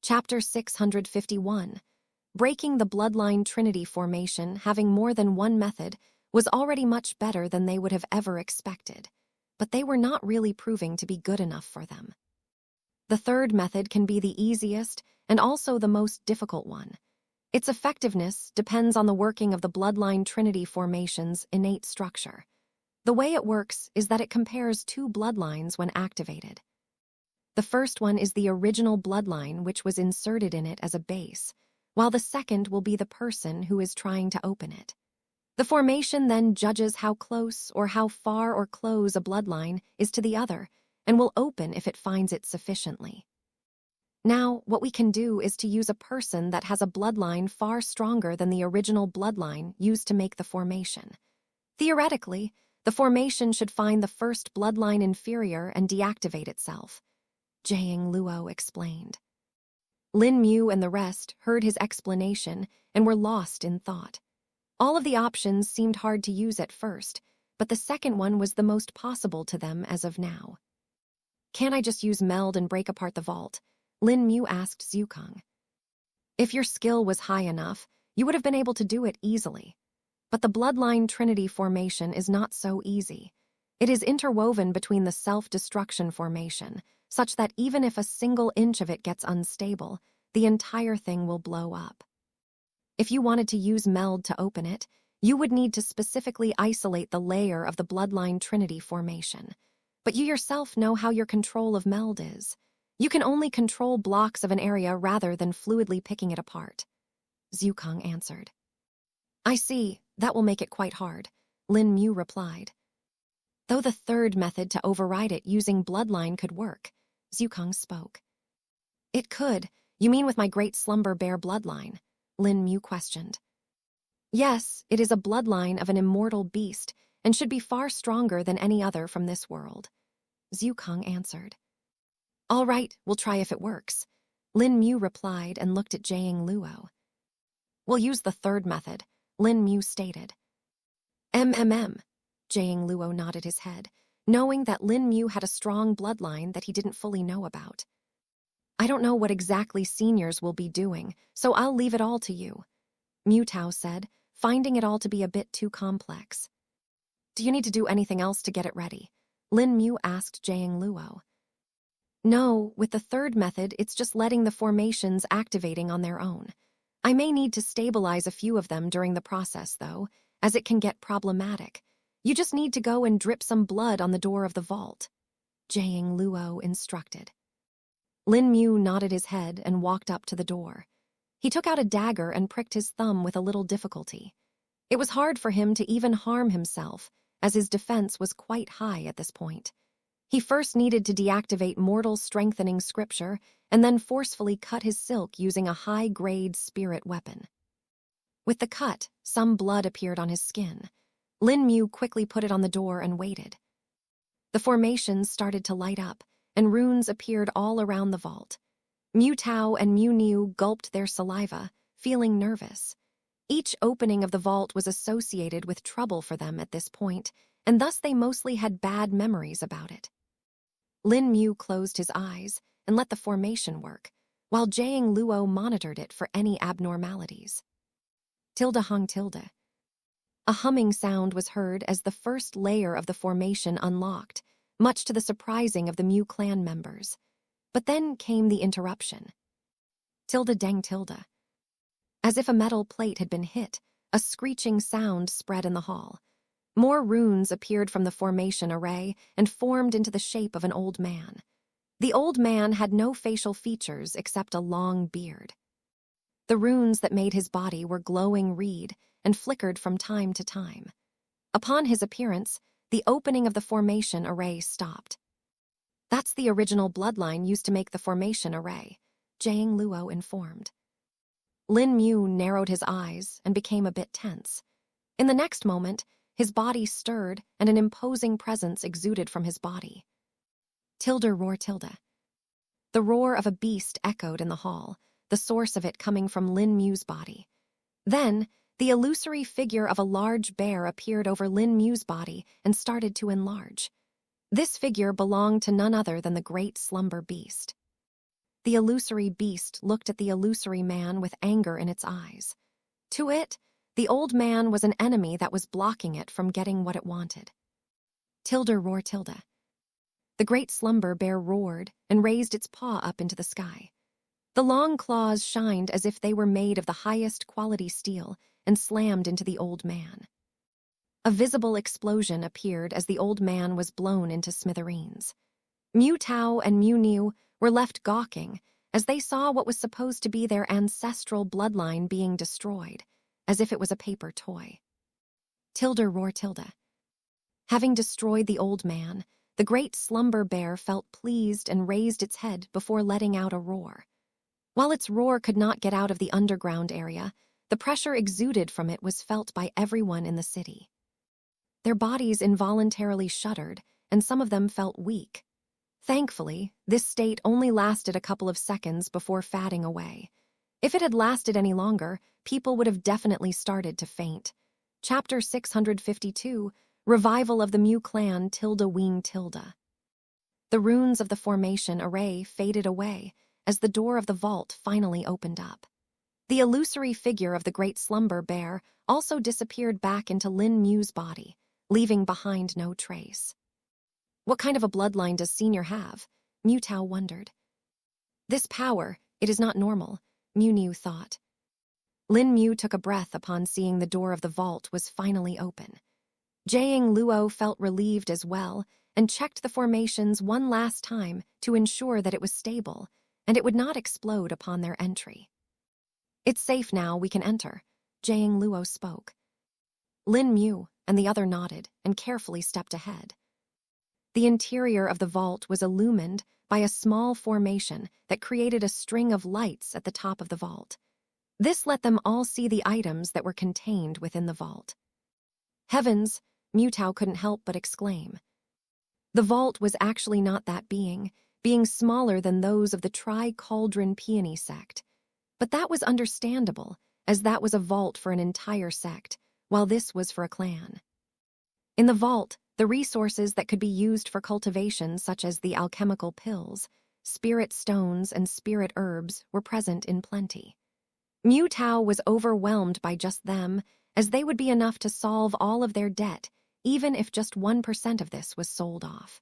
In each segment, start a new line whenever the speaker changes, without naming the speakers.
Chapter 651. Breaking the bloodline trinity formation, having more than one method, was already much better than they would have ever expected, but they were not really proving to be good enough for them. The third method can be the easiest and also the most difficult one. Its effectiveness depends on the working of the bloodline trinity formation's innate structure. The way it works is that it compares two bloodlines when activated. The first one is the original bloodline which was inserted in it as a base, while the second will be the person who is trying to open it. The formation then judges how close or how far or close a bloodline is to the other and will open if it finds it sufficiently. Now, what we can do is to use a person that has a bloodline far stronger than the original bloodline used to make the formation. Theoretically, the formation should find the first bloodline inferior and deactivate itself. Jiang Luo explained. Lin Mu and the rest heard his explanation and were lost in thought. All of the options seemed hard to use at first, but the second one was the most possible to them as of now. Can't I just use meld and break apart the vault? Lin Mu asked Zukang. If your skill was high enough, you would have been able to do it easily. But the bloodline trinity formation is not so easy. It is interwoven between the self-destruction formation, such that even if a single inch of it gets unstable, the entire thing will blow up. If you wanted to use meld to open it, you would need to specifically isolate the layer of the bloodline trinity formation. But you yourself know how your control of meld is. You can only control blocks of an area rather than fluidly picking it apart. Zukang answered. I see, that will make it quite hard, Lin Mu replied. Though the third method to override it using bloodline could work, Zukang spoke. It could, you mean with my great slumber bear bloodline? Lin Mu questioned. Yes, it is a bloodline of an immortal beast and should be far stronger than any other from this world, Zukang answered. All right, we'll try if it works, Lin Mu replied and looked at Jiang Luo. We'll use the third method, Lin Mu stated. Jiang Luo nodded his head, knowing that Lin Mu had a strong bloodline that he didn't fully know about. I don't know what exactly seniors will be doing, so I'll leave it all to you, Mu Tao said, finding it all to be a bit too complex. Do you need to do anything else to get it ready? Lin Mu asked Jiang Luo. No, with the third method, it's just letting the formations activating on their own. I may need to stabilize a few of them during the process, though, as it can get problematic. You just need to go and drip some blood on the door of the vault, Jiang Luo instructed. Lin Mu nodded his head and walked up to the door. He took out a dagger and pricked his thumb with a little difficulty. It was hard for him to even harm himself, as his defense was quite high at this point. He first needed to deactivate mortal strengthening scripture and then forcefully cut his silk using a high-grade spirit weapon. With the cut, some blood appeared on his skin. Lin Mu quickly put it on the door and waited. The formations started to light up, and runes appeared all around the vault. Mu Tao and Mu Niu gulped their saliva, feeling nervous. Each opening of the vault was associated with trouble for them at this point, and thus they mostly had bad memories about it. Lin Mu closed his eyes and let the formation work, while Jiang Luo monitored it for any abnormalities. Tilde hung tilde. A humming sound was heard as the first layer of the formation unlocked, much to the surprising of the Mu clan members. But then came the interruption. Tilde dang tilde. As if a metal plate had been hit, a screeching sound spread in the hall. More runes appeared from the formation array and formed into the shape of an old man. The old man had no facial features except a long beard. The runes that made his body were glowing reed and flickered from time to time. Upon his appearance, the opening of the formation array stopped. That's the original bloodline used to make the formation array, Jiang Luo informed. Lin Mu narrowed his eyes and became a bit tense. In the next moment, his body stirred and an imposing presence exuded from his body. Tilde roar tilde. The roar of a beast echoed in the hall, the source of it coming from Lin Mu's body. Then, the illusory figure of a large bear appeared over Lin Mu's body and started to enlarge. This figure belonged to none other than the great slumber beast. The illusory beast looked at the illusory man with anger in its eyes. To it, the old man was an enemy that was blocking it from getting what it wanted. Tilda roar Tilda. The great slumber bear roared and raised its paw up into the sky. The long claws shined as if they were made of the highest quality steel and slammed into the old man. A visible explosion appeared as the old man was blown into smithereens. Mu Tao and Mu Niu were left gawking as they saw what was supposed to be their ancestral bloodline being destroyed, as if it was a paper toy. Tilda roar Tilda. Having destroyed the old man, the great slumber bear felt pleased and raised its head before letting out a roar. While its roar could not get out of the underground area, the pressure exuded from it was felt by everyone in the city. Their bodies involuntarily shuddered, and some of them felt weak. Thankfully, this state only lasted a couple of seconds before fading away. If it had lasted any longer, people would have definitely started to faint. Chapter 652, Revival of the Mu Clan Tilda Ween Tilda. The runes of the formation array faded away as the door of the vault finally opened up. The illusory figure of the great slumber bear also disappeared back into Lin Mu's body, leaving behind no trace. What kind of a bloodline does Senior have? Mu Tao wondered. This power, it is not normal, Mu Niu thought. Lin Mu took a breath upon seeing the door of the vault was finally open. Jiang Luo felt relieved as well and checked the formations one last time to ensure that it was stable and it would not explode upon their entry. It's safe now, we can enter, Jiang Luo spoke. Lin Mu and the other nodded and carefully stepped ahead. The interior of the vault was illumined by a small formation that created a string of lights at the top of the vault. This let them all see the items that were contained within the vault. Heavens, Mu Tao couldn't help but exclaim. The vault was actually not that being smaller than those of the Tri-Cauldron Peony sect. But that was understandable, as that was a vault for an entire sect, while this was for a clan. In the vault, the resources that could be used for cultivation, such as the alchemical pills, spirit stones, and spirit herbs, were present in plenty. Mu Tao was overwhelmed by just them, as they would be enough to solve all of their debt, even if just 1% of this was sold off.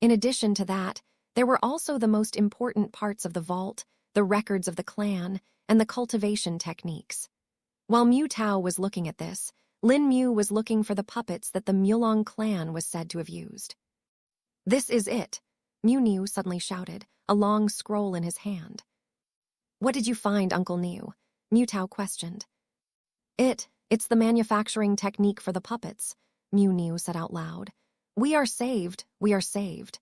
In addition to that, there were also the most important parts of the vault, the records of the clan, and the cultivation techniques. While Mu Tao was looking at this, Lin Mu was looking for the puppets that the Mulong clan was said to have used. This is it, Mu Niu suddenly shouted, a long scroll in his hand. What did you find, Uncle Niu? Mu Tao questioned. It's the manufacturing technique for the puppets, Mu Niu said out loud. We are saved, we are saved.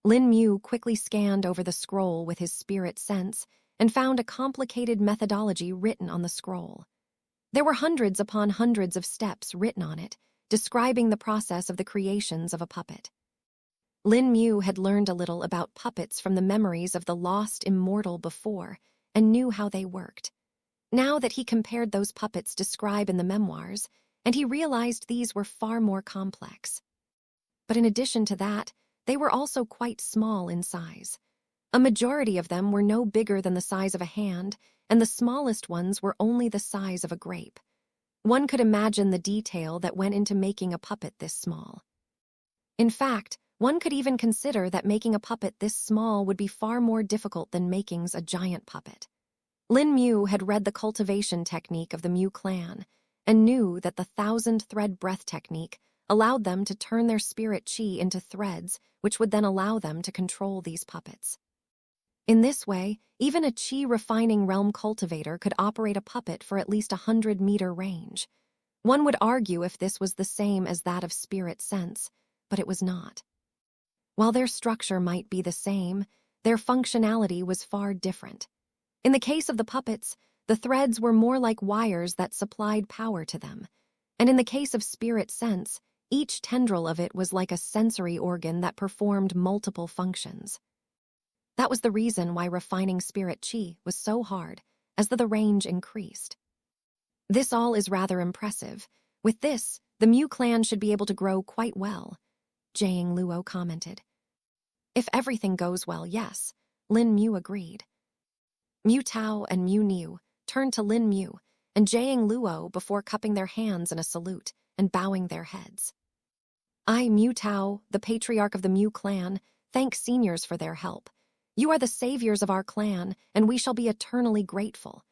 Lin Mu quickly scanned over the scroll with his spirit sense and found a complicated methodology written on the scroll. There were hundreds upon hundreds of steps written on it, describing the process of the creations of a puppet. Lin Mu had learned a little about puppets from the memories of the lost immortal before and knew how they worked. Now that he compared those puppets described in the memoirs, and he realized these were far more complex. But in addition to that, they were also quite small in size. A majority of them were no bigger than the size of a hand, and the smallest ones were only the size of a grape. One could imagine the detail that went into making a puppet this small. In fact, one could even consider that making a puppet this small would be far more difficult than making a giant puppet. Lin Mu had read the cultivation technique of the Mu clan and knew that the 1,000-thread breath technique allowed them to turn their spirit chi into threads, which would then allow them to control these puppets. In this way, even a chi-refining realm cultivator could operate a puppet for at least 100-meter range. One would argue if this was the same as that of spirit sense, but it was not. While their structure might be the same, their functionality was far different. In the case of the puppets, the threads were more like wires that supplied power to them, and in the case of spirit sense, each tendril of it was like a sensory organ that performed multiple functions. That was the reason why refining spirit chi was so hard, as the range increased. This all is rather impressive. With this, the Mu clan should be able to grow quite well, Jiang Luo commented. If everything goes well, yes, Lin Mu agreed. Mu Tao and Mu Niu turned to Lin Mu and Jiang Luo before cupping their hands in a salute and bowing their heads. I, Mu Tao, the patriarch of the Mu clan, thank seniors for their help. You are the saviors of our clan, and we shall be eternally grateful.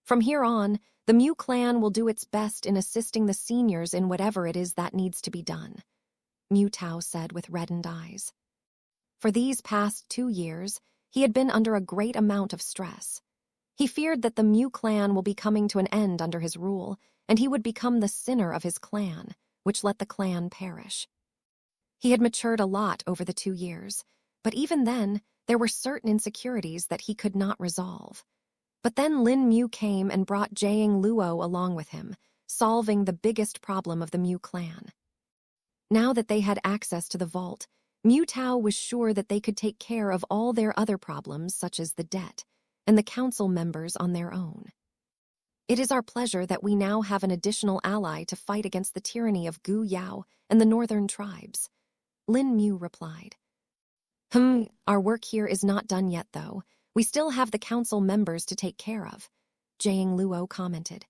From here on, the Mu clan will do its best in assisting the seniors in whatever it is that needs to be done, Mu Tao said with reddened eyes. For these past 2 years, he had been under a great amount of stress. He feared that the Mu clan will be coming to an end under his rule, and he would become the sinner of his clan, which let the clan perish. He had matured a lot over the 2 years, but even then, there were certain insecurities that he could not resolve. But then Lin Mu came and brought Jiang Luo along with him, solving the biggest problem of the Mu clan. Now that they had access to the vault, Mu Tao was sure that they could take care of all their other problems, such as the debt, and the council members on their own. It is our pleasure that we now have an additional ally to fight against the tyranny of Gu Yao and the northern tribes, Lin Mu replied. Our work here is not done yet, though. We still have the council members to take care of, Jiang Luo commented.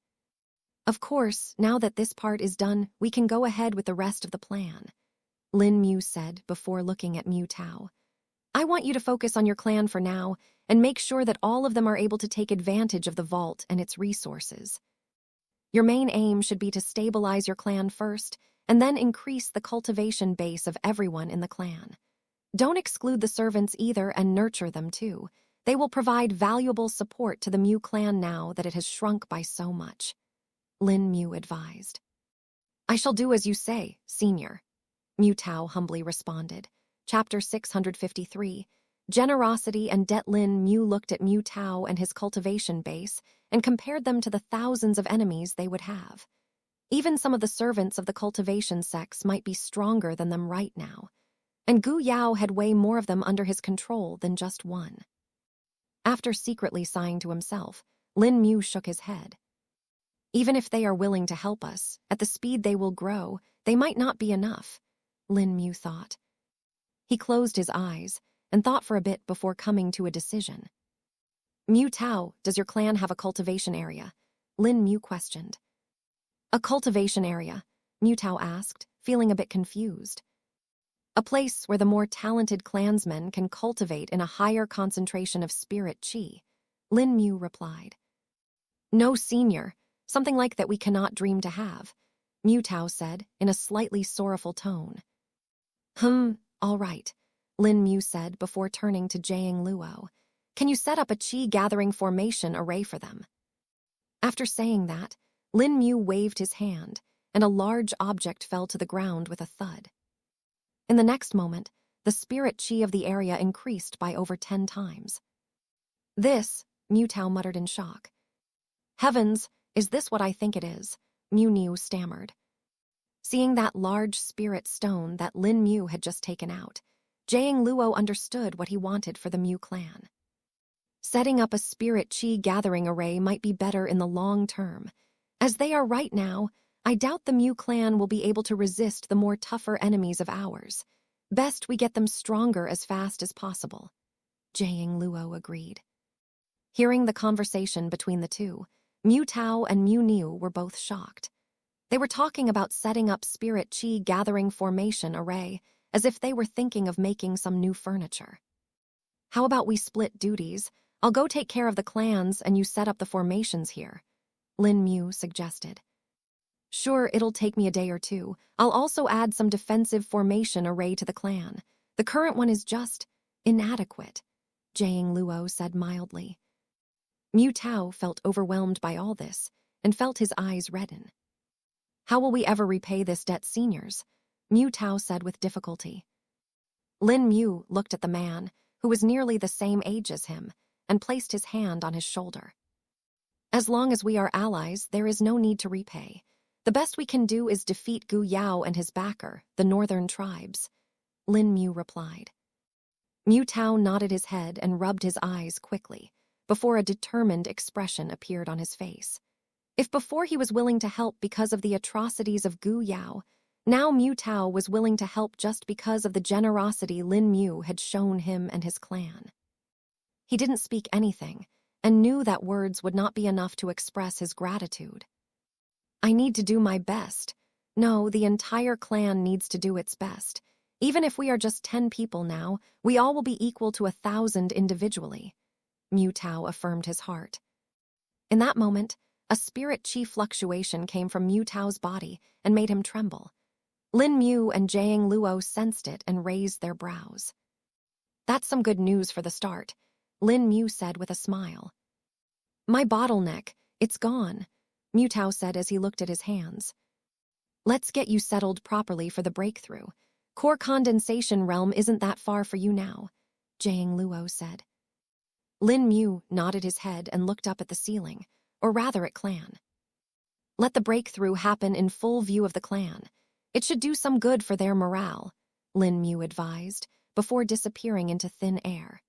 Of course, now that this part is done, we can go ahead with the rest of the plan, Lin Mu said before looking at Mu Tao. I want you to focus on your clan for now and make sure that all of them are able to take advantage of the vault and its resources. Your main aim should be to stabilize your clan first and then increase the cultivation base of everyone in the clan. Don't exclude the servants either and nurture them too. They will provide valuable support to the Mu clan now that it has shrunk by so much, Lin Mu advised. I shall do as you say, senior, Mu Tao humbly responded. Chapter 653, Generosity and Debt. Lin Mu looked at Mu Tao and his cultivation base and compared them to the thousands of enemies they would have. Even some of the servants of the cultivation sects might be stronger than them right now, and Gu Yao had way more of them under his control than just one. After secretly sighing to himself, Lin Mu shook his head. Even if they are willing to help us, at the speed they will grow, they might not be enough, Lin Mu thought. He closed his eyes and thought for a bit before coming to a decision. Mu Tao, does your clan have a cultivation area? Lin Mu questioned. A cultivation area, Mu Tao asked, feeling a bit confused. A place where the more talented clansmen can cultivate in a higher concentration of spirit qi, Lin Mu replied. No, senior, something like that we cannot dream to have, Mu Tao said in a slightly sorrowful tone. All right, Lin Mu said before turning to Jiang Luo. Can you set up a qi gathering formation array for them? After saying that, Lin Mu waved his hand, and a large object fell to the ground with a thud. In the next moment, the spirit qi of the area increased by over 10 times. This, Mu Tao muttered in shock. Heavens, is this what I think it is? Mu Niu stammered. Seeing that large spirit stone that Lin Mu had just taken out, Jiang Luo understood what he wanted for the Mu clan. Setting up a spirit qi gathering array might be better in the long term. As they are right now, I doubt the Mu clan will be able to resist the more tougher enemies of ours. Best we get them stronger as fast as possible, Jiang Luo agreed. Hearing the conversation between the two, Mu Tao and Mu Niu were both shocked. They were talking about setting up spirit qi gathering formation array as if they were thinking of making some new furniture. How about we split duties? I'll go take care of the clans and you set up the formations here, Lin Mu suggested. Sure, it'll take me a day or two. I'll also add some defensive formation array to the clan. The current one is just inadequate, Jiang Luo said mildly. Mu Tao felt overwhelmed by all this and felt his eyes redden. How will we ever repay this debt, seniors? Mu Tao said with difficulty. Lin Mu looked at the man, who was nearly the same age as him, and placed his hand on his shoulder. As long as we are allies, there is no need to repay. The best we can do is defeat Gu Yao and his backer, the northern tribes, Lin Mu replied. Mu Tao nodded his head and rubbed his eyes quickly, before a determined expression appeared on his face. If before he was willing to help because of the atrocities of Gu Yao, now Mu Tao was willing to help just because of the generosity Lin Mu had shown him and his clan. He didn't speak anything, and knew that words would not be enough to express his gratitude. I need to do my best. No, the entire clan needs to do its best. Even if we are just 10 people now, we all will be equal to 1,000 individually. Mu Tao affirmed his heart. In that moment, a spirit chi fluctuation came from Mu Tao's body and made him tremble. Lin Mu and Jiang Luo sensed it and raised their brows. That's some good news for the start, Lin Mu said with a smile. My bottleneck, it's gone, Mu Tao said as he looked at his hands. Let's get you settled properly for the breakthrough. Core condensation realm isn't that far for you now, Jiang Luo said. Lin Mu nodded his head and looked up at the ceiling, or rather at clan. Let the breakthrough happen in full view of the clan. It should do some good for their morale, Lin Mu advised, before disappearing into thin air.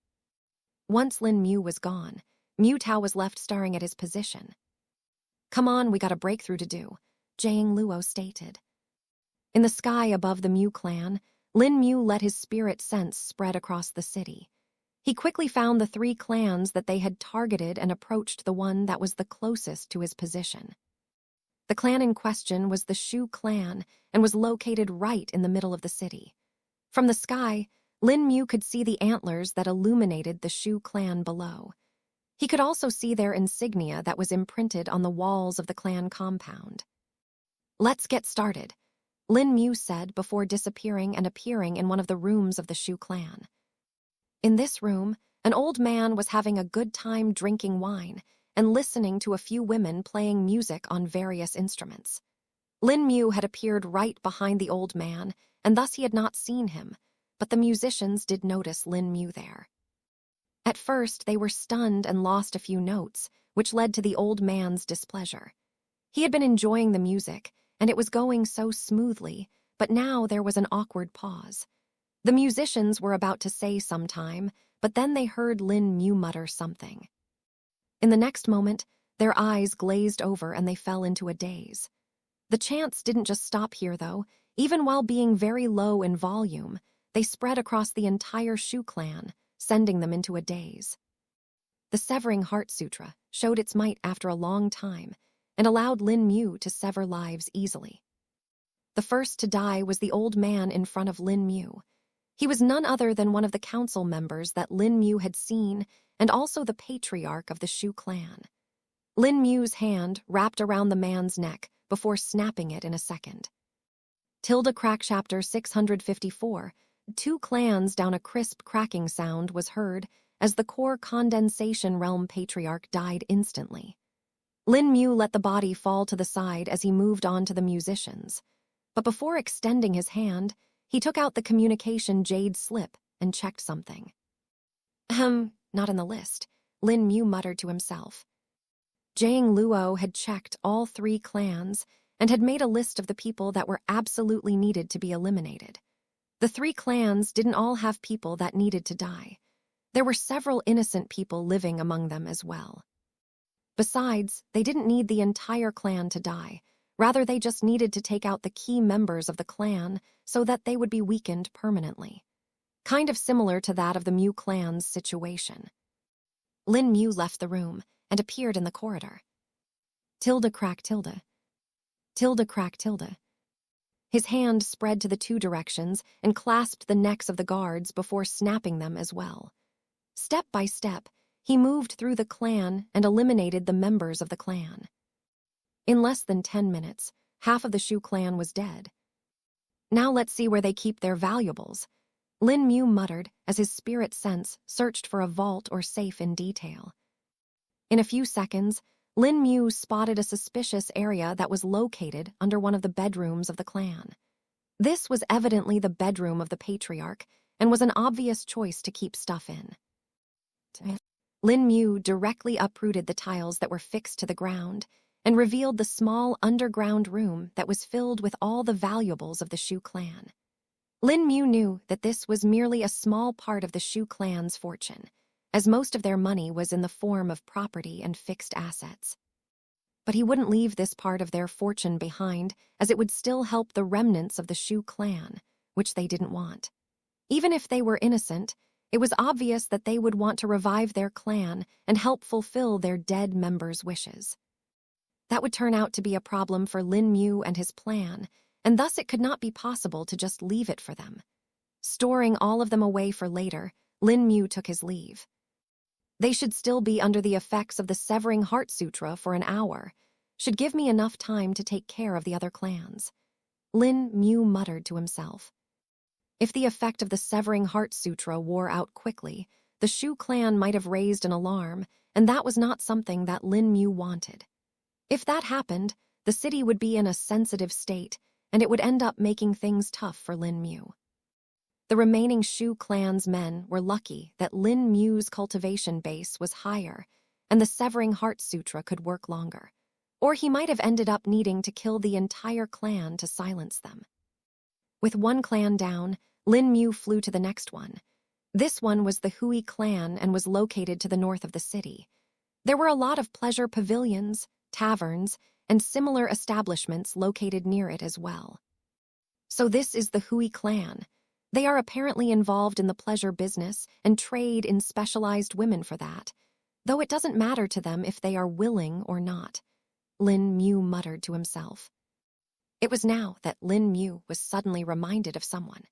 Once Lin Mu was gone, Mu Tao was left staring at his position. Come on, we got a breakthrough to do, Jiang Luo stated. In the sky above the Mu clan, Lin Mu let his spirit sense spread across the city. He quickly found the 3 clans that they had targeted and approached the one that was the closest to his position. The clan in question was the Shu clan and was located right in the middle of the city. From the sky, Lin Mu could see the antlers that illuminated the Shu clan below. He could also see their insignia that was imprinted on the walls of the clan compound. Let's get started, Lin Mu said before disappearing and appearing in one of the rooms of the Shu clan. In this room, an old man was having a good time drinking wine and listening to a few women playing music on various instruments. Lin Mu had appeared right behind the old man, and thus he had not seen him, but the musicians did notice Lin Mu there. At first, they were stunned and lost a few notes, which led to the old man's displeasure. He had been enjoying the music, and it was going so smoothly, but now there was an awkward pause. The musicians were about to say sometime, but then they heard Lin Mu mutter something. In the next moment, their eyes glazed over and they fell into a daze. The chants didn't just stop here, though. Even while being very low in volume, they spread across the entire Shu clan, sending them into a daze. The Severing Heart Sutra showed its might after a long time and allowed Lin Mu to sever lives easily. The first to die was the old man in front of Lin Mu. He was none other than one of the council members that Lin Mu had seen and also the patriarch of the Shu clan. Lin Mu's hand wrapped around the man's neck before snapping it in a second. Tilde crack chapter 654, 2 clans down a crisp cracking sound was heard as the core condensation realm patriarch died instantly. Lin Mu let the body fall to the side as he moved on to the musicians. But before extending his hand, he took out the communication jade slip and checked something. Not in the list, Lin Mu muttered to himself. Jiang Luo had checked all 3 clans and had made a list of the people that were absolutely needed to be eliminated. The 3 clans didn't all have people that needed to die. There were several innocent people living among them as well. Besides, they didn't need the entire clan to die. Rather, they just needed to take out the key members of the clan so that they would be weakened permanently. Kind of similar to that of the Mu clan's situation. Lin Mu left the room and appeared in the corridor. Tilde crack tilde. Tilde crack tilde. His hand spread to the 2 directions and clasped the necks of the guards before snapping them as well. Step by step, he moved through the clan and eliminated the members of the clan. In less than 10 minutes, half of the Shu clan was dead. Now let's see where they keep their valuables, Lin Mu muttered as his spirit sense searched for a vault or safe in detail. In a few seconds, Lin Mu spotted a suspicious area that was located under one of the bedrooms of the clan. This was evidently the bedroom of the patriarch and was an obvious choice to keep stuff in. Lin Mu directly uprooted the tiles that were fixed to the ground and revealed the small underground room that was filled with all the valuables of the Shu clan. Lin Mu knew that this was merely a small part of the Shu clan's fortune, as most of their money was in the form of property and fixed assets. But he wouldn't leave this part of their fortune behind, as it would still help the remnants of the Shu clan, which they didn't want. Even if they were innocent, It was obvious that they would want to revive their clan and help fulfill their dead members' wishes. That would turn out to be a problem for Lin Mu and his plan, and thus it could not be possible to just leave it for them. Storing all of them away for later, Lin Mu took his leave. They should still be under the effects of the Severing Heart Sutra for an hour. Should give me enough time to take care of the other clans. Lin Mu muttered to himself. If the effect of the Severing Heart Sutra wore out quickly, the Shu clan might have raised an alarm, and that was not something that Lin Mu wanted. If that happened, the city would be in a sensitive state, and it would end up making things tough for Lin Mu. The remaining Shu clan's men were lucky that Lin Mu's cultivation base was higher, and the Severing Heart Sutra could work longer. Or he might have ended up needing to kill the entire clan to silence them. With one clan down, Lin Mu flew to the next one. This one was the Hui clan and was located to the north of the city. There were a lot of pleasure pavilions, taverns, and similar establishments located near it as well. So this is the Hui clan. They are apparently involved in the pleasure business and trade in specialized women for that, though it doesn't matter to them if they are willing or not, Lin Mu muttered to himself. It was now that Lin Mu was suddenly reminded of someone.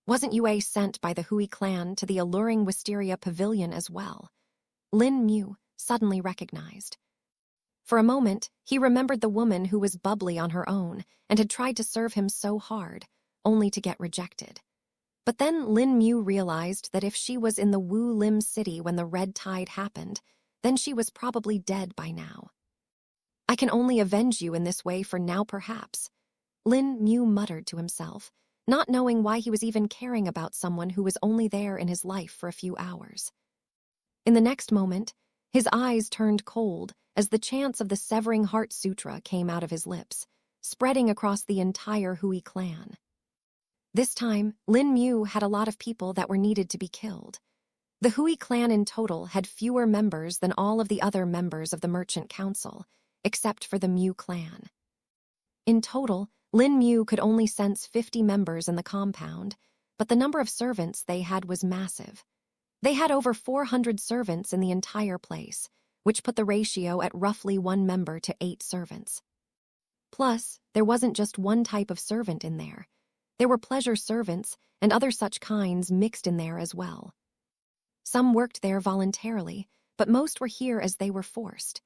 Wasn't Yue sent by the Hui clan to the alluring Wisteria Pavilion as well? Lin Mu suddenly recognized. For a moment, he remembered the woman who was bubbly on her own and had tried to serve him so hard, only to get rejected. But then Lin Mu realized that if she was in the Wu Lim city when the red tide happened, then she was probably dead by now. I can only avenge you in this way for now perhaps, Lin Mu muttered to himself, not knowing why he was even caring about someone who was only there in his life for a few hours. In the next moment, his eyes turned cold as the chants of the Severing Heart Sutra came out of his lips, spreading across the entire Hui clan. This time, Lin Mu had a lot of people that were needed to be killed. The Hui clan in total had fewer members than all of the other members of the Merchant Council, except for the Mu clan. In total, Lin Mu could only sense 50 members in the compound, but the number of servants they had was massive. They had over 400 servants in the entire place, which put the ratio at roughly 1 member to 8 servants. Plus, there wasn't just one type of servant in there. There were pleasure servants and other such kinds mixed in there as well. Some worked there voluntarily, but most were here as they were forced.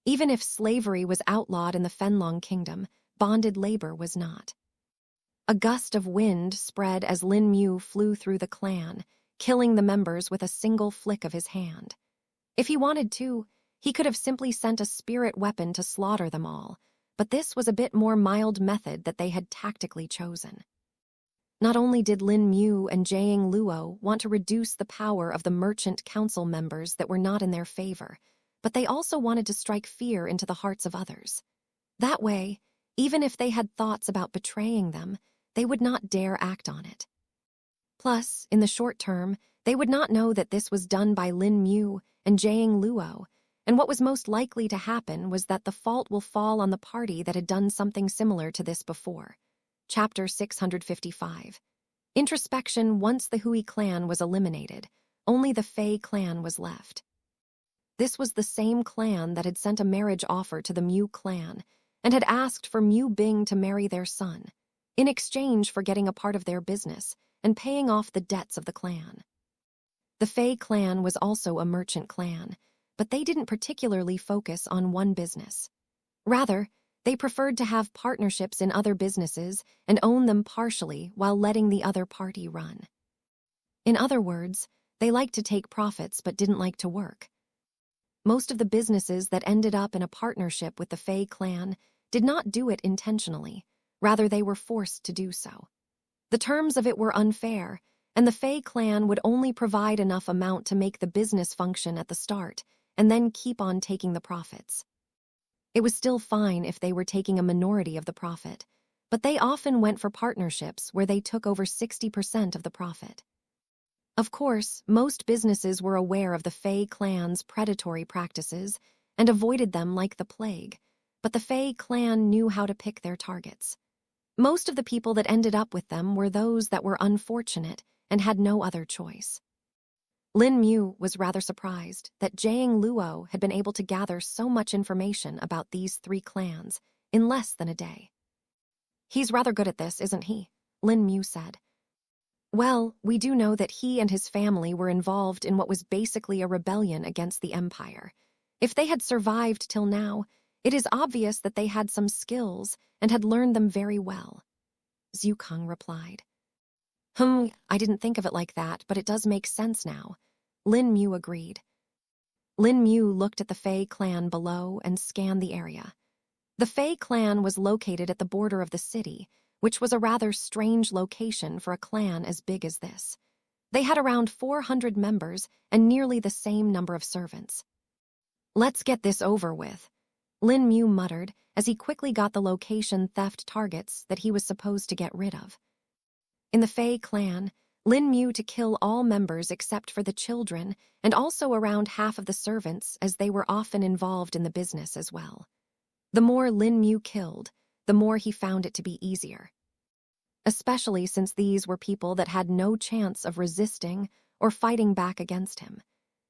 Even if slavery was outlawed in the Fenlong Kingdom, bonded labor was not. A gust of wind spread as Lin Mu flew through the clan, killing the members with a single flick of his hand. If he wanted to, he could have simply sent a spirit weapon to slaughter them all, but this was a bit more mild method that they had tactically chosen. Not only did Lin Mu and Jiang Luo want to reduce the power of the Merchant Council members that were not in their favor, but they also wanted to strike fear into the hearts of others. That way, even if they had thoughts about betraying them, they would not dare act on it. Plus, in the short term, they would not know that this was done by Lin Mu and Jiang Luo, and what was most likely to happen was that the fault will fall on the party that had done something similar to this before. Chapter 655. Introspection. Once the Hui clan was eliminated, only the Fei clan was left. This was the same clan that had sent a marriage offer to the Mu clan and had asked for Mu Bing to marry their son, in exchange for getting a part of their business and paying off the debts of the clan. The Fei clan was also a merchant clan, but they didn't particularly focus on one business. Rather, they preferred to have partnerships in other businesses and own them partially while letting the other party run. In other words, they liked to take profits but didn't like to work. Most of the businesses that ended up in a partnership with the Fei clan did not do it intentionally, rather they were forced to do so. The terms of it were unfair, and the Fei clan would only provide enough amount to make the business function at the start, and then keep on taking the profits. It was still fine if they were taking a minority of the profit, but they often went for partnerships where they took over 60% of the profit. Of course, most businesses were aware of the Fei clan's predatory practices and avoided them like the plague, but the Fei clan knew how to pick their targets. Most of the people that ended up with them were those that were unfortunate and had no other choice. Lin Mu was rather surprised that Jiang Luo had been able to gather so much information about these three clans in less than a day. "He's rather good at this, isn't he?" Lin Mu said. "Well, we do know that he and his family were involved in what was basically a rebellion against the empire. If they had survived till now, it is obvious that they had some skills and had learned them very well," Zhu Kang replied. I didn't think of it like that, but it does make sense now," Lin Mu agreed. Lin Mu looked at the Fei clan below and scanned the area. The Fei clan was located at the border of the city, which was a rather strange location for a clan as big as this. They had around 400 members and nearly the same number of servants. "Let's get this over with," Lin Mu muttered as he quickly got the location theft targets that he was supposed to get rid of. In the Fei clan, Lin Mu to kill all members except for the children and also around half of the servants, as they were often involved in the business as well. The more Lin Mu killed, the more he found it to be easier. Especially since these were people that had no chance of resisting or fighting back against him.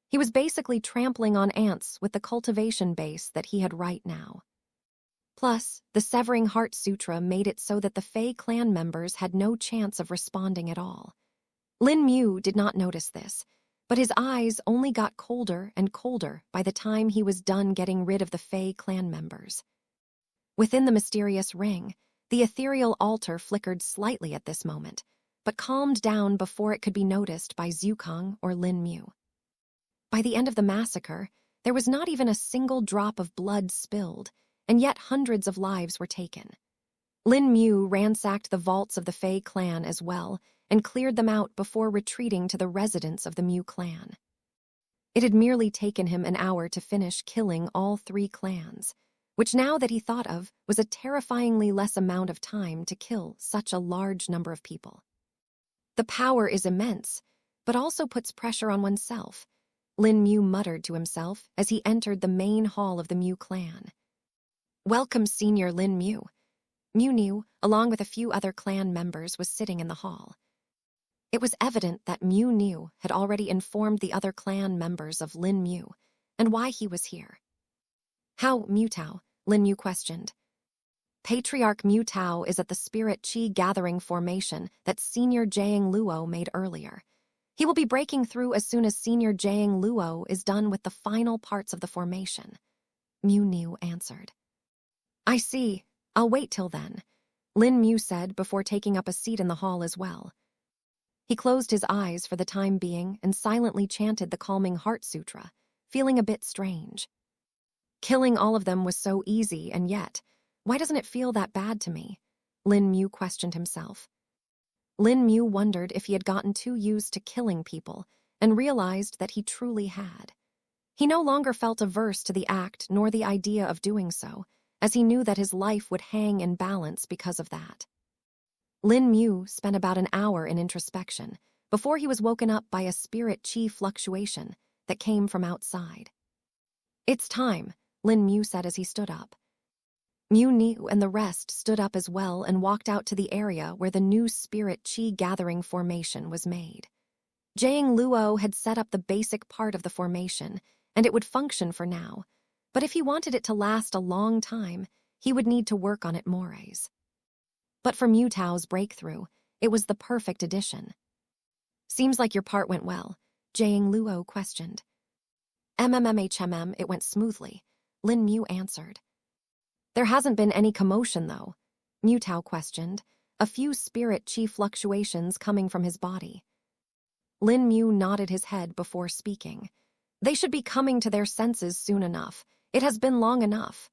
He was basically trampling on ants with the cultivation base that he had right now. Plus, the Severing Heart Sutra made it so that the Fei clan members had no chance of responding at all. Lin Mu did not notice this, but his eyes only got colder and colder by the time he was done getting rid of the Fei clan members. Within the mysterious ring, the ethereal altar flickered slightly at this moment, but calmed down before it could be noticed by Zhu Kang or Lin Mu. By the end of the massacre, there was not even a single drop of blood spilled, and yet hundreds of lives were taken. Lin Mu ransacked the vaults of the Fei clan as well and cleared them out before retreating to the residence of the Mu clan. It had merely taken him an hour to finish killing all three clans, which now that he thought of was a terrifyingly less amount of time to kill such a large number of people. The power is immense, but also puts pressure on oneself, Lin Mu muttered to himself as he entered the main hall of the Mu clan. "Welcome, Senior Lin Mu." Mu Niu, along with a few other clan members, was sitting in the hall. It was evident that Mu Niu had already informed the other clan members of Lin Mu and why he was here. "How, Mu Tao?" Lin Mu questioned. "Patriarch Mu Tao is at the Spirit Qi gathering formation that Senior Jiang Luo made earlier. He will be breaking through as soon as Senior Jiang Luo is done with the final parts of the formation," Mu Niu answered. "I see. I'll wait till then," Lin Mu said before taking up a seat in the hall as well. He closed his eyes for the time being and silently chanted the calming Heart Sutra, feeling a bit strange. Killing all of them was so easy, and yet, why doesn't it feel that bad to me? Lin Mu questioned himself. Lin Mu wondered if he had gotten too used to killing people and realized that he truly had. He no longer felt averse to the act nor the idea of doing so, as he knew that his life would hang in balance because of that. Lin Mu spent about an hour in introspection before he was woken up by a spirit qi fluctuation that came from outside. "It's time," Lin Mu said as he stood up. Mu Niu and the rest stood up as well and walked out to the area where the new spirit qi gathering formation was made. Jiang Luo had set up the basic part of the formation, and it would function for now, but if he wanted it to last a long time, he would need to work on it more. But for Mu Tao's breakthrough, it was the perfect addition. "Seems like your part went well," Jiang Luo questioned. It went smoothly," Lin Mu answered. "There hasn't been any commotion, though," Mu Tao questioned, a few spirit qi fluctuations coming from his body. Lin Mu nodded his head before speaking. "They should be coming to their senses soon enough. It has been long enough,"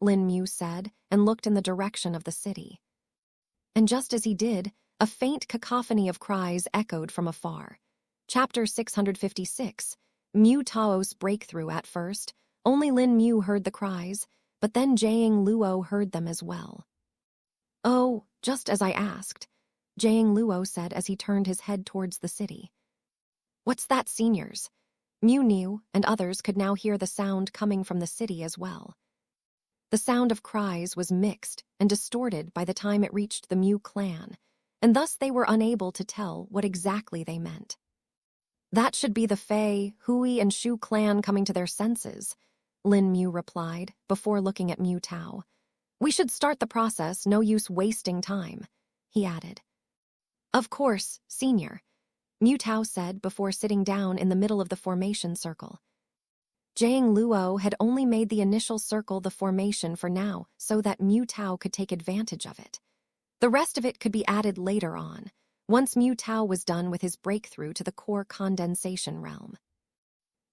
Lin Mu said and looked in the direction of the city. And just as he did, a faint cacophony of cries echoed from afar. Chapter 656, Mu Tao's breakthrough. At first, only Lin Mu heard the cries, but then Jiang Luo heard them as well. "Oh, just as I asked," Jiang Luo said as he turned his head towards the city. "What's that, seniors?" Mu Niu and others could now hear the sound coming from the city as well. The sound of cries was mixed and distorted by the time it reached the Mu clan, and thus they were unable to tell what exactly they meant. That should be the Fei, Hui, and Shu clan coming to their senses, Lin Mu replied, before looking at Mu Tao. We should start the process, no use wasting time, he added. Of course, senior, Mu Tao said before sitting down in the middle of the formation circle. Jiang Luo had only made the initial circle the formation for now so that Mu Tao could take advantage of it. The rest of it could be added later on, once Mu Tao was done with his breakthrough to the core condensation realm.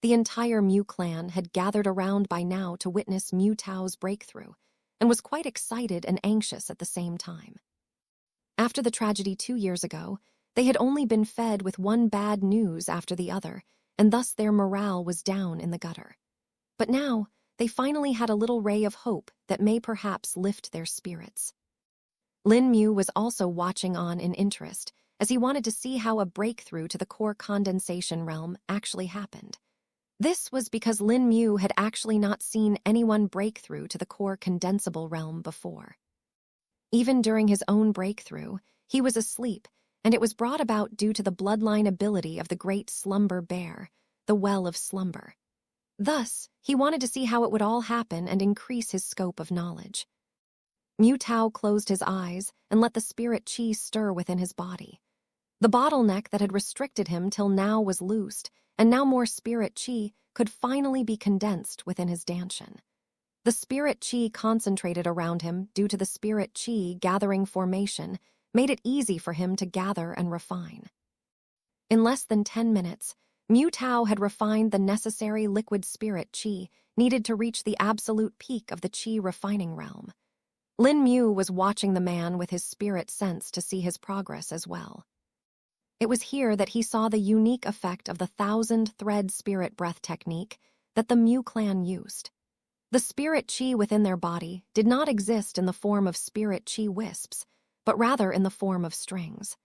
The entire Mu clan had gathered around by now to witness Mu Tao's breakthrough, and was quite excited and anxious at the same time. After the tragedy 2 years ago, they had only been fed with one bad news after the other, and thus their morale was down in the gutter. But now, they finally had a little ray of hope that may perhaps lift their spirits. Lin Mu was also watching on in interest, as he wanted to see how a breakthrough to the core condensation realm actually happened. This was because Lin Mu had actually not seen anyone break through to the core condensable realm before. Even during his own breakthrough, he was asleep, and it was brought about due to the bloodline ability of the great slumber bear, the Well of Slumber. Thus, he wanted to see how it would all happen and increase his scope of knowledge. Mu Tao closed his eyes and let the spirit chi stir within his body. The bottleneck that had restricted him till now was loosed, and now more spirit chi could finally be condensed within his danshan. The spirit chi concentrated around him due to the spirit chi gathering formation made it easy for him to gather and refine. In less than 10 minutes, Mu Tao had refined the necessary liquid spirit chi needed to reach the absolute peak of the chi refining realm. Lin Mu was watching the man with his spirit sense to see his progress as well. It was here that he saw the unique effect of the 1,000-thread spirit breath technique that the Mu clan used. The spirit chi within their body did not exist in the form of spirit chi wisps, but rather in the form of strings.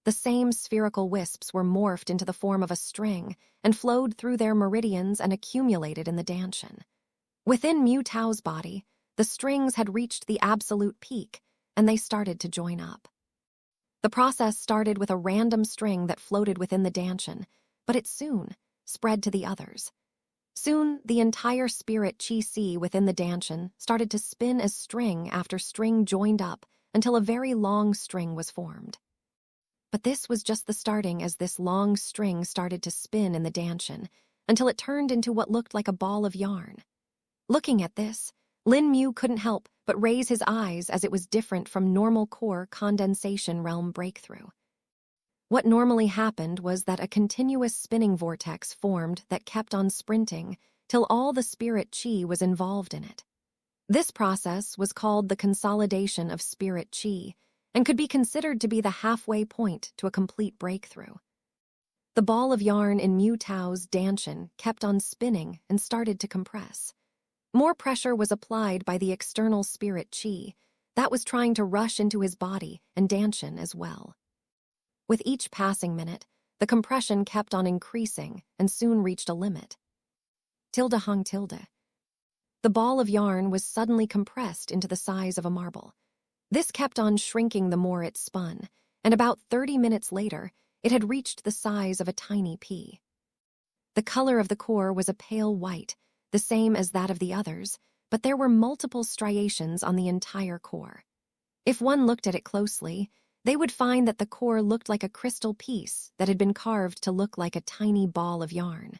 The same spherical wisps were morphed into the form of a string and flowed through their meridians and accumulated in the danshan. Within Mu Tao's body, the strings had reached the absolute peak, and they started to join up. The process started with a random string that floated within the danshan, but it soon spread to the others. Soon, the entire spirit chi within the danshan started to spin as string after string joined up until a very long string was formed. But this was just the starting as this long string started to spin in the danshan until it turned into what looked like a ball of yarn. Looking at this, Lin Mu couldn't help but raise his eyes as it was different from normal core condensation realm breakthrough. What normally happened was that a continuous spinning vortex formed that kept on sprinting till all the spirit chi was involved in it. This process was called the consolidation of spirit chi and could be considered to be the halfway point to a complete breakthrough. The ball of yarn in Mu Tao's danshan kept on spinning and started to compress. More pressure was applied by the external spirit chi that was trying to rush into his body and danshan as well. With each passing minute, the compression kept on increasing and soon reached a limit. The ball of yarn was suddenly compressed into the size of a marble. This kept on shrinking the more it spun, and about 30 minutes later, it had reached the size of a tiny pea. The color of the core was a pale white, the same as that of the others, but there were multiple striations on the entire core. If one looked at it closely, they would find that the core looked like a crystal piece that had been carved to look like a tiny ball of yarn.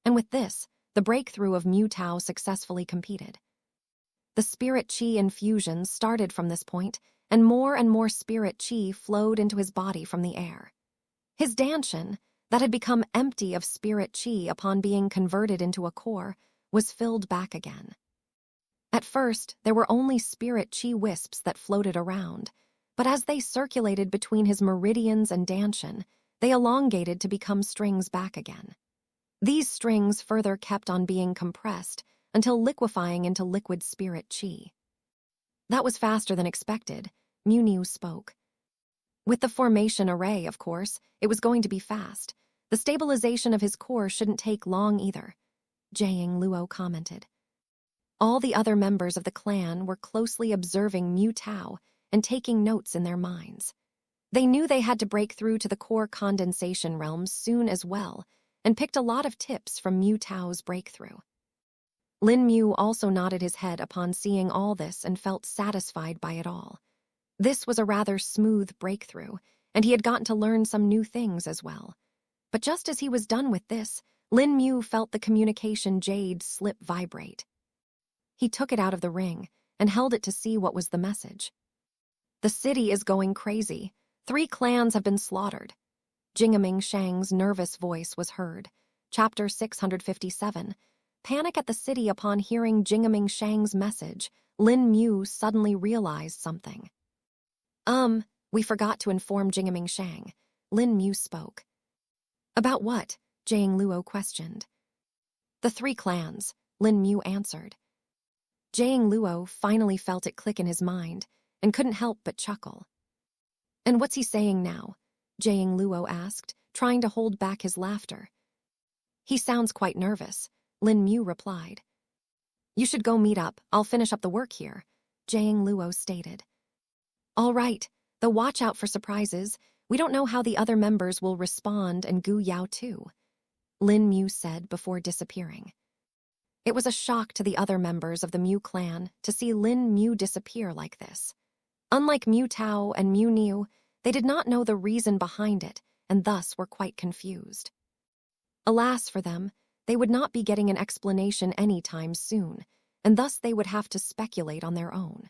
And with this, the breakthrough of Mu Tao successfully completed. The spirit chi infusion started from this point, and more spirit chi flowed into his body from the air. His danshan, that had become empty of spirit chi upon being converted into a core, was filled back again. At first, there were only spirit chi wisps that floated around, but as they circulated between his meridians and danshan, they elongated to become strings back again. These strings further kept on being compressed until liquefying into liquid spirit chi. That was faster than expected, Mu spoke. With the formation array, of course, it was going to be fast. The stabilization of his core shouldn't take long either, Jiang Luo commented. All the other members of the clan were closely observing Mu Tao and taking notes in their minds. They knew they had to break through to the core condensation realms soon as well, and picked a lot of tips from Mu Tao's breakthrough. Lin Mu also nodded his head upon seeing all this and felt satisfied by it all. This was a rather smooth breakthrough, and he had gotten to learn some new things as well. But just as he was done with this, Lin Mu felt the communication jade slip vibrate. He took it out of the ring and held it to see what was the message. The city is going crazy. 3 clans have been slaughtered. Jingaming Shang's nervous voice was heard. Chapter 657. Panic at the city upon hearing Jingaming Shang's message. Lin Mu suddenly realized something. We forgot to inform Jingaming Shang. Lin Mu spoke. About what? Jiang Luo questioned. The 3 clans, Lin Mu answered. Jiang Luo finally felt it click in his mind and couldn't help but chuckle. And what's he saying now? Jiang Luo asked, trying to hold back his laughter. He sounds quite nervous, Lin Mu replied. You should go meet up. I'll finish up the work here, Jiang Luo stated. All right, though watch out for surprises. We don't know how the other members will respond, and Gu Yao too, Lin Mu said before disappearing. It was a shock to the other members of the Mu clan to see Lin Mu disappear like this. Unlike Mu Tao and Mu Niu, they did not know the reason behind it and thus were quite confused. Alas for them, they would not be getting an explanation anytime soon, and thus they would have to speculate on their own.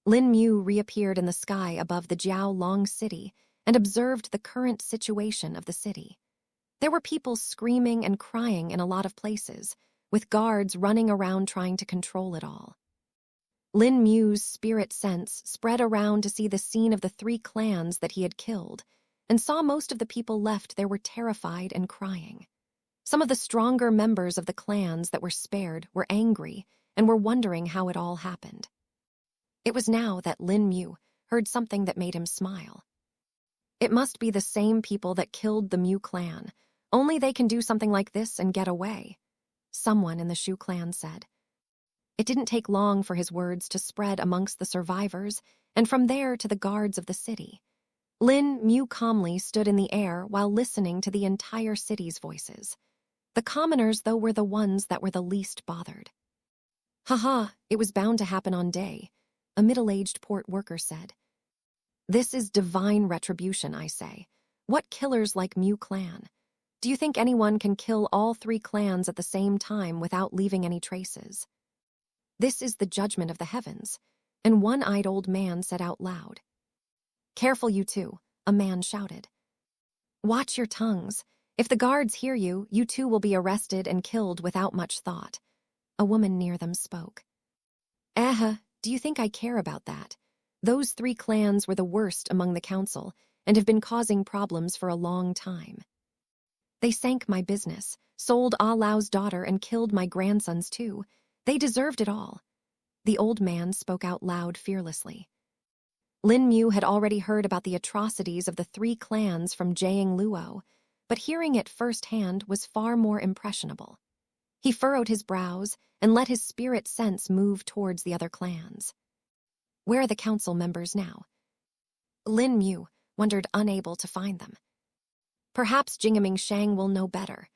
Lin Mu reappeared in the sky above the Jiao Long city and observed the current situation of the city. There were people screaming and crying in a lot of places, with guards running around trying to control it all. Lin Mu's spirit sense spread around to see the scene of the 3 clans that he had killed, and saw most of the people left there were terrified and crying. Some of the stronger members of the clans that were spared were angry and were wondering how it all happened. It was now that Lin Mu heard something that made him smile. It must be the same people that killed the Mu clan, only they can do something like this and get away, someone in the Shu clan said. It didn't take long for his words to spread amongst the survivors, and from there to the guards of the city. Lin Mu calmly stood in the air while listening to the entire city's voices. The commoners, though, were the ones that were the least bothered. Haha, it was bound to happen on day, a middle-aged port worker said. This is divine retribution, I say. What killers like Mu clan? Do you think anyone can kill all 3 clans at the same time without leaving any traces? This is the judgment of the heavens, and one-eyed old man said out loud. Careful, you two, a man shouted. Watch your tongues. If the guards hear you, you too will be arrested and killed without much thought. A woman near them spoke. Do you think I care about that? Those 3 clans were the worst among the council and have been causing problems for a long time. They sank my business, sold Ah Lao's daughter, and killed my grandsons too. They deserved it all. The old man spoke out loud fearlessly. Lin Mu had already heard about the atrocities of the 3 clans from Jiang Luo, but hearing it firsthand was far more impressionable. He furrowed his brows and let his spirit sense move towards the other clans. Where are the council members now? Lin Mu wondered, unable to find them. Perhaps Jingaming Shang will know better,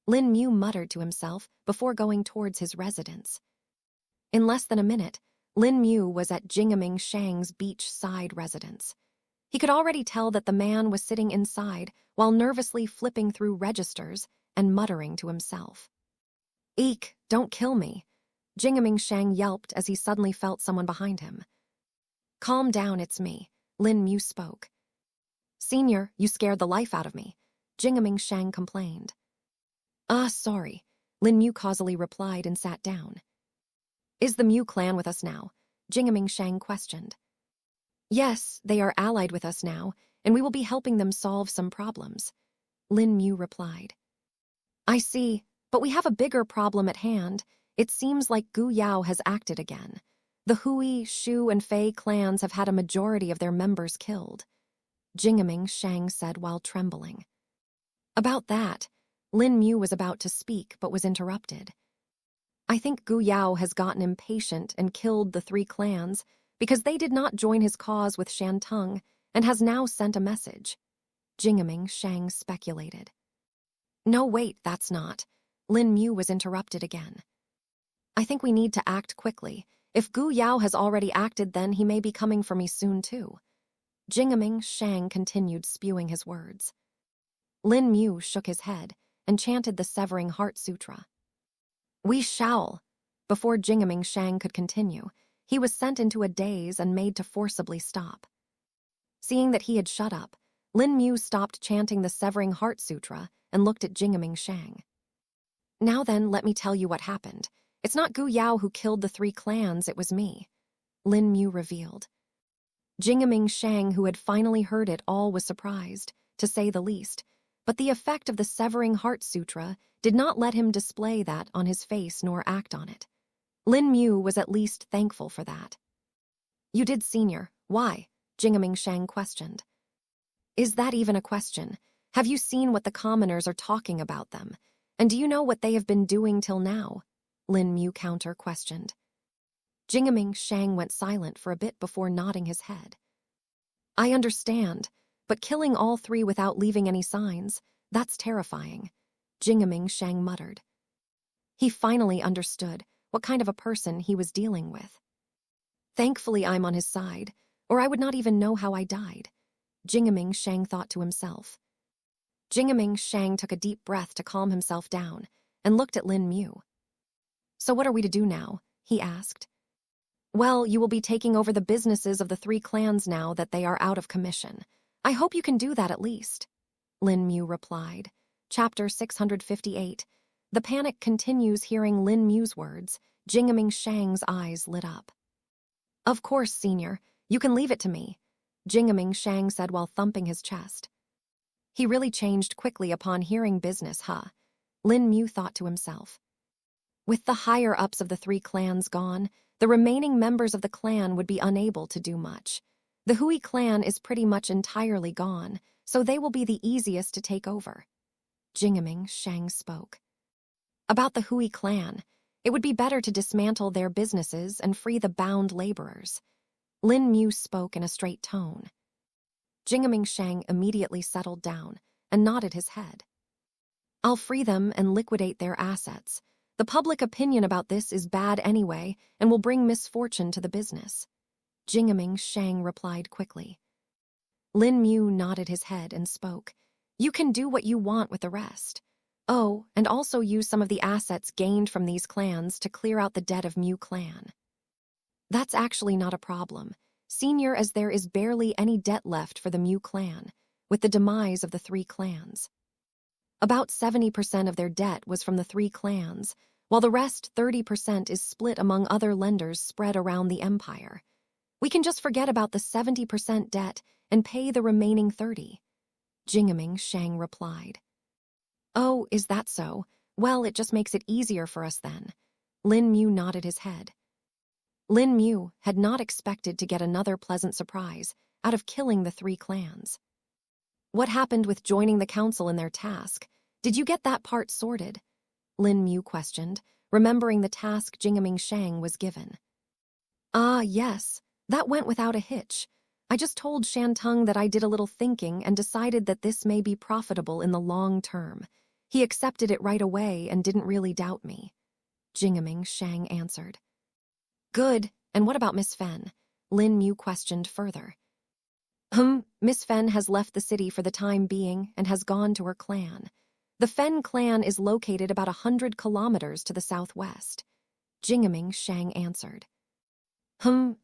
Lin Mu muttered to himself before going towards his residence. In less than a minute, Lin Mu was at Jingaming Shang's beachside residence. He could already tell that the man was sitting inside while nervously flipping through registers and muttering to himself. Eek, don't kill me, Jingaming Shang yelped as he suddenly felt someone behind him. Calm down, it's me, Lin Mu spoke. Senior, you scared the life out of me, Jingaming Shang complained. Sorry, Lin Mu causally replied and sat down. Is the Mu clan with us now? Jingaming Shang questioned. Yes, they are allied with us now, and we will be helping them solve some problems, Lin Mu replied. I see, but we have a bigger problem at hand. It seems like Gu Yao has acted again. The Hui, Shu, and Fei clans have had a majority of their members killed, Jingaming Shang said while trembling. About that, Lin Mu was about to speak but was interrupted. I think Gu Yao has gotten impatient and killed the 3 clans because they did not join his cause with Shantung and has now sent a message. Jingaming Shang speculated. No, wait, that's not. Lin Mu was interrupted again. I think we need to act quickly. If Gu Yao has already acted, then he may be coming for me soon too. Jingaming Shang continued spewing his words. Lin Mu shook his head and chanted the Severing Heart Sutra. We shall. Before Jingaming Shang could continue, he was sent into a daze and made to forcibly stop. Seeing that he had shut up, Lin Mu stopped chanting the Severing Heart Sutra and looked at Jingaming Shang. Now then, let me tell you what happened. It's not Gu Yao who killed the 3 clans, it was me, Lin Mu revealed. Jingaming Shang, who had finally heard it all, was surprised, to say the least, but the effect of the Severing Heart Sutra did not let him display that on his face nor act on it. Lin Mu was at least thankful for that. You did, senior. Why? Jingaming Shang questioned. Is that even a question? Have you seen what the commoners are talking about them? And do you know what they have been doing till now? Lin Mu counter-questioned. Jingaming Shang went silent for a bit before nodding his head. I understand, but killing all 3 without leaving any signs, that's terrifying, Jingaming Shang muttered. He finally understood what kind of a person he was dealing with. Thankfully I'm on his side, or I would not even know how I died, Jingaming Shang thought to himself. Jingaming Shang took a deep breath to calm himself down and looked at Lin Mu. So what are we to do now? He asked. Well, you will be taking over the businesses of the 3 clans now that they are out of commission. I hope you can do that at least, Lin Mu replied. Chapter 658. The panic continues. Hearing Lin Mu's words, Jingaming Shang's eyes lit up. Of course, senior. You can leave it to me, Jingaming Shang said while thumping his chest. He really changed quickly upon hearing business, huh? Lin Mu thought to himself. With the higher-ups of the 3 clans gone, the remaining members of the clan would be unable to do much. The Hui clan is pretty much entirely gone, so they will be the easiest to take over. Jingaming Shang spoke. About the Hui clan, it would be better to dismantle their businesses and free the bound laborers. Lin Mu spoke in a straight tone. Jingaming Shang immediately settled down and nodded his head. I'll free them and liquidate their assets. The public opinion about this is bad anyway and will bring misfortune to the business, Jingaming Shang replied quickly. Lin Mu nodded his head and spoke. You can do what you want with the rest. Oh, and also use some of the assets gained from these clans to clear out the debt of Mu clan. That's actually not a problem, senior, as there is barely any debt left for the Mu clan, with the demise of the 3 clans. About 70% of their debt was from the 3 clans, while the rest 30% is split among other lenders spread around the empire. We can just forget about the 70% debt and pay the remaining 30%, Jingaming Shang replied. Oh, is that so? Well, it just makes it easier for us then. Lin Mu nodded his head. Lin Mu had not expected to get another pleasant surprise out of killing the 3 clans. What happened with joining the council in their task? Did you get that part sorted? Lin Mu questioned, remembering the task Jingaming Shang was given. Ah, yes, that went without a hitch. I just told Shantung that I did a little thinking and decided that this may be profitable in the long term. He accepted it right away and didn't really doubt me, Jingaming Shang answered. Good, and what about Miss Fen? Lin Mu questioned further. Miss Fen has left the city for the time being and has gone to her clan. The Fen clan is located about 100 kilometers to the southwest, Jingaming Shang answered.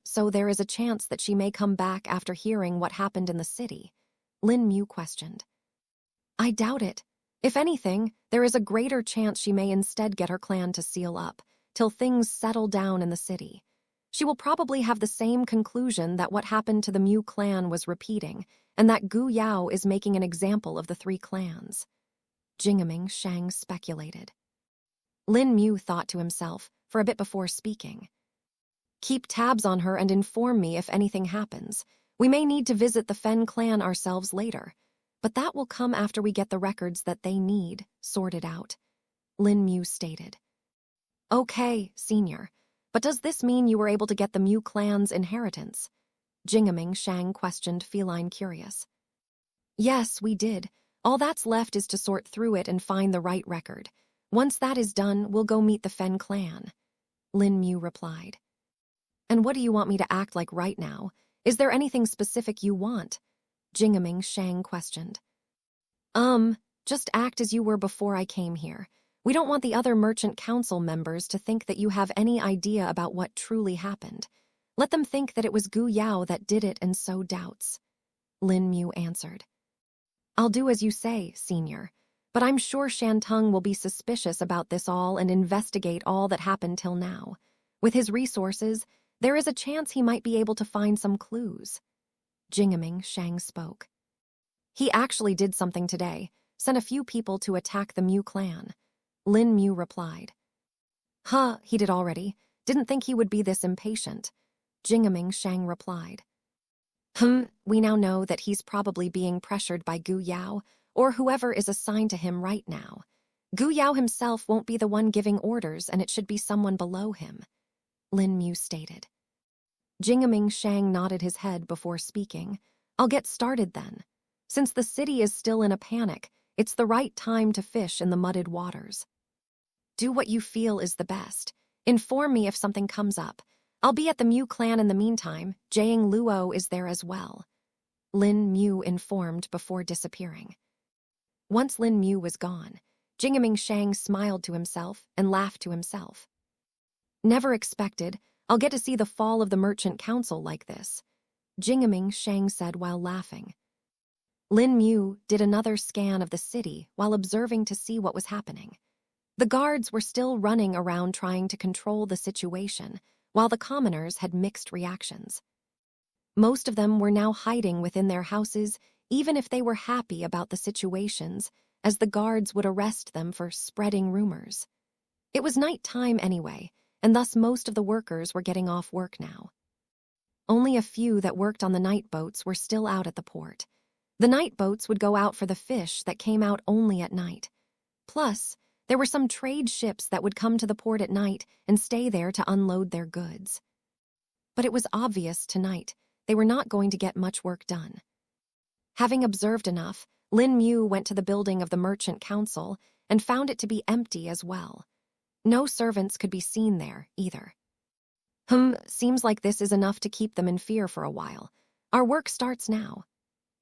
So there is a chance that she may come back after hearing what happened in the city, Lin Mu questioned. I doubt it. If anything, there is a greater chance she may instead get her clan to seal up, till things settle down in the city. She will probably have the same conclusion that what happened to the Mu clan was repeating, and that Gu Yao is making an example of the 3 clans, Jingaming Shang speculated. Lin Mu thought to himself for a bit before speaking. Keep tabs on her and inform me if anything happens. We may need to visit the Fen clan ourselves later, but that will come after we get the records that they need sorted out, Lin Mu stated. Okay, senior, but does this mean you were able to get the Mu clan's inheritance? Jingaming Shang questioned, feline curious. Yes, we did. All that's left is to sort through it and find the right record. Once that is done, we'll go meet the Fen clan. Lin Mu replied. And what do you want me to act like right now? Is there anything specific you want? Jingaming Shang questioned. Just act as you were before I came here. We don't want the other merchant council members to think that you have any idea about what truly happened. Let them think that it was Gu Yao that did it and sow doubts. Lin Mu answered. I'll do as you say, senior. But I'm sure Shantung will be suspicious about this all and investigate all that happened till now. With his resources, there is a chance he might be able to find some clues. Jingaming Shang spoke. He actually did something today, sent a few people to attack the Mu clan. Lin Mu replied. Huh, he did already. Didn't think he would be this impatient. Jingaming Shang replied. We now know that he's probably being pressured by Gu Yao, or whoever is assigned to him right now. Gu Yao himself won't be the one giving orders, and it should be someone below him, Lin Mu stated. Jingaming Shang nodded his head before speaking. I'll get started then. Since the city is still in a panic, it's the right time to fish in the mudded waters. Do what you feel is the best. Inform me if something comes up. I'll be at the Mu clan in the meantime. Jiang Luo is there as well. Lin Mu informed before disappearing. Once Lin Mu was gone, Jingaming Shang smiled to himself and laughed to himself. Never expected I'll get to see the fall of the merchant council like this, Jingaming Shang said while laughing. Lin Mu did another scan of the city while observing to see what was happening. The guards were still running around trying to control the situation, while the commoners had mixed reactions. Most of them were now hiding within their houses, even if they were happy about the situations, as the guards would arrest them for spreading rumors. It was night time anyway, and thus most of the workers were getting off work now. Only a few that worked on the night boats were still out at the port. The night boats would go out for the fish that came out only at night. Plus, there were some trade ships that would come to the port at night and stay there to unload their goods. But it was obvious tonight they were not going to get much work done. Having observed enough, Lin Mu went to the building of the merchant council and found it to be empty as well. No servants could be seen there, either. Seems like this is enough to keep them in fear for a while. Our work starts now.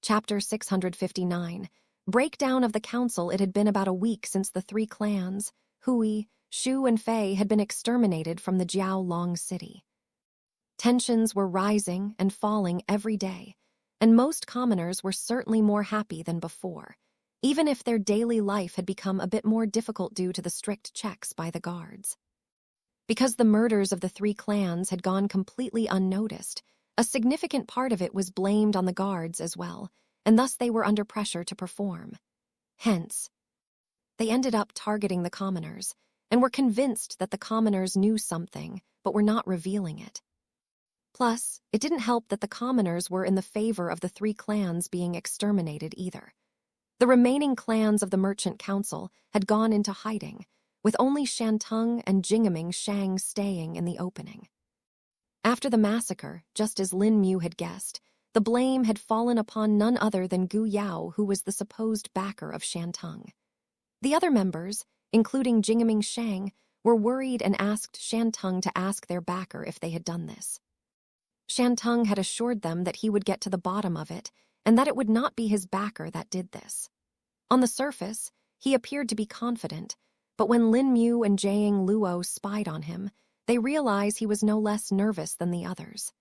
Chapter 659. Breakdown of the council. It had been about a week since the three clans, Hui, Shu, and Fei, had been exterminated from the Jiao Long city. Tensions were rising and falling every day, and most commoners were certainly more happy than before, even if their daily life had become a bit more difficult due to the strict checks by the guards. Because the murders of the three clans had gone completely unnoticed, a significant part of it was blamed on the guards as well, and thus they were under pressure to perform. Hence, they ended up targeting the commoners, and were convinced that the commoners knew something, but were not revealing it. Plus, it didn't help that the commoners were in the favor of the three clans being exterminated either. The remaining clans of the merchant council had gone into hiding, with only Shantung and Jingaming Shang staying in the opening. After the massacre, just as Lin Mu had guessed, the blame had fallen upon none other than Gu Yao, who was the supposed backer of Shantung. The other members, including Jingaming Shang, were worried and asked Shantung to ask their backer if they had done this. Shantung had assured them that he would get to the bottom of it, and that it would not be his backer that did this. On the surface, he appeared to be confident, but when Lin Mu and Jiang Luo spied on him, they realized he was no less nervous than the others.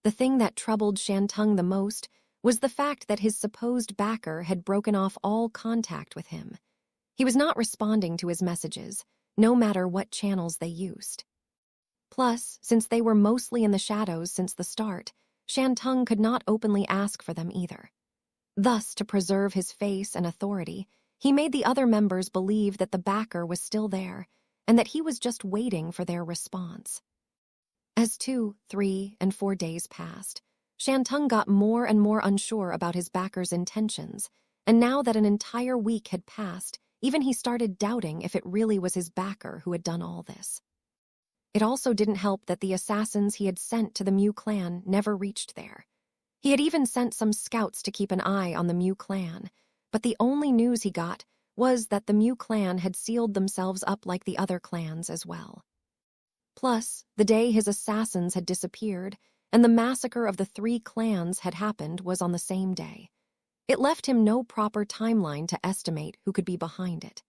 The thing that troubled Shantung the most was the fact that his supposed backer had broken off all contact with him. He was not responding to his messages, no matter what channels they used. Plus, since they were mostly in the shadows since the start, Shantung could not openly ask for them either. Thus, to preserve his face and authority, he made the other members believe that the backer was still there, and that he was just waiting for their response. As 2, 3, and 4 days passed, Shantung got more and more unsure about his backer's intentions, and now that an entire week had passed, even he started doubting if it really was his backer who had done all this. It also didn't help that the assassins he had sent to the Mu clan never reached there. He had even sent some scouts to keep an eye on the Mu clan, but the only news he got was that the Mu clan had sealed themselves up like the other clans as well. Plus, the day his assassins had disappeared and the massacre of the 3 clans had happened was on the same day. It left him no proper timeline to estimate who could be behind it.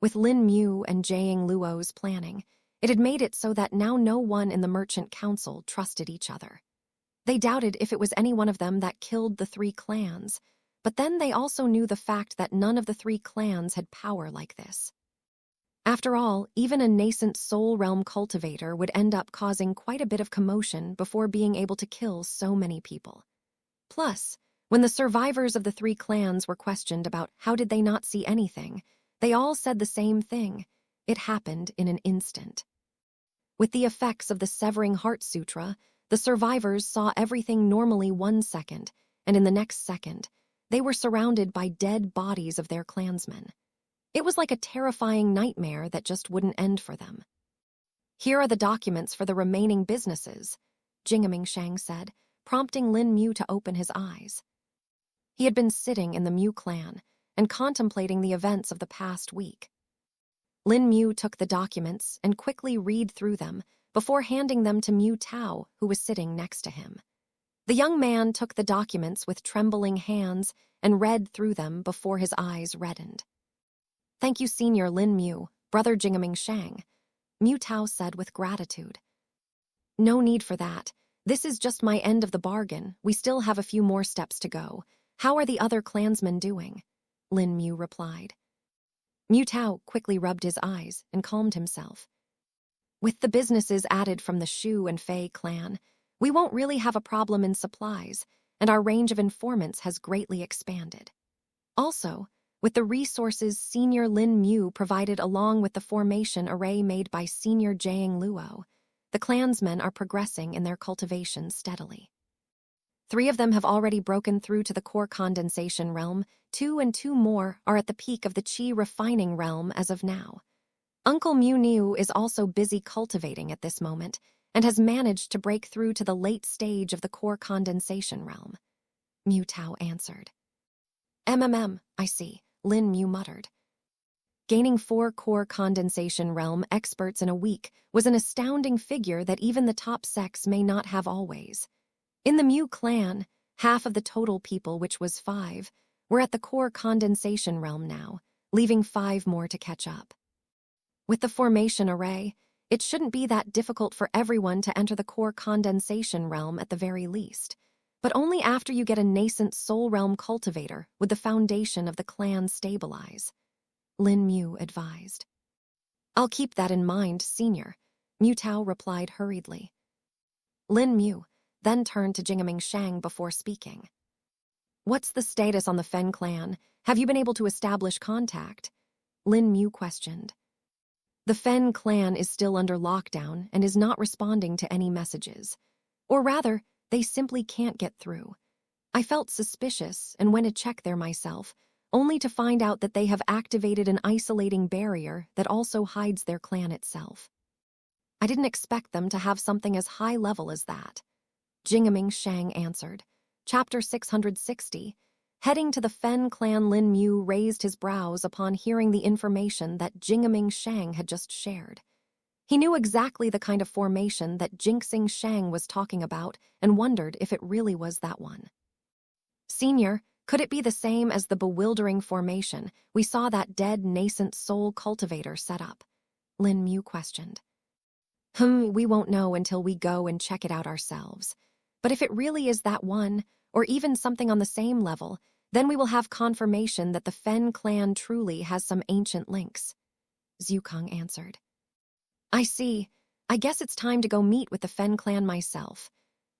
With Lin Mu and Jiang Luo's planning, it had made it so that now no one in the Merchant Council trusted each other. They doubted if it was any one of them that killed the 3 clans, but then they also knew the fact that none of the 3 clans had power like this. After all, even a nascent soul realm cultivator would end up causing quite a bit of commotion before being able to kill so many people. Plus, when the survivors of the 3 clans were questioned about how did they not see anything, they all said the same thing: it happened in an instant. With the effects of the Severing Heart Sutra, the survivors saw everything normally 1 second, and in the next second, they were surrounded by dead bodies of their clansmen. It was like a terrifying nightmare that just wouldn't end for them. "Here are the documents for the remaining businesses," Jingming Shang said, prompting Lin Mu to open his eyes. He had been sitting in the Mu clan and contemplating the events of the past week. Lin Mu took the documents and quickly read through them before handing them to Mu Tao, who was sitting next to him. The young man took the documents with trembling hands and read through them before his eyes reddened. "Thank you, Senior Lin Mu, Brother Jingming Shang," Mu Tao said with gratitude. "No need for that. This is just my end of the bargain. We still have a few more steps to go. How are the other clansmen doing?" Lin Mu replied. Mu Tao quickly rubbed his eyes and calmed himself. "With the businesses added from the Shu and Fei clan, we won't really have a problem in supplies, and our range of informants has greatly expanded. Also, with the resources Senior Lin Mu provided along with the formation array made by Senior Jiang Luo, the clansmen are progressing in their cultivation steadily. 3 of them have already broken through to the core condensation realm, 2 and 2 more are at the peak of the qi refining realm as of now. Uncle Mu Niu is also busy cultivating at this moment and has managed to break through to the late stage of the core condensation realm," Mu Tao answered. I see," Lin Mu muttered. Gaining 4 core condensation realm experts in a week was an astounding figure that even the top sex may not have always. In the Mu clan, half of the total people, which was 5, were at the core condensation realm now, leaving 5 more to catch up. With the formation array, it shouldn't be that difficult for everyone to enter the core condensation realm at the very least, but only after you get a nascent soul realm cultivator would the foundation of the clan stabilize, Lin Mu advised. "I'll keep that in mind, Senior," Mu Tao replied hurriedly. Lin Mu then turned to Jingming Shang before speaking. "What's the status on the Fen clan? Have you been able to establish contact?" Lin Mu questioned. "The Fen clan is still under lockdown and is not responding to any messages. Or rather, they simply can't get through. I felt suspicious and went to check there myself, only to find out that they have activated an isolating barrier that also hides their clan itself. I didn't expect them to have something as high level as that," Jingming Shang answered. Chapter 660. Heading to the Fen clan, Lin Mu raised his brows upon hearing the information that Jingming Shang had just shared. He knew exactly the kind of formation that Jingxing Shang was talking about and wondered if it really was that one. "Senior, could it be the same as the bewildering formation we saw that dead nascent soul cultivator set up?" Lin Mu questioned. We won't know until we go and check it out ourselves. But if it really is that one, or even something on the same level, then we will have confirmation that the Fen clan truly has some ancient links," Zhukang answered. "I see. I guess it's time to go meet with the Fen clan myself,"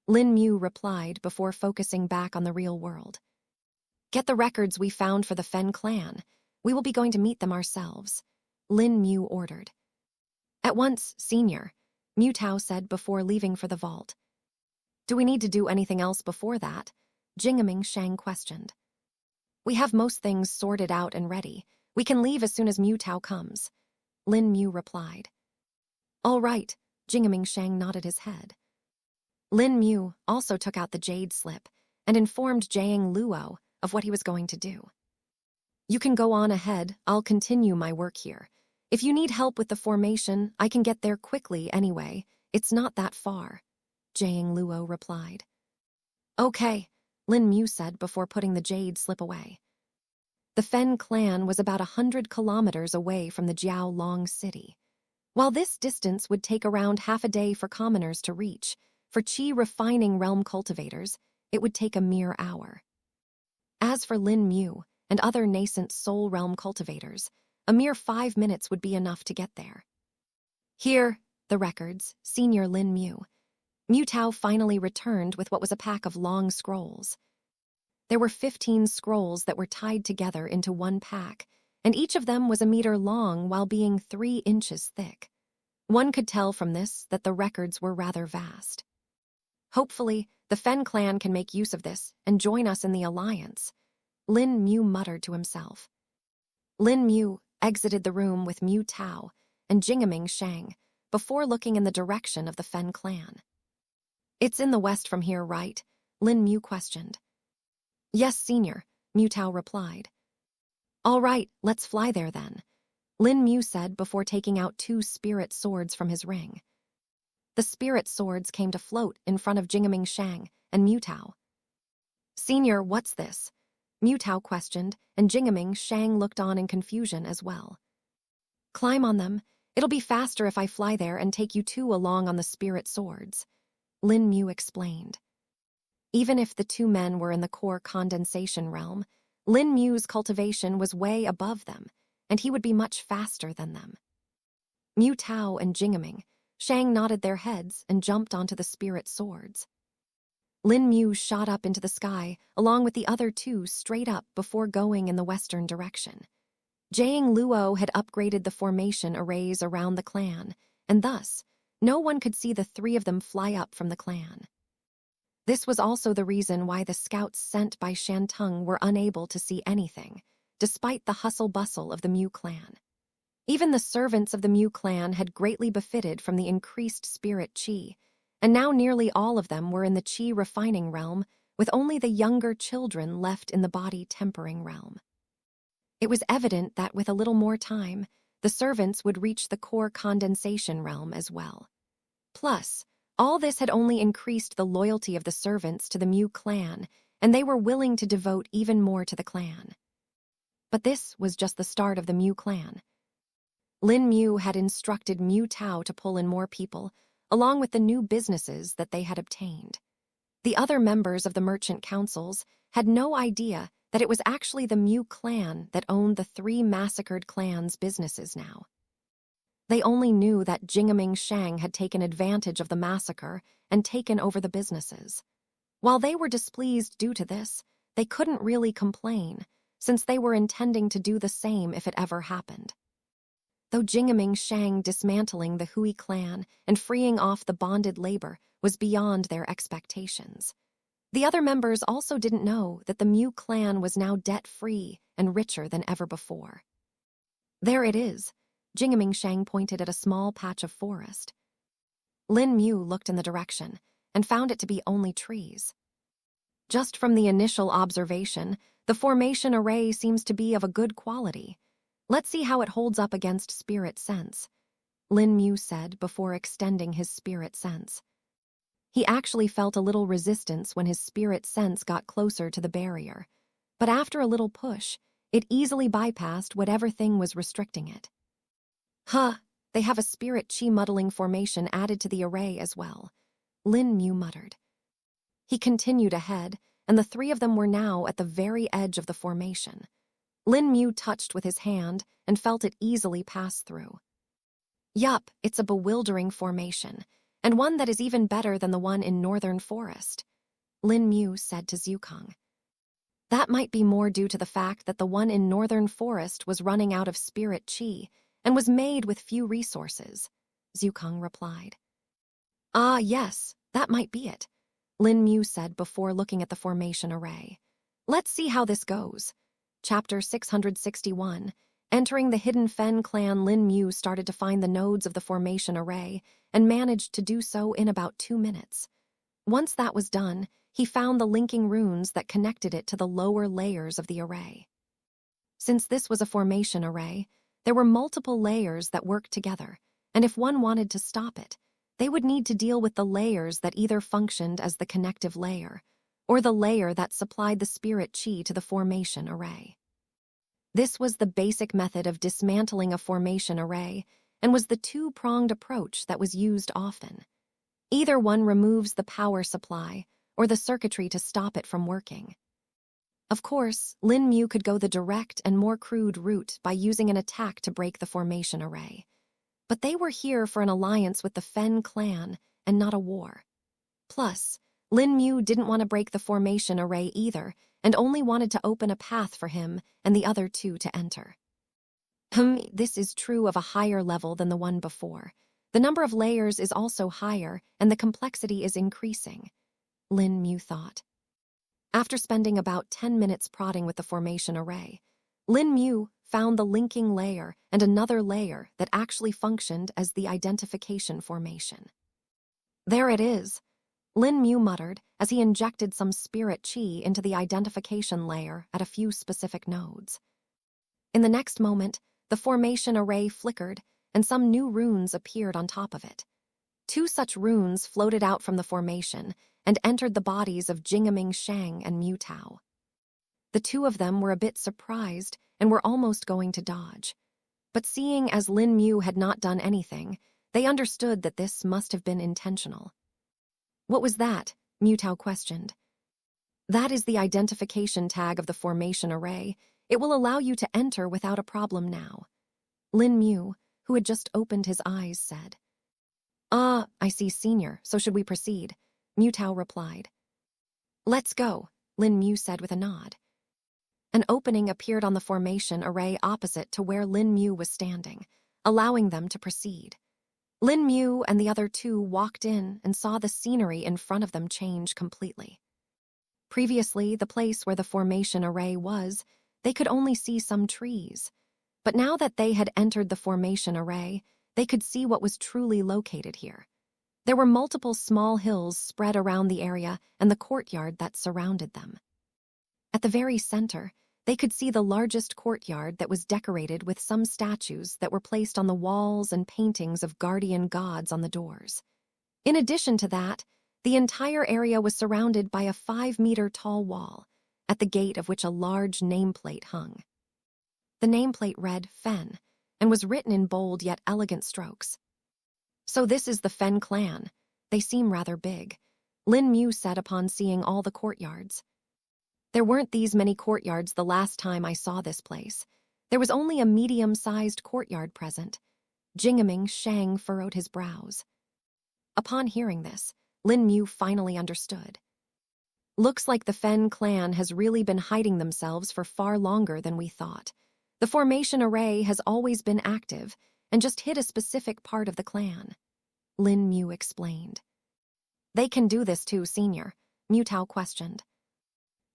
Lin Mu replied before focusing back on the real world. "Get the records we found for the Fen clan. We will be going to meet them ourselves," Lin Mu ordered. "At once, Senior," Mu Tao said before leaving for the vault. "Do we need to do anything else before that?" Jingming Shang questioned. "We have most things sorted out and ready. We can leave as soon as Mu Tao comes," Lin Mu replied. "All right, Jingming Shang nodded his head. Lin Mu also took out the jade slip and informed Jiang Luo of what he was going to do. You can go on ahead, I'll continue my work here. If you need help with the formation, I can get there quickly anyway. It's not that far, Jiang Luo replied. Okay, Lin Mu said before putting the jade slip away. The Fen clan was about 100 kilometers away from the Jiaolong city. While this distance would take around half a day for commoners to reach, for Qi refining realm cultivators, it would take a mere hour. As for Lin Mu and other nascent soul realm cultivators, a mere 5 minutes would be enough to get there. Here, the records, Senior Lin Mu. Mu Tao finally returned with what was a pack of long scrolls. There were 15 scrolls that were tied together into one pack, and each of them was a meter long while being 3 inches thick. One could tell from this that the records were rather vast. Hopefully, the Fen clan can make use of this and join us in the alliance, Lin Mu muttered to himself. Lin Mu exited the room with Mu Tao and Jingming Shang before looking in the direction of the Fen clan. It's in the west from here, right? Lin Mu questioned. Yes, Senior, Mu Tao replied. All right, let's fly there then, Lin Mu said before taking out 2 spirit swords from his ring. The spirit swords came to float in front of Jingming Shang and Mu Tao. Senior, what's this? Mu Tao questioned, and Jingming Shang looked on in confusion as well. Climb on them. It'll be faster if I fly there and take you 2 along on the spirit swords, Lin Mu explained. Even if the 2 men were in the core condensation realm, Lin Mu's cultivation was way above them, and he would be much faster than them. Mu Tao and Jingming Shang nodded their heads and jumped onto the spirit swords. Lin Mu shot up into the sky, along with the other 2 straight up before going in the western direction. Jiang Luo had upgraded the formation arrays around the clan, and thus, no one could see the 3 of them fly up from the clan. This was also the reason why the scouts sent by Shantung were unable to see anything, despite the hustle-bustle of the Mu clan. Even the servants of the Mu clan had greatly benefited from the increased spirit Qi, and now nearly all of them were in the Qi refining realm, with only the younger children left in the body tempering realm. It was evident that with a little more time, the servants would reach the core condensation realm as well. Plus, all this had only increased the loyalty of the servants to the Mu clan, and they were willing to devote even more to the clan. But this was just the start of the Mu clan. Lin Mu had instructed Mu Tao to pull in more people, along with the new businesses that they had obtained. The other members of the merchant councils had no idea that it was actually the Mu clan that owned the 3 massacred clans' businesses now. They only knew that Jingming Shang had taken advantage of the massacre and taken over the businesses. While they were displeased due to this, they couldn't really complain, since they were intending to do the same if it ever happened. Though Jingming Shang dismantling the Hui clan and freeing off the bonded labor was beyond their expectations, the other members also didn't know that the Mu clan was now debt-free and richer than ever before. There it is. Jingming Shang pointed at a small patch of forest. Lin Mu looked in the direction and found it to be only trees. Just from the initial observation, the formation array seems to be of a good quality. Let's see how it holds up against spirit sense, Lin Mu said before extending his spirit sense. He actually felt a little resistance when his spirit sense got closer to the barrier, but after a little push, it easily bypassed whatever thing was restricting it. Huh, they have a spirit Qi muddling formation added to the array as well, Lin Mu muttered. He continued ahead, and the 3 of them were now at the very edge of the formation. Lin Mu touched with his hand and felt it easily pass through. Yup, it's a bewildering formation, and one that is even better than the one in Northern Forest, Lin Mu said to Zukong. That might be more due to the fact that the one in Northern Forest was running out of spirit Qi and was made with few resources, Zukong replied. Ah, yes, that might be it, Lin Mu said before looking at the formation array. Let's see how this goes. Chapter 661, Entering the hidden Fen clan, Lin Mu started to find the nodes of the formation array and managed to do so in about 2 minutes. Once that was done, he found the linking runes that connected it to the lower layers of the array. Since this was a formation array, there were multiple layers that worked together, and if one wanted to stop it, they would need to deal with the layers that either functioned as the connective layer or the layer that supplied the spirit chi to the formation array. This was the basic method of dismantling a formation array and was the two-pronged approach that was used often. Either one removes the power supply or the circuitry to stop it from working. Of course, Lin Mu could go the direct and more crude route by using an attack to break the formation array. But they were here for an alliance with the Fen clan and not a war. Plus, Lin Mu didn't want to break the formation array either and only wanted to open a path for him and the other two to enter. This is true of a higher level than the one before. The number of layers is also higher and the complexity is increasing, Lin Mu thought. After spending about 10 minutes prodding with the formation array, Lin Mu found the linking layer and another layer that actually functioned as the identification formation. There it is, Lin Mu muttered as he injected some spirit chi into the identification layer at a few specific nodes. In the next moment, the formation array flickered and some new runes appeared on top of it. 2 such runes floated out from the formation and entered the bodies of Jingaming Shang and Mu Tao. The 2 of them were a bit surprised and were almost going to dodge. But seeing as Lin Mu had not done anything, they understood that this must have been intentional. What was that? Mu Tao questioned. That is the identification tag of the formation array. It will allow you to enter without a problem now, Lin Mu, who had just opened his eyes, said. Ah, I see, Senior, so should we proceed? Mu Tao replied. Let's go, Lin Mu said with a nod. An opening appeared on the formation array opposite to where Lin Mu was standing, allowing them to proceed. Lin Mu and the other 2 walked in and saw the scenery in front of them change completely. Previously, the place where the formation array was, they could only see some trees. But now that they had entered the formation array, they could see what was truly located here. There were multiple small hills spread around the area and the courtyard that surrounded them. At the very center, they could see the largest courtyard that was decorated with some statues that were placed on the walls and paintings of guardian gods on the doors. In addition to that, the entire area was surrounded by a 5-meter-tall wall, at the gate of which a large nameplate hung. The nameplate read Fen and was written in bold yet elegant strokes. So this is the Fen clan. They seem rather big, Lin Mu said upon seeing all the courtyards. There weren't these many courtyards the last time I saw this place. There was only a medium-sized courtyard present. Jingaming Shang furrowed his brows. Upon hearing this, Lin Mu finally understood. Looks like the Fen clan has really been hiding themselves for far longer than we thought. The formation array has always been active and just hid a specific part of the clan, Lin Mu explained. They can do this too, Senior, Mu Tao questioned.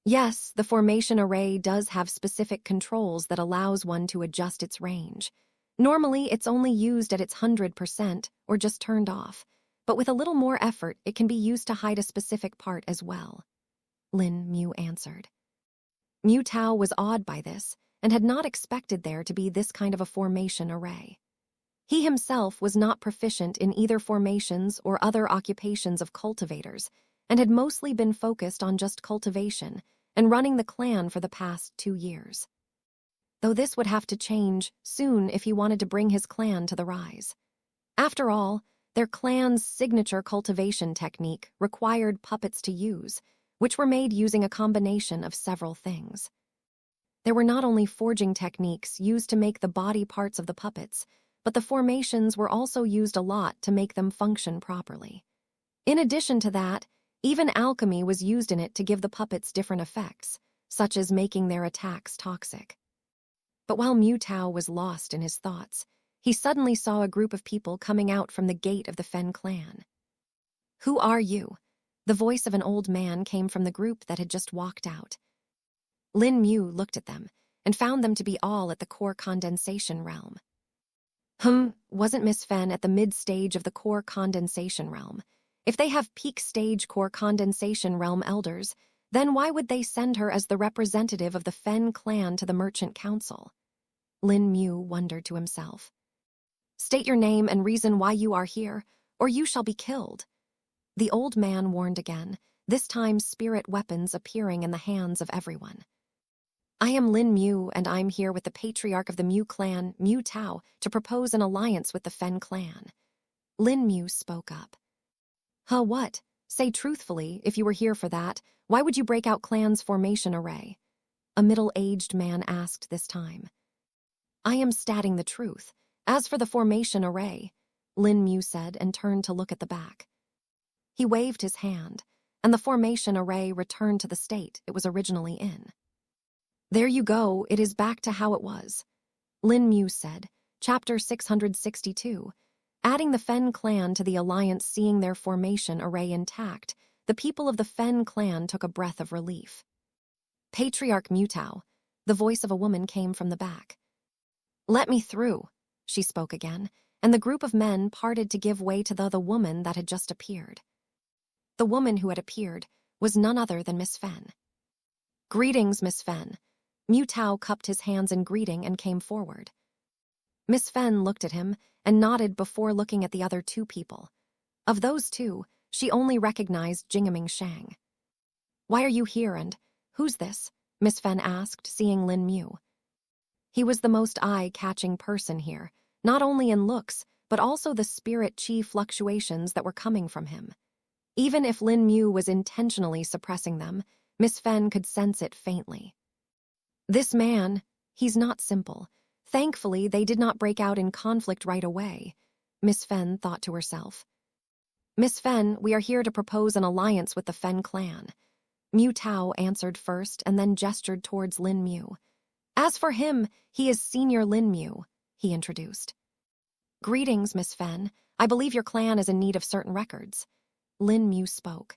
Yes, the formation array does have specific controls that allows one to adjust its range. Normally, it's only used at its 100% or just turned off, but with a little more effort, it can be used to hide a specific part as well, Lin Mu answered. Mu Tao was awed by this and had not expected there to be this kind of a formation array. He himself was not proficient in either formations or other occupations of cultivators, and had mostly been focused on just cultivation and running the clan for the past 2 years. Though this would have to change soon if he wanted to bring his clan to the rise. After all, their clan's signature cultivation technique required puppets to use, which were made using a combination of several things. There were not only forging techniques used to make the body parts of the puppets, but the formations were also used a lot to make them function properly. In addition to that, even alchemy was used in it to give the puppets different effects, such as making their attacks toxic. But while Mu Tao was lost in his thoughts, he suddenly saw a group of people coming out from the gate of the Fen clan. Who are you? The voice of an old man came from the group that had just walked out. Lin Mu looked at them and found them to be all at the core condensation realm. Wasn't Miss Fenn at the mid-stage of the core condensation realm? If they have peak stage core condensation realm elders, then why would they send her as the representative of the Fen clan to the Merchant Council? Lin Mu wondered to himself. State your name and reason why you are here, or you shall be killed. The old man warned again, this time spirit weapons appearing in the hands of everyone. I am Lin Mu, and I'm here with the patriarch of the Mu clan, Mu Tao, to propose an alliance with the Fen clan. Lin Mu spoke up. What? Say truthfully, if you were here for that, why would you break out clan's formation array? A middle-aged man asked this time. I am stating the truth. As for the formation array, Lin Mu said and turned to look at the back. He waved his hand, and the formation array returned to the state it was originally in. There you go, it is back to how it was. Lin Mu said, Chapter 662. Adding the Fen clan to the alliance, seeing their formation array intact, the people of the Fen clan took a breath of relief. Patriarch Mu Tao, the voice of a woman came from the back. Let me through, she spoke again, and the group of men parted to give way to the woman that had just appeared. The woman who had appeared was none other than Miss Fen. Greetings, Miss Fen. Mu Tao cupped his hands in greeting and came forward. Miss Fen looked at him and nodded before looking at the other two people. Of those two, she only recognized Jingaming Shang. Why are you here and who's this? Miss Fen asked, seeing Lin Mu. He was the most eye-catching person here, not only in looks, but also the spirit chi fluctuations that were coming from him. Even if Lin Mu was intentionally suppressing them, Miss Fen could sense it faintly. This man, he's not simple. Thankfully, they did not break out in conflict right away, Miss Fen thought to herself. Miss Fen, we are here to propose an alliance with the Fen clan. Mu Tao answered first and then gestured towards Lin Mu. As for him, he is Senior Lin Mu, he introduced. Greetings, Miss Fen. I believe your clan is in need of certain records. Lin Mu spoke.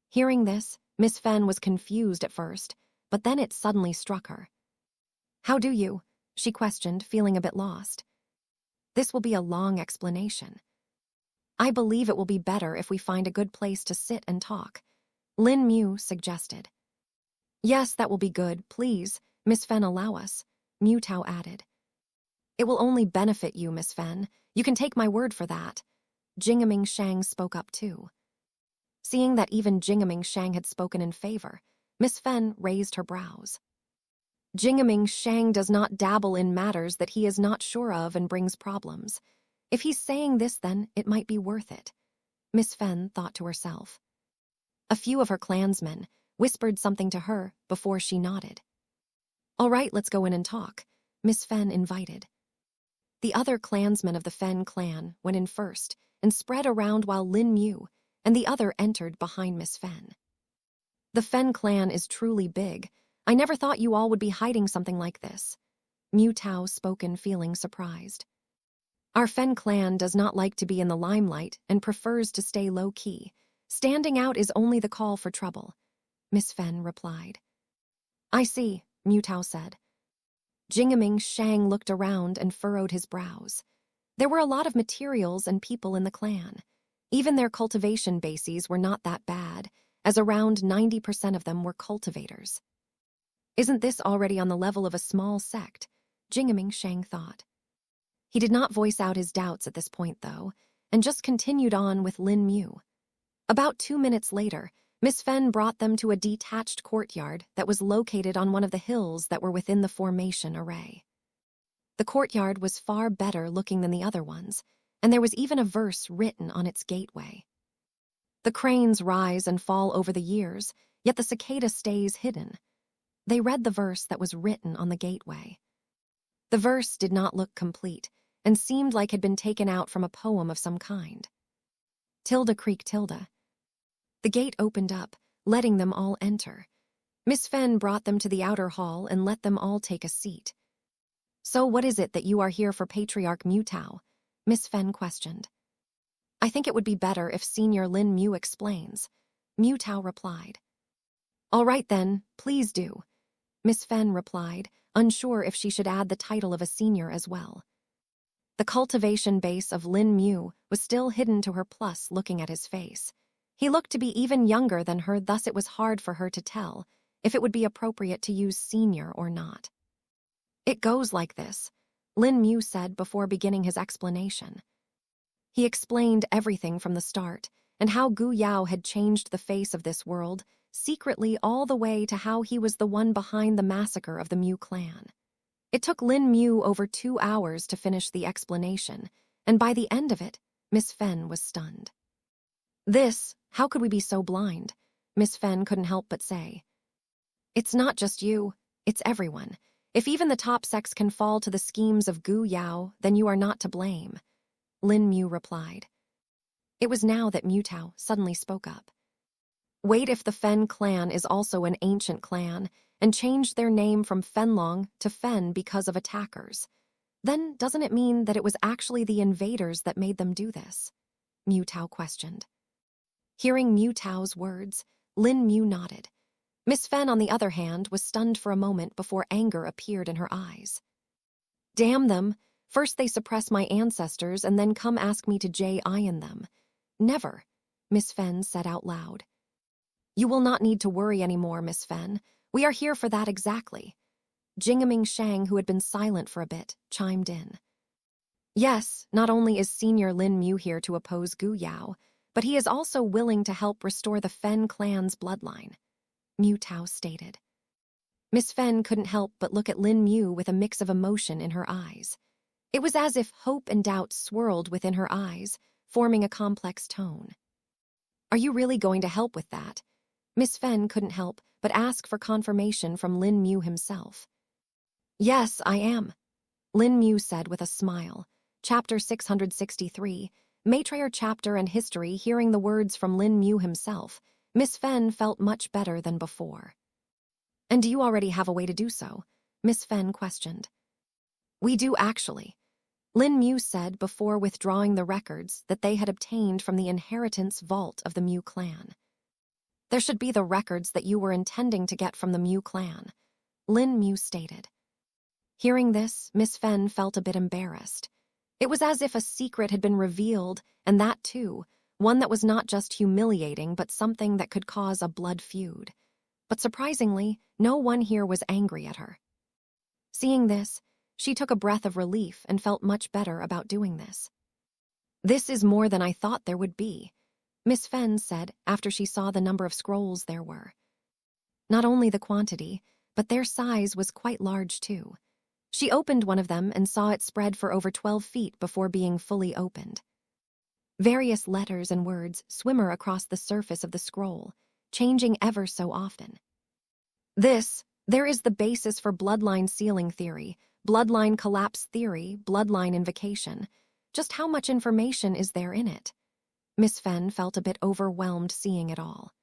Hearing this, Miss Fen was confused at first, but then it suddenly struck her. How do you? She questioned, feeling a bit lost. This will be a long explanation. I believe it will be better if we find a good place to sit and talk, Lin Mu suggested. Yes, that will be good, please, Miss Fen, allow us, Mu Tao added. It will only benefit you, Miss Fen. You can take my word for that. Jingaming Shang spoke up too. Seeing that even Jingaming Shang had spoken in favor, Miss Fen raised her brows. Jingaming Shang does not dabble in matters that he is not sure of and brings problems. If he's saying this, then it might be worth it, Miss Fen thought to herself. A few of her clansmen whispered something to her before she nodded. All right, let's go in and talk, Miss Fen invited. The other clansmen of the Fen clan went in first and spread around while Lin Mu and the other entered behind Miss Fen. The Fen clan is truly big. I never thought you all would be hiding something like this. Mu Tao spoke in feeling surprised. Our Fen clan does not like to be in the limelight and prefers to stay low-key. Standing out is only the call for trouble, Miss Fen replied. I see, Mu Tao said. Jingaming Shang looked around and furrowed his brows. There were a lot of materials and people in the clan. Even their cultivation bases were not that bad, as around 90% of them were cultivators. Isn't this already on the level of a small sect? Jingaming Shang thought. He did not voice out his doubts at this point, though, and just continued on with Lin Mu. About 2 minutes later, Miss Fen brought them to a detached courtyard that was located on one of the hills that were within the formation array. The courtyard was far better looking than the other ones, and there was even a verse written on its gateway. The cranes rise and fall over the years, yet the cicada stays hidden. They read the verse that was written on the gateway. The verse did not look complete and seemed like had been taken out from a poem of some kind. Tilde Creek Tilde. The gate opened up, letting them all enter. Miss Fen brought them to the outer hall and let them all take a seat. So what is it that you are here for, Patriarch Mu Tao? Miss Fen questioned. I think it would be better if Senior Lin Mu explains, Mu Tao replied. All right then, please do, Miss Fen replied, unsure if she should add the title of a senior as well. The cultivation base of Lin Mu was still hidden to her plus looking at his face. He looked to be even younger than her, thus it was hard for her to tell if it would be appropriate to use senior or not. It goes like this, Lin Mu said before beginning his explanation. He explained everything from the start, and how Gu Yao had changed the face of this world, secretly all the way to how he was the one behind the massacre of the Mu clan. It took Lin Mu over 2 hours to finish the explanation, and by the end of it, Miss Fen was stunned. How could we be so blind? Miss Fen couldn't help but say. It's not just you, it's everyone. If even the top sex can fall to the schemes of Gu Yao, then you are not to blame, Lin Mu replied. It was now that Mu Tao suddenly spoke up. Wait, if the Fen clan is also an ancient clan and changed their name from Fenlong to Fen because of attackers, then doesn't it mean that it was actually the invaders that made them do this? Mu Tao questioned. Hearing Mu Tao's words, Lin Mu nodded. Miss Fen, on the other hand, was stunned for a moment before anger appeared in her eyes. Damn them! First they suppress my ancestors and then come ask me to J-ion them. Never, Miss Fen said out loud. You will not need to worry anymore, Miss Fen. We are here for that exactly. Jingaming Shang, who had been silent for a bit, chimed in. Yes, not only is Senior Lin Mu here to oppose Gu Yao, but he is also willing to help restore the Fen clan's bloodline, Mu Tao stated. Miss Fen couldn't help but look at Lin Mu with a mix of emotion in her eyes. It was as if hope and doubt swirled within her eyes, forming a complex tone. Are you really going to help with that? Miss Fen couldn't help but ask for confirmation from Lin Mu himself. Yes, I am, Lin Mu said with a smile. Chapter 663, Matriarch Chapter and History. Hearing the words from Lin Mu himself, Miss Fen felt much better than before. And do you already have a way to do so? Miss Fen questioned. We do actually, Lin Mu said before withdrawing the records that they had obtained from the inheritance vault of the Mu clan. There should be the records that you were intending to get from the Mu clan, Lin Mu stated. Hearing this, Miss Fen felt a bit embarrassed. It was as if a secret had been revealed, and that too, one that was not just humiliating but something that could cause a blood feud. But surprisingly, no one here was angry at her. Seeing this, she took a breath of relief and felt much better about doing this. This is more than I thought there would be, Miss Fen said after she saw the number of scrolls there were. Not only the quantity, but their size was quite large too. She opened one of them and saw it spread for over 12 feet before being fully opened. Various letters and words swimmer across the surface of the scroll, changing ever so often. There is the basis for bloodline sealing theory, bloodline collapse theory, bloodline invocation. Just how much information is there in it? Miss Fen felt a bit overwhelmed seeing it all.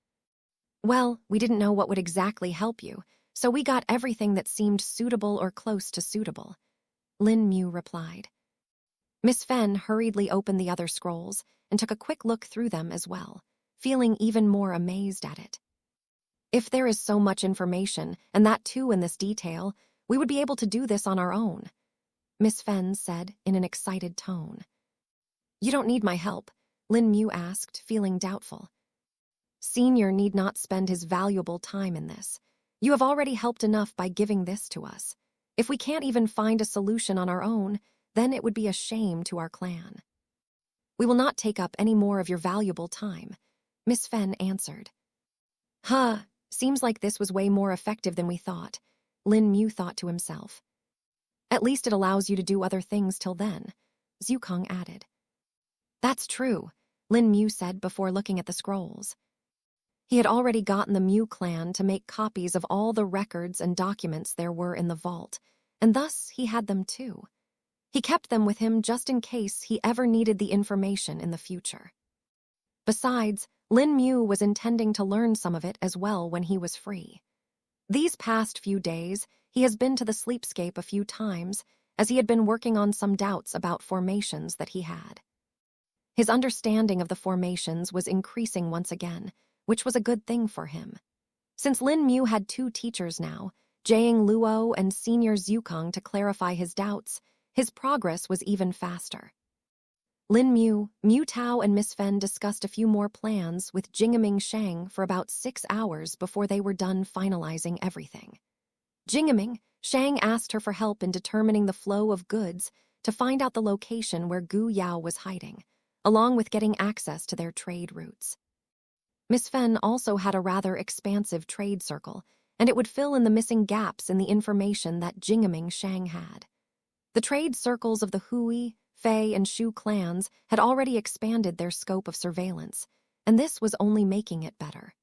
Well, we didn't know what would exactly help you, so we got everything that seemed suitable or close to suitable, Lin Mu replied. Miss Fen hurriedly opened the other scrolls and took a quick look through them as well, feeling even more amazed at it. If there is so much information, and that too in this detail, we would be able to do this on our own, Miss Fen said in an excited tone. You don't need my help, Lin Mu asked, feeling doubtful. Senior need not spend his valuable time in this. You have already helped enough by giving this to us. If we can't even find a solution on our own, then it would be a shame to our clan. We will not take up any more of your valuable time, Miss Fen answered. Seems like this was way more effective than we thought, Lin Mu thought to himself. At least it allows you to do other things till then, Zukong added. That's true, Lin Mu said before looking at the scrolls. He had already gotten the Mu clan to make copies of all the records and documents there were in the vault, and thus he had them too. He kept them with him just in case he ever needed the information in the future. Besides, Lin Mu was intending to learn some of it as well when he was free. These past few days, he has been to the sleepscape a few times, as he had been working on some doubts about formations that he had. His understanding of the formations was increasing once again, which was a good thing for him. Since Lin Mu had 2 teachers now, Jiang Luo and Senior Zukong to clarify his doubts, his progress was even faster. Lin Mu, Mu Tao, and Miss Fend discussed a few more plans with Jingaming Shang for about 6 hours before they were done finalizing everything. Jingaming, Shang asked her for help in determining the flow of goods to find out the location where Gu Yao was hiding, along with getting access to their trade routes. Miss Fen also had a rather expansive trade circle, and it would fill in the missing gaps in the information that Jingaming Shang had. The trade circles of the Hui, Fei, and Shu clans had already expanded their scope of surveillance, and this was only making it better.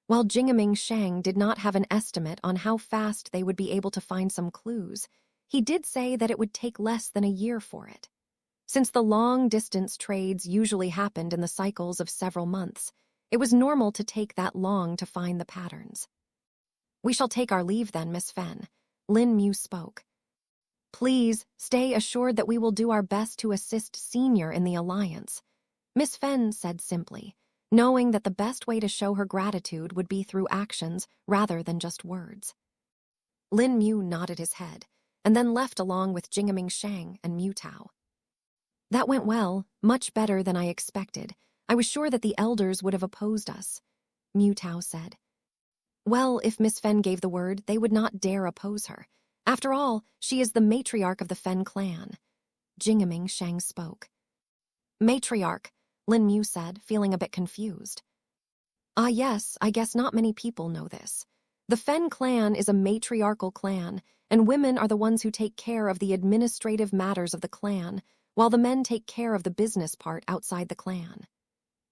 While Jingaming Shang did not have an estimate on how fast they would be able to find some clues, he did say that it would take less than a year for it. Since the long-distance trades usually happened in the cycles of several months, it was normal to take that long to find the patterns. "We shall take our leave then, Miss Fen," Lin Mu spoke. "Please stay assured that we will do our best to assist Senior in the alliance," Miss Fen said simply, knowing that the best way to show her gratitude would be through actions rather than just words. Lin Mu nodded his head, and then left along with Jingaming Shang and Mu Tao. "That went well, much better than I expected. I was sure that the elders would have opposed us," Mu Tao said. Well, if Miss Fen gave the word, they would not dare oppose her. After all, she is the matriarch of the Fen clan. Jingaming Shang spoke. "Matriarch," Lin Mu said, feeling a bit confused. "Ah yes, I guess not many people know this. The Fen clan is a matriarchal clan, and women are the ones who take care of the administrative matters of the clan, while the men take care of the business part outside the clan."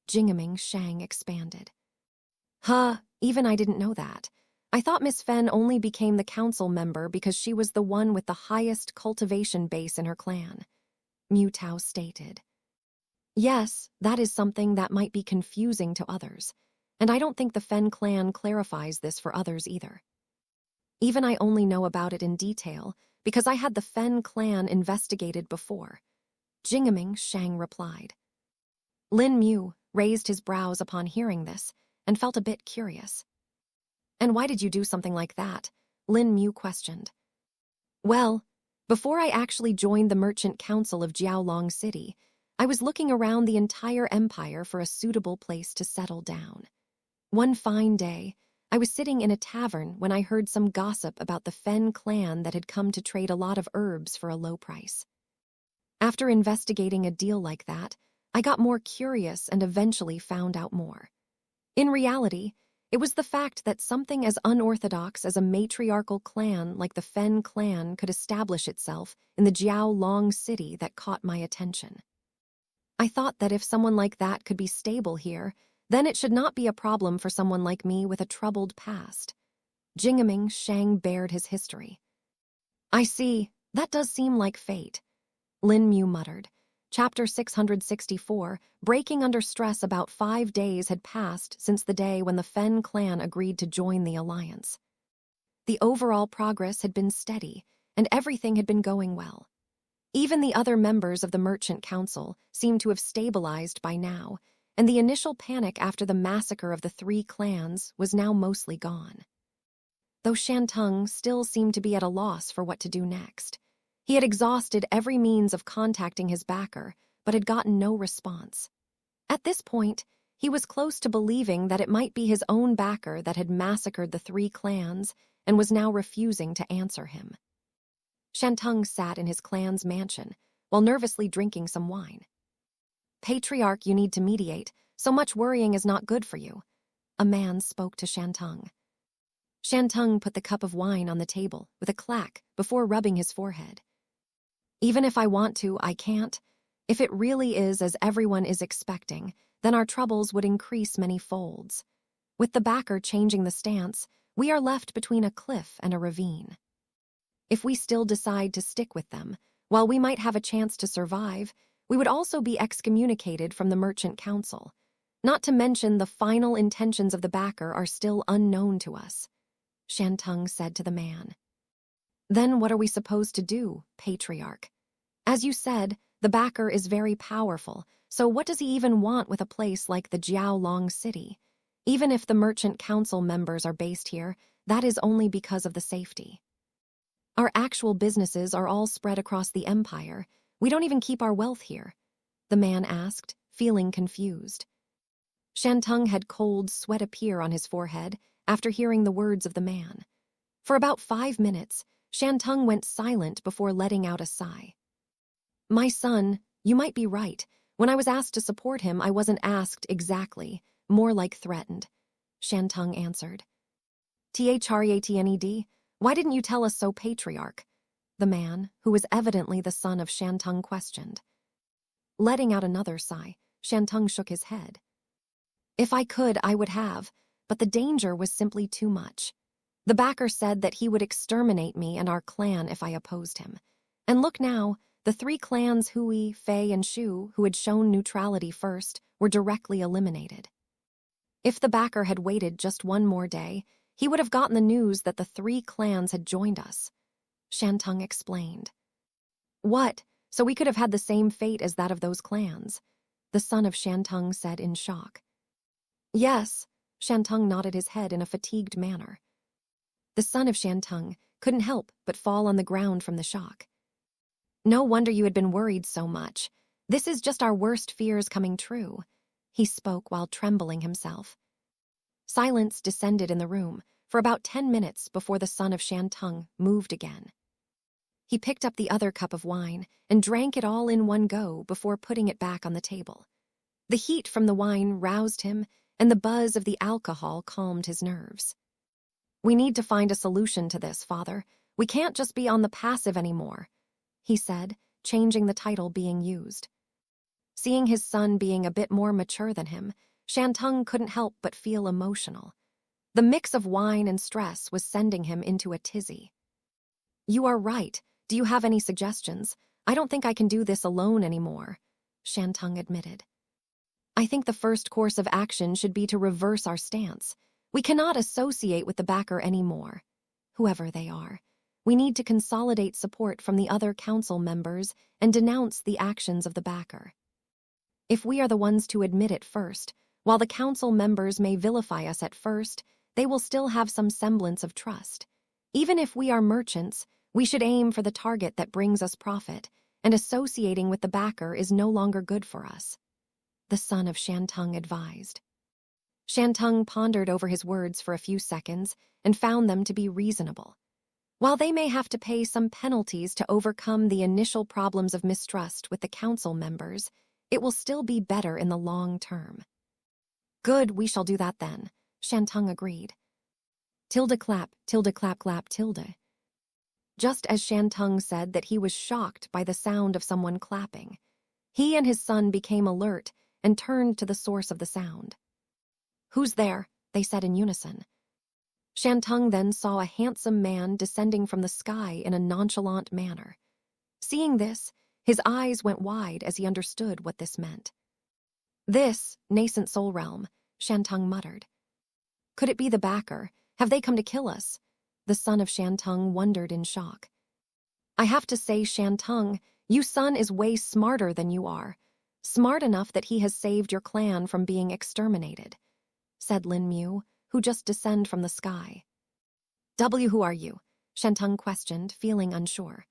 Jingaming Shang expanded. "Huh, even I didn't know that. I thought Miss Fen only became the council member because she was the one with the highest cultivation base in her clan," Mu Tao stated. "Yes, that is something that might be confusing to others, and I don't think the Fen clan clarifies this for others either. Even I only know about it in detail because I had the Fen clan investigated before," Jingaming Shang replied. Lin Mu raised his brows upon hearing this and felt a bit curious. "And why did you do something like that?" Lin Mu questioned. "Well, before I actually joined the Merchant Council of Jiaolong City, I was looking around the entire empire for a suitable place to settle down. One fine day, I was sitting in a tavern when I heard some gossip about the Fen clan that had come to trade a lot of herbs for a low price. After investigating a deal like that, I got more curious and eventually found out more. In reality, it was the fact that something as unorthodox as a matriarchal clan like the Fen clan could establish itself in the Jiaolong city that caught my attention. I thought that if someone like that could be stable here, then it should not be a problem for someone like me with a troubled past." Jingaming Shang bared his history. "I see, that does seem like fate," Lin Mu muttered. Chapter 664, breaking under stress. About 5 days had passed since the day when the Fen clan agreed to join the alliance. The overall progress had been steady, and everything had been going well. Even the other members of the Merchant Council seemed to have stabilized by now, and the initial panic after the massacre of the 3 clans was now mostly gone. Though Shantung still seemed to be at a loss for what to do next. He had exhausted every means of contacting his backer, but had gotten no response. At this point, he was close to believing that it might be his own backer that had massacred the 3 clans and was now refusing to answer him. Shantung sat in his clan's mansion while nervously drinking some wine. "Patriarch, you need to mediate. So much worrying is not good for you," a man spoke to Shantung. Shantung put the cup of wine on the table with a clack before rubbing his forehead. "Even if I want to, I can't. If it really is as everyone is expecting, then our troubles would increase many folds. With the backer changing the stance, we are left between a cliff and a ravine. If we still decide to stick with them, while we might have a chance to survive, we would also be excommunicated from the Merchant Council. Not to mention the final intentions of the backer are still unknown to us," Shantung said to the man. "Then what are we supposed to do, Patriarch? As you said, the backer is very powerful, so what does he even want with a place like the Jiaolong city? Even if the Merchant Council members are based here, that is only because of the safety. Our actual businesses are all spread across the empire. We don't even keep our wealth here," the man asked, feeling confused. Shantung had cold sweat appear on his forehead after hearing the words of the man. For about 5 minutes, Shantung went silent before letting out a sigh. "My son, you might be right. When I was asked to support him, I wasn't asked exactly, more like threatened," Shantung answered. "Tharned, why didn't you tell us so, patriarch?" the man, who was evidently the son of Shantung, questioned. Letting out another sigh, Shantung shook his head. "If I could, I would have, but the danger was simply too much. The backer said that he would exterminate me and our clan if I opposed him. And look now, the 3 clans Hui, Fei, and Shu, who had shown neutrality first, were directly eliminated. If the backer had waited just one more day, he would have gotten the news that the 3 clans had joined us," Shantung explained. "What? So we could have had the same fate as that of those clans?" the son of Shantung said in shock. "Yes," Shantung nodded his head in a fatigued manner. The son of Shantung couldn't help but fall on the ground from the shock. "No wonder you had been worried so much. This is just our worst fears coming true," he spoke while trembling himself. Silence descended in the room for about 10 minutes before the son of Shantung moved again. He picked up the other cup of wine and drank it all in one go before putting it back on the table. The heat from the wine roused him, and the buzz of the alcohol calmed his nerves. "We need to find a solution to this, Father. We can't just be on the passive anymore," he said, changing the title being used. Seeing his son being a bit more mature than him, Shantung couldn't help but feel emotional. The mix of wine and stress was sending him into a tizzy. "You are right. Do you have any suggestions? I don't think I can do this alone anymore," Shantung admitted. "I think the first course of action should be to reverse our stance. We cannot associate with the backer anymore, whoever they are. We need to consolidate support from the other council members and denounce the actions of the backer. If we are the ones to admit it first, while the council members may vilify us at first, they will still have some semblance of trust. Even if we are merchants, we should aim for the target that brings us profit, and associating with the backer is no longer good for us," the son of Shantung advised. Shantung pondered over his words for a few seconds and found them to be reasonable. While they may have to pay some penalties to overcome the initial problems of mistrust with the council members, it will still be better in the long term. "Good, we shall do that then," Shantung agreed. Tilde clap, tilde. Just as Shantung said that he was shocked by the sound of someone clapping, he and his son became alert and turned to the source of the sound. "Who's there?" they said in unison. Shantung then saw a handsome man descending from the sky in a nonchalant manner. Seeing this, his eyes went wide as he understood what this meant. "This, nascent soul realm," Shantung muttered. "Could it be the backer? Have they come to kill us?" the son of Shantung wondered in shock. "I have to say, Shantung, you son is way smarter than you are. Smart enough that he has saved your clan from being exterminated," said Lin Mu, who just descended from the sky. Who are you?" Shantung questioned, feeling unsure.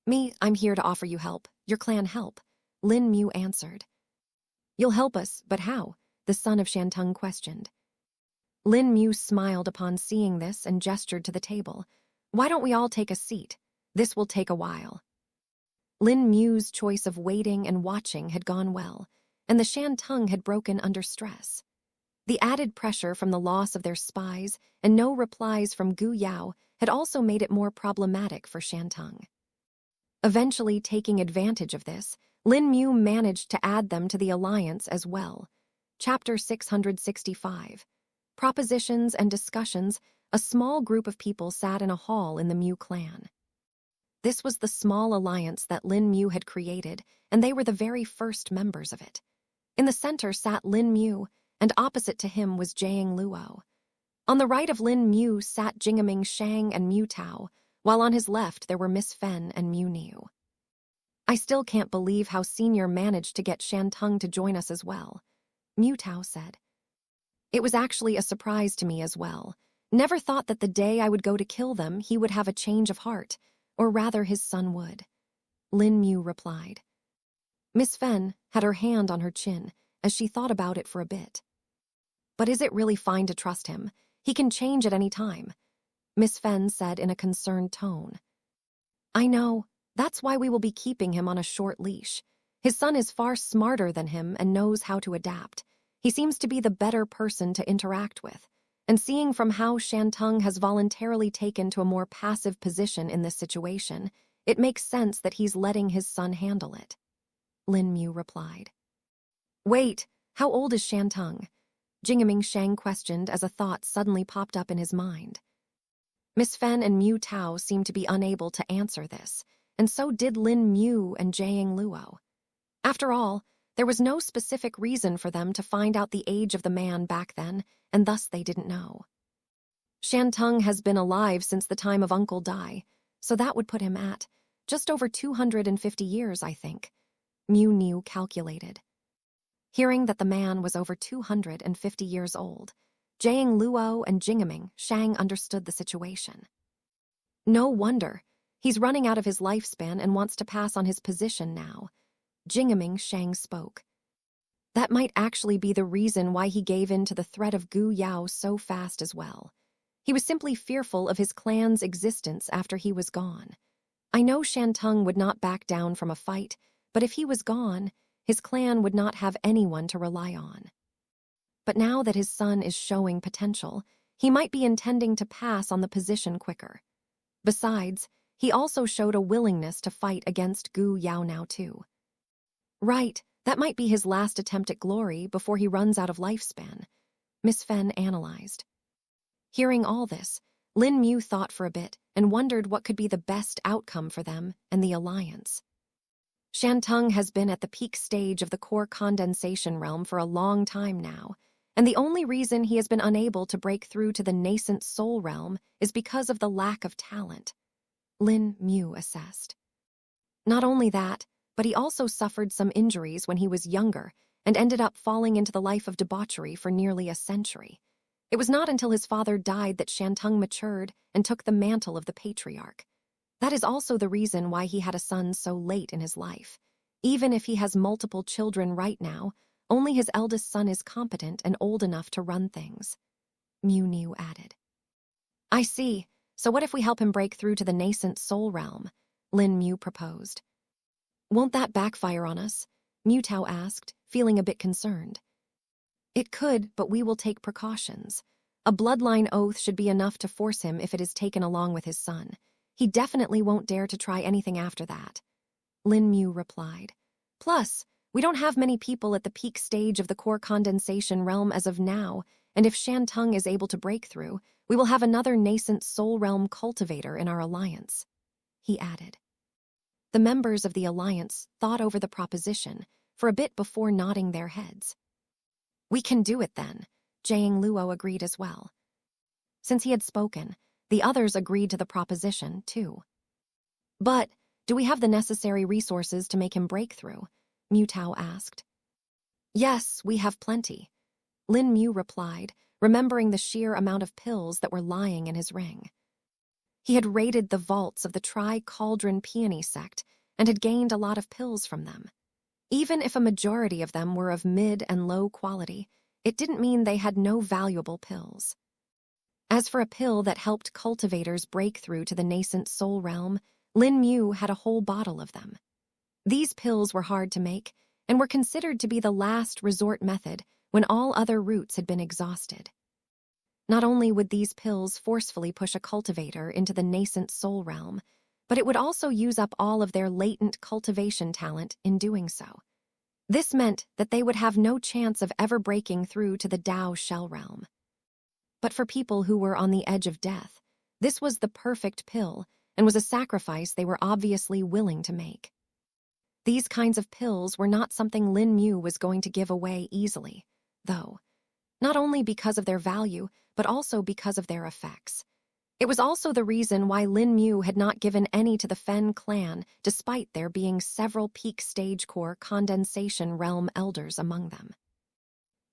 "Me, I'm here to offer you help, your clan help," Lin Mu answered. "You'll help us, but how?" the son of Shantung questioned. Lin Mu smiled upon seeing this and gestured to the table. "Why don't we all take a seat? This will take a while." Lin Mu's choice of waiting and watching had gone well, and the Shantung had broken under stress. The added pressure from the loss of their spies and no replies from Gu Yao had also made it more problematic for Shantung. Eventually taking advantage of this, Lin Mu managed to add them to the alliance as well. Chapter 665. Propositions and discussions. A small group of people sat in a hall in the Mu clan. This was the small alliance that Lin Mu had created, and they were the very first members of it. In the center sat Lin Mu, and opposite to him was Jiang Luo. On the right of Lin Mu sat Jingaming Shang and Mu Tao, while on his left there were Miss Fen and Mu Niu. "I still can't believe how Senior managed to get Shantung to join us as well," Mu Tao said. "It was actually a surprise to me as well. Never thought that the day I would go to kill them, he would have a change of heart, or rather his son would. Lin Mu replied. Miss Fen had her hand on her chin as she thought about it for a bit. But is it really fine to trust him? He can change at any time, Miss Fen said in a concerned tone. I know. That's why we will be keeping him on a short leash. His son is far smarter than him and knows how to adapt. He seems to be the better person to interact with. And seeing from how Shantung has voluntarily taken to a more passive position in this situation, it makes sense that he's letting his son handle it. Lin Mu replied. Wait, how old is Shantung? Jingaming Shang questioned as a thought suddenly popped up in his mind. Miss Fen and Mu Tao seemed to be unable to answer this, and so did Lin Mu and Jiang Luo. After all, there was no specific reason for them to find out the age of the man back then, and thus they didn't know. Shantung has been alive since the time of Uncle Dai, so that would put him at just over 250 years, I think, Mu Niu calculated. Hearing that the man was over 250 years old, Jiang Luo and Jingaming Shang understood the situation. No wonder. He's running out of his lifespan and wants to pass on his position now. Jingaming Shang spoke. That might actually be the reason why he gave in to the threat of Gu Yao so fast as well. He was simply fearful of his clan's existence after he was gone. I know Shantung would not back down from a fight, but if he was gone, his clan would not have anyone to rely on. But now that his son is showing potential, he might be intending to pass on the position quicker. Besides, he also showed a willingness to fight against Gu Yao now too. Right, that might be his last attempt at glory before he runs out of lifespan, Miss Fen analyzed. Hearing all this, Lin Mu thought for a bit and wondered what could be the best outcome for them and the alliance. Shantung has been at the peak stage of the core condensation realm for a long time now, and the only reason he has been unable to break through to the nascent soul realm is because of the lack of talent, Lin Mu assessed. Not only that, but he also suffered some injuries when he was younger and ended up falling into the life of debauchery for nearly a century. It was not until his father died that Shantung matured and took the mantle of the patriarch. That is also the reason why he had a son so late in his life. Even if he has multiple children right now, only his eldest son is competent and old enough to run things, Mu Niu added. I see. So what if we help him break through to the nascent soul realm? Lin Mu proposed. Won't that backfire on us? Mu Tao asked, feeling a bit concerned. It could, but we will take precautions. A bloodline oath should be enough to force him if it is taken along with his son. He definitely won't dare to try anything after that, Lin Mu replied. Plus, we don't have many people at the peak stage of the core condensation realm as of now, and if Shantung is able to break through, we will have another nascent soul realm cultivator in our alliance, he added. The members of the alliance thought over the proposition for a bit before nodding their heads. We can do it then, Jiang Luo agreed as well. Since he had spoken, the others agreed to the proposition, too. But, do we have the necessary resources to make him break through? Mu Tao asked. Yes, we have plenty, Lin Mu replied, remembering the sheer amount of pills that were lying in his ring. He had raided the vaults of the Tri-Cauldron Peony sect and had gained a lot of pills from them. Even if a majority of them were of mid and low quality, it didn't mean they had no valuable pills. As for a pill that helped cultivators break through to the nascent soul realm, Lin Mu had a whole bottle of them. These pills were hard to make and were considered to be the last resort method when all other routes had been exhausted. Not only would these pills forcefully push a cultivator into the nascent soul realm, but it would also use up all of their latent cultivation talent in doing so. This meant that they would have no chance of ever breaking through to the Dao shell realm. But for people who were on the edge of death, this was the perfect pill and was a sacrifice they were obviously willing to make. These kinds of pills were not something Lin Mu was going to give away easily, though, not only because of their value, but also because of their effects. It was also the reason why Lin Mu had not given any to the Fen clan, despite there being several peak stage core condensation realm elders among them.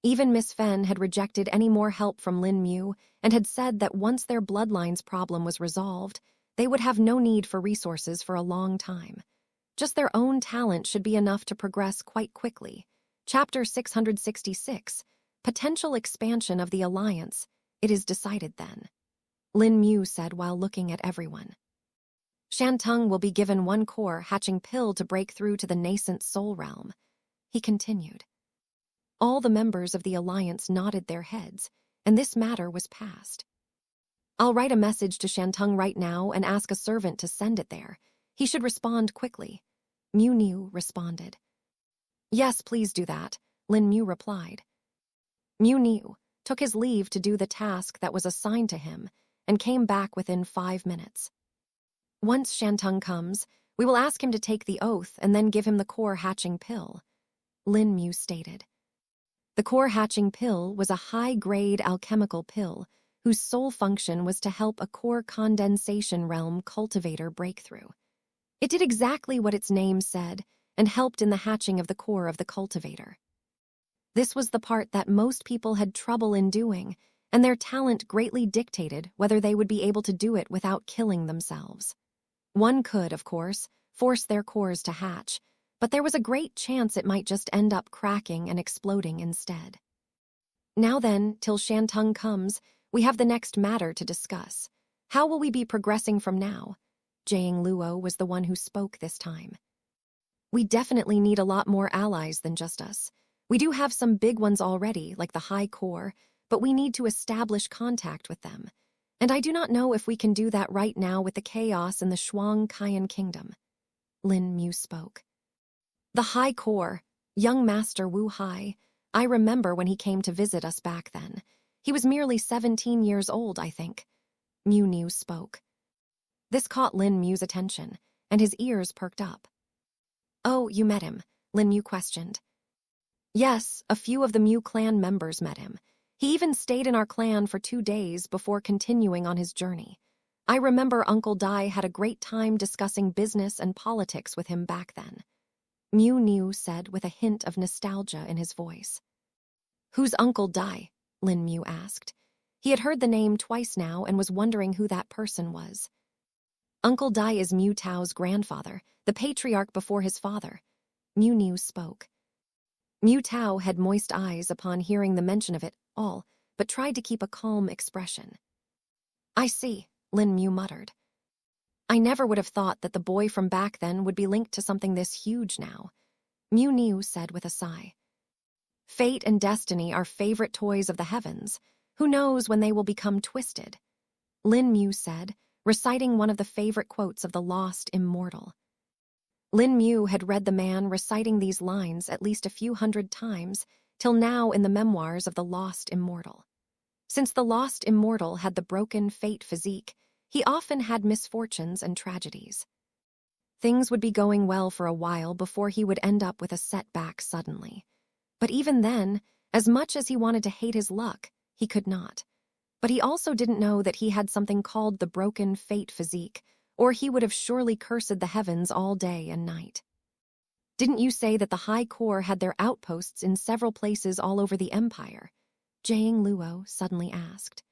Even Miss Fen had rejected any more help from Lin Mu and had said that once their bloodline's problem was resolved, they would have no need for resources for a long time. Just their own talent should be enough to progress quite quickly. Chapter 666, Potential Expansion of the Alliance. It is decided then. Lin Mu said while looking at everyone. Shantung will be given one core hatching pill to break through to the nascent soul realm. He continued. All the members of the alliance nodded their heads, and this matter was passed. I'll write a message to Shantung right now and ask a servant to send it there. He should respond quickly. Mu Niu responded. Yes, please do that, Lin Mu replied. Mu Niu took his leave to do the task that was assigned to him and came back within 5 minutes. Once Shantung comes, we will ask him to take the oath and then give him the core hatching pill, Lin Mu stated. The core hatching pill was a high-grade alchemical pill whose sole function was to help a core condensation realm cultivator breakthrough. It did exactly what its name said and helped in the hatching of the core of the cultivator. This was the part that most people had trouble in doing, and their talent greatly dictated whether they would be able to do it without killing themselves. One could, of course, force their cores to hatch, but there was a great chance it might just end up cracking and exploding instead. Now then, till Shantung comes, we have the next matter to discuss. How will we be progressing from now? Jiang Luo was the one who spoke this time. We definitely need a lot more allies than just us. We do have some big ones already, like the High Core, but we need to establish contact with them. And I do not know if we can do that right now with the chaos in the Shuang Kaiyan Kingdom. Lin Mu spoke. The High Core, young Master Wu Hai. I remember when he came to visit us back then. He was merely 17 years old, I think. Mu Niu spoke. This caught Lin Mu's attention, and his ears perked up. Oh, you met him? Lin Mu questioned. Yes, a few of the Mu clan members met him. He even stayed in our clan for 2 days before continuing on his journey. I remember Uncle Dai had a great time discussing business and politics with him back then. Mu Niu said with a hint of nostalgia in his voice. Who's Uncle Dai? Lin Mu asked. He had heard the name twice now and was wondering who that person was. Uncle Dai is Mu Tao's grandfather, the patriarch before his father. Mu Niu spoke. Mu Tao had moist eyes upon hearing the mention of it all, but tried to keep a calm expression. I see, Lin Mu muttered. I never would have thought that the boy from back then would be linked to something this huge now, Mu Niu said with a sigh. Fate and destiny are favorite toys of the heavens. Who knows when they will become twisted? Lin Mu said, reciting one of the favorite quotes of the lost immortal. Lin Mu had read the man reciting these lines at least a few hundred times, till now in the memoirs of the lost immortal. Since the lost immortal had the broken fate physique, he often had misfortunes and tragedies. Things would be going well for a while before he would end up with a setback suddenly. But even then, as much as he wanted to hate his luck, he could not. But he also didn't know that he had something called the broken fate physique, or he would have surely cursed the heavens all day and night. Didn't you say that the High Core had their outposts in several places all over the empire? Jiang Luo suddenly asked.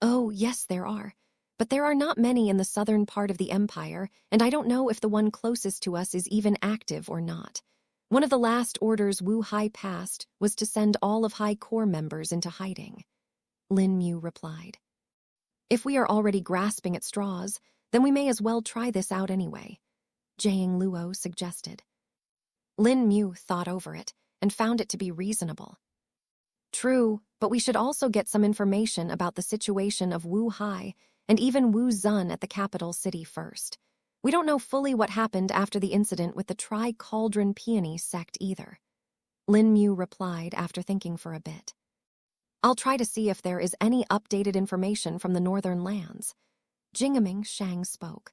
Oh, yes, there are. But there are not many in the southern part of the empire, and I don't know if the one closest to us is even active or not. One of the last orders Wu Hai passed was to send all of High Core members into hiding. Lin Mu replied. If we are already grasping at straws, then we may as well try this out anyway, Jiang Luo suggested. Lin Mu thought over it and found it to be reasonable. True, but we should also get some information about the situation of Wu Hai and even Wu Zun at the capital city first. We don't know fully what happened after the incident with the Tri-Cauldron Peony sect either. Lin Mu replied after thinking for a bit. I'll try to see if there is any updated information from the northern lands. Jingaming Shang spoke.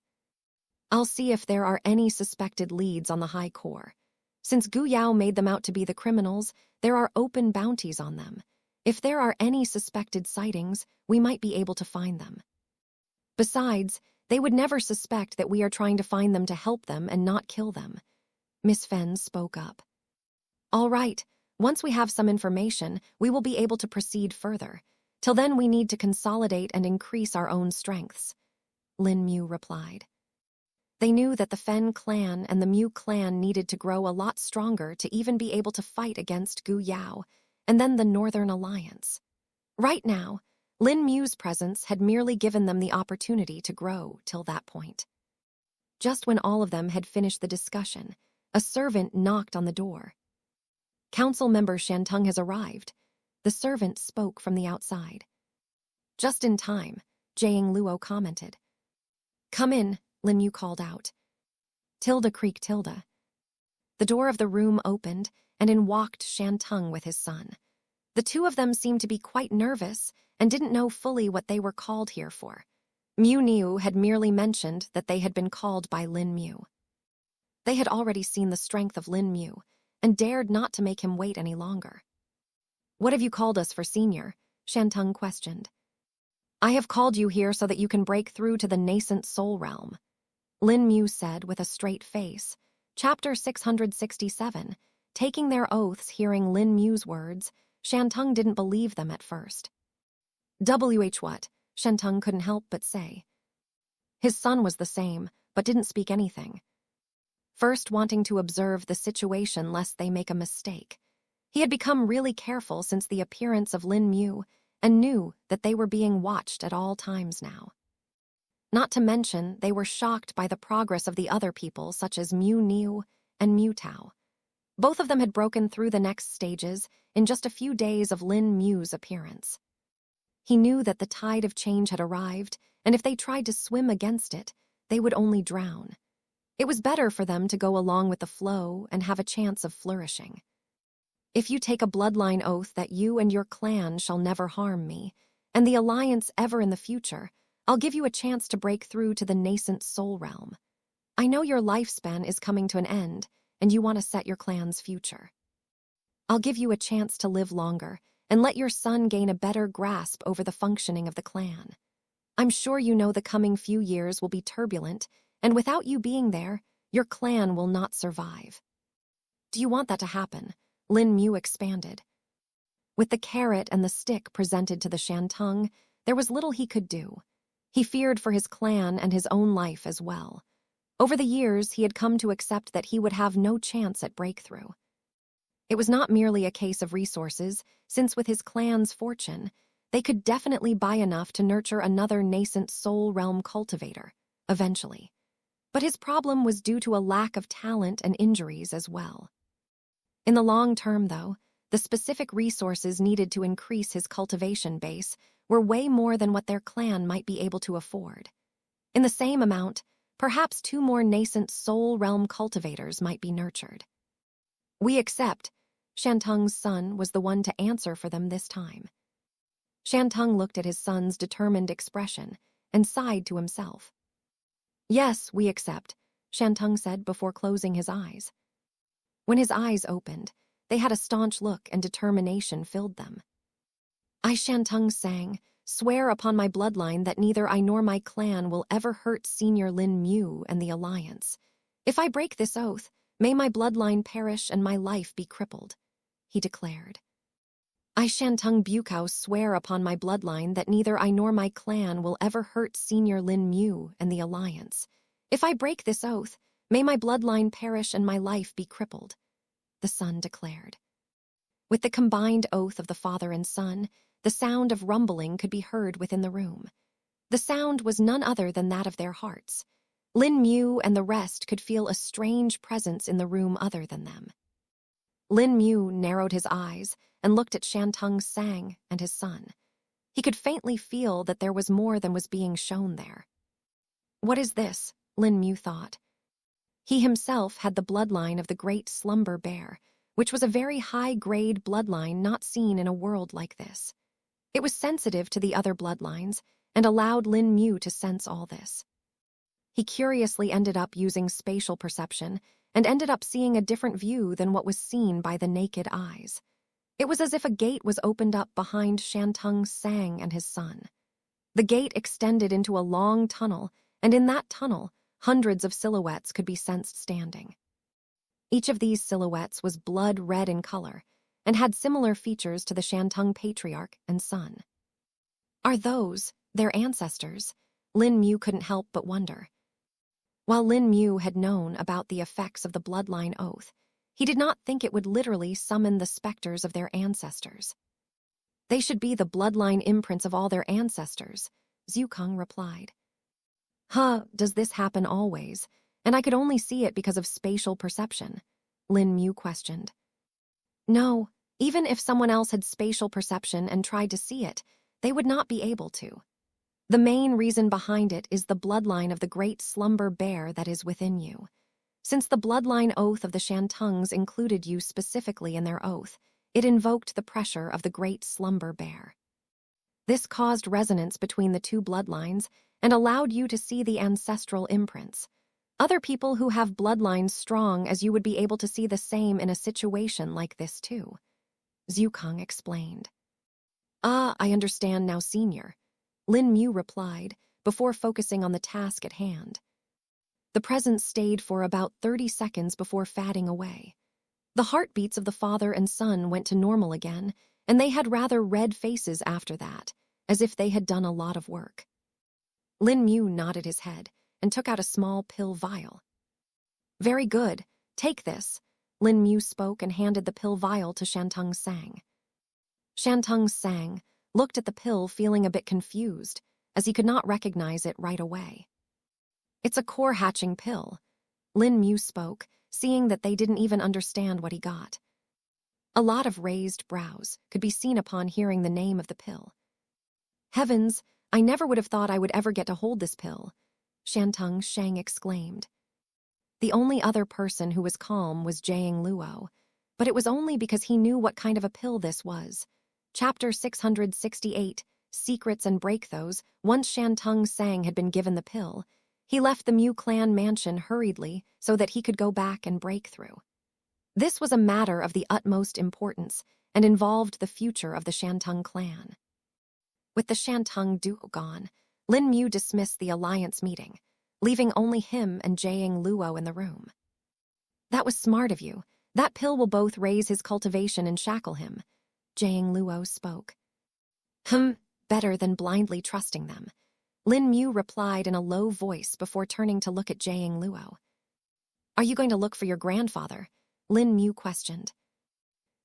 I'll see if there are any suspected leads on the High Core. Since Gu Yao made them out to be the criminals, there are open bounties on them. If there are any suspected sightings, we might be able to find them. Besides, they would never suspect that we are trying to find them to help them and not kill them. Miss Fen spoke up. All right, Once we have some information, we will be able to proceed further. Till then, we need to consolidate and increase our own strengths, Lin Mu replied. They knew that the Fen clan and the Mu clan needed to grow a lot stronger to even be able to fight against Gu Yao and then the Northern Alliance. Right now, Lin Mu's presence had merely given them the opportunity to grow till that point. Just when all of them had finished the discussion, a servant knocked on the door. Council member Shantung has arrived. The servant spoke from the outside. Just in time, Jiang Luo commented. Come in, Lin Mu called out. Tilda creak tilde. The door of the room opened, and in walked Shantung with his son. The two of them seemed to be quite nervous and didn't know fully what they were called here for. Mu Niu had merely mentioned that they had been called by Lin Mu. They had already seen the strength of Lin Mu and dared not to make him wait any longer. What have you called us for, senior? Shantung questioned. I have called you here so that you can break through to the nascent soul realm, Lin Mu said with a straight face. Chapter 667. Taking their oaths, hearing Lin Mu's words, Shantung didn't believe them at first. What? Shantung couldn't help but say. His son was the same, but didn't speak anything. First wanting to observe the situation lest they make a mistake. He had become really careful since the appearance of Lin Mu and knew that they were being watched at all times now. Not to mention, they were shocked by the progress of the other people such as Mu Niu and Mu Tao. Both of them had broken through the next stages in just a few days of Lin Mu's appearance. He knew that the tide of change had arrived, and if they tried to swim against it, they would only drown. It was better for them to go along with the flow and have a chance of flourishing. If you take a bloodline oath that you and your clan shall never harm me, and the alliance ever in the future, I'll give you a chance to break through to the nascent soul realm. I know your lifespan is coming to an end, and you want to set your clan's future. I'll give you a chance to live longer, and let your son gain a better grasp over the functioning of the clan. I'm sure you know the coming few years will be turbulent, and without you being there, your clan will not survive. Do you want that to happen? Lin Mu expanded. With the carrot and the stick presented to the Shantung, there was little he could do. He feared for his clan and his own life as well. Over the years, he had come to accept that he would have no chance at breakthrough. It was not merely a case of resources, since with his clan's fortune, they could definitely buy enough to nurture another nascent soul realm cultivator, eventually. But his problem was due to a lack of talent and injuries as well. In the long term, though, the specific resources needed to increase his cultivation base were way more than what their clan might be able to afford. In the same amount, perhaps 2 more nascent soul realm cultivators might be nurtured. We accept. Shantung's son was the one to answer for them this time. Shantung looked at his son's determined expression and sighed to himself. Yes, we accept, Shantung said before closing his eyes. When his eyes opened, they had a staunch look and determination filled them. I, Shantung sang, swear upon my bloodline that neither I nor my clan will ever hurt Senior Lin Mu and the Alliance. If I break this oath, may my bloodline perish and my life be crippled, he declared. I, Shantung Bukao, swear upon my bloodline that neither I nor my clan will ever hurt Senior Lin Mu and the Alliance. If I break this oath, may my bloodline perish and my life be crippled, the son declared. With the combined oath of the father and son, the sound of rumbling could be heard within the room. The sound was none other than that of their hearts. Lin Mu and the rest could feel a strange presence in the room other than them. Lin Mu narrowed his eyes and looked at Shantung Sang and his son. He could faintly feel that there was more than was being shown there. What is this? Lin Mu thought. He himself had the bloodline of the great slumber bear, which was a very high-grade bloodline not seen in a world like this. It was sensitive to the other bloodlines and allowed Lin Mu to sense all this. He curiously ended up using spatial perception and ended up seeing a different view than what was seen by the naked eyes. It was as if a gate was opened up behind Shantung Sang and his son. The gate extended into a long tunnel, and in that tunnel, hundreds of silhouettes could be sensed standing. Each of these silhouettes was blood red in color, and had similar features to the Shantung patriarch and son. Are those their ancestors? Lin Mu couldn't help but wonder. While Lin Mu had known about the effects of the bloodline oath, he did not think it would literally summon the specters of their ancestors. They should be the bloodline imprints of all their ancestors, Zhukang replied. Does this happen always? And I could only see it because of spatial perception, Lin Mu questioned. No, even if someone else had spatial perception and tried to see it, they would not be able to. The main reason behind it is the bloodline of the great slumber bear that is within you. Since the bloodline oath of the Shantungs included you specifically in their oath, it invoked the pressure of the great slumber bear. This caused resonance between the two bloodlines and allowed you to see the ancestral imprints. Other people who have bloodlines strong as you would be able to see the same in a situation like this too, Zhukang explained. I understand now, senior, Lin Mu replied, before focusing on the task at hand. The presence stayed for about 30 seconds before fading away. The heartbeats of the father and son went to normal again, and they had rather red faces after that, as if they had done a lot of work. Lin Mu nodded his head and took out a small pill vial. Very good, take this, Lin Mu spoke and handed the pill vial to Shantung Sang. Shantung Sang looked at the pill feeling a bit confused, as he could not recognize it right away. It's a core-hatching pill, Lin Mu spoke, seeing that they didn't even understand what he got. A lot of raised brows could be seen upon hearing the name of the pill. Heavens, I never would have thought I would ever get to hold this pill, Shantung Sang exclaimed. The only other person who was calm was Jiang Luo, but it was only because he knew what kind of a pill this was. Chapter 668, Secrets and Breakthroughs. Once Shantung Sang had been given the pill, he left the Mu clan mansion hurriedly so that he could go back and break through. This was a matter of the utmost importance and involved the future of the Shantung clan. With the Shantung duo gone, Lin Mu dismissed the alliance meeting, leaving only him and Jiang Luo in the room. That was smart of you. That pill will both raise his cultivation and shackle him, Jiang Luo spoke. Better than blindly trusting them, Lin Mu replied in a low voice before turning to look at Jiang Luo. Are you going to look for your grandfather? Lin Mu questioned.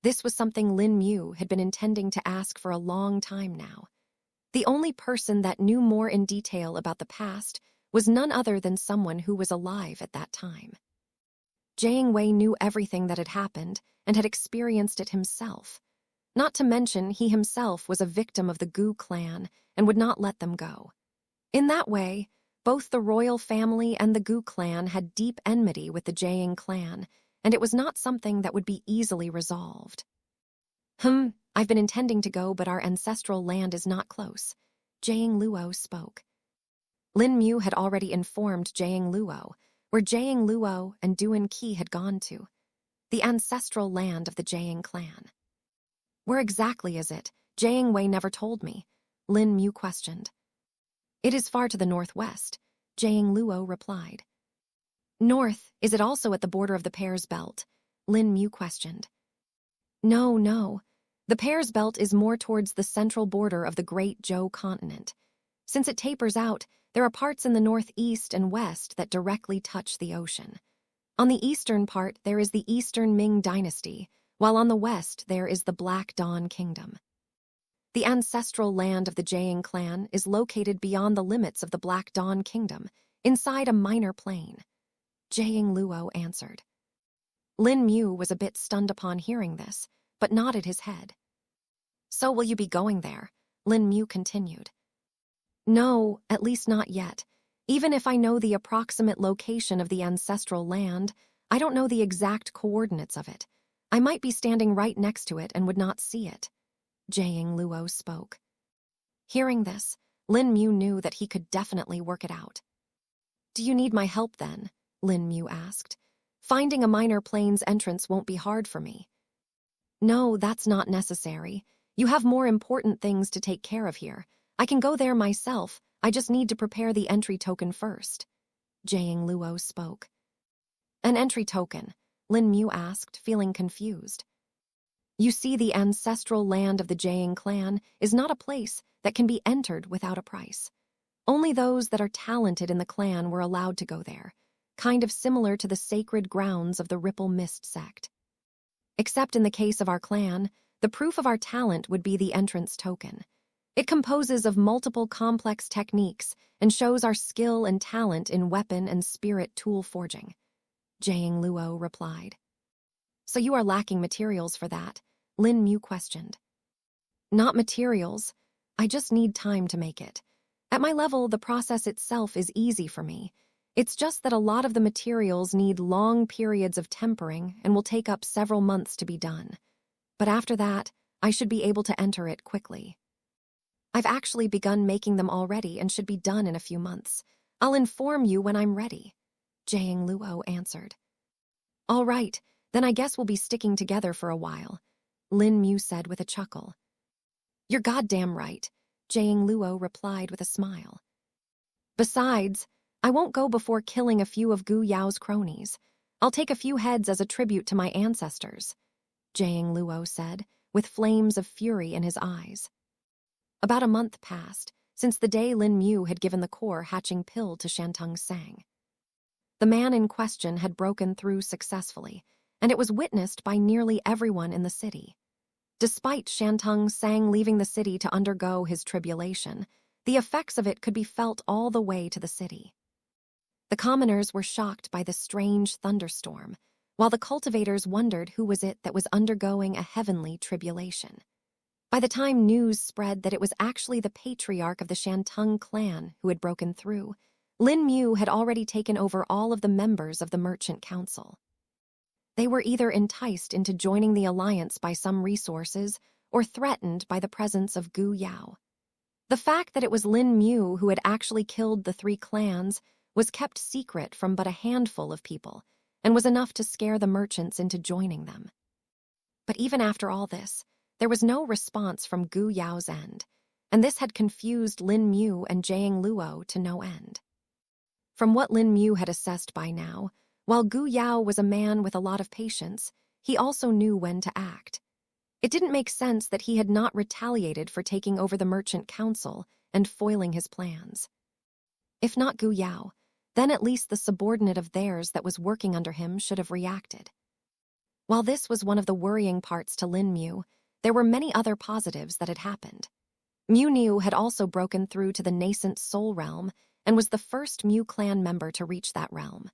This was something Lin Mu had been intending to ask for a long time now. The only person that knew more in detail about the past was none other than someone who was alive at that time. Jiang Wei knew everything that had happened and had experienced it himself. Not to mention he himself was a victim of the Gu clan and would not let them go. In that way, both the royal family and the Gu clan had deep enmity with the Jiang clan, and it was not something that would be easily resolved. I've been intending to go, but our ancestral land is not close, Jiang Luo spoke. Lin Mu had already informed Jiang Luo where Jiang Luo and Duan Qi had gone to, the ancestral land of the Jiang clan. Where exactly is it? Jiang Wei never told me, Lin Mu questioned. It is far to the northwest, Jiang Luo replied. North, is it also at the border of the Pear's Belt? Lin Mu questioned. No. The Pear's Belt is more towards the central border of the Great Zhou continent. Since it tapers out, there are parts in the northeast and west that directly touch the ocean. On the eastern part, there is the Eastern Ming dynasty, while on the west there is the Black Dawn Kingdom. The ancestral land of the Jiang clan is located beyond the limits of the Black Dawn Kingdom, inside a minor plain, Jiang Luo answered. Lin Mu was a bit stunned upon hearing this, but nodded his head. So will you be going there? Lin Mu continued. No, at least not yet. Even if I know the approximate location of the ancestral land, I don't know the exact coordinates of it. I might be standing right next to it and would not see it, Jiang Luo spoke. Hearing this, Lin Mu knew that he could definitely work it out. Do you need my help then? Lin Mu asked. Finding a minor plains entrance won't be hard for me. No, that's not necessary. You have more important things to take care of here. I can go there myself. I just need to prepare the entry token first, Jiang Luo spoke. An entry token? Lin Mu asked, feeling confused. You see, the ancestral land of the Jiang clan is not a place that can be entered without a price. Only those that are talented in the clan were allowed to go there, kind of similar to the sacred grounds of the Ripple Mist sect. Except in the case of our clan, the proof of our talent would be the entrance token. It composes of multiple complex techniques and shows our skill and talent in weapon and spirit tool forging. Jiang Luo replied. So you are lacking materials for that? Lin Mu questioned. Not materials. I just need time to make it. At my level, the process itself is easy for me. It's just that a lot of the materials need long periods of tempering and will take up several months to be done. But after that, I should be able to enter it quickly. I've actually begun making them already and should be done in a few months. I'll inform you when I'm ready, Jiang Luo answered. All right, then I guess we'll be sticking together for a while, Lin Mu said with a chuckle. You're goddamn right, Jiang Luo replied with a smile. Besides, I won't go before killing a few of Gu Yao's cronies. I'll take a few heads as a tribute to my ancestors, Jiang Luo said, with flames of fury in his eyes. About a month passed since the day Lin Mu had given the core hatching pill to Shantung Sang. The man in question had broken through successfully, and it was witnessed by nearly everyone in the city. Despite Shantung Sang leaving the city to undergo his tribulation, the effects of it could be felt all the way to the city. The commoners were shocked by the strange thunderstorm, while the cultivators wondered who was it that was undergoing a heavenly tribulation. By the time news spread that it was actually the patriarch of the Shantung clan who had broken through, Lin Mu had already taken over all of the members of the Merchant Council. They were either enticed into joining the alliance by some resources or threatened by the presence of Gu Yao. The fact that it was Lin Mu who had actually killed the three clans was kept secret from but a handful of people and was enough to scare the merchants into joining them. But even after all this, there was no response from Gu Yao's end, and this had confused Lin Mu and Jiang Luo to no end. From what Lin Mu had assessed by now, while Gu Yao was a man with a lot of patience, he also knew when to act. It didn't make sense that he had not retaliated for taking over the Merchant Council and foiling his plans. If not Gu Yao, then at least the subordinate of theirs that was working under him should have reacted. While this was one of the worrying parts to Lin Mu, there were many other positives that had happened. Mu Niu had also broken through to the nascent Soul Realm and was the first Mu clan member to reach that realm.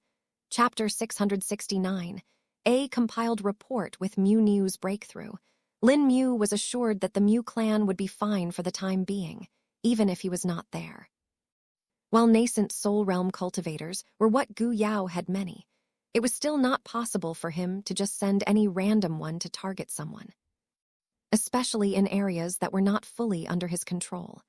Chapter 669, A compiled report with Mu Niu's breakthrough. Lin Mu was assured that the Mu clan would be fine for the time being, even if he was not there. While nascent Soul Realm cultivators were what Gu Yao had many, it was still not possible for him to just send any random one to target someone, especially in areas that were not fully under his control.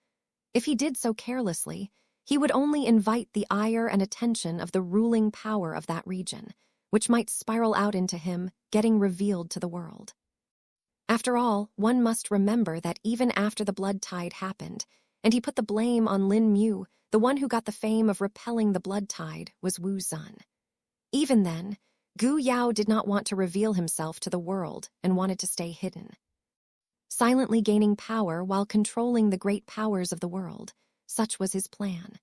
If he did so carelessly, he would only invite the ire and attention of the ruling power of that region, which might spiral out into him getting revealed to the world. After all, one must remember that even after the blood tide happened, and he put the blame on Lin Mu, the one who got the fame of repelling the blood tide was Wu Zun. Even then, Gu Yao did not want to reveal himself to the world and wanted to stay hidden. Silently gaining power while controlling the great powers of the world, such was his plan.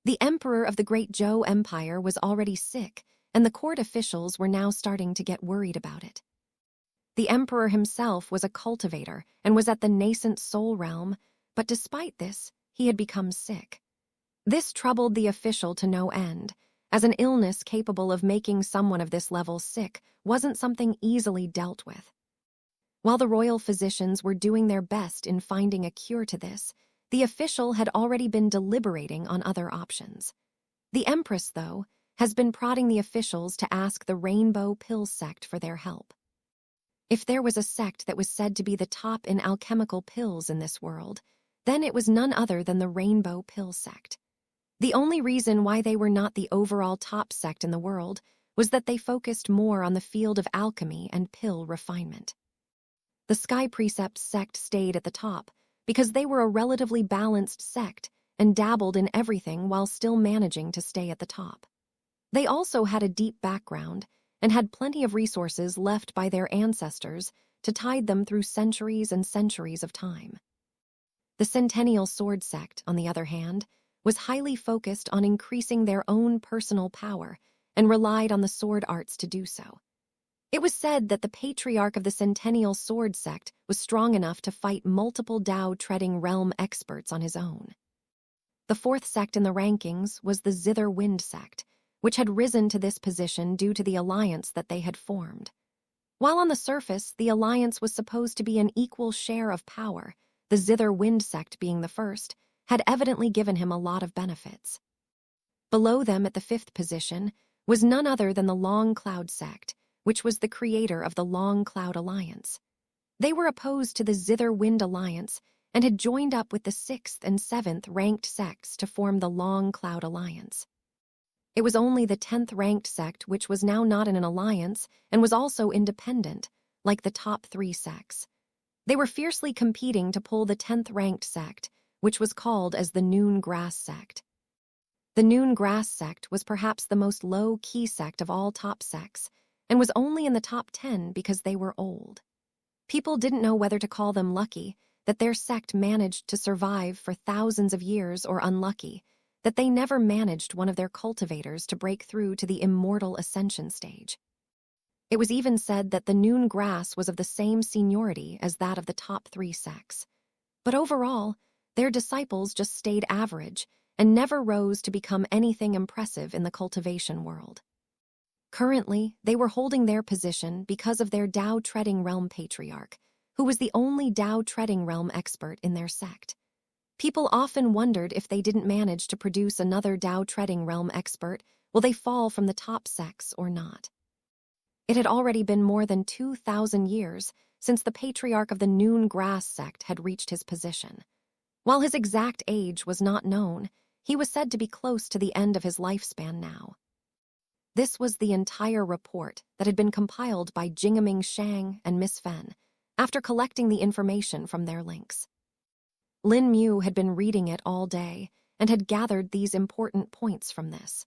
The emperor of the Great Zhou Empire was already sick, and the court officials were now starting to get worried about it. The emperor himself was a cultivator and was at the nascent Soul Realm, but despite this, he had become sick. This troubled the official to no end, as an illness capable of making someone of this level sick wasn't something easily dealt with. While the royal physicians were doing their best in finding a cure to this, the official had already been deliberating on other options. The Empress, though, has been prodding the officials to ask the Rainbow Pill sect for their help. If there was a sect that was said to be the top in alchemical pills in this world, then it was none other than the Rainbow Pill sect. The only reason why they were not the overall top sect in the world was that they focused more on the field of alchemy and pill refinement. The Sky Precepts sect stayed at the top because they were a relatively balanced sect and dabbled in everything while still managing to stay at the top. They also had a deep background and had plenty of resources left by their ancestors to tide them through centuries and centuries of time. The Centennial Sword Sect, on the other hand, was highly focused on increasing their own personal power and relied on the sword arts to do so. It was said that the patriarch of the Centennial Sword Sect was strong enough to fight multiple Tao-treading realm experts on his own. The fourth sect in the rankings was the Zither Wind Sect, which had risen to this position due to the alliance that they had formed. While on the surface, the alliance was supposed to be an equal share of power, the Zither Wind Sect being the first, had evidently given him a lot of benefits. Below them at the fifth position was none other than the Long Cloud Sect, which was the creator of the Long Cloud Alliance. They were opposed to the Zither Wind Alliance and had joined up with the 6th and 7th ranked sects to form the Long Cloud Alliance. It was only the 10th ranked sect which was now not in an alliance and was also independent, like the top 3 sects. They were fiercely competing to pull the 10th ranked sect, which was called as the Noon Grass Sect. The Noon Grass Sect was perhaps the most low-key sect of all top sects, and was only in the top 10 because they were old. People didn't know whether to call them lucky, that their sect managed to survive for thousands of years, or unlucky, that they never managed one of their cultivators to break through to the immortal ascension stage. It was even said that the Noon Grass was of the same seniority as that of the top 3 sects. But overall, their disciples just stayed average and never rose to become anything impressive in the cultivation world. Currently, they were holding their position because of their Tao-treading realm patriarch, who was the only Tao-treading realm expert in their sect. People often wondered if they didn't manage to produce another Tao-treading realm expert, will they fall from the top sects or not? It had already been more than 2,000 years since the patriarch of the Noon Grass Sect had reached his position. While his exact age was not known, he was said to be close to the end of his lifespan now. This was the entire report that had been compiled by Jingaming Shang and Miss Fen, after collecting the information from their links. Lin Mu had been reading it all day and had gathered these important points from this.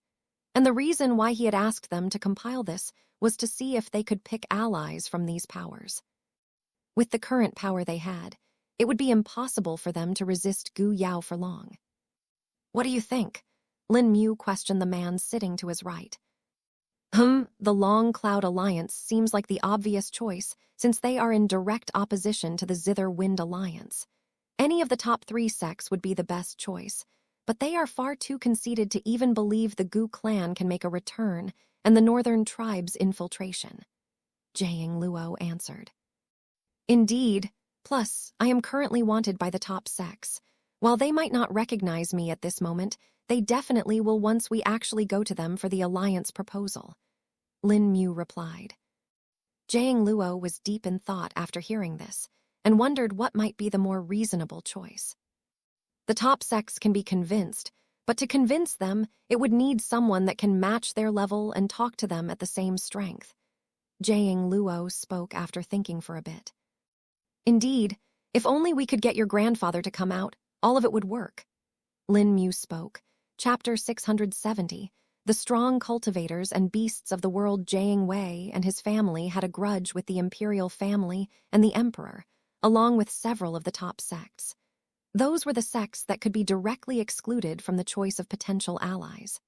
And the reason why he had asked them to compile this was to see if they could pick allies from these powers. With the current power they had, it would be impossible for them to resist Gu Yao for long. "What do you think?" Lin Mu questioned the man sitting to his right. The Long Cloud Alliance seems like the obvious choice, since they are in direct opposition to the Zither Wind Alliance. Any of the top 3 sects would be the best choice, but they are far too conceited to even believe the Gu clan can make a return and the northern tribes' infiltration. Jiang Luo answered. "Indeed, plus, I am currently wanted by the top sects. While they might not recognize me at this moment, they definitely will once we actually go to them for the alliance proposal," Lin Mu replied. Jiang Luo was deep in thought after hearing this, and wondered what might be the more reasonable choice. The top sects can be convinced, but to convince them, it would need someone that can match their level and talk to them at the same strength. Jiang Luo spoke after thinking for a bit. "Indeed, if only we could get your grandfather to come out, all of it would work." Lin Mu spoke. Chapter 670. The strong cultivators and beasts of the world. Jiang Wei and his family had a grudge with the imperial family and the emperor, along with several of the top sects. Those were the sects that could be directly excluded from the choice of potential allies.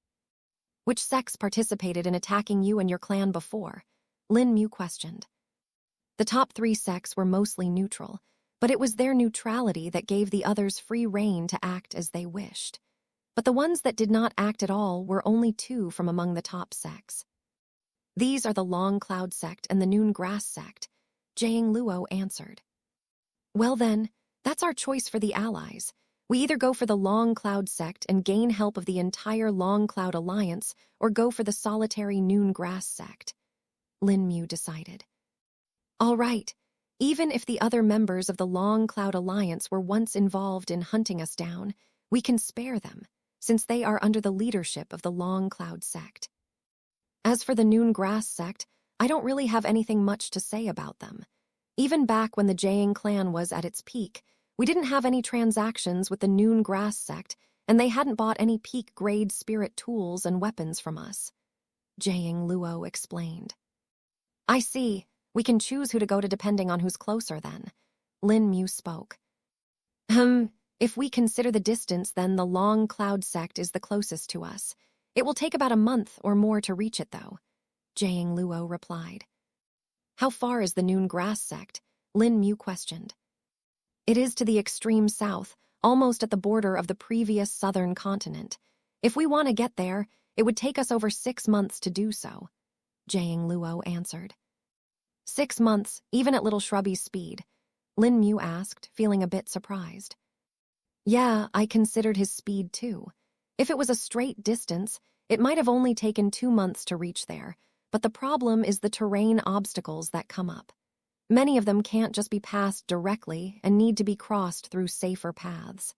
"Which sects participated in attacking you and your clan before?" Lin Mu questioned. The top 3 sects were mostly neutral, but it was their neutrality that gave the others free rein to act as they wished. But the ones that did not act at all were only 2 from among the top sects. "These are the Long Cloud Sect and the Noon Grass Sect," Jiang Luo answered. "Well then, that's our choice for the allies. We either go for the Long Cloud Sect and gain help of the entire Long Cloud Alliance, or go for the solitary Noon Grass Sect," Lin Mu decided. "All right, even if the other members of the Long Cloud Alliance were once involved in hunting us down, we can spare them, since they are under the leadership of the Long Cloud Sect. As for the Noon Grass Sect, I don't really have anything much to say about them. Even back when the Jiang clan was at its peak, we didn't have any transactions with the Noon Grass Sect, and they hadn't bought any peak-grade spirit tools and weapons from us," Jiang Luo explained. "I see. We can choose who to go to depending on who's closer then. Lin Mu spoke. If we consider the distance, then the Long Cloud sect is the closest to us. It will take about a month or more to reach it, though, Jiang Luo replied. How far is the Noon Grass sect? Lin Mu questioned. It is to the extreme south, almost at the border of the previous southern continent. If we want to get there, it would take us over 6 months to do so, Jiang Luo answered. 6 months, even at little shrubby speed? Lin Mu asked, feeling a bit surprised. Yeah, I considered his speed too. If it was a straight distance, it might have only taken 2 months to reach there, but the problem is the terrain obstacles that come up. Many of them can't just be passed directly and need to be crossed through safer paths.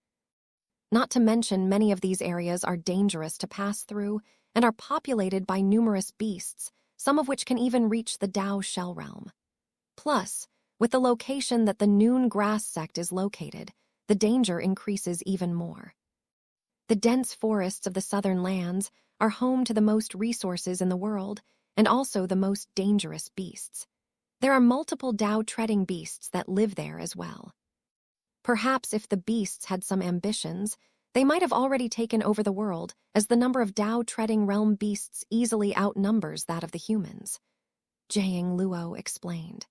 Not to mention, many of these areas are dangerous to pass through and are populated by numerous beasts, some of which can even reach the Dao Shell realm. Plus, with the location that the Noon Grass sect is located, the danger increases even more. The dense forests of the southern lands are home to the most resources in the world and also the most dangerous beasts. There are multiple Dao-treading beasts that live there as well. Perhaps if the beasts had some ambitions, they might have already taken over the world, as the number of Dao-treading realm beasts easily outnumbers that of the humans, Jiang Luo explained.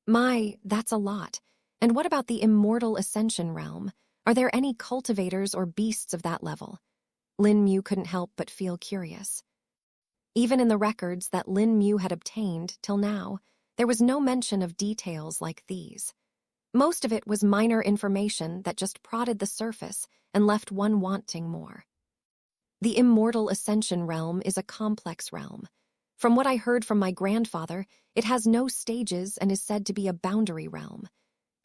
My, that's a lot. And what about the immortal ascension realm? Are there any cultivators or beasts of that level? Lin Mu couldn't help but feel curious. Even in the records that Lin Mu had obtained till now, there was no mention of details like these. Most of it was minor information that just prodded the surface and left one wanting more. The immortal ascension realm is a complex realm. From what I heard from my grandfather, it has no stages and is said to be a boundary realm.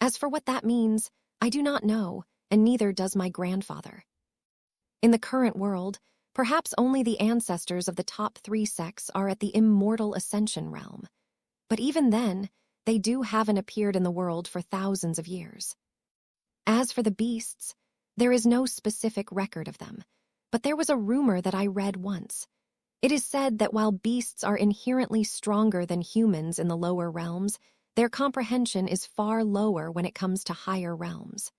As for what that means, I do not know, and neither does my grandfather. In the current world, perhaps only the ancestors of the top 3 sects are at the immortal ascension realm. But even then, they haven't appeared in the world for thousands of years. As for the beasts, there is no specific record of them, but there was a rumor that I read once. It is said that while beasts are inherently stronger than humans in the lower realms, their comprehension is far lower when it comes to higher realms.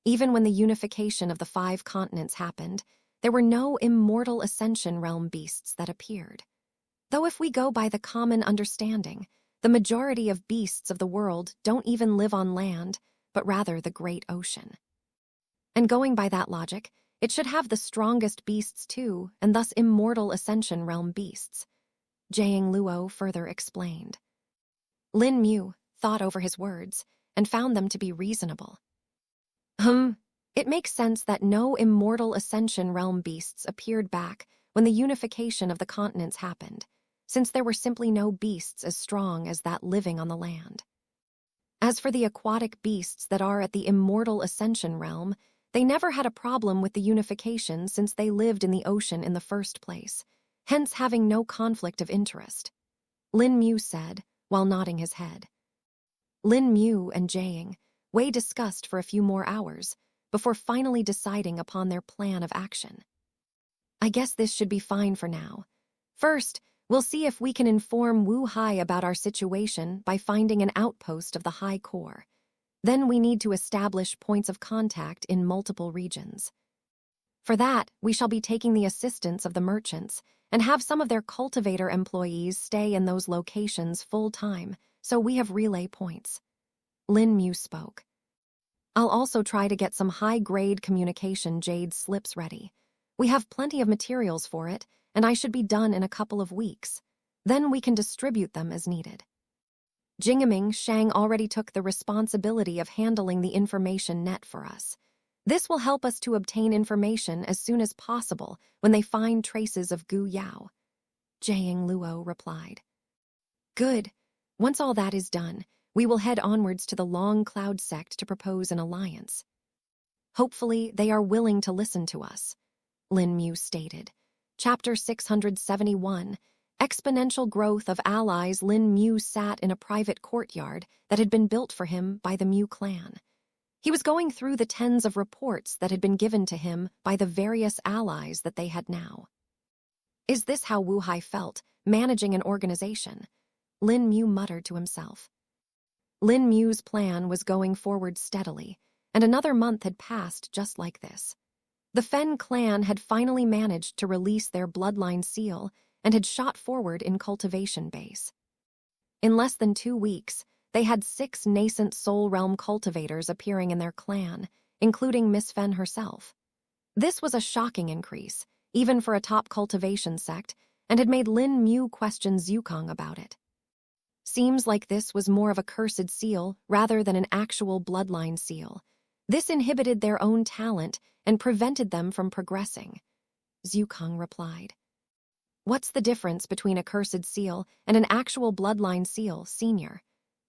Even when the unification of the 5 continents happened, there were no immortal ascension realm beasts that appeared. Though if we go by the common understanding, the majority of beasts of the world don't even live on land, but rather the great ocean. And going by that logic, it should have the strongest beasts too, and thus immortal ascension realm beasts, Jiang Luo further explained. Lin Mu thought over his words and found them to be reasonable. It makes sense that no immortal ascension realm beasts appeared back when the unification of the continents happened, since there were simply no beasts as strong as that living on the land. As for the aquatic beasts that are at the immortal ascension realm, they never had a problem with the unification since they lived in the ocean in the first place, hence having no conflict of interest, Lin Mu said, while nodding his head. Lin Mu and Jiang Wei discussed for a few more hours before finally deciding upon their plan of action. I guess this should be fine for now. First, we'll see if we can inform Wu Hai about our situation by finding an outpost of the High Core. Then we need to establish points of contact in multiple regions. For that, we shall be taking the assistance of the merchants and have some of their cultivator employees stay in those locations full-time, so we have relay points. Lin Mu spoke. I'll also try to get some high-grade communication jade slips ready. We have plenty of materials for it, and I should be done in a couple of weeks. Then we can distribute them as needed. Jingaming Shang already took the responsibility of handling the information net for us. This will help us to obtain information as soon as possible when they find traces of Gu Yao, Jiang Luo replied. Good. Once all that is done, we will head onwards to the Long Cloud sect to propose an alliance. Hopefully, they are willing to listen to us, Lin Mu stated. Chapter 671, Exponential Growth of Allies. Lin Mu sat in a private courtyard that had been built for him by the Mu clan. He was going through the tens of reports that had been given to him by the various allies that they had now. Is this how Wu Hai felt, managing an organization? Lin Mu muttered to himself. Lin Mu's plan was going forward steadily, and another month had passed just like this. The Fen clan had finally managed to release their bloodline seal and had shot forward in cultivation base. In less than 2 weeks, they had 6 nascent Soul Realm cultivators appearing in their clan, including Miss Fen herself. This was a shocking increase, even for a top cultivation sect, and had made Lin Mu question Zukong about it. Seems like this was more of a cursed seal rather than an actual bloodline seal. This inhibited their own talent and prevented them from progressing. Zukong replied. What's the difference between a cursed seal and an actual bloodline seal, senior?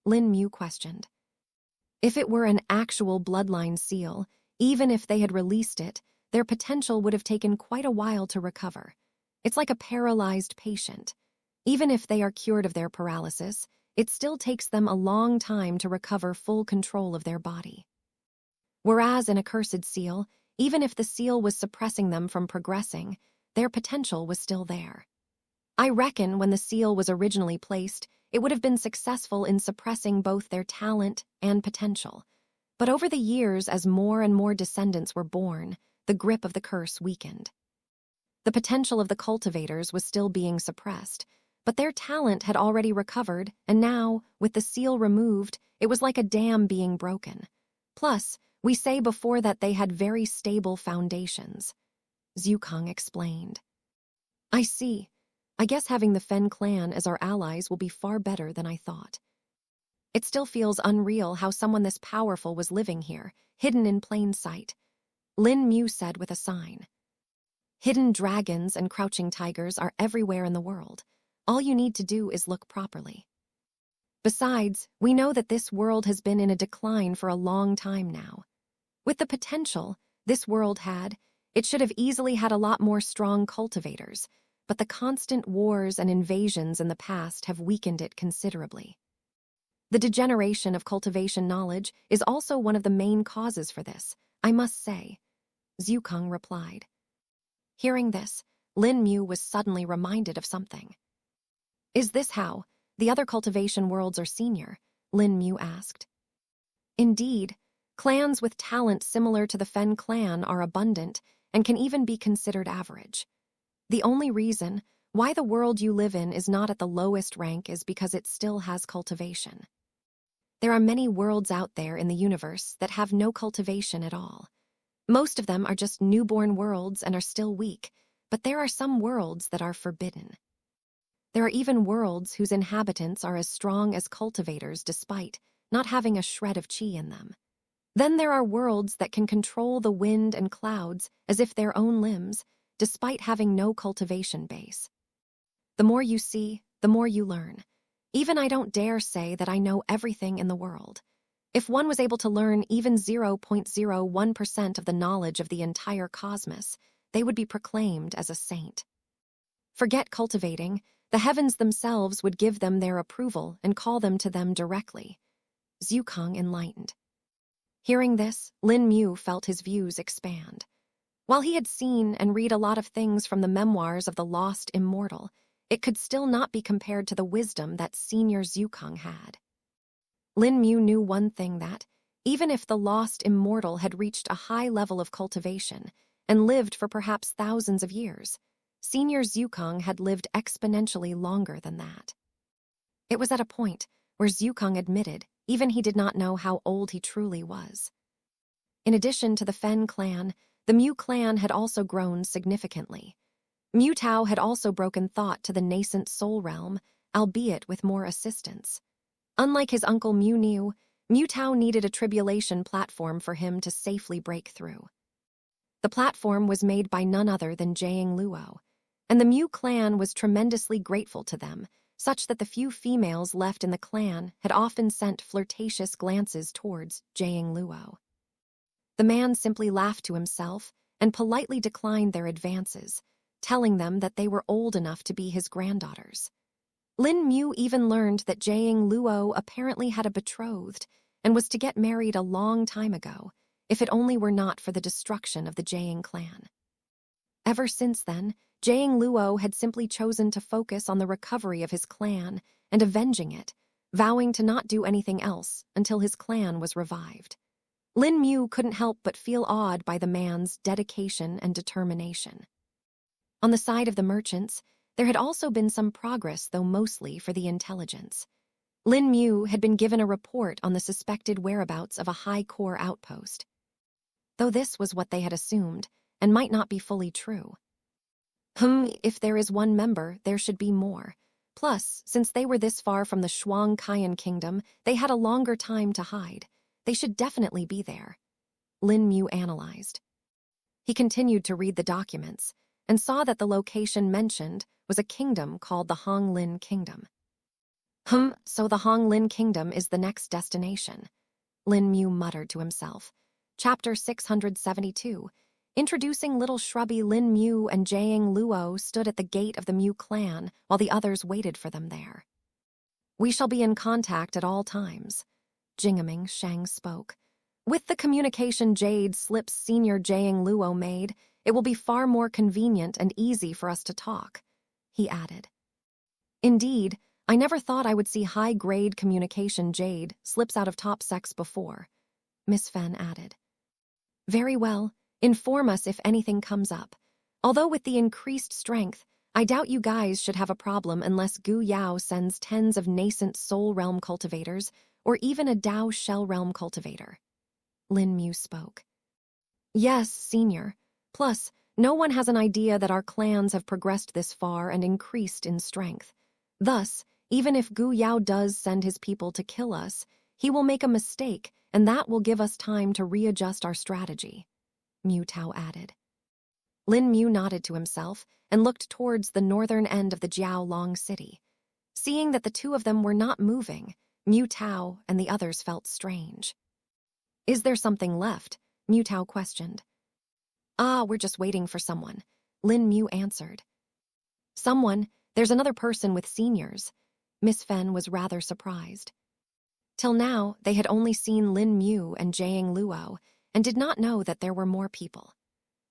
Lin Mu questioned. If it were an actual bloodline seal, even if they had released it, their potential would have taken quite a while to recover. It's like a paralyzed patient. Even if they are cured of their paralysis, it still takes them a long time to recover full control of their body. Whereas in a cursed seal, even if the seal was suppressing them from progressing, their potential was still there. I reckon when the seal was originally placed, it would have been successful in suppressing both their talent and potential. But over the years, as more and more descendants were born, the grip of the curse weakened. The potential of the cultivators was still being suppressed, but their talent had already recovered, and now, with the seal removed, it was like a dam being broken. Plus, we say before that they had very stable foundations. Zukong explained. I see. I guess having the Fen clan as our allies will be far better than I thought. It still feels unreal how someone this powerful was living here, hidden in plain sight. Lin Mu said with a sign. Hidden dragons and crouching tigers are everywhere in the world. All you need to do is look properly. Besides, we know that this world has been in a decline for a long time now. With the potential this world had, it should have easily had a lot more strong cultivators, but the constant wars and invasions in the past have weakened it considerably. The degeneration of cultivation knowledge is also one of the main causes for this, I must say, Zukong replied. Hearing this, Lin Mu was suddenly reminded of something. Is this how the other cultivation worlds are senior? Lin Mu asked. Indeed, clans with talent similar to the Fen clan are abundant and can even be considered average. The only reason why the world you live in is not at the lowest rank is because it still has cultivation. There are many worlds out there in the universe that have no cultivation at all. Most of them are just newborn worlds and are still weak, but there are some worlds that are forbidden. There are even worlds whose inhabitants are as strong as cultivators despite not having a shred of chi in them. Then there are worlds that can control the wind and clouds as if their own limbs, despite having no cultivation base. The more you see, the more you learn. Even I don't dare say that I know everything in the world. If one was able to learn even 0.01% of the knowledge of the entire cosmos, they would be proclaimed as a saint. Forget cultivating, the heavens themselves would give them their approval and call them to them directly. Zukong enlightened. Hearing this, Lin Mu felt his views expand. While he had seen and read a lot of things from the memoirs of the lost immortal, it could still not be compared to the wisdom that senior Zukong had. Lin Mu knew one thing that, even if the lost immortal had reached a high level of cultivation and lived for perhaps thousands of years, senior Zukong had lived exponentially longer than that. It was at a point where Zukong admitted even he did not know how old he truly was. In addition to the Fen clan, the Mu clan had also grown significantly. Mu Tao had also broken thought to the nascent soul realm, albeit with more assistance. Unlike his uncle Mu Niu, Mu Tao needed a tribulation platform for him to safely break through. The platform was made by none other than Jiang Luo, and the Mu clan was tremendously grateful to them, such that the few females left in the clan had often sent flirtatious glances towards Jiang Luo. The man simply laughed to himself and politely declined their advances, telling them that they were old enough to be his granddaughters. Lin Mu even learned that Jiang Luo apparently had a betrothed and was to get married a long time ago, if it only were not for the destruction of the Jiang clan. Ever since then, Jiang Luo had simply chosen to focus on the recovery of his clan and avenging it, vowing to not do anything else until his clan was revived. Lin Mu couldn't help but feel awed by the man's dedication and determination. On the side of the merchants, there had also been some progress, though mostly for the intelligence. Lin Mu had been given a report on the suspected whereabouts of a high-core outpost, though this was what they had assumed, and might not be fully true. If there is one member, there should be more. Plus, since they were this far from the Shuang Kaiyan kingdom, they had a longer time to hide. They should definitely be there. Lin Mu analyzed. He continued to read the documents, and saw that the location mentioned was a kingdom called the Hong Lin Kingdom. So the Hong Lin Kingdom is the next destination. Lin Mu muttered to himself. Chapter 672. Introducing little shrubby Lin Mu and Jiang Luo stood at the gate of the Mu clan while the others waited for them there. We shall be in contact at all times, Jingming Shang spoke. With the communication Jade Slip's senior Jiang Luo made, it will be far more convenient and easy for us to talk, he added. Indeed, I never thought I would see high-grade communication Jade Slips out of top sex before, Miss Fen added. Very well, inform us if anything comes up. Although with the increased strength, I doubt you guys should have a problem unless Gu Yao sends tens of nascent soul realm cultivators or even a Dao shell realm cultivator. Lin Mu spoke. Yes, senior. Plus, no one has an idea that our clans have progressed this far and increased in strength. Thus, even if Gu Yao does send his people to kill us, he will make a mistake, and that will give us time to readjust our strategy, Mu Tao added. Lin Mu nodded to himself and looked towards the northern end of the Jiao Long city. Seeing that the two of them were not moving, Mu Tao and the others felt strange. Is there something left? Mu Tao questioned. We're just waiting for someone, Lin Mu answered. Someone? There's another person with seniors. Miss Fen was rather surprised. Till now, they had only seen Lin Mu and Jiang Luo, and did not know that there were more people.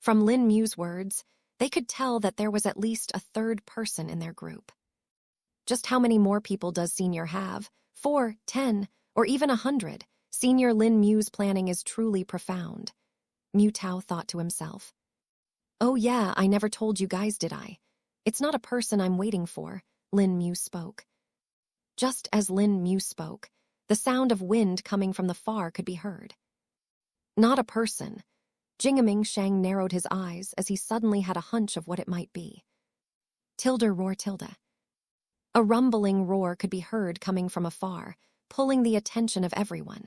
From Lin Mu's words, they could tell that there was at least a third person in their group. Just how many more people does Senior have? 4, 10, or even 100? Senior Lin Mu's planning is truly profound. Mu Tao thought to himself. Oh yeah, I never told you guys, did I? It's not a person I'm waiting for, Lin Mu spoke. Just as Lin Mu spoke, the sound of wind coming from the far could be heard. Not a person. Jingming Shang narrowed his eyes as he suddenly had a hunch of what it might be. Tilde roar tilde. A rumbling roar could be heard coming from afar, pulling the attention of everyone.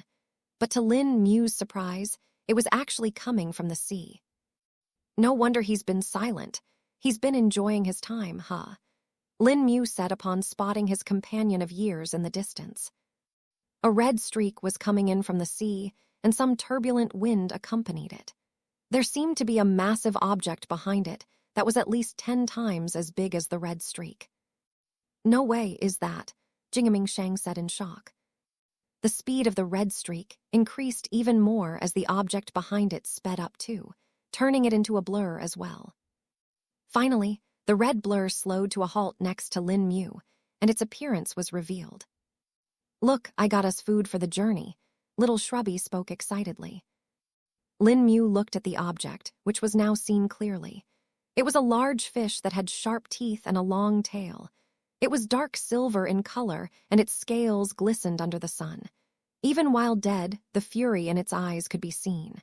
But to Lin Mu's surprise, it was actually coming from the sea. No wonder he's been silent. He's been enjoying his time, huh? Lin Mu said upon spotting his companion of years in the distance. A red streak was coming in from the sea, and some turbulent wind accompanied it. There seemed to be a massive object behind it that was at least 10 times as big as the red streak. No way is that, Jingming Shang said in shock. The speed of the red streak increased even more as the object behind it sped up too, turning it into a blur as well. Finally, the red blur slowed to a halt next to Lin Mu, and its appearance was revealed. Look, I got us food for the journey, Little Shrubby spoke excitedly. Lin Mu looked at the object, which was now seen clearly. It was a large fish that had sharp teeth and a long tail. It was dark silver in color, and its scales glistened under the sun. Even while dead, the fury in its eyes could be seen.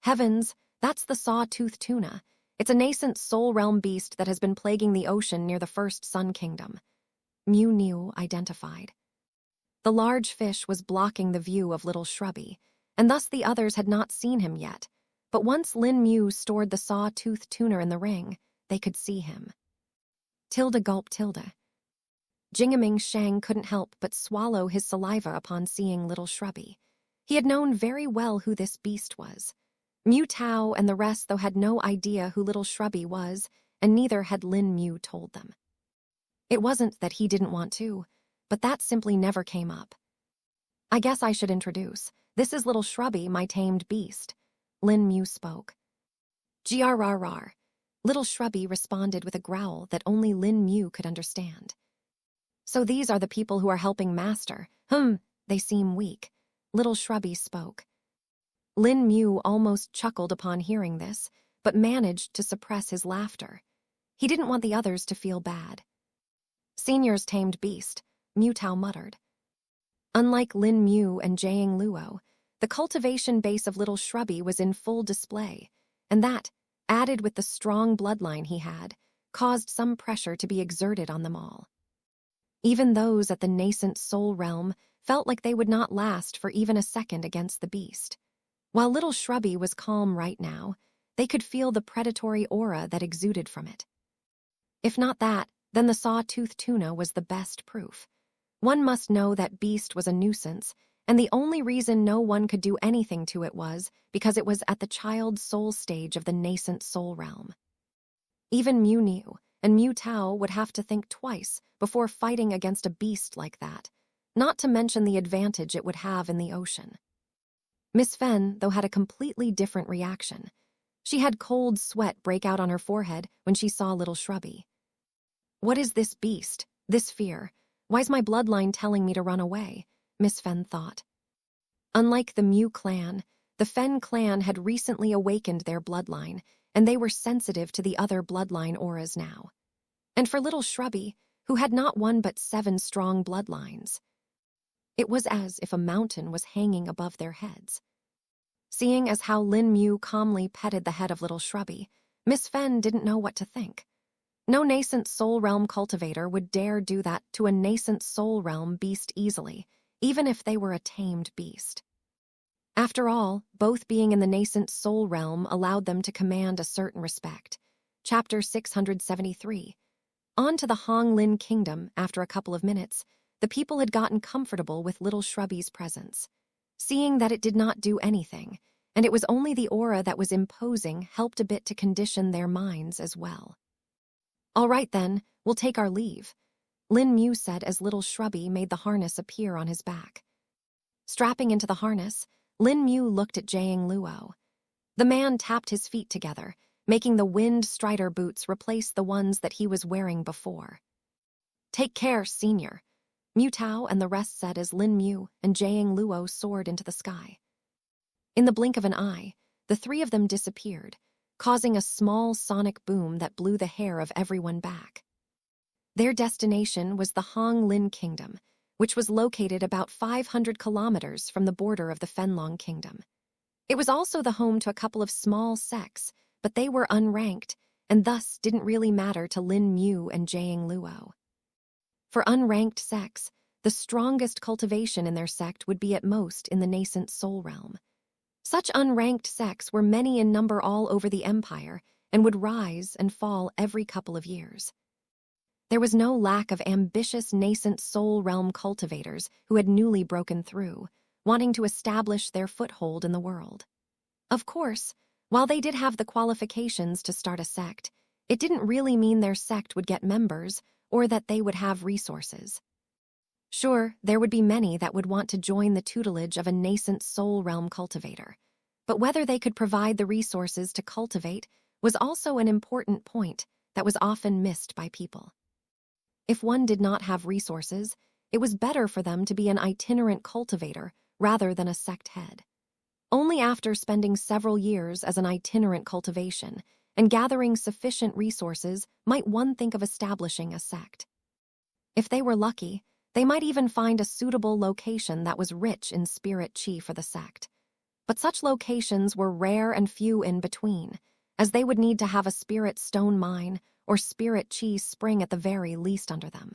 Heavens, that's the saw-toothed tuna. It's a nascent soul realm beast that has been plaguing the ocean near the first Sun Kingdom. Mu Niu identified. The large fish was blocking the view of Little Shrubby, and thus the others had not seen him yet. But once Lin Mu stored the saw-toothed tuna in the ring, they could see him. Tilde gulp tilde. Jingming Shang couldn't help but swallow his saliva upon seeing Little Shrubby. He had known very well who this beast was. Mu Tao and the rest, though, had no idea who Little Shrubby was, and neither had Lin Mu told them. It wasn't that he didn't want to, but that simply never came up. I guess I should introduce. This is Little Shrubby, my tamed beast. Lin Mu spoke. Grrrr. Little Shrubby responded with a growl that only Lin Mu could understand. So these are the people who are helping Master. They seem weak. Little Shrubby spoke. Lin Mu almost chuckled upon hearing this, but managed to suppress his laughter. He didn't want the others to feel bad. Senior's tamed beast, Mu Tao muttered. Unlike Lin Mu and Jiang Luo, the cultivation base of Little Shrubby was in full display, and that, added with the strong bloodline he had, caused some pressure to be exerted on them all. Even those at the nascent soul realm felt like they would not last for even a second against the beast. While Little Shrubby was calm right now, they could feel the predatory aura that exuded from it. If not that, then the saw-toothed tuna was the best proof. One must know that beast was a nuisance, and the only reason no one could do anything to it was because it was at the child soul stage of the nascent soul realm. Even Mu Niu and Mu Tao would have to think twice before fighting against a beast like that, not to mention the advantage it would have in the ocean. Miss Fen, though, had a completely different reaction. She had cold sweat break out on her forehead when she saw Little Shrubby. What is this beast, this fear? Why's my bloodline telling me to run away? Miss Fen thought. Unlike the Mu clan, the Fen clan had recently awakened their bloodline, and they were sensitive to the other bloodline auras now. And for Little Shrubby, who had not one but 7 strong bloodlines, it was as if a mountain was hanging above their heads. Seeing as how Lin Mu calmly petted the head of Little Shrubby, Miss Fen didn't know what to think. No nascent soul realm cultivator would dare do that to a nascent soul realm beast easily, even if they were a tamed beast. After all, both being in the nascent soul realm allowed them to command a certain respect. Chapter 673. On to the Hong Lin Kingdom, after a couple of minutes, the people had gotten comfortable with Little Shrubby's presence. Seeing that it did not do anything, and it was only the aura that was imposing, helped a bit to condition their minds as well. All right then, we'll take our leave, Lin Mu said as Little Shrubby made the harness appear on his back. Strapping into the harness, Lin Mu looked at Jiang Luo. The man tapped his feet together, making the wind strider boots replace the ones that he was wearing before. Take care, Senior, Mu Tao and the rest said as Lin Mu and Jiang Luo soared into the sky. In the blink of an eye, the 3 of them disappeared, causing a small sonic boom that blew the hair of everyone back. Their destination was the Hong Lin Kingdom, which was located about 500 kilometers from the border of the Fenlong Kingdom. It was also the home to a couple of small sects, but they were unranked and thus didn't really matter to Lin Mu and Jiang Luo. For unranked sects, the strongest cultivation in their sect would be at most in the nascent soul realm. Such unranked sects were many in number all over the empire and would rise and fall every couple of years. There was no lack of ambitious nascent soul realm cultivators who had newly broken through, wanting to establish their foothold in the world. Of course, while they did have the qualifications to start a sect, it didn't really mean their sect would get members or that they would have resources. Sure, there would be many that would want to join the tutelage of a nascent soul realm cultivator, but whether they could provide the resources to cultivate was also an important point that was often missed by people. If one did not have resources, it was better for them to be an itinerant cultivator rather than a sect head. Only after spending several years as an itinerant cultivation and gathering sufficient resources might one think of establishing a sect. If they were lucky, they might even find a suitable location that was rich in spirit chi for the sect. But such locations were rare and few in between, as they would need to have a spirit stone mine or spirit chi spring at the very least under them.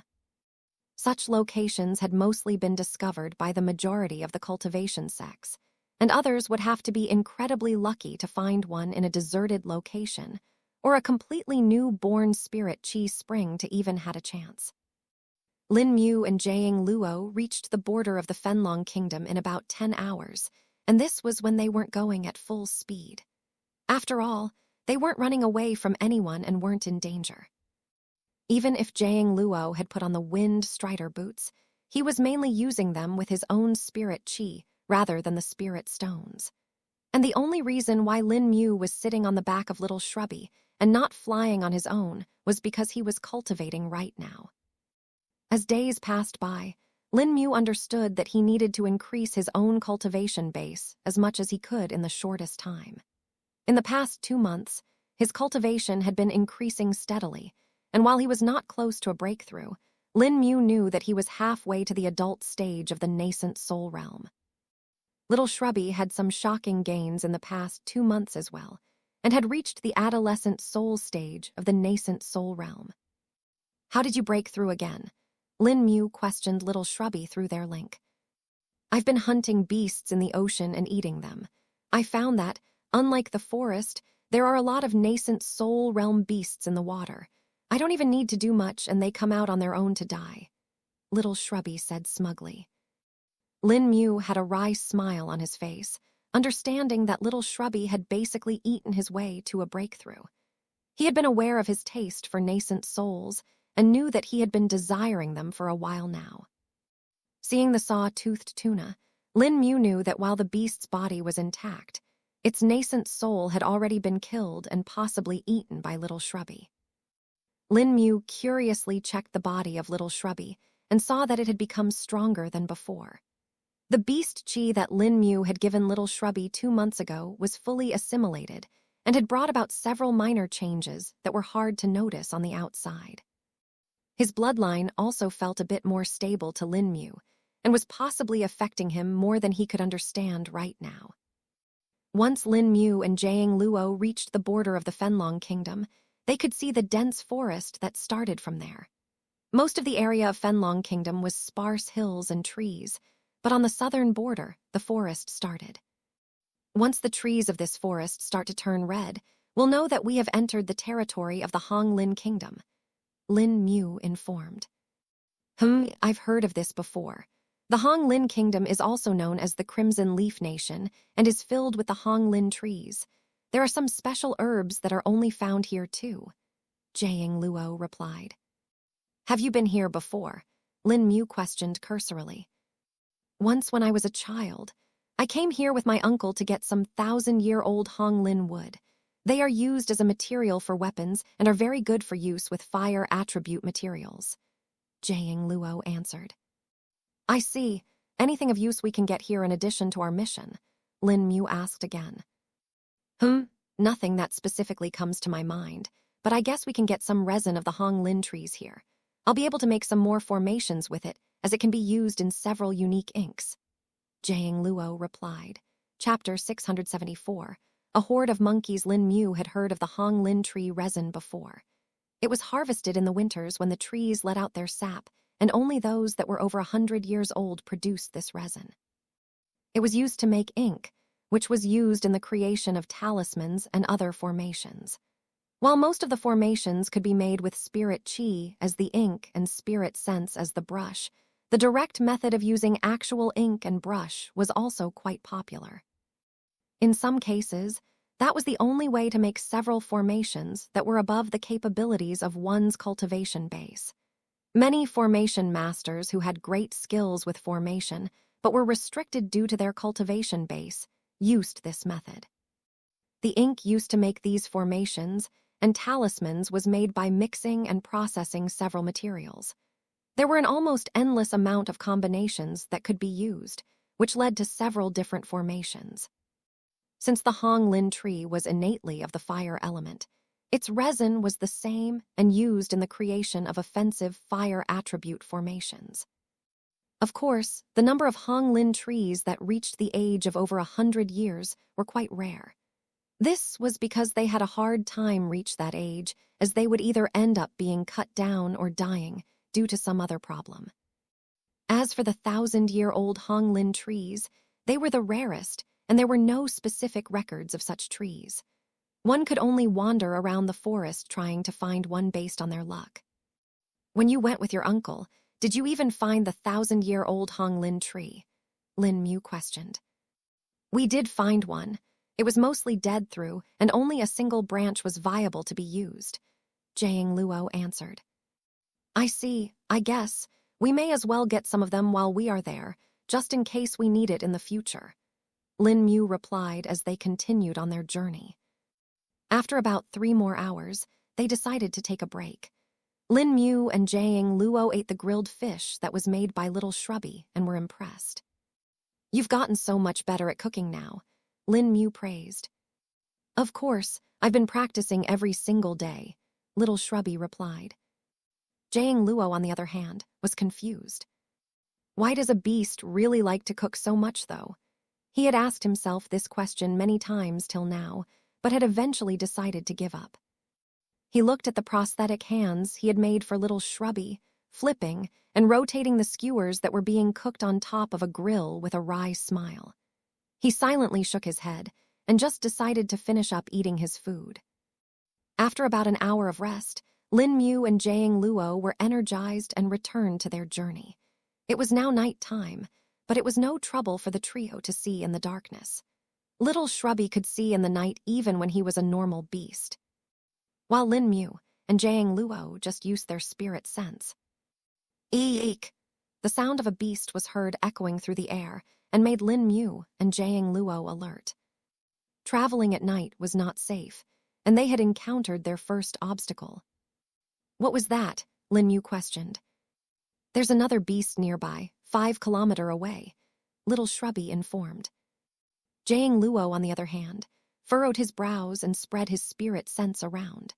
Such locations had mostly been discovered by the majority of the cultivation sects, and others would have to be incredibly lucky to find one in a deserted location, or a completely new-born spirit chi spring to even had a chance. Lin Mu and Jiang Luo reached the border of the Fenlong Kingdom in about 10 hours, and this was when they weren't going at full speed. After all, they weren't running away from anyone and weren't in danger. Even if Jiang Luo had put on the wind strider boots, he was mainly using them with his own spirit chi rather than the spirit stones. And the only reason why Lin Mu was sitting on the back of Little Shrubby and not flying on his own was because he was cultivating right now. As days passed by, Lin Mu understood that he needed to increase his own cultivation base as much as he could in the shortest time. In the past 2 months, his cultivation had been increasing steadily, and while he was not close to a breakthrough, Lin Mu knew that he was halfway to the adult stage of the nascent soul realm. Little Shrubby had some shocking gains in the past 2 months as well, and had reached the adolescent soul stage of the nascent soul realm. How did you break through again? Lin Mu questioned Little Shrubby through their link. I've been hunting beasts in the ocean and eating them. I found that, unlike the forest, there are a lot of nascent soul realm beasts in the water. I don't even need to do much and they come out on their own to die. Little Shrubby said smugly. Lin Mu had a wry smile on his face, understanding that Little Shrubby had basically eaten his way to a breakthrough. He had been aware of his taste for nascent souls and knew that he had been desiring them for a while now. Seeing the saw-toothed tuna, Lin Mu knew that while the beast's body was intact, its nascent soul had already been killed and possibly eaten by Little Shrubby. Lin Mu curiously checked the body of Little Shrubby and saw that it had become stronger than before. The beast chi that Lin Mu had given Little Shrubby 2 months ago was fully assimilated and had brought about several minor changes that were hard to notice on the outside. His bloodline also felt a bit more stable to Lin Mu and was possibly affecting him more than he could understand right now. Once Lin Mu and Jiang Luo reached the border of the Fenlong Kingdom, they could see the dense forest that started from there. Most of the area of Fenlong Kingdom was sparse hills and trees, but on the southern border, the forest started. Once the trees of this forest start to turn red, we'll know that we have entered the territory of the Hong Lin Kingdom, Lin Mu informed. I've heard of this before. The Hong Lin Kingdom is also known as the Crimson Leaf Nation and is filled with the Hong Lin trees. There are some special herbs that are only found here too, Jiang Luo replied. Have you been here before? Lin Mu questioned cursorily. Once when I was a child. I came here with my uncle to get some 1,000-year-old Hong Lin wood. They are used as a material for weapons and are very good for use with fire attribute materials, Jiang Luo answered. I see. Anything of use we can get here in addition to our mission? Lin Mu asked again. Nothing that specifically comes to my mind, but I guess we can get some resin of the Hong Lin trees here. I'll be able to make some more formations with it, as it can be used in several unique inks, Jiang Luo replied. Chapter 674. A horde of monkeys. Lin Mu had heard of the Hong Lin tree resin before. It was harvested in the winters when the trees let out their sap, and only those that were over 100 years old produced this resin. It was used to make ink, which was used in the creation of talismans and other formations. While most of the formations could be made with spirit chi as the ink and spirit sense as the brush, the direct method of using actual ink and brush was also quite popular. In some cases, that was the only way to make several formations that were above the capabilities of one's cultivation base. Many formation masters who had great skills with formation, but were restricted due to their cultivation base, used this method. The ink used to make these formations and talismans was made by mixing and processing several materials. There were an almost endless amount of combinations that could be used, which led to several different formations. Since the Hong Lin tree was innately of the fire element, its resin was the same and used in the creation of offensive fire attribute formations. Of course, the number of Hong Lin trees that reached the age of over 100 years were quite rare. This was because they had a hard time reach that age, as they would either end up being cut down or dying due to some other problem. As for the 1,000-year-old Hong Lin trees, they were the rarest, and there were no specific records of such trees. One could only wander around the forest trying to find one based on their luck. When you went with your uncle, did you even find the 1,000-year-old Hong Lin tree? Lin Mu questioned. We did find one. It was mostly dead through, and only a single branch was viable to be used, Jiang Luo answered. I see. I guess. We may as well get some of them while we are there, just in case we need it in the future, Lin Mu replied as they continued on their journey. After about 3 more hours, they decided to take a break. Lin Mu and Jiang Luo ate the grilled fish that was made by Little Shrubby and were impressed. "You've gotten so much better at cooking now," Lin Mu praised. "Of course, I've been practicing every single day," Little Shrubby replied. Jiang Luo, on the other hand, was confused. Why does a beast really like to cook so much, though? He had asked himself this question many times till now, but had eventually decided to give up. He looked at the prosthetic hands he had made for Little Shrubby, flipping and rotating the skewers that were being cooked on top of a grill with a wry smile. He silently shook his head and just decided to finish up eating his food. After about an hour of rest, Lin Mu and Jiang Luo were energized and returned to their journey. It was now night time, but it was no trouble for the trio to see in the darkness. Little Shrubby could see in the night even when he was a normal beast, while Lin Mu and Jiang Luo just used their spirit sense. Eek! The sound of a beast was heard echoing through the air and made Lin Mu and Jiang Luo alert. Traveling at night was not safe, and they had encountered their first obstacle. "What was that?" Lin Mu questioned. "There's another beast nearby, 5 kilometers away," Little Shrubby informed. Jiang Luo, on the other hand, furrowed his brows and spread his spirit sense around.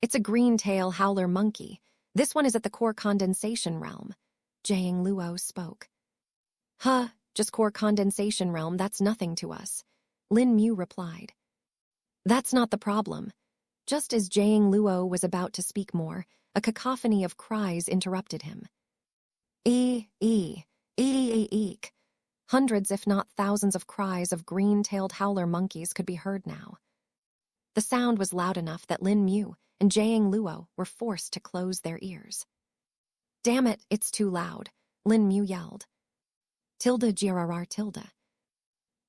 "It's a green-tail howler monkey. This one is at the core condensation realm," Jiang Luo spoke. "Huh, just core condensation realm, that's nothing to us," Lin Mu replied. "That's not the problem." Just as Jiang Luo was about to speak more, a cacophony of cries interrupted him. Eek. Hundreds, if not thousands, of cries of green-tailed howler monkeys could be heard now. The sound was loud enough that Lin Mu and Jiang Luo were forced to close their ears. "Damn it, it's too loud," Lin Mu yelled. Tilde.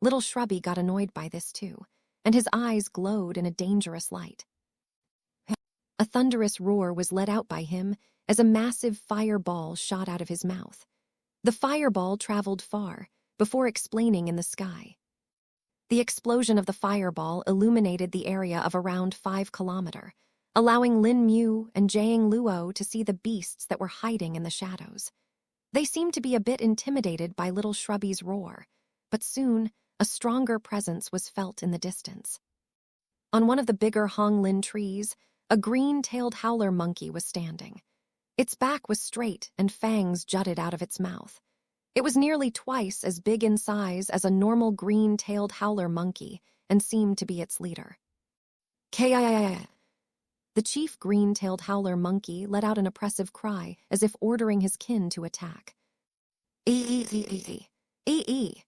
Little Shrubby got annoyed by this too, and his eyes glowed in a dangerous light. A thunderous roar was let out by him as a massive fireball shot out of his mouth. The fireball traveled far, before explaining in the sky. The explosion of the fireball illuminated the area of around 5 kilometers, allowing Lin Mu and Jiang Luo to see the beasts that were hiding in the shadows. They seemed to be a bit intimidated by Little Shrubby's roar, but soon a stronger presence was felt in the distance. On one of the bigger Honglin trees, a green-tailed howler monkey was standing. Its back was straight and fangs jutted out of its mouth. It was nearly twice as big in size as a normal green-tailed howler monkey and seemed to be its leader. K-I-I-I. The chief green-tailed howler monkey let out an oppressive cry as if ordering his kin to attack. E-E-E-E-E.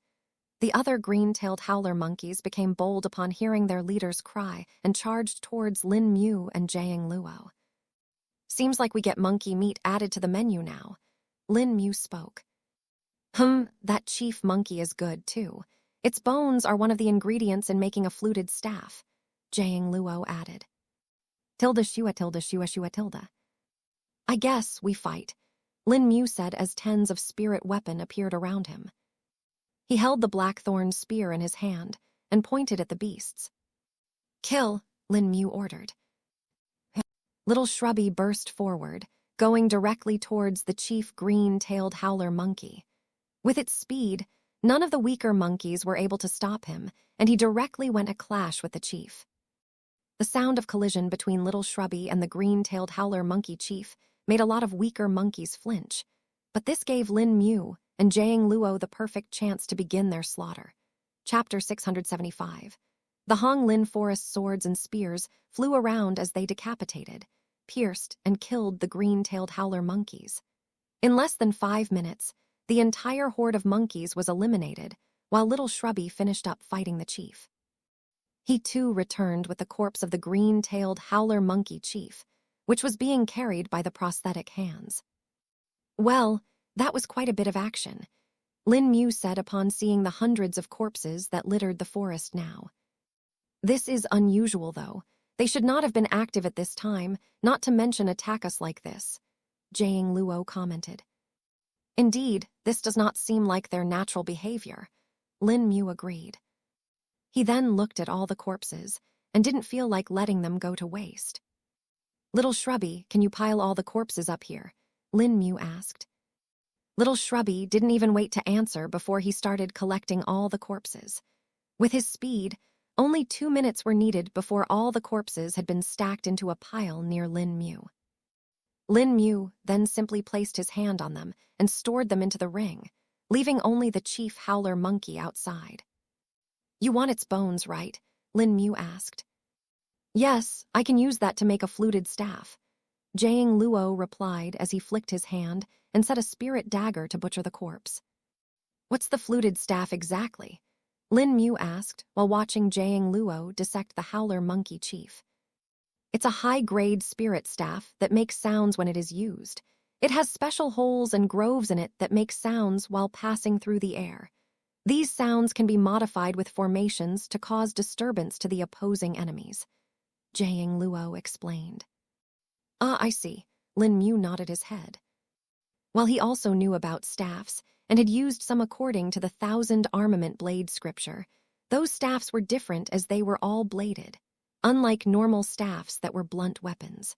The other green-tailed howler monkeys became bold upon hearing their leader's cry and charged towards Lin Mu and Jiang Luo. "Seems like we get monkey meat added to the menu now," Lin Mu spoke. That chief monkey is good, too. Its bones are one of the ingredients in making a fluted staff," Jiang Luo added. Tilde. "I guess we fight," Lin Mu said as tens of spirit weapon appeared around him. He held the blackthorn spear in his hand and pointed at the beasts. "Kill," Lin Mu ordered. Little Shrubby burst forward, going directly towards the chief green-tailed howler monkey. With its speed, none of the weaker monkeys were able to stop him, and he directly went a clash with the chief. The sound of collision between Little Shrubby and the green-tailed howler monkey chief made a lot of weaker monkeys flinch, but this gave Lin Mu and Jiang Luo the perfect chance to begin their slaughter. Chapter 675. The Honglin forest swords and spears flew around as they decapitated, pierced, and killed the green-tailed howler monkeys. In less than 5 minutes, the entire horde of monkeys was eliminated, while Little Shrubby finished up fighting the chief. He too returned with the corpse of the green-tailed howler monkey chief, which was being carried by the prosthetic hands. "Well, that was quite a bit of action," Lin Mu said upon seeing the hundreds of corpses that littered the forest now. "This is unusual, though. They should not have been active at this time, not to mention attack us like this," Jiang Luo commented. "Indeed, this does not seem like their natural behavior," Lin Mu agreed. He then looked at all the corpses and didn't feel like letting them go to waste. Little Shrubby, can you pile all the corpses up here? Lin Mu asked. Little Shrubby didn't even wait to answer before he started collecting all the corpses. With his speed, only 2 minutes were needed before all the corpses had been stacked into a pile near Lin Mu. Lin Mu then simply placed his hand on them and stored them into the ring, leaving only the chief howler monkey outside. You want its bones, right? Lin Mu asked. Yes, I can use that to make a fluted staff. Jiang Luo replied as he flicked his hand and set a spirit dagger to butcher the corpse. What's the fluted staff exactly? Lin Mu asked while watching Jiang Luo dissect the howler monkey chief. It's a high-grade spirit staff that makes sounds when it is used. It has special holes and grooves in it that make sounds while passing through the air. These sounds can be modified with formations to cause disturbance to the opposing enemies. Jiang Luo explained. Ah, I see. Lin Mu nodded his head. While he also knew about staffs and had used some according to the 1,000 armament blade scripture, those staffs were different as they were all bladed, unlike normal staffs that were blunt weapons.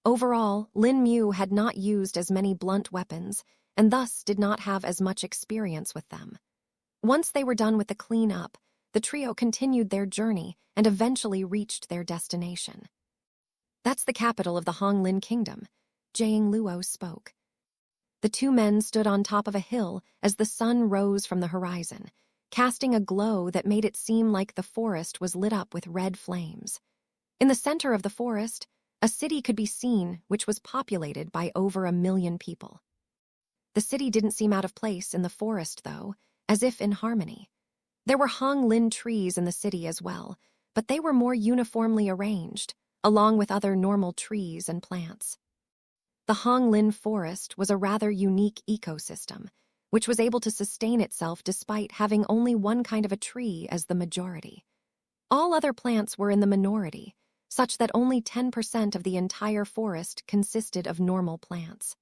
Overall, Lin Mu had not used as many blunt weapons and thus did not have as much experience with them. Once they were done with the cleanup, the trio continued their journey and eventually reached their destination. That's the capital of the Honglin Kingdom, Jiang Luo spoke. The two men stood on top of a hill as the sun rose from the horizon, casting a glow that made it seem like the forest was lit up with red flames. In the center of the forest, a city could be seen which was populated by over 1 million people. The city didn't seem out of place in the forest, though, as if in harmony. There were Honglin trees in the city as well, but they were more uniformly arranged, along with other normal trees and plants. The Honglin forest was a rather unique ecosystem, which was able to sustain itself despite having only one kind of a tree as the majority. All other plants were in the minority, such that only 10% of the entire forest consisted of normal plants.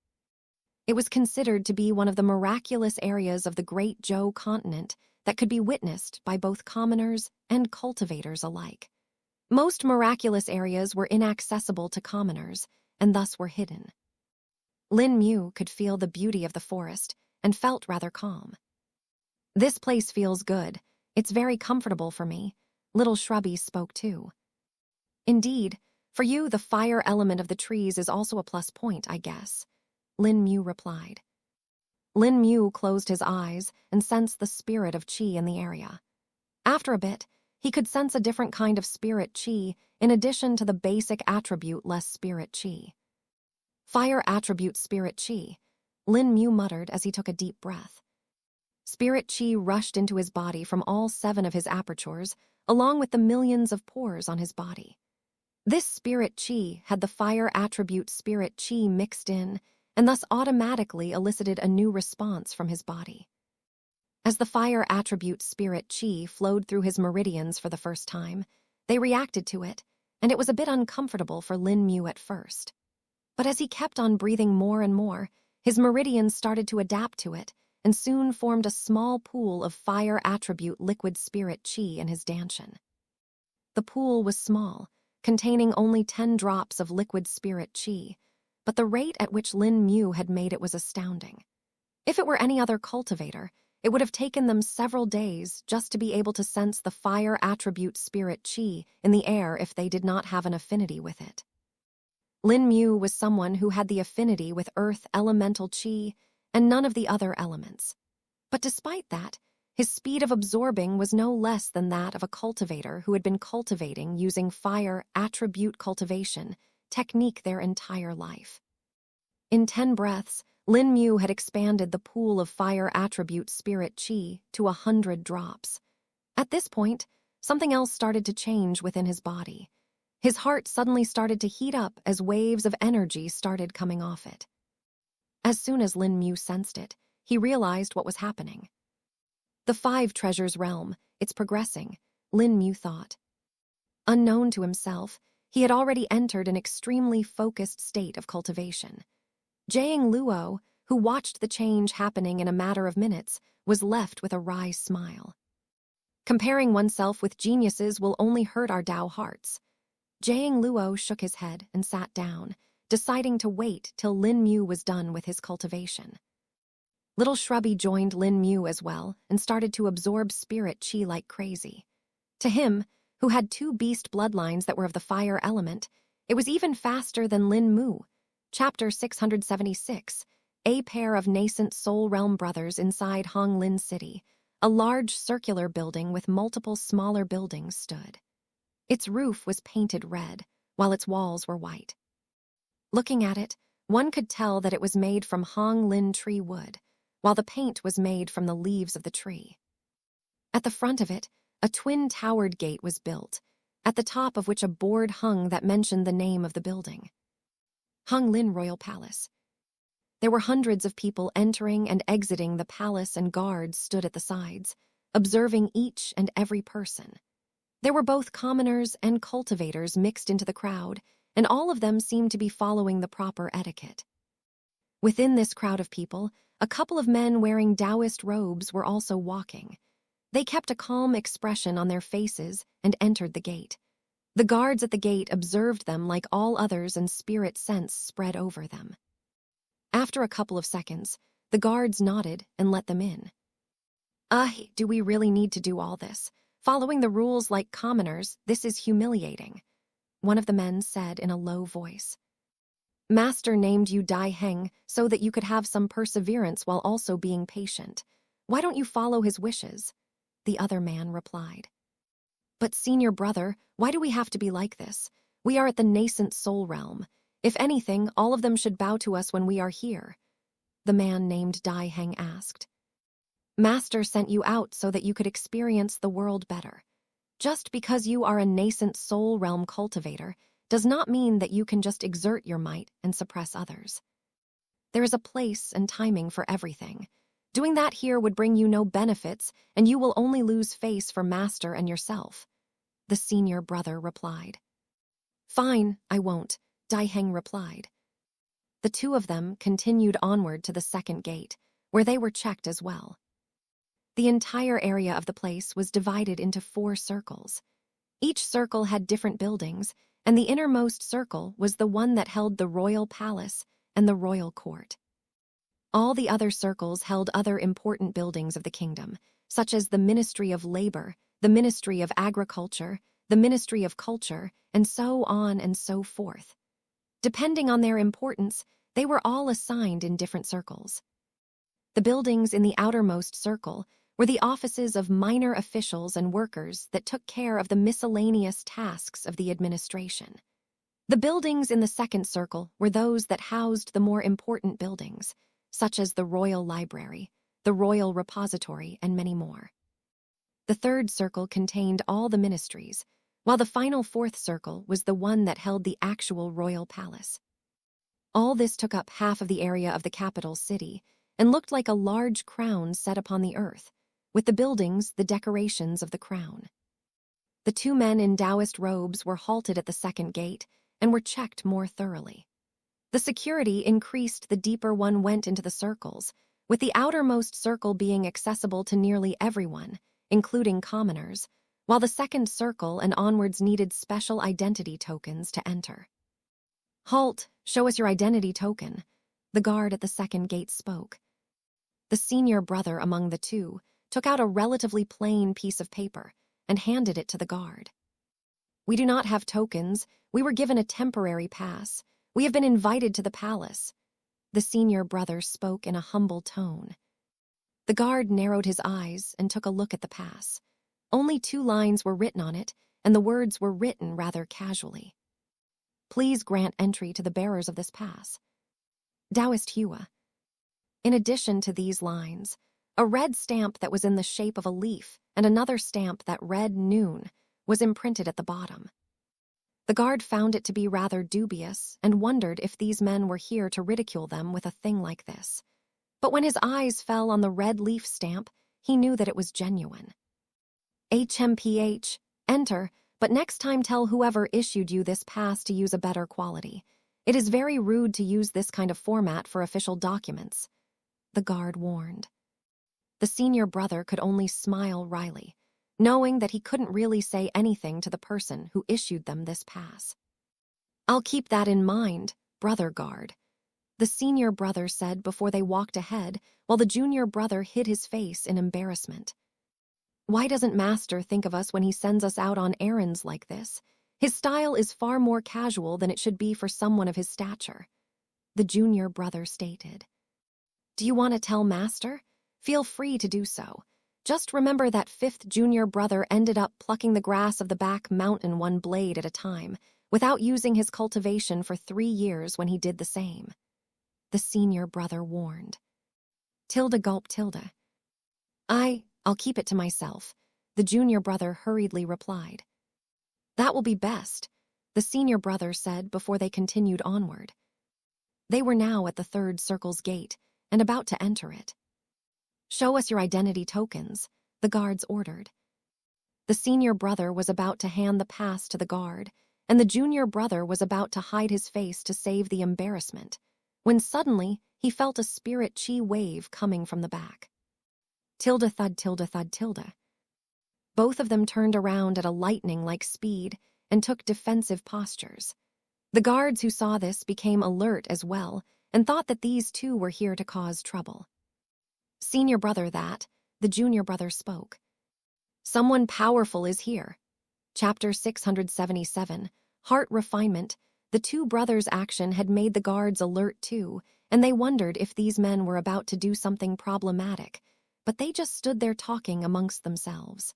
It was considered to be one of the miraculous areas of the Great Zhou continent that could be witnessed by both commoners and cultivators alike. Most miraculous areas were inaccessible to commoners and thus were hidden. Lin Mu could feel the beauty of the forest and felt rather calm. This place feels good. It's very comfortable for me. Little Shrubby spoke too. Indeed, for you the fire element of the trees is also a plus point, I guess, Lin Mu replied. Lin Mu closed his eyes and sensed the spirit of qi in the area. After a bit, he could sense a different kind of spirit qi in addition to the basic attribute less spirit qi. Fire attribute spirit qi, Lin Mu muttered as he took a deep breath. Spirit qi rushed into his body from all 7 of his apertures, along with the millions of pores on his body. This spirit qi had the fire attribute spirit qi mixed in, and thus automatically elicited a new response from his body. As the fire attribute spirit qi flowed through his meridians for the first time, they reacted to it, and it was a bit uncomfortable for Lin Mu at first. But as he kept on breathing more and more, his meridians started to adapt to it, and soon formed a small pool of fire attribute liquid spirit qi in his danshan. The pool was small, containing only 10 drops of liquid spirit qi, but the rate at which Lin Mu had made it was astounding. If it were any other cultivator, it would have taken them several days just to be able to sense the fire attribute spirit qi in the air if they did not have an affinity with it. Lin Mu was someone who had the affinity with earth elemental qi and none of the other elements. But despite that, his speed of absorbing was no less than that of a cultivator who had been cultivating using fire attribute cultivation technique their entire life. In 10 breaths, Lin Mu had expanded the pool of fire attribute spirit qi to 100 drops. At this point, something else started to change within his body. His heart suddenly started to heat up as waves of energy started coming off it. As soon as Lin Mu sensed it, he realized what was happening. The 5 treasures realm, it's progressing, Lin Mu thought. Unknown to himself, he had already entered an extremely focused state of cultivation. Jiang Luo, who watched the change happening in a matter of minutes, was left with a wry smile. Comparing oneself with geniuses will only hurt our Dao hearts. Jiang Luo shook his head and sat down, deciding to wait till Lin Mu was done with his cultivation. Little Shrubby joined Lin Mu as well and started to absorb spirit qi like crazy. To him, who had 2 beast bloodlines that were of the fire element, it was even faster than Lin Mu. Chapter 676, A pair of nascent soul realm brothers inside Hong Lin City. A large circular building with multiple smaller buildings stood. Its roof was painted red, while its walls were white. Looking at it, one could tell that it was made from Hong Lin tree wood, while the paint was made from the leaves of the tree. At the front of it, a twin-towered gate was built, at the top of which a board hung that mentioned the name of the building. Hong Lin Royal Palace. There were hundreds of people entering and exiting the palace, and guards stood at the sides, observing each and every person. There were both commoners and cultivators mixed into the crowd, and all of them seemed to be following the proper etiquette. Within this crowd of people, a couple of men wearing Taoist robes were also walking. They kept a calm expression on their faces and entered the gate. The guards at the gate observed them like all others, and spirit sense spread over them. After a couple of seconds, the guards nodded and let them in. Do we really need to do all this? Following the rules like commoners, this is humiliating," one of the men said in a low voice. "Master named you Dai Heng so that you could have some perseverance while also being patient. Why don't you follow his wishes?" the other man replied. "But senior brother, why do we have to be like this? We are at the nascent soul realm. If anything, all of them should bow to us when we are here," the man named Dai Heng asked. "Master sent you out so that you could experience the world better. Just because you are a nascent soul realm cultivator does not mean that you can just exert your might and suppress others. There is a place and timing for everything. Doing that here would bring you no benefits, and you will only lose face for Master and yourself," the senior brother replied. "Fine, I won't," Dai Heng replied. The two of them continued onward to the second gate, where they were checked as well. The entire area of the place was divided into 4 circles. Each circle had different buildings, and the innermost circle was the one that held the royal palace and the royal court. All the other circles held other important buildings of the kingdom, such as the Ministry of Labor, the Ministry of Agriculture, the Ministry of Culture, and so on and so forth. Depending on their importance, they were all assigned in different circles. The buildings in the outermost circle were the offices of minor officials and workers that took care of the miscellaneous tasks of the administration. The buildings in the second circle were those that housed the more important buildings, such as the Royal Library, the Royal Repository, and many more. The third circle contained all the ministries, while the final 4th circle was the one that held the actual royal palace. All this took up half of the area of the capital city and looked like a large crown set upon the earth, with the buildings the decorations of the crown. The 2 men in Taoist robes were halted at the second gate and were checked more thoroughly. The security increased the deeper one went into the circles, with the outermost circle being accessible to nearly everyone, including commoners, while the second circle and onwards needed special identity tokens to enter. "Halt, show us your identity token," the guard at the second gate spoke. The senior brother among the 2 took out a relatively plain piece of paper and handed it to the guard. "We do not have tokens. We were given a temporary pass. We have been invited to the palace," the senior brother spoke in a humble tone. The guard narrowed his eyes and took a look at the pass. Only 2 lines were written on it, and the words were written rather casually. "Please grant entry to the bearers of this pass. Taoist Hua." In addition to these lines, a red stamp that was in the shape of a leaf and another stamp that read "Noon" was imprinted at the bottom. The guard found it to be rather dubious and wondered if these men were here to ridicule them with a thing like this. But when his eyes fell on the red leaf stamp, he knew that it was genuine. "HMPH, enter, but next time tell whoever issued you this pass to use a better quality. It is very rude to use this kind of format for official documents," the guard warned. The senior brother could only smile wryly. knowing that he couldn't really say anything to the person who issued them this pass. "I'll keep that in mind, brother guard," the senior brother said before they walked ahead, while the junior brother hid his face in embarrassment. "Why doesn't Master think of us when he sends us out on errands like this? His style is far more casual than it should be for someone of his stature," the junior brother stated. "Do you want to tell Master? Feel free to do so. Just remember that fifth junior brother ended up plucking the grass of the back mountain one blade at a time, without using his cultivation for 3 years when he did the same," the senior brother warned. Tilda gulped. I'll keep it to myself," the junior brother hurriedly replied. "That will be best," the senior brother said before they continued onward. They were now at the third circle's gate and about to enter it. "Show us your identity tokens," the guards ordered. The senior brother was about to hand the pass to the guard, and the junior brother was about to hide his face to save the embarrassment, when suddenly he felt a spirit chi wave coming from the back. Tilda thud. Both of them turned around at a lightning-like speed and took defensive postures. The guards who saw this became alert as well and thought that these two were here to cause trouble. "Senior brother, the junior brother spoke. "Someone powerful is here." Chapter 677, Heart Refinement. The two brothers' action had made the guards alert too, and they wondered if these men were about to do something problematic, but they just stood there talking amongst themselves.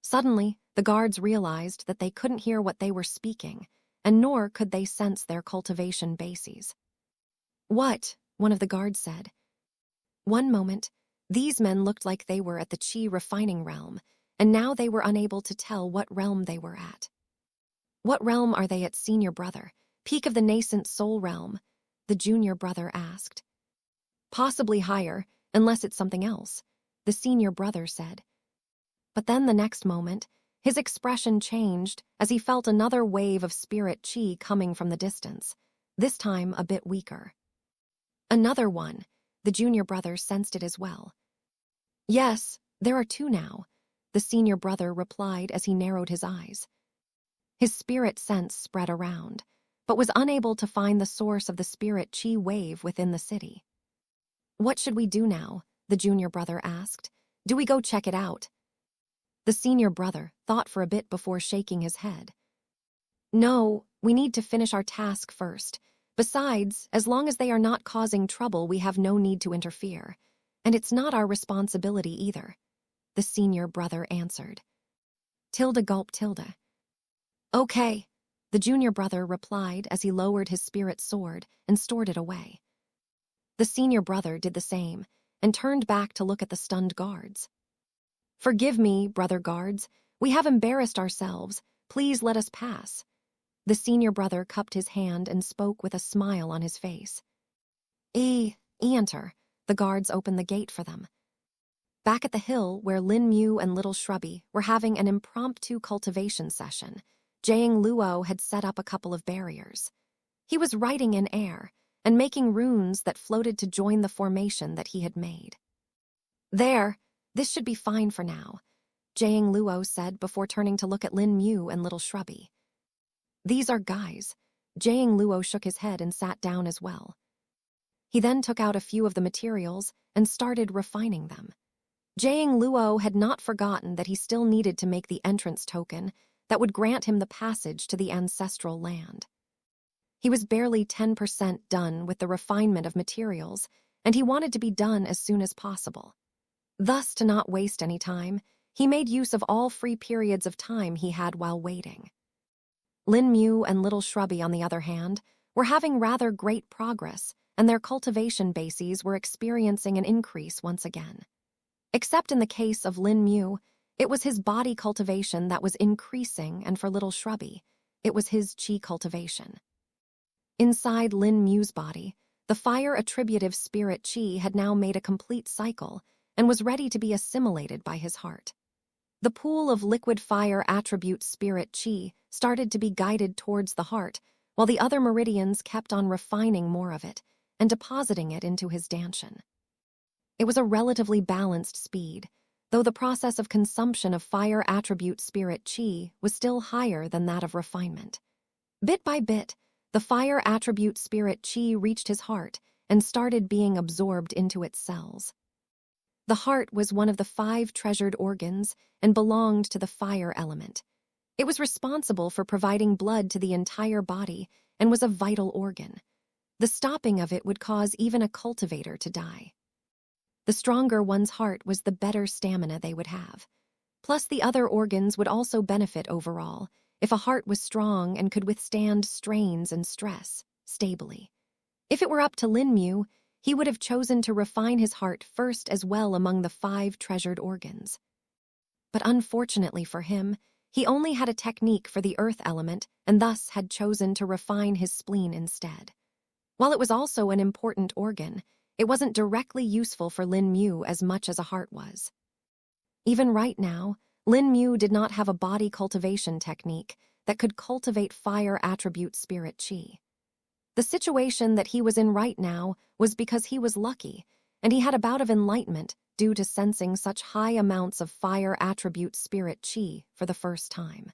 Suddenly, the guards realized that they couldn't hear what they were speaking, and nor could they sense their cultivation bases. "What?" one of the guards said. One moment, these men looked like they were at the chi refining realm, and now they were unable to tell what realm they were at. "What realm are they at, senior brother? Peak of the nascent soul realm?" the junior brother asked. "Possibly higher, unless it's something else," the senior brother said. But then the next moment, his expression changed as he felt another wave of spirit chi coming from the distance, this time a bit weaker. "Another one," the junior brother sensed it as well. "Yes, there are 2 now," the senior brother replied as he narrowed his eyes. His spirit sense spread around, but was unable to find the source of the spirit chi wave within the city. "What should we do now?" the junior brother asked. "Do we go check it out?" The senior brother thought for a bit before shaking his head. "No, we need to finish our task first. Besides, as long as they are not causing trouble, we have no need to interfere. And it's not our responsibility either," the senior brother answered. Tilda gulped. "Okay," the junior brother replied as he lowered his spirit sword and stored it away. The senior brother did the same and turned back to look at the stunned guards. "Forgive me, brother guards. We have embarrassed ourselves. Please let us pass." The senior brother cupped his hand and spoke with a smile on his face. Enter." The guards opened the gate for them. Back at the hill, where Lin Mu and Little Shrubby were having an impromptu cultivation session, Jiang Luo had set up a couple of barriers. He was writing in air and making runes that floated to join the formation that he had made. "There, this should be fine for now," Jiang Luo said before turning to look at Lin Mu and Little Shrubby. "These are guys." Jiang Luo shook his head and sat down as well. He then took out a few of the materials and started refining them. Jiang Luo had not forgotten that he still needed to make the entrance token that would grant him the passage to the ancestral land. He was barely 10% done with the refinement of materials, and he wanted to be done as soon as possible. Thus, to not waste any time, he made use of all free periods of time he had while waiting. Lin Mu and Little Shrubby, on the other hand, were having rather great progress, and their cultivation bases were experiencing an increase once again. Except in the case of Lin Mu, it was his body cultivation that was increasing, and for Little Shrubby, it was his chi cultivation. Inside Lin Mu's body, the fire attributive spirit chi had now made a complete cycle and was ready to be assimilated by his heart. The pool of liquid fire attribute spirit chi started to be guided towards the heart, while the other meridians kept on refining more of it and depositing it into his danshan. It was a relatively balanced speed, though the process of consumption of fire attribute spirit qi was still higher than that of refinement. Bit by bit, the fire attribute spirit qi reached his heart and started being absorbed into its cells. The heart was one of the 5 treasured organs and belonged to the fire element. It was responsible for providing blood to the entire body and was a vital organ. The stopping of it would cause even a cultivator to die. The stronger one's heart was, the better stamina they would have. Plus, the other organs would also benefit overall if a heart was strong and could withstand strains and stress stably. If it were up to Lin Mu, he would have chosen to refine his heart first as well among the 5 treasured organs. But unfortunately for him, he only had a technique for the earth element and thus had chosen to refine his spleen instead. While it was also an important organ, it wasn't directly useful for Lin Mu as much as a heart was. Even right now, Lin Mu did not have a body cultivation technique that could cultivate fire attribute spirit qi. The situation that he was in right now was because he was lucky, and he had a bout of enlightenment due to sensing such high amounts of fire attribute spirit qi for the first time.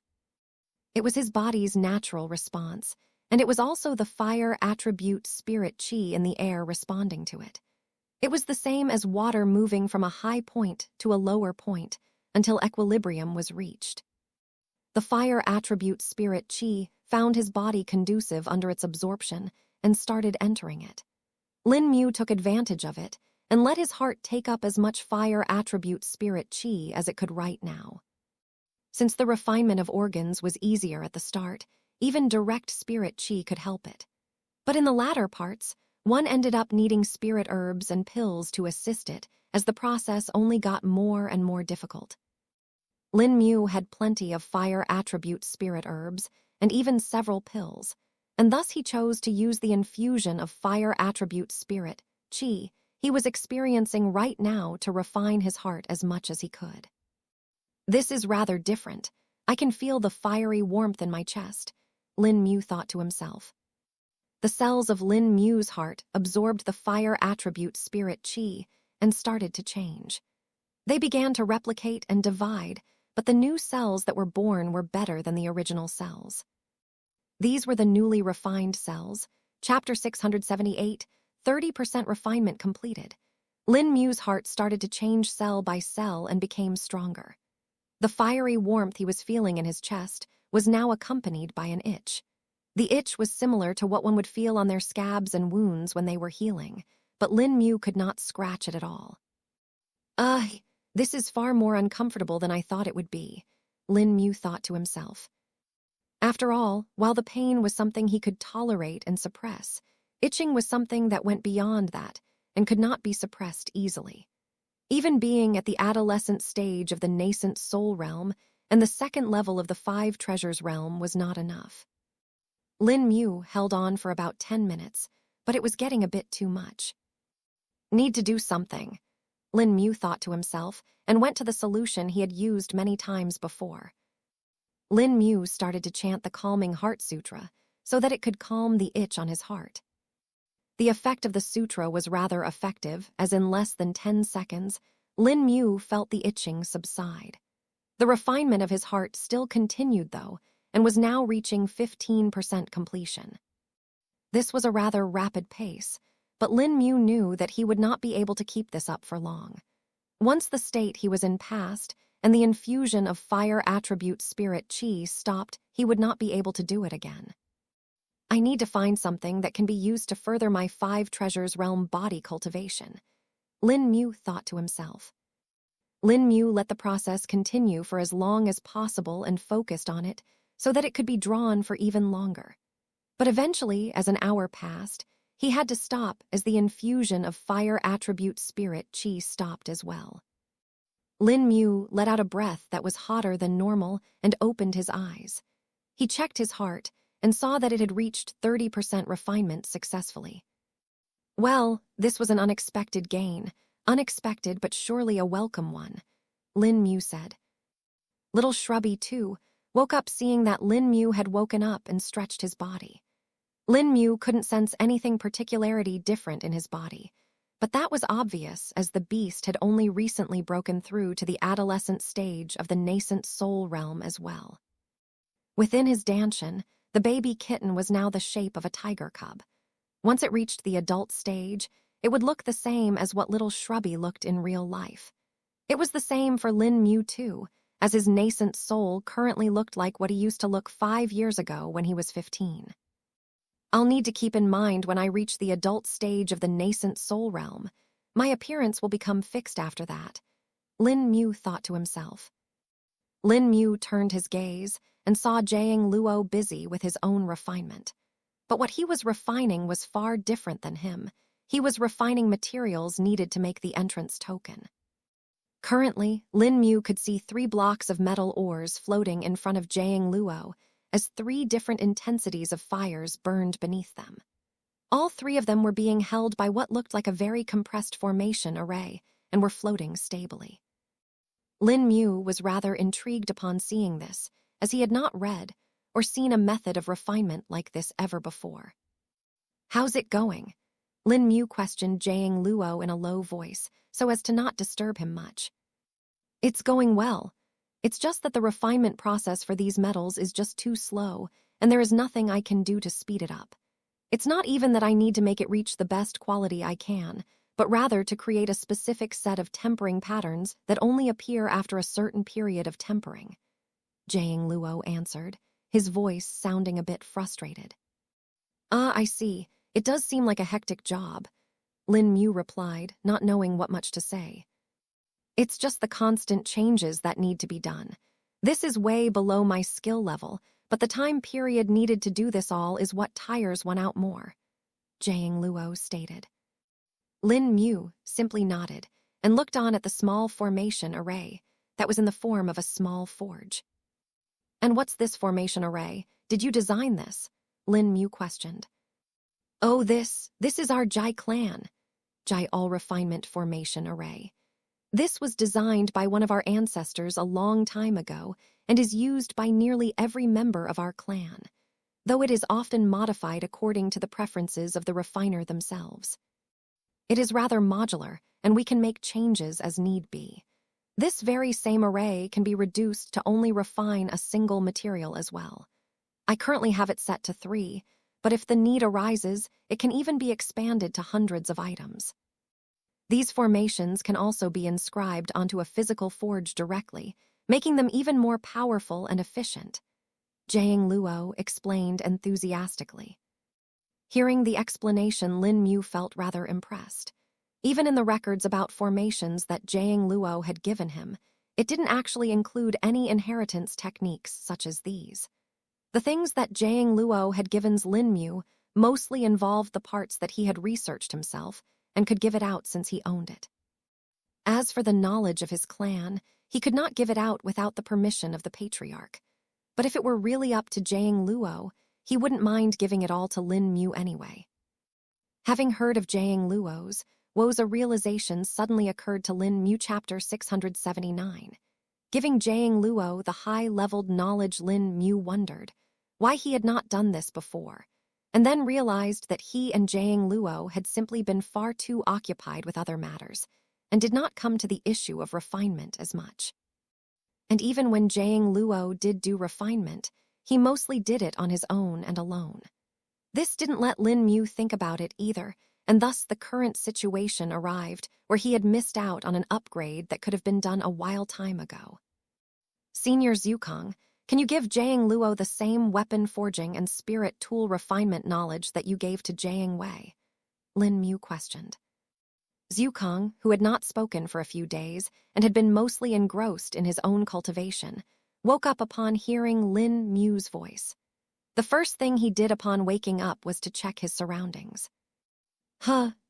It was his body's natural response, and it was also the fire attribute spirit qi in the air responding to it. It was the same as water moving from a high point to a lower point until equilibrium was reached. The fire attribute spirit qi found his body conducive under its absorption and started entering it. Lin Mu took advantage of it and let his heart take up as much fire attribute spirit qi as it could right now. Since the refinement of organs was easier at the start, even direct spirit qi could help it. But in the latter parts, one ended up needing spirit herbs and pills to assist it as the process only got more and more difficult. Lin Mu had plenty of fire attribute spirit herbs and even several pills, and thus he chose to use the infusion of fire attribute spirit qi he was experiencing right now to refine his heart as much as he could. This is rather different. I can feel the fiery warmth in my chest, Lin Mu thought to himself. The cells of Lin Mu's heart absorbed the fire attribute spirit qi and started to change. They began to replicate and divide, but the new cells that were born were better than the original cells. These were the newly refined cells. Chapter 678, 30% refinement completed. Lin Mu's heart started to change cell by cell and became stronger. The fiery warmth he was feeling in his chest was now accompanied by an itch. The itch was similar to what one would feel on their scabs and wounds when they were healing, but Lin Mu could not scratch it at all. This is far more uncomfortable than I thought it would be, Lin Mu thought to himself. After all, while the pain was something he could tolerate and suppress, itching was something that went beyond that and could not be suppressed easily. Even being at the adolescent stage of the nascent soul realm and the second level of the 5 treasures realm was not enough. Lin Mu held on for about 10 minutes, but it was getting a bit too much. Need to do something, Lin Mu thought to himself and went to the solution he had used many times before. Lin Mu started to chant the calming heart sutra so that it could calm the itch on his heart. The effect of the sutra was rather effective, as in less than 10 seconds, Lin Mu felt the itching subside. The refinement of his heart still continued, though, and was now reaching 15% completion. This was a rather rapid pace, but Lin Mu knew that he would not be able to keep this up for long. Once the state he was in passed, and the infusion of fire attribute spirit qi stopped, he would not be able to do it again. I need to find something that can be used to further my 5 treasures realm body cultivation, Lin Mu thought to himself. Lin Mu let the process continue for as long as possible and focused on it so that it could be drawn for even longer. But eventually, as an hour passed, he had to stop as the infusion of fire attribute spirit qi stopped as well. Lin Mu let out a breath that was hotter than normal and opened his eyes. He checked his heart and saw that it had reached 30% refinement successfully. Well, this was an unexpected gain, unexpected but surely a welcome one, Lin Mu said. Little Shrubby, too, woke up seeing that Lin Mu had woken up and stretched his body. Lin Mu couldn't sense anything particularly different in his body, But that was obvious, as the beast had only recently broken through to the adolescent stage of the nascent soul realm as well. Within his danshan, the baby kitten was now the shape of a tiger cub. Once it reached the adult stage, it would look the same as what little Shrubby looked in real life. It was the same for Lin Mu too, as his nascent soul currently looked like what he used to look 5 years ago when he was 15. I'll need to keep in mind when I reach the adult stage of the nascent soul realm. My appearance will become fixed after that, Lin Mu thought to himself. Lin Mu turned his gaze and saw Jiang Luo busy with his own refinement. But what he was refining was far different than him. He was refining materials needed to make the entrance token. Currently, Lin Mu could see 3 blocks of metal ores floating in front of Jiang Luo, as 3 different intensities of fires burned beneath them. All 3 of them were being held by what looked like a very compressed formation array and were floating stably. Lin Mu was rather intrigued upon seeing this, as he had not read or seen a method of refinement like this ever before. "How's it going?" Lin Mu questioned Jiang Luo in a low voice, so as to not disturb him much. "It's going well. It's just that the refinement process for these metals is just too slow, and there is nothing I can do to speed it up. It's not even that I need to make it reach the best quality I can, but rather to create a specific set of tempering patterns that only appear after a certain period of tempering," Jiang Luo answered, his voice sounding a bit frustrated. "Ah, I see. It does seem like a hectic job," Lin Mu replied, not knowing what much to say. "It's just the constant changes that need to be done. This is way below my skill level, but the time period needed to do this all is what tires one out more," Jiang Luo stated. Lin Mu simply nodded and looked on at the small formation array that was in the form of a small forge. "And what's this formation array? Did you design this?" Lin Mu questioned. "Oh, this is our Jai clan, Jai All Refinement Formation Array. This was designed by one of our ancestors a long time ago and is used by nearly every member of our clan, though it is often modified according to the preferences of the refiner themselves. It is rather modular, and we can make changes as need be. This very same array can be reduced to only refine a single material as well. I currently have it set to 3, but if the need arises, it can even be expanded to hundreds of items. These formations can also be inscribed onto a physical forge directly, making them even more powerful and efficient," Jiang Luo explained enthusiastically. Hearing the explanation, Lin Mu felt rather impressed. Even in the records about formations that Jiang Luo had given him, it didn't actually include any inheritance techniques such as these. The things that Jiang Luo had given Lin Mu mostly involved the parts that he had researched himself and could give it out since he owned it. As for the knowledge of his clan, he could not give it out without the permission of the patriarch. But if it were really up to Jiang Luo, he wouldn't mind giving it all to Lin Mu anyway. Having heard of Jiang Luo's woes, a realization suddenly occurred to Lin Mu. Chapter 679. Giving Jiang Luo the high-leveled knowledge, Lin Mu wondered why he had not done this before, and then realized that he and Jiang Luo had simply been far too occupied with other matters, and did not come to the issue of refinement as much. And even when Jiang Luo did do refinement, he mostly did it on his own and alone. This didn't let Lin Mu think about it either, and thus the current situation arrived where he had missed out on an upgrade that could have been done a while time ago. "Senior Zukong, can you give Jiang Luo the same weapon forging and spirit tool refinement knowledge that you gave to Jiang Wei?" Lin Mu questioned. Zukong, who had not spoken for a few days and had been mostly engrossed in his own cultivation, woke up upon hearing Lin Mu's voice. The first thing he did upon waking up was to check his surroundings.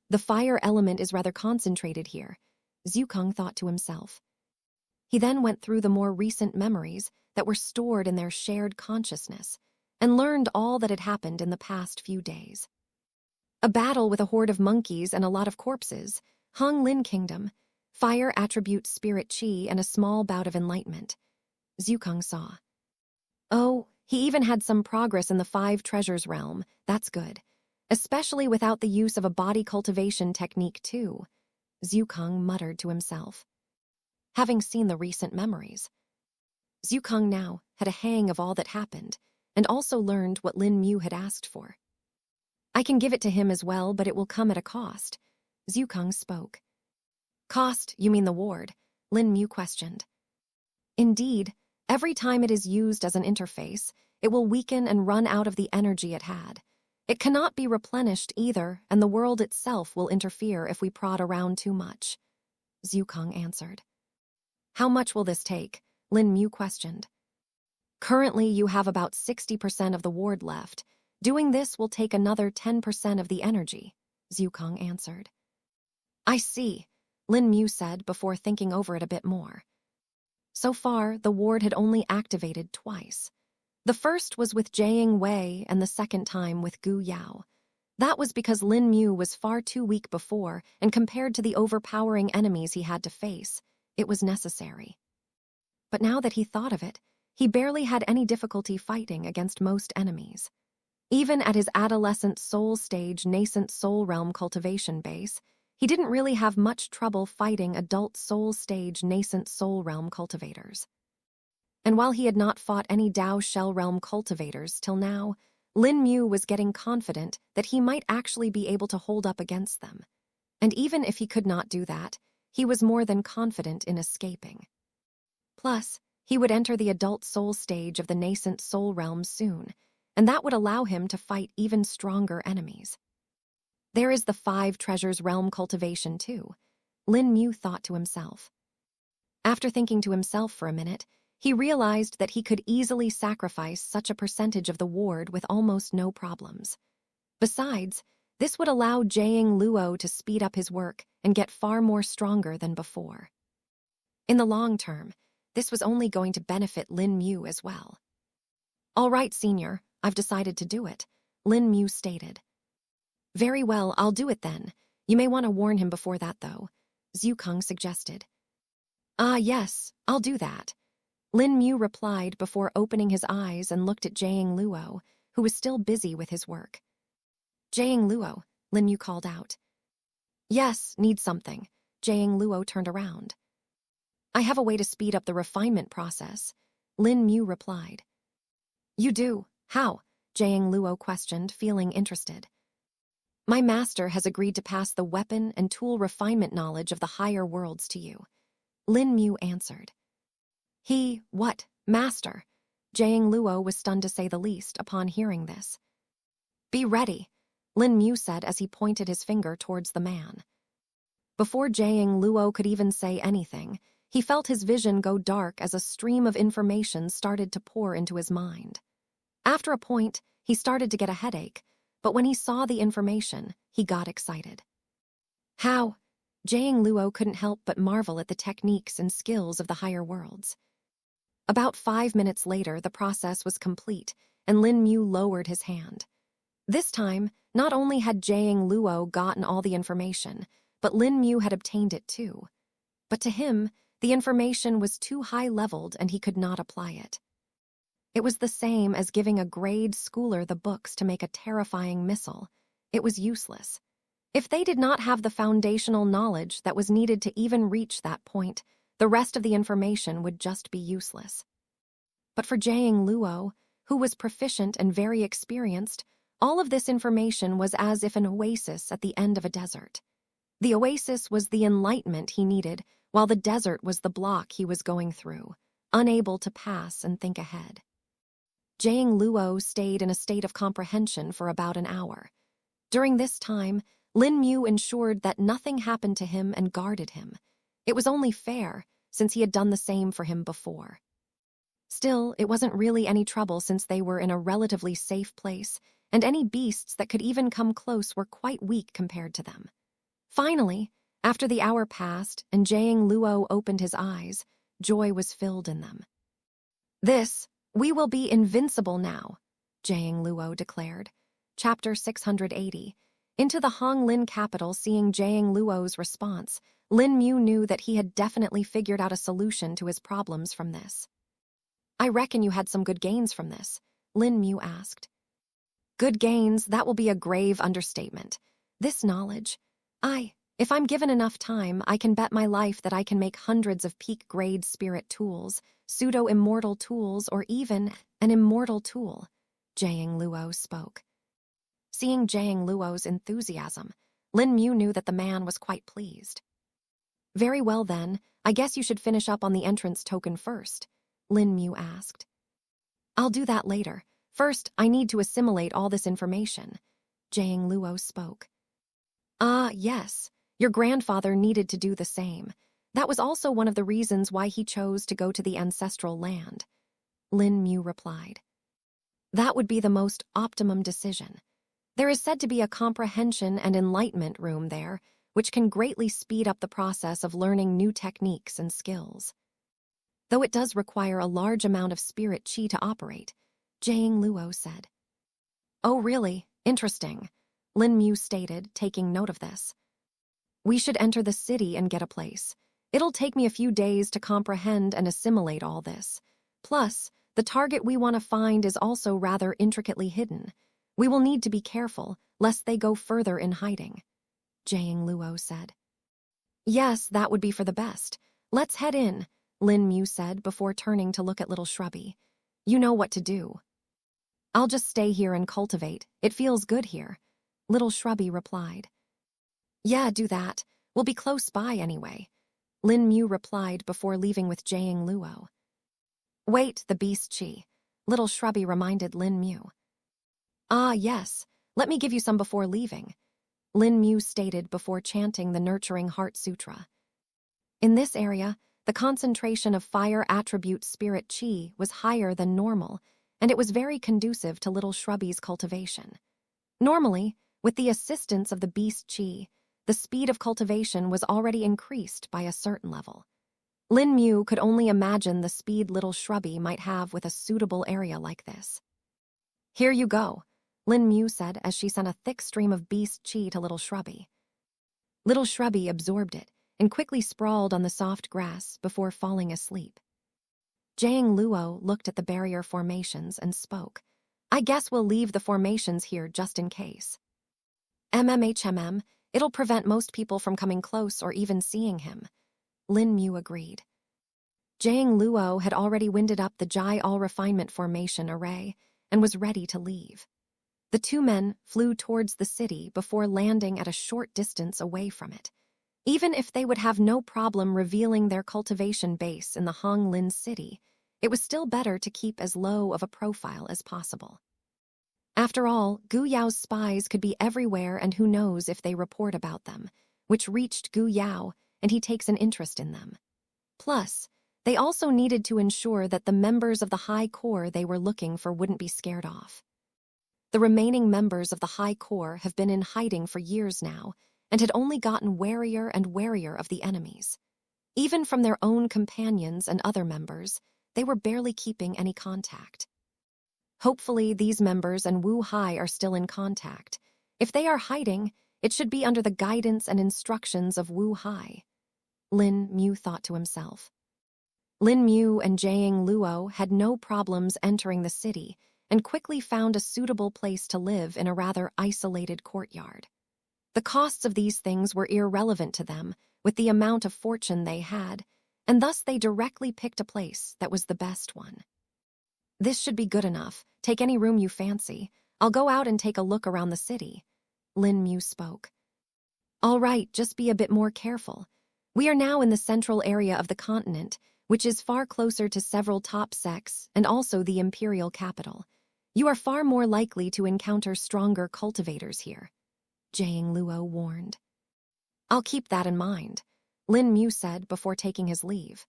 The fire element is rather concentrated here," Zukong thought to himself. He then went through the more recent memories that were stored in their shared consciousness and learned all that had happened in the past few days. A battle with a horde of monkeys and a lot of corpses, Hong Lin Kingdom, fire attribute spirit chi, and a small bout of enlightenment, Zukong saw. Oh, he even had some progress in the 5 treasures realm, that's good. especially without the use of a body cultivation technique too, Zhukang muttered to himself. Having seen the recent memories, Zhukang now had a hang of all that happened and also learned what Lin Mu had asked for. I can give it to him as well, but it will come at a cost, Zhukang spoke. Cost, you mean the ward? Lin Mu questioned. Indeed, every time it is used as an interface, it will weaken and run out of the energy it had. It cannot be replenished either, and the world itself will interfere if we prod around too much, Zhukang answered. How much will this take? Lin Mu questioned. Currently, you have about 60% of the ward left. Doing this will take another 10% of the energy, Zhukang answered. I see, Lin Mu said before thinking over it a bit more. So far, the ward had only activated twice. The first was with Jiang Wei and the second time with Gu Yao. That was because Lin Mu was far too weak before, and compared to the overpowering enemies he had to face, it was necessary. But now that he thought of it, he barely had any difficulty fighting against most enemies. Even at his adolescent soul stage nascent soul realm cultivation base, he didn't really have much trouble fighting adult soul stage nascent soul realm cultivators. And while he had not fought any Dao shell realm cultivators till now, Lin Mu was getting confident that he might actually be able to hold up against them. And even if he could not do that, he was more than confident in escaping. Plus, he would enter the adult soul stage of the nascent soul realm soon, and that would allow him to fight even stronger enemies. There is the 5 treasures realm cultivation too, Lin Mu thought to himself. After thinking to himself for a minute, he realized that he could easily sacrifice such a percentage of the ward with almost no problems. Besides, this would allow Jiang Luo to speed up his work and get far more stronger than before. In the long term, this was only going to benefit Lin Mu as well. All right, Senior, I've decided to do it, Lin Mu stated. Very well, I'll do it then. You may want to warn him before that, though, Zhukang suggested. Yes, I'll do that, Lin Mu replied before opening his eyes and looked at Jiang Luo, who was still busy with his work. Jiang Luo, Lin Mu called out. Yes, need something. Jiang Luo turned around. I have a way to speed up the refinement process, Lin Mu replied. You do? How? Jiang Luo questioned, feeling interested. My master has agreed to pass the weapon and tool refinement knowledge of the higher worlds to you, Lin Mu answered. What, master? Jiang Luo was stunned to say the least upon hearing this. Be ready, Lin Mu said as he pointed his finger towards the man. Before Jiang Luo could even say anything, he felt his vision go dark as a stream of information started to pour into his mind. After a point, he started to get a headache, but when he saw the information, he got excited. How? Jiang Luo couldn't help but marvel at the techniques and skills of the higher worlds. About 5 minutes later, the process was complete, and Lin Mu lowered his hand. This time, not only had Jiang Luo gotten all the information, but Lin Mu had obtained it too. But to him, the information was too high-leveled and he could not apply it. It was the same as giving a grade schooler the books to make a terrifying missile. It was useless. If they did not have the foundational knowledge that was needed to even reach that point, the rest of the information would just be useless. But for Jiang Luo, who was proficient and very experienced, all of this information was as if an oasis at the end of a desert. The oasis was the enlightenment he needed, while the desert was the block he was going through, unable to pass and think ahead. Jiang Luo stayed in a state of comprehension for about an hour. During this time, Lin Mu ensured that nothing happened to him and guarded him. It was only fair, since he had done the same for him before. Still, it wasn't really any trouble since they were in a relatively safe place, and any beasts that could even come close were quite weak compared to them. Finally, after the hour passed and Jiang Luo opened his eyes, joy was filled in them. We will be invincible now, Jiang Luo declared. Chapter 680. Into the Honglin capital. Seeing Jiang Luo's response, Lin Mu knew that he had definitely figured out a solution to his problems from this. I reckon you had some good gains from this, Lin Mu asked. Good gains, that will be a grave understatement. This knowledge, if I'm given enough time, I can bet my life that I can make hundreds of peak-grade spirit tools, pseudo-immortal tools, or even an immortal tool, Jiang Luo spoke. Seeing Jiang Luo's enthusiasm, Lin Mu knew that the man was quite pleased. Very well then, I guess you should finish up on the entrance token first, Lin Mu asked. I'll do that later. First, I need to assimilate all this information, Jiang Luo spoke. Ah, yes. Your grandfather needed to do the same. That was also one of the reasons why he chose to go to the ancestral land, Lin Mu replied. That would be the most optimum decision. There is said to be a comprehension and enlightenment room there, which can greatly speed up the process of learning new techniques and skills. Though it does require a large amount of spirit chi to operate, Jiang Luo said. Oh, really? Interesting, Lin Mu stated, taking note of this. We should enter the city and get a place. It'll take me a few days to comprehend and assimilate all this. Plus, the target we want to find is also rather intricately hidden. We will need to be careful, lest they go further in hiding, Jiang Luo said. Yes, that would be for the best. Let's head in, Lin Mu said before turning to look at little Shrubby. You know what to do. I'll just stay here and cultivate. It feels good here, little Shrubby replied. Yeah, do that. We'll be close by anyway, Lin Mu replied before leaving with Jiang Luo. Wait, the beast chi, little Shrubby reminded Lin Mu. Ah, yes, let me give you some before leaving, Lin Mu stated before chanting the nurturing heart sutra. In this area, the concentration of fire attribute spirit chi was higher than normal, and it was very conducive to little Shrubby's cultivation. Normally, with the assistance of the beast chi, the speed of cultivation was already increased by a certain level. Lin Mu could only imagine the speed little Shrubby might have with a suitable area like this. Here you go, Lin Mu said as she sent a thick stream of beast chi to little Shrubby. Little Shrubby absorbed it and quickly sprawled on the soft grass before falling asleep. Jiang Luo looked at the barrier formations and spoke. I guess we'll leave the formations here just in case. It'll prevent most people from coming close or even seeing him, Lin Mu agreed. Jiang Luo had already winded up the Jai All Refinement Formation array and was ready to leave. The two men flew towards the city before landing at a short distance away from it. Even if they would have no problem revealing their cultivation base in the Honglin city, it was still better to keep as low of a profile as possible. After all, Gu Yao's spies could be everywhere, and who knows if they report about them, which reached Gu Yao, and he takes an interest in them. Plus, they also needed to ensure that the members of the High Corps they were looking for wouldn't be scared off. The remaining members of the High Corps have been in hiding for years now, and had only gotten warier and warier of the enemies. Even from their own companions and other members, they were barely keeping any contact. Hopefully, these members and Wu Hai are still in contact. If they are hiding, it should be under the guidance and instructions of Wu Hai, Lin Mu thought to himself. Lin Mu and Jiang Luo had no problems entering the city and quickly found a suitable place to live in a rather isolated courtyard. The costs of these things were irrelevant to them with the amount of fortune they had, and thus they directly picked a place that was the best one. This should be good enough. Take any room you fancy. I'll go out and take a look around the city, Lin Mu spoke. All right, just be a bit more careful. We are now in the central area of the continent, which is far closer to several top sects and also the imperial capital. You are far more likely to encounter stronger cultivators here, Jiang Luo warned. I'll keep that in mind, Lin Mu said before taking his leave.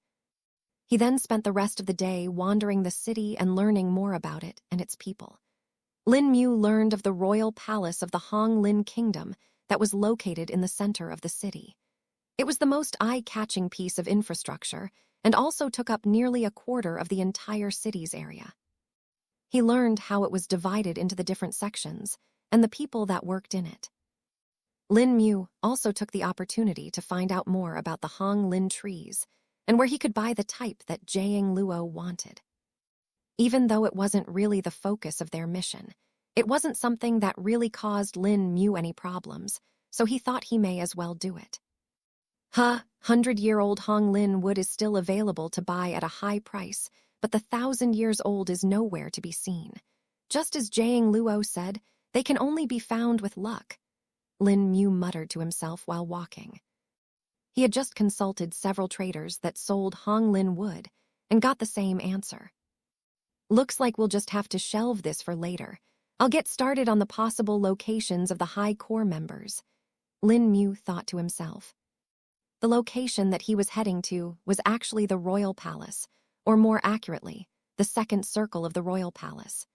He then spent the rest of the day wandering the city and learning more about it and its people. Lin Mu learned of the royal palace of the Honglin Kingdom that was located in the center of the city. It was the most eye-catching piece of infrastructure and also took up nearly a quarter of the entire city's area. He learned how it was divided into the different sections and the people that worked in it. Lin Mu also took the opportunity to find out more about the Honglin trees and where he could buy the type that Jiang Luo wanted. Even though it wasn't really the focus of their mission, It wasn't something that really caused Lin Mu any problems, so he thought he may as well do it. 100-year-old Hong Lin wood is still available to buy at a high price, but the 1,000 years old is nowhere to be seen. Just as Jiang Luo said, they can only be found with luck. Lin Mu muttered to himself while walking. He had just consulted several traders that sold Hong Lin wood and got the same answer. Looks like we'll just have to shelve this for later. I'll get started on the possible locations of the High Corps members. Lin Mu thought to himself. The location that he was heading to was actually the Royal Palace, or more accurately, the second circle of the Royal Palace.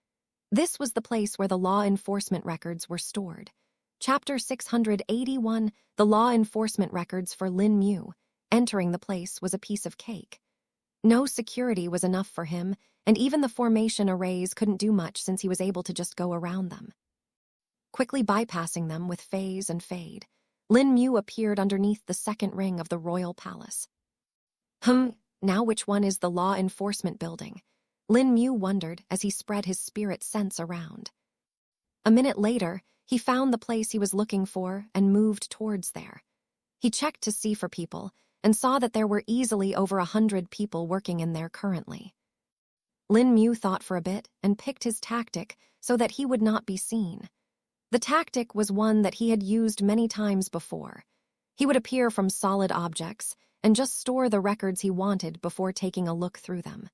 This was the place where the law enforcement records were stored. Chapter 681, the law enforcement records for Lin Mu. Entering the place was a piece of cake. No security was enough for him, and even the formation arrays couldn't do much since he was able to just go around them. Quickly bypassing them with phase and fade, Lin Mu appeared underneath the second ring of the Royal Palace. Now which one is the law enforcement building? Lin Mu wondered as he spread his spirit sense around. A minute later, he found the place he was looking for and moved towards there. He checked to see for people and saw that there were easily over 100 people working in there currently. Lin Mu thought for a bit and picked his tactic so that he would not be seen. The tactic was one that he had used many times before. He would appear from solid objects and just store the records he wanted before taking a look through them.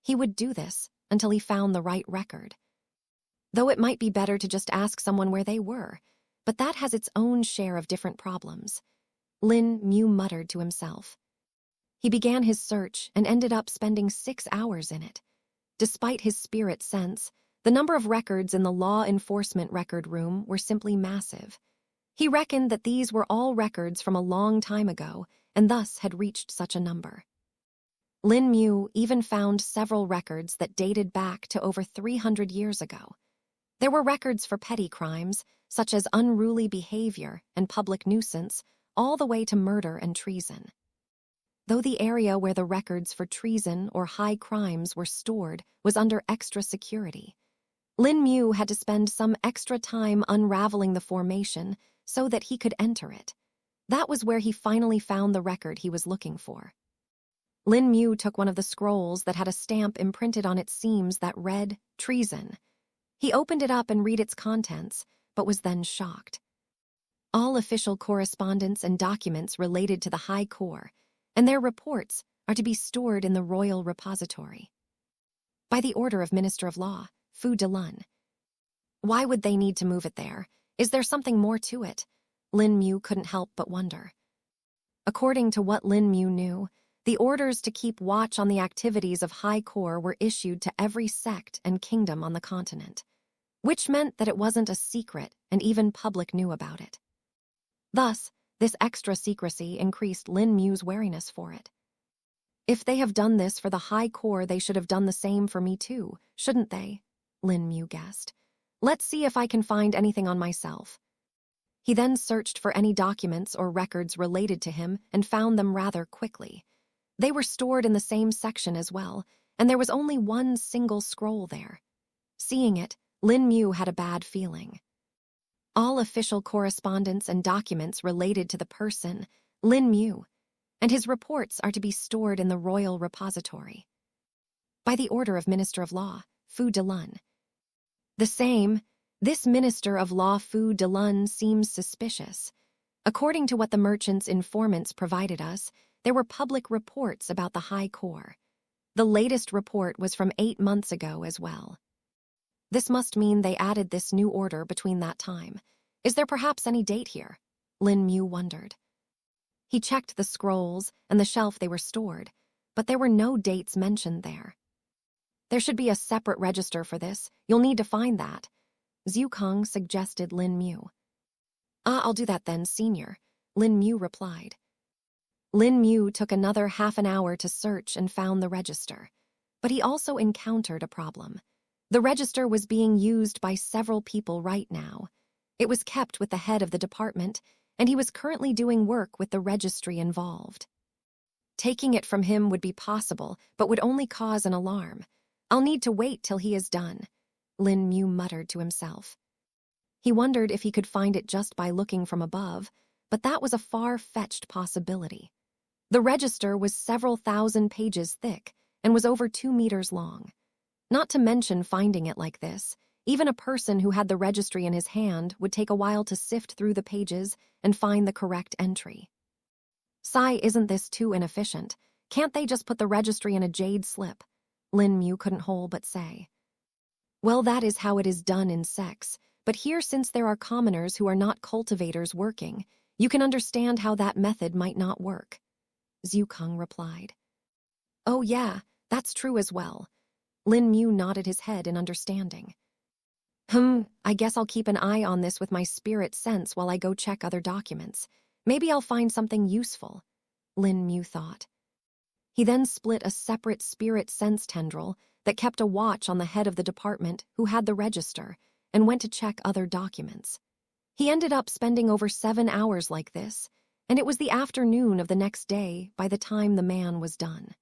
He would do this until he found the right record. Though it might be better to just ask someone where they were, but that has its own share of different problems. Lin Mu muttered to himself. He began his search and ended up spending 6 hours in it. Despite his spirit sense, the number of records in the law enforcement record room were simply massive. He reckoned that these were all records from a long time ago and thus had reached such a number. Lin Mu even found several records that dated back to over 300 years ago. There were records for petty crimes, such as unruly behavior and public nuisance, all the way to murder and treason. Though the area where the records for treason or high crimes were stored was under extra security, Lin Mu had to spend some extra time unraveling the formation so that he could enter it. That was where he finally found the record he was looking for. Lin Mu took one of the scrolls that had a stamp imprinted on its seams that read, "Treason." He opened it up and read its contents, but was then shocked. All official correspondence and documents related to the High Corps and their reports are to be stored in the Royal Repository. By the order of Minister of Law, Fu Delun. Why would they need to move it there? Is there something more to it? Lin Mu couldn't help but wonder. According to what Lin Mu knew, the orders to keep watch on the activities of High Corps were issued to every sect and kingdom on the continent, which meant that it wasn't a secret and even public knew about it. Thus, this extra secrecy increased Lin Mu's wariness for it. If they have done this for the High Corps, they should have done the same for me too, shouldn't they? Lin Mu guessed. Let's see if I can find anything on myself. He then searched for any documents or records related to him and found them rather quickly. They were stored in the same section as well, and there was only one single scroll there. Seeing it, Lin Mu had a bad feeling. All official correspondence and documents related to the person, Lin Mu, and his reports are to be stored in the Royal Repository. By the order of Minister of Law, Fu Delun. The same, this Minister of Law Fu Delun seems suspicious. According to what the merchant's informants provided us, there were public reports about the High Corps. The latest report was from 8 months ago as well. This must mean they added this new order between that time. Is there perhaps any date here? Lin Mu wondered. He checked the scrolls and the shelf they were stored, but there were no dates mentioned there. There should be a separate register for this. You'll need to find that. Zhu Kong suggested Lin Mu. I'll do that then, Senior, Lin Mu replied. Lin Mu took another half an hour to search and found the register, but he also encountered a problem. The register was being used by several people right now. It was kept with the head of the department, and he was currently doing work with the registry involved. Taking it from him would be possible, but would only cause an alarm. I'll need to wait till he is done. Lin Mu muttered to himself. He wondered if he could find it just by looking from above, but that was a far-fetched possibility. The register was several thousand pages thick and was over 2 meters long. Not to mention finding it like this, even a person who had the registry in his hand would take a while to sift through the pages and find the correct entry. Sigh, isn't this too inefficient? Can't they just put the registry in a jade slip? Lin Mu couldn't hold but say. Well, that is how it is done in sex, but here, since there are commoners who are not cultivators working, you can understand how that method might not work. Zhu Keng replied. Oh yeah, that's true as well. Lin Mu nodded his head in understanding. I guess I'll keep an eye on this with my spirit sense while I go check other documents. Maybe I'll find something useful, Lin Mu thought. He then split a separate spirit sense tendril that kept a watch on the head of the department who had the register and went to check other documents. He ended up spending over 7 hours like this, and it was the afternoon of the next day by the time the man was done.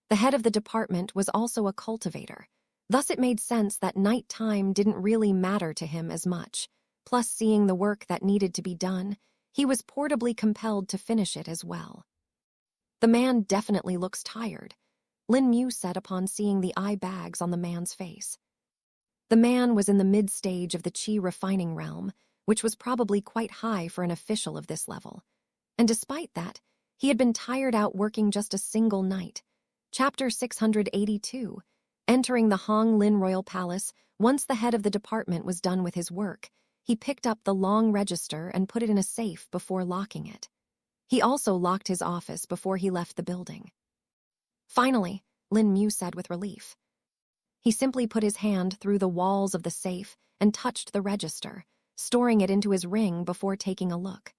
The head of the department was also a cultivator, thus it made sense that nighttime didn't really matter to him as much. Plus, seeing the work that needed to be done, he was portably compelled to finish it as well. The man definitely looks tired, Lin Mu said upon seeing the eye bags on the man's face. The man was in the mid-stage of the qi refining realm, which was probably quite high for an official of this level. And despite that, he had been tired out working just a single night. Chapter 682. Entering the Hong Lin Royal Palace, once the head of the department was done with his work, he picked up the long register and put it in a safe before locking it. He also locked his office before he left the building. Finally, Lin Mu said with relief. He simply put his hand through the walls of the safe and touched the register, storing it into his ring before taking a look.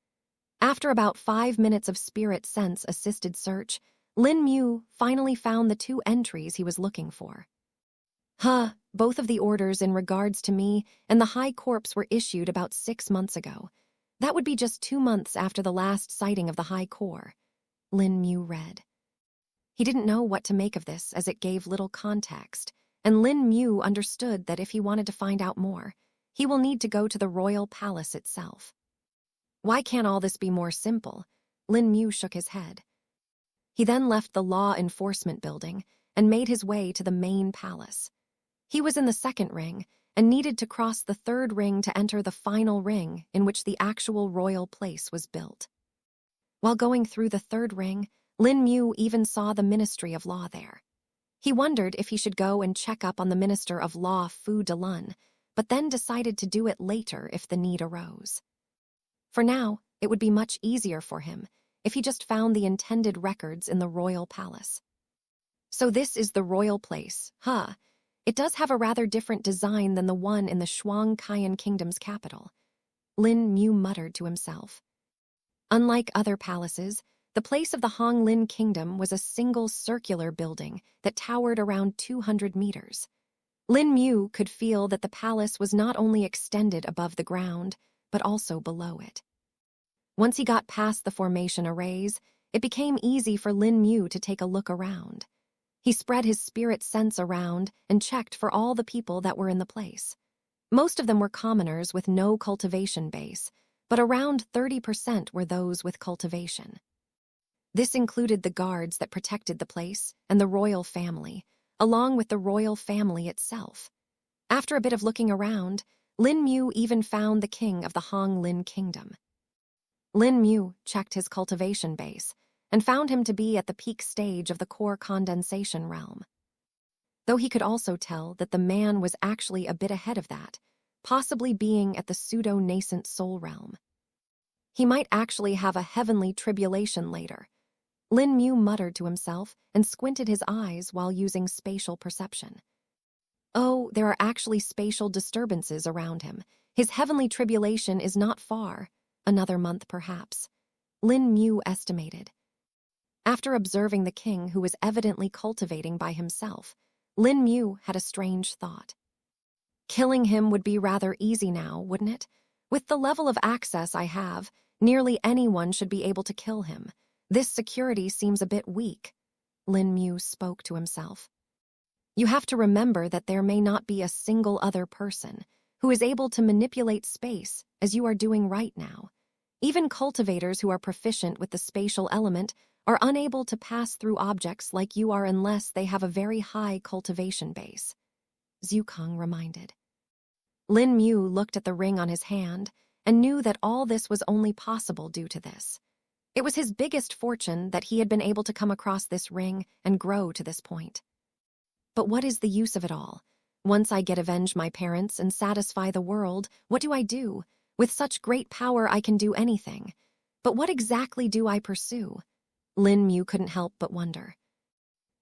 After about 5 minutes of spirit sense-assisted search, Lin Mu finally found the 2 entries he was looking for. Both of the orders in regards to me and the High Corpse were issued about 6 months ago. That would be just 2 months after the last sighting of the High Core, Lin Mu read. He didn't know what to make of this as it gave little context, and Lin Mu understood that if he wanted to find out more, he will need to go to the royal palace itself. Why can't all this be more simple? Lin Mu shook his head. He then left the law enforcement building and made his way to the main palace. He was in the 2nd ring and needed to cross the 3rd ring to enter the final ring in which the actual royal place was built. While going through the 3rd ring, Lin Mu even saw the Ministry of Law there. He wondered if he should go and check up on the Minister of Law, Fu Delun, but then decided to do it later if the need arose. For now, it would be much easier for him if he just found the intended records in the royal palace. So this is the royal place, It does have a rather different design than the one in the Shuang Qian Kingdom's capital, Lin Mu muttered to himself. Unlike other palaces, the place of the Hong Lin Kingdom was a single circular building that towered around 200 meters. Lin Mu could feel that the palace was not only extended above the ground, but also below it. Once he got past the formation arrays, it became easy for Lin Mu to take a look around. He spread his spirit sense around and checked for all the people that were in the place. Most of them were commoners with no cultivation base, but around 30% were those with cultivation. This included the guards that protected the place and the royal family, along with the royal family itself. After a bit of looking around, Lin Mu even found the king of the Hong Lin Kingdom. Lin Mu checked his cultivation base and found him to be at the peak stage of the core condensation realm. Though he could also tell that the man was actually a bit ahead of that, possibly being at the pseudo-nascent soul realm. He might actually have a heavenly tribulation later. Lin Mu muttered to himself and squinted his eyes while using spatial perception. Oh, there are actually spatial disturbances around him. His heavenly tribulation is not far, another month perhaps, Lin Mu estimated. After observing the king who was evidently cultivating by himself, Lin Mu had a strange thought. Killing him would be rather easy now, wouldn't it? With the level of access I have, nearly anyone should be able to kill him. This security seems a bit weak, Lin Mu spoke to himself. You have to remember that there may not be a single other person who is able to manipulate space as you are doing right now. Even cultivators who are proficient with the spatial element are unable to pass through objects like you are unless they have a very high cultivation base, Zhukang reminded. Lin Mu looked at the ring on his hand and knew that all this was only possible due to this. It was his biggest fortune that he had been able to come across this ring and grow to this point. But what is the use of it all? Once I get avenge my parents and satisfy the world, what do I do? With such great power I can do anything. But what exactly do I pursue? Lin Mu couldn't help but wonder.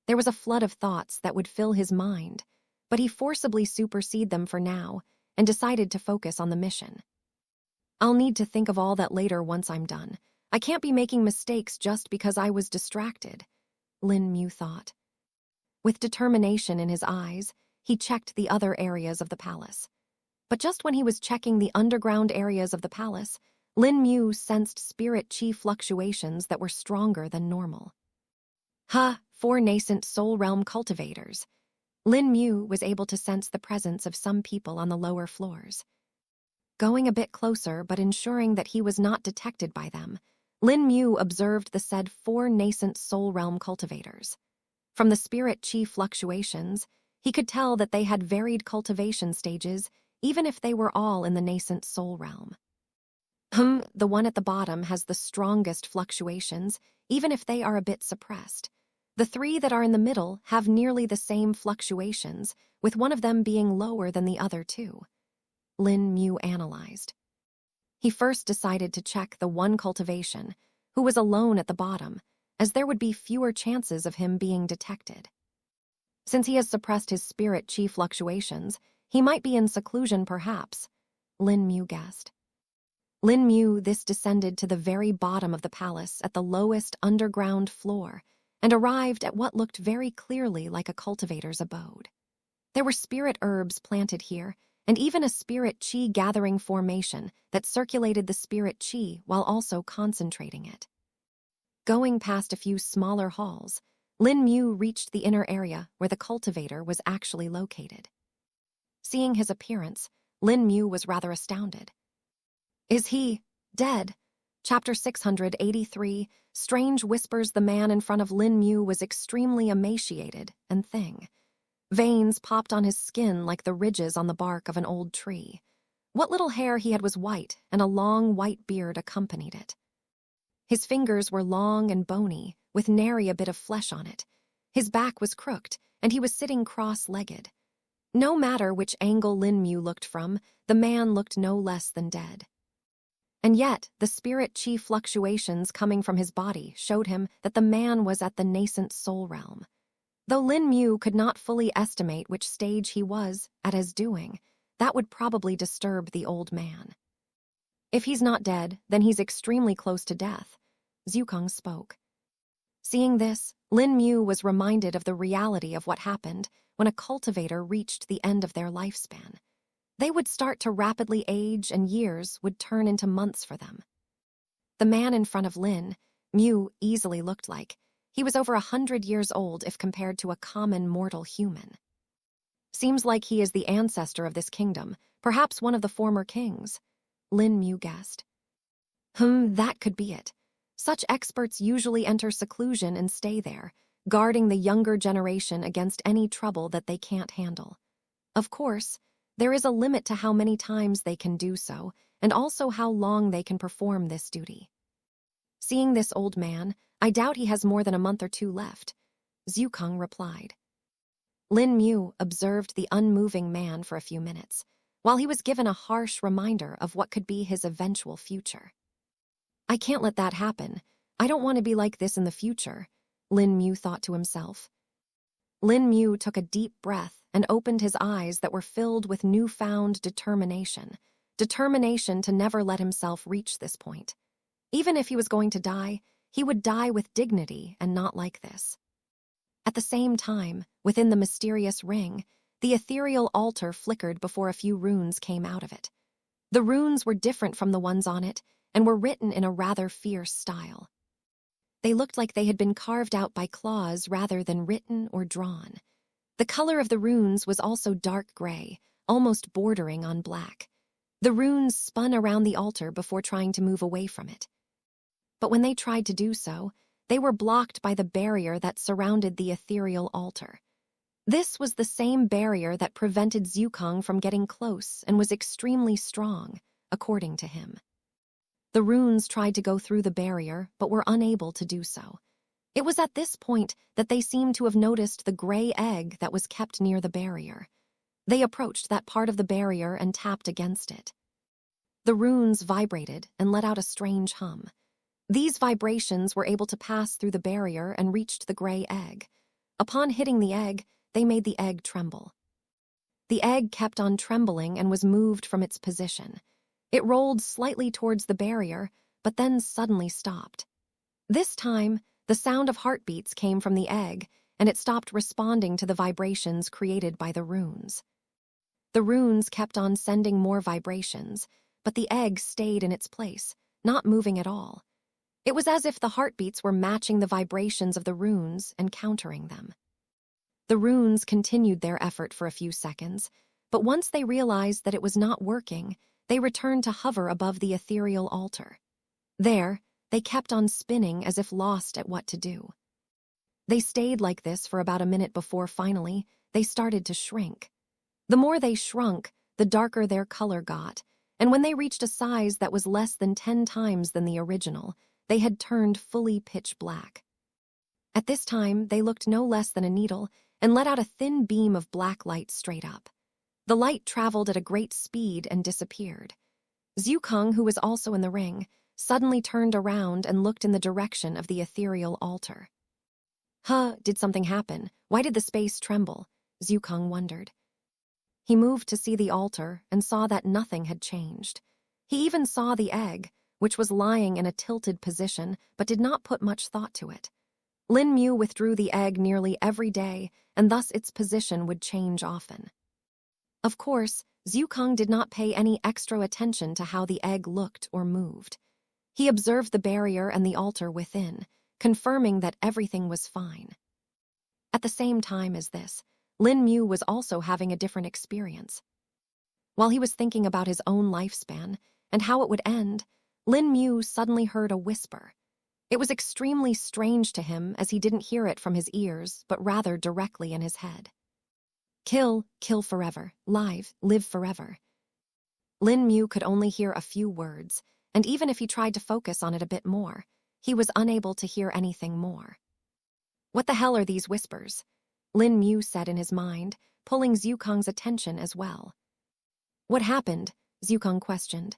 There was a flood of thoughts that would fill his mind, but he forcibly superseded them for now and decided to focus on the mission. I'll need to think of all that later once I'm done. I can't be making mistakes just because I was distracted, Lin Mu thought. With determination in his eyes, he checked the other areas of the palace. But just when he was checking the underground areas of the palace, Lin Mu sensed spirit chi fluctuations that were stronger than normal. 4 nascent soul realm cultivators. Lin Mu was able to sense the presence of some people on the lower floors. Going a bit closer but ensuring that he was not detected by them, Lin Mu observed the said 4 nascent soul realm cultivators. From the spirit chi fluctuations, he could tell that they had varied cultivation stages, even if they were all in the nascent soul realm. The one at the bottom has the strongest fluctuations, even if they are a bit suppressed. The 3 that are in the middle have nearly the same fluctuations, with one of them being lower than the other 2. Lin Mu analyzed. He first decided to check the one cultivation, who was alone at the bottom, as there would be fewer chances of him being detected. Since he has suppressed his spirit chi fluctuations, he might be in seclusion perhaps, Lin Mu guessed. Lin Mu this descended to the very bottom of the palace at the lowest underground floor and arrived at what looked very clearly like a cultivator's abode. There were spirit herbs planted here, and even a spirit chi gathering formation that circulated the spirit chi while also concentrating it. Going past a few smaller halls, Lin Mu reached the inner area where the cultivator was actually located. Seeing his appearance, Lin Mu was rather astounded. Is he dead? Chapter 683, Strange whispers. The man in front of Lin Mu was extremely emaciated and thin. Veins popped on his skin like the ridges on the bark of an old tree. What little hair he had was white, and a long white beard accompanied it. His fingers were long and bony, with nary a bit of flesh on it. His back was crooked, and he was sitting cross-legged. No matter which angle Lin Mu looked from, the man looked no less than dead. And yet, the spirit chi fluctuations coming from his body showed him that the man was at the nascent soul realm. Though Lin Mu could not fully estimate which stage he was at his doing, that would probably disturb the old man. If he's not dead, then he's extremely close to death, Zhukang spoke. Seeing this, Lin Mu was reminded of the reality of what happened when a cultivator reached the end of their lifespan. They would start to rapidly age and years would turn into months for them. The man in front of Lin Mu easily looked like he was over 100 years old if compared to a common mortal human. Seems like he is the ancestor of this kingdom, perhaps one of the former kings, Lin Mu guessed. That could be it. Such experts usually enter seclusion and stay there, guarding the younger generation against any trouble that they can't handle. Of course, there is a limit to how many times they can do so, and also how long they can perform this duty. Seeing this old man, I doubt he has more than a month or 2 left, Zhukang replied. Lin Mu observed the unmoving man for a few minutes, while he was given a harsh reminder of what could be his eventual future. I can't let that happen. I don't want to be like this in the future, Lin Mu thought to himself. Lin Mu took a deep breath and opened his eyes that were filled with newfound determination to never let himself reach this point. Even if he was going to die, he would die with dignity and not like this. At the same time, within the mysterious ring, the ethereal altar flickered before a few runes came out of it. The runes were different from the ones on it and were written in a rather fierce style. They looked like they had been carved out by claws rather than written or drawn. The color of the runes was also dark gray, almost bordering on black. The runes spun around the altar before trying to move away from it. But when they tried to do so, they were blocked by the barrier that surrounded the ethereal altar. This was the same barrier that prevented Zukang from getting close and was extremely strong, according to him. The runes tried to go through the barrier, but were unable to do so. It was at this point that they seemed to have noticed the gray egg that was kept near the barrier. They approached that part of the barrier and tapped against it. The runes vibrated and let out a strange hum. These vibrations were able to pass through the barrier and reached the gray egg. Upon hitting the egg, they made the egg tremble. The egg kept on trembling and was moved from its position. It rolled slightly towards the barrier, but then suddenly stopped. This time, the sound of heartbeats came from the egg, and it stopped responding to the vibrations created by the runes. The runes kept on sending more vibrations, but the egg stayed in its place, not moving at all. It was as if the heartbeats were matching the vibrations of the runes and countering them. The runes continued their effort for a few seconds, but once they realized that it was not working, they returned to hover above the ethereal altar. There, they kept on spinning as if lost at what to do. They stayed like this for about a minute before finally, they started to shrink. The more they shrunk, the darker their color got, and when they reached a size that was less than 10 times than the original, they had turned fully pitch black. At this time, they looked no less than a needle and let out a thin beam of black light straight up. The light traveled at a great speed and disappeared. Zukang, who was also in the ring, suddenly turned around and looked in the direction of the ethereal altar. Did something happen? Why did the space tremble? Zukang wondered. He moved to see the altar and saw that nothing had changed. He even saw the egg, which was lying in a tilted position but did not put much thought to it. Lin Mu withdrew the egg nearly every day, and thus its position would change often. Of course, Zukang did not pay any extra attention to how the egg looked or moved. He observed the barrier and the altar within, confirming that everything was fine. At the same time as this, Lin Mu was also having a different experience. While he was thinking about his own lifespan and how it would end, Lin Mu suddenly heard a whisper. It was extremely strange to him as he didn't hear it from his ears, but rather directly in his head. Kill, kill forever, live forever. Lin Mu could only hear a few words, and even if he tried to focus on it a bit more, he was unable to hear anything more. What the hell are these whispers? Lin Mu said in his mind, pulling Zukang's attention as well. What happened? Zukang questioned.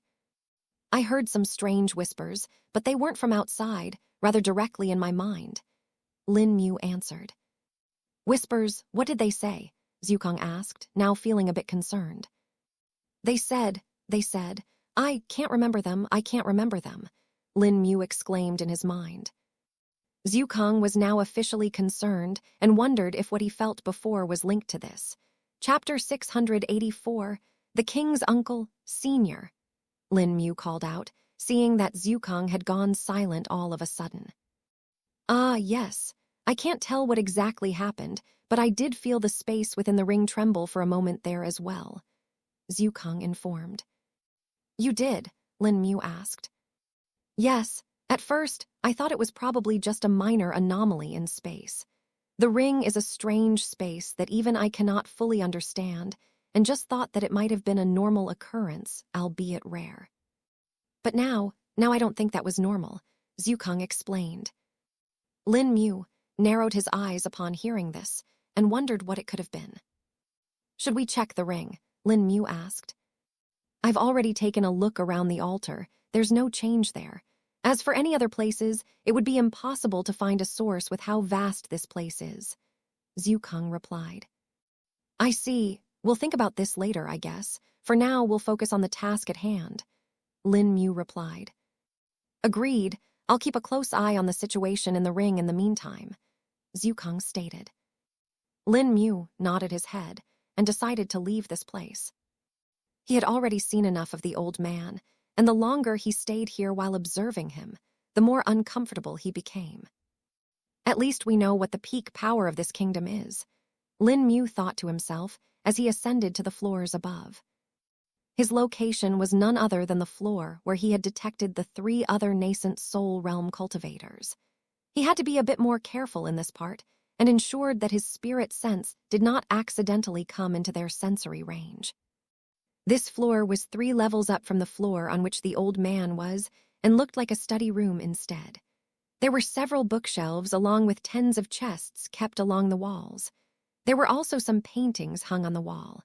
I heard some strange whispers, but they weren't from outside, rather directly in my mind. Lin Mu answered. Whispers, what did they say? Zukang asked, now feeling a bit concerned. They said, I can't remember them, Lin Mu exclaimed in his mind. Zukang was now officially concerned and wondered if what he felt before was linked to this. Chapter 684, The King's Uncle, Senior. Lin Mu called out, seeing that Zukang had gone silent all of a sudden. Yes. I can't tell what exactly happened, but I did feel the space within the ring tremble for a moment there as well, Zukang informed. You did? Lin Mu asked. Yes. At first, I thought it was probably just a minor anomaly in space. The ring is a strange space that even I cannot fully understand, and just thought that it might have been a normal occurrence, albeit rare. But now I don't think that was normal, Zukang explained. Lin Mu narrowed his eyes upon hearing this and wondered what it could have been. Should we check the ring? Lin Mu asked. I've already taken a look around the altar. There's no change there. As for any other places, it would be impossible to find a source with how vast this place is, Zukang replied. I see. We'll think about this later, I guess. For now, we'll focus on the task at hand, Lin Mu replied. Agreed. I'll keep a close eye on the situation in the ring in the meantime, Zukang stated. Lin Mu nodded his head and decided to leave this place. He had already seen enough of the old man, and the longer he stayed here while observing him, the more uncomfortable he became. At least we know what the peak power of this kingdom is. Lin Mu thought to himself as he ascended to the floors above. His location was none other than the floor where he had detected the 3 other nascent soul realm cultivators. He had to be a bit more careful in this part and ensured that his spirit sense did not accidentally come into their sensory range. This floor was 3 levels up from the floor on which the old man was and looked like a study room instead. There were several bookshelves along with tens of chests kept along the walls. There were also some paintings hung on the wall.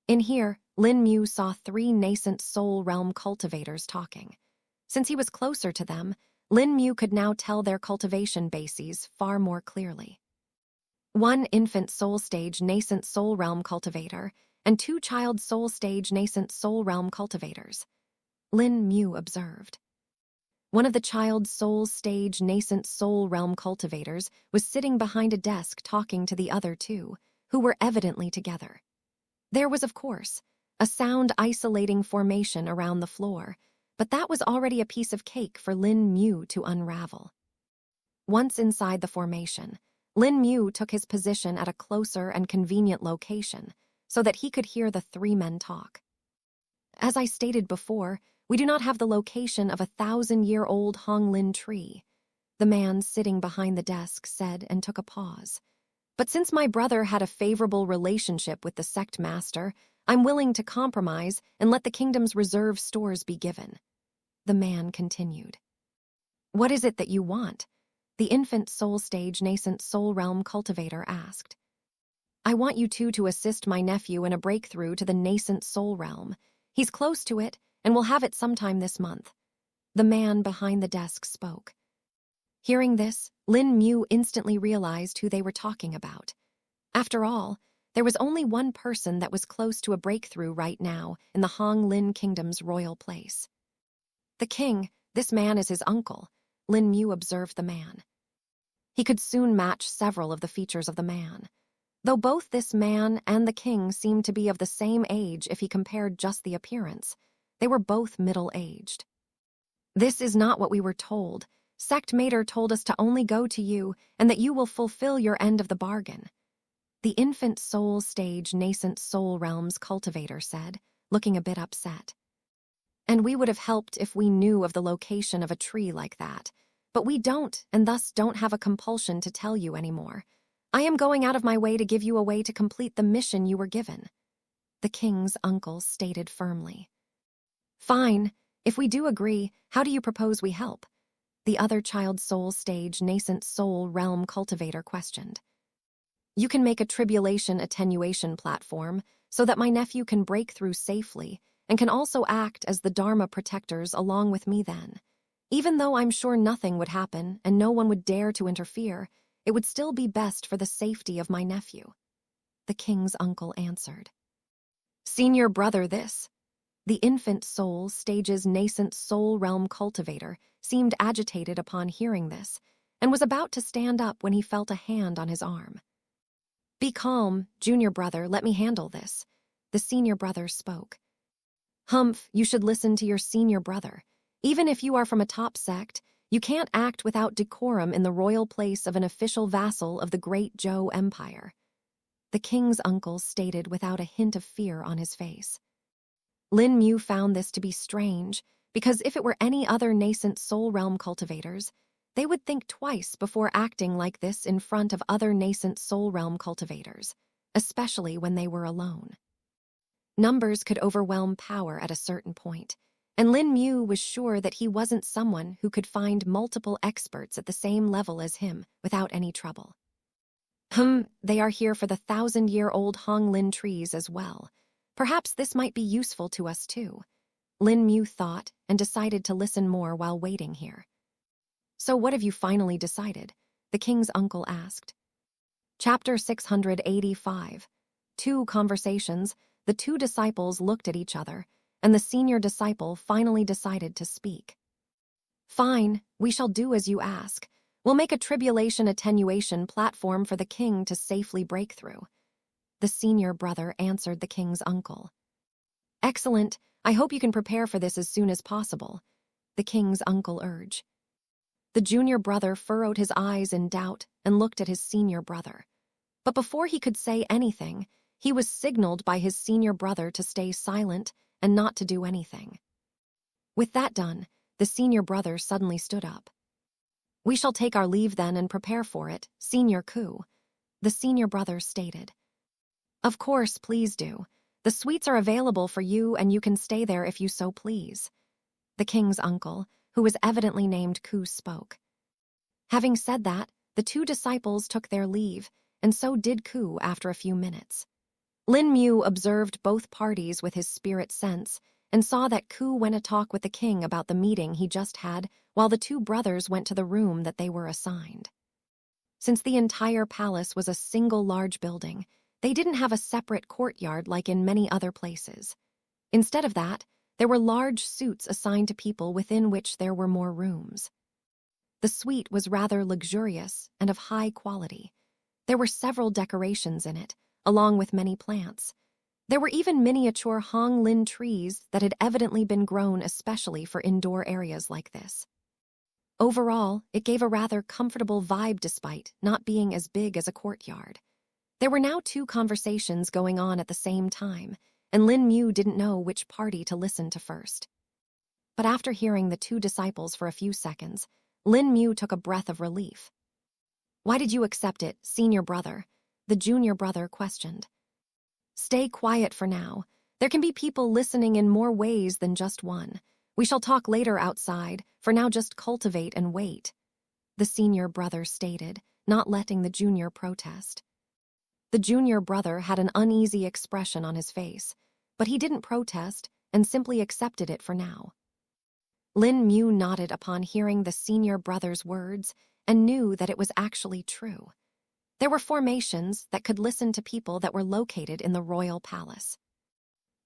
In here, Lin Mu saw 3 nascent soul realm cultivators talking. Since he was closer to them, Lin Mu could now tell their cultivation bases far more clearly. 1 infant soul stage nascent soul realm cultivator and 2 child soul stage nascent soul realm cultivators. Lin Mu observed. One of the child soul stage nascent soul realm cultivators was sitting behind a desk talking to the other 2, who were evidently together. There was, of course, a sound-isolating formation around the floor, but that was already a piece of cake for Lin Mu to unravel. Once inside the formation, Lin Mu took his position at a closer and convenient location so that he could hear the 3 men talk. As I stated before, we do not have the location of a 1,000-year-old Honglin tree, the man sitting behind the desk said and took a pause. But since my brother had a favorable relationship with the sect master, I'm willing to compromise and let the kingdom's reserve stores be given. The man continued. What is it that you want? The infant soul stage nascent soul realm cultivator asked. I want you 2 to assist my nephew in a breakthrough to the nascent soul realm. He's close to it and will have it sometime this month. The man behind the desk spoke. Hearing this, Lin Mu instantly realized who they were talking about. After all, there was only one person that was close to a breakthrough right now in the Honglin Kingdom's royal place. The king, this man is his uncle, Lin Mu observed the man. He could soon match several of the features of the man. Though both this man and the king seemed to be of the same age if he compared just the appearance, they were both middle-aged. This is not what we were told. Sect Mater told us to only go to you and that you will fulfill your end of the bargain. The infant soul stage nascent soul realms cultivator said, looking a bit upset. And we would have helped if we knew of the location of a tree like that, but we don't and thus don't have a compulsion to tell you anymore. I am going out of my way to give you a way to complete the mission you were given. The king's uncle stated firmly. Fine, if we do agree, how do you propose we help? The other child soul stage nascent soul realm cultivator questioned. You can make a tribulation attenuation platform so that my nephew can break through safely and can also act as the Dharma protectors along with me then. Even though I'm sure nothing would happen and no one would dare to interfere, it would still be best for the safety of my nephew. The king's uncle answered. Senior brother this. The infant soul stage's nascent soul realm cultivator seemed agitated upon hearing this and was about to stand up when he felt a hand on his arm. Be calm, junior brother, let me handle this. The senior brother spoke. Humph, you should listen to your senior brother. Even if you are from a top sect, you can't act without decorum in the royal place of an official vassal of the great Zhou Empire. The king's uncle stated without a hint of fear on his face. Lin Mu found this to be strange, because if it were any other nascent soul realm cultivators, they would think twice before acting like this in front of other nascent soul realm cultivators, especially when they were alone. Numbers could overwhelm power at a certain point, and Lin Mu was sure that he wasn't someone who could find multiple experts at the same level as him without any trouble. They are here for the 1,000-year-old Honglin trees as well. Perhaps this might be useful to us too. Lin Mu thought and decided to listen more while waiting here. So what have you finally decided? The king's uncle asked. Chapter 685. 2 conversations. The 2 disciples looked at each other, and the senior disciple finally decided to speak. Fine, we shall do as you ask. We'll make a tribulation attenuation platform for the king to safely break through. The senior brother answered the king's uncle. Excellent, I hope you can prepare for this as soon as possible. The king's uncle urged. The junior brother furrowed his eyes in doubt and looked at his senior brother. But before he could say anything, he was signaled by his senior brother to stay silent and not to do anything. With that done, the senior brother suddenly stood up. "We shall take our leave then and prepare for it, Senior Ku," the senior brother stated. "Of course, please do. The suites are available for you and you can stay there if you so please," the king's uncle, who was evidently named Ku, spoke. Having said that, the two disciples took their leave, and so did Ku after a few minutes. Lin Mu observed both parties with his spirit sense and saw that Ku went to talk with the king about the meeting he just had while the two brothers went to the room that they were assigned. Since the entire palace was a single large building, they didn't have a separate courtyard like in many other places. Instead of that, there were large suites assigned to people within which there were more rooms. The suite was rather luxurious and of high quality. There were several decorations in it, along with many plants. There were even miniature Hong Lin trees that had evidently been grown especially for indoor areas like this. Overall, it gave a rather comfortable vibe despite not being as big as a courtyard. There were now two conversations going on at the same time, and Lin Mu didn't know which party to listen to first. But after hearing the two disciples for a few seconds, Lin Mu took a breath of relief. "Why did you accept it, senior brother?" the junior brother questioned. "Stay quiet for now. There can be people listening in more ways than just one. We shall talk later outside, for now just cultivate and wait," the senior brother stated, not letting the junior protest. The junior brother had an uneasy expression on his face, but he didn't protest and simply accepted it for now. Lin Mu nodded upon hearing the senior brother's words and knew that it was actually true. There were formations that could listen to people that were located in the royal palace.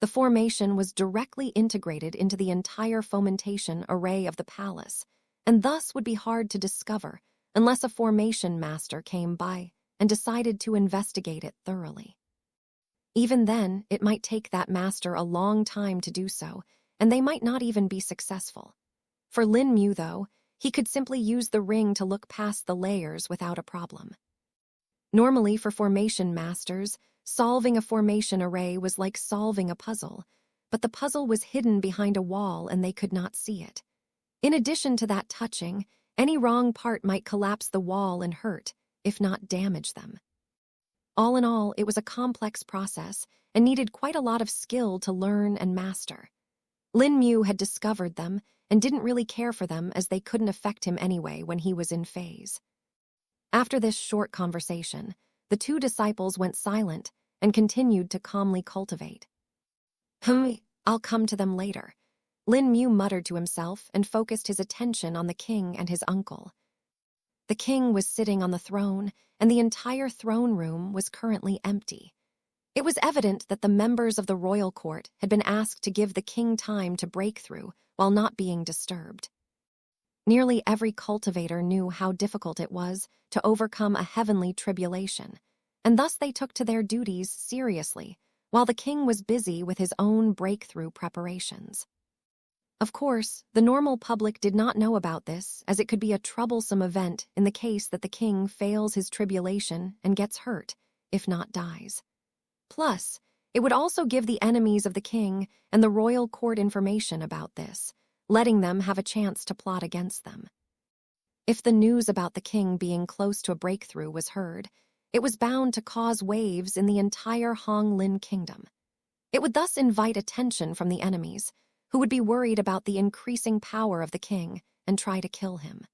The formation was directly integrated into the entire fomentation array of the palace, and thus would be hard to discover unless a formation master came by and decided to investigate it thoroughly. Even then, it might take that master a long time to do so, and they might not even be successful. For Lin Mu, though, he could simply use the ring to look past the layers without a problem. Normally, for formation masters, solving a formation array was like solving a puzzle, but the puzzle was hidden behind a wall and they could not see it. In addition to that touching, any wrong part might collapse the wall and hurt, if not damage them. All in all, it was a complex process and needed quite a lot of skill to learn and master. Lin Mu had discovered them and didn't really care for them as they couldn't affect him anyway when he was in phase. After this short conversation, the two disciples went silent and continued to calmly cultivate. I'll come to them later," Lin Mu muttered to himself and focused his attention on the king and his uncle. The king was sitting on the throne, and the entire throne room was currently empty. It was evident that the members of the royal court had been asked to give the king time to break through while not being disturbed. Nearly every cultivator knew how difficult it was to overcome a heavenly tribulation, and thus they took to their duties seriously, while the king was busy with his own breakthrough preparations. Of course, the normal public did not know about this, as it could be a troublesome event in the case that the king fails his tribulation and gets hurt, if not dies. Plus, it would also give the enemies of the king and the royal court information about this, letting them have a chance to plot against them. If the news about the king being close to a breakthrough was heard, it was bound to cause waves in the entire Hong Lin kingdom. It would thus invite attention from the enemies, who would be worried about the increasing power of the king and try to kill him.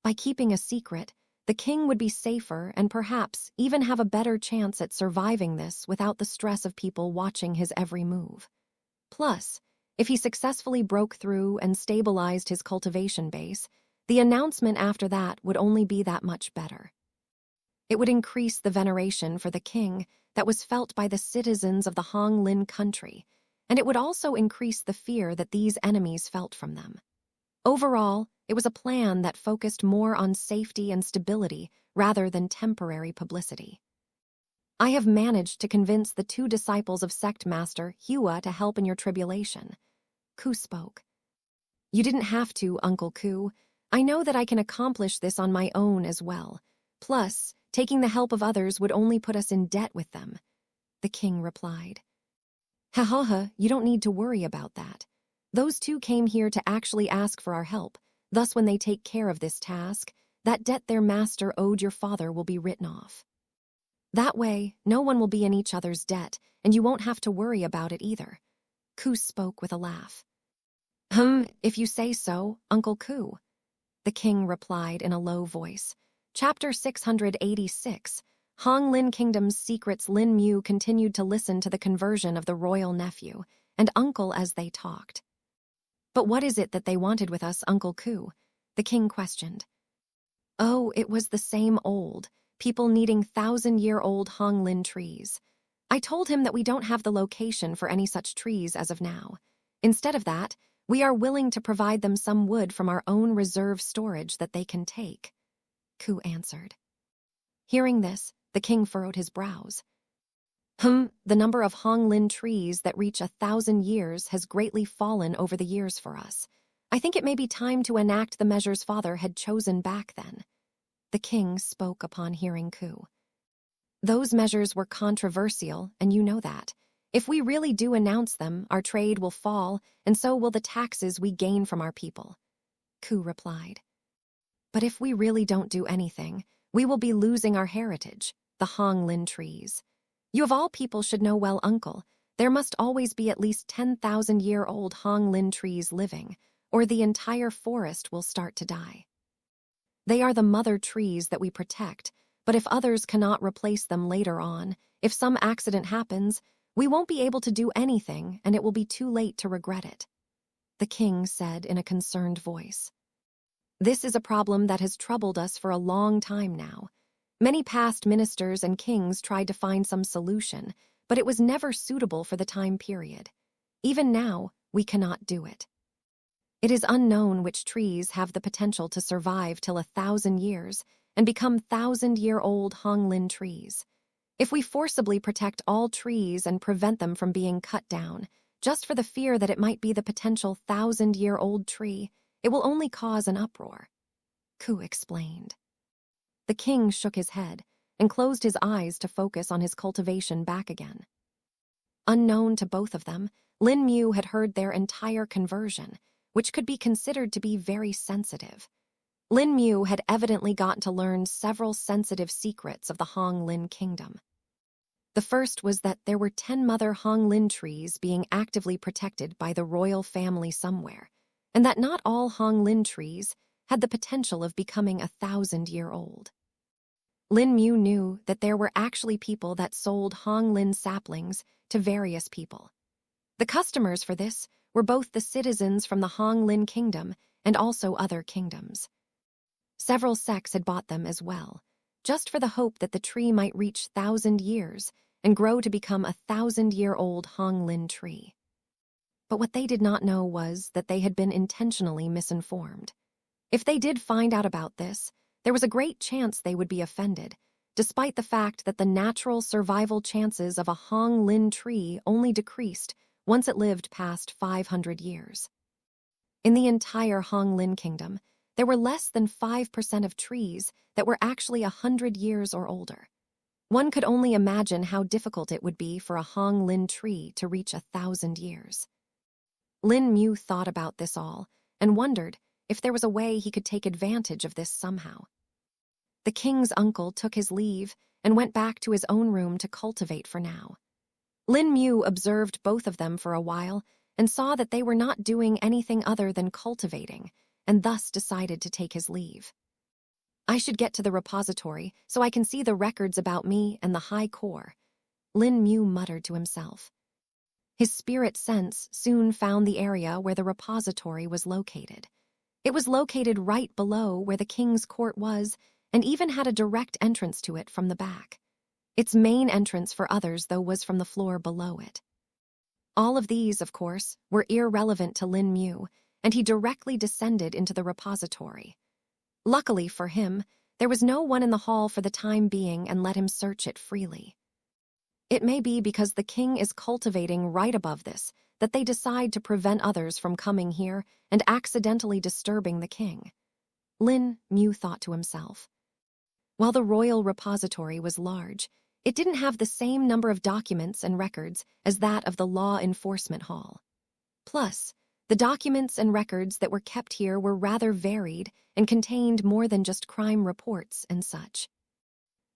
By keeping a secret, the king would be safer and perhaps even have a better chance at surviving this without the stress of people watching his every move. Plus, if he successfully broke through and stabilized his cultivation base, the announcement after that would only be that much better. It would increase the veneration for the king that was felt by the citizens of the Hong Lin country, and it would also increase the fear that these enemies felt from them. Overall, it was a plan that focused more on safety and stability rather than temporary publicity. "I have managed to convince the two disciples of sect master Hua to help in your tribulation," Ku spoke. "You didn't have to, Uncle Ku. I know that I can accomplish this on my own as well. Plus, Taking the help of others would only put us in debt with them. The king replied. Ha ha ha, you don't need to worry about that. Those two came here to actually ask for our help. Thus, when they take care of this task, that debt their master owed your father will be written off. That way, no one will be in each other's debt, and you won't have to worry about it either. Ku spoke with a laugh. If you say so, Uncle Ku. The king replied in a low voice. Chapter 686. Hong Lin Kingdom's Secrets. Lin Mu continued to listen to the conversion of the royal nephew and uncle as they talked. But what is it that they wanted with us, Uncle Ku? The king questioned. Oh, it was the same old, people needing 1,000-year-old Hong Lin trees. I told him that we don't have the location for any such trees as of now. Instead of that, we are willing to provide them some wood from our own reserve storage that they can take. Ku answered. Hearing this, the king furrowed his brows. The number of Hong Lin trees that reach 1,000 years has greatly fallen over the years for us. I think it may be time to enact the measures father had chosen back then. The king spoke upon hearing Ku. Those measures were controversial, and you know that. If we really do announce them, our trade will fall, and so will the taxes we gain from our people. Ku replied. But if we really don't do anything, we will be losing our heritage, the Hong Lin trees. You of all people should know well, uncle, there must always be at least 10,000-year-old Hong Lin trees living, or the entire forest will start to die. They are the mother trees that we protect, but if others cannot replace them later on, if some accident happens, we won't be able to do anything, and it will be too late to regret it. The king said in a concerned voice. This is a problem that has troubled us for a long time now. Many past ministers and kings tried to find some solution, but it was never suitable for the time period. Even now, we cannot do it. It is unknown which trees have the potential to survive till 1,000 years and become 1,000-year-old Hong Lin trees. If we forcibly protect all trees and prevent them from being cut down, just for the fear that it might be the potential 1,000-year-old tree, it will only cause an uproar. Ku explained. The king shook his head and closed his eyes to focus on his cultivation back again. Unknown to both of them, Lin Mu had heard their entire conversion, which could be considered to be very sensitive. Lin Mu had evidently gotten to learn several sensitive secrets of the Hong Lin kingdom. The first was that there were 10 mother Hong Lin trees being actively protected by the royal family somewhere, and that not all Hong Lin trees had the potential of becoming 1,000-year-old. Lin Mu knew that there were actually people that sold Hong Lin saplings to various people. The customers for this were both the citizens from the Hong Lin kingdom and also other kingdoms. Several sects had bought them as well, just for the hope that the tree might reach 1,000 years and grow to become 1,000-year-old Hong Lin tree. But what they did not know was that they had been intentionally misinformed. If they did find out about this, there was a great chance they would be offended, despite the fact that the natural survival chances of a Hong Lin tree only decreased once it lived past 500 years. In the entire Hong Lin kingdom, there were less than 5% of trees that were actually 100 years or older. One could only imagine how difficult it would be for a Hong Lin tree to reach 1,000 years. Lin Mu thought about this all and wondered if there was a way he could take advantage of this somehow. The king's uncle took his leave and went back to his own room to cultivate for now. Lin Mu observed both of them for a while and saw that they were not doing anything other than cultivating, and thus decided to take his leave. I should get to the repository so I can see the records about me and the high core, Lin Mu muttered to himself. His spirit sense soon found the area where the repository was located. It was located right below where the king's court was, and even had a direct entrance to it from the back. Its main entrance for others, though, was from the floor below it. All of these, of course, were irrelevant to Lin Mu, and he directly descended into the repository. Luckily for him, there was no one in the hall for the time being and let him search it freely. It may be because the king is cultivating right above this that they decide to prevent others from coming here and accidentally disturbing the king. Lin Mu thought to himself. While the royal repository was large, it didn't have the same number of documents and records as that of the Law Enforcement Hall. Plus, the documents and records that were kept here were rather varied and contained more than just crime reports and such.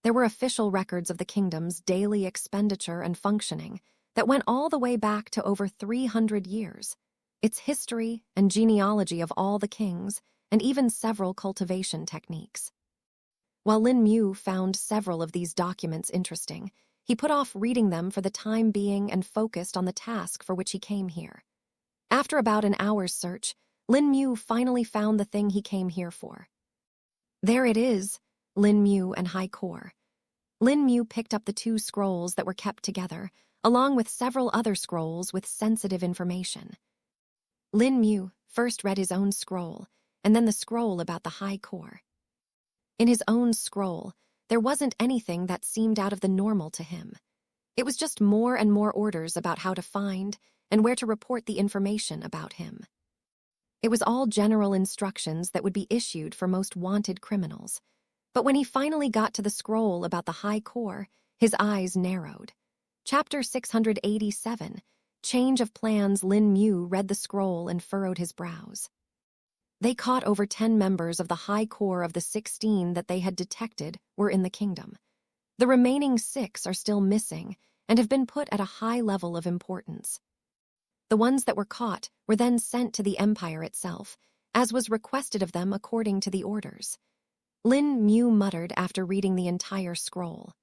There were official records of the kingdom's daily expenditure and functioning that went all the way back to over 300 years, its history and genealogy of all the kings, and even several cultivation techniques. While Lin Mu found several of these documents interesting, he put off reading them for the time being and focused on the task for which he came here. After about an hour's search, Lin Mu finally found the thing he came here for. There it is, Lin Mu and High Core. Lin Mu picked up the 2 scrolls that were kept together, along with several other scrolls with sensitive information. Lin Mu first read his own scroll, and then the scroll about the High Core. In his own scroll, there wasn't anything that seemed out of the normal to him. It was just more and more orders about how to find and where to report the information about him. It was all general instructions that would be issued for most wanted criminals. But when he finally got to the scroll about the High Core, his eyes narrowed. Chapter 687, Change of Plans. Lin Mu read the scroll and furrowed his brows. They caught over 10 members of the High Core of the 16 that they had detected were in the kingdom. The remaining 6 are still missing and have been put at a high level of importance. The ones that were caught were then sent to the Empire itself, as was requested of them according to the orders. Lin Mu muttered after reading the entire scroll.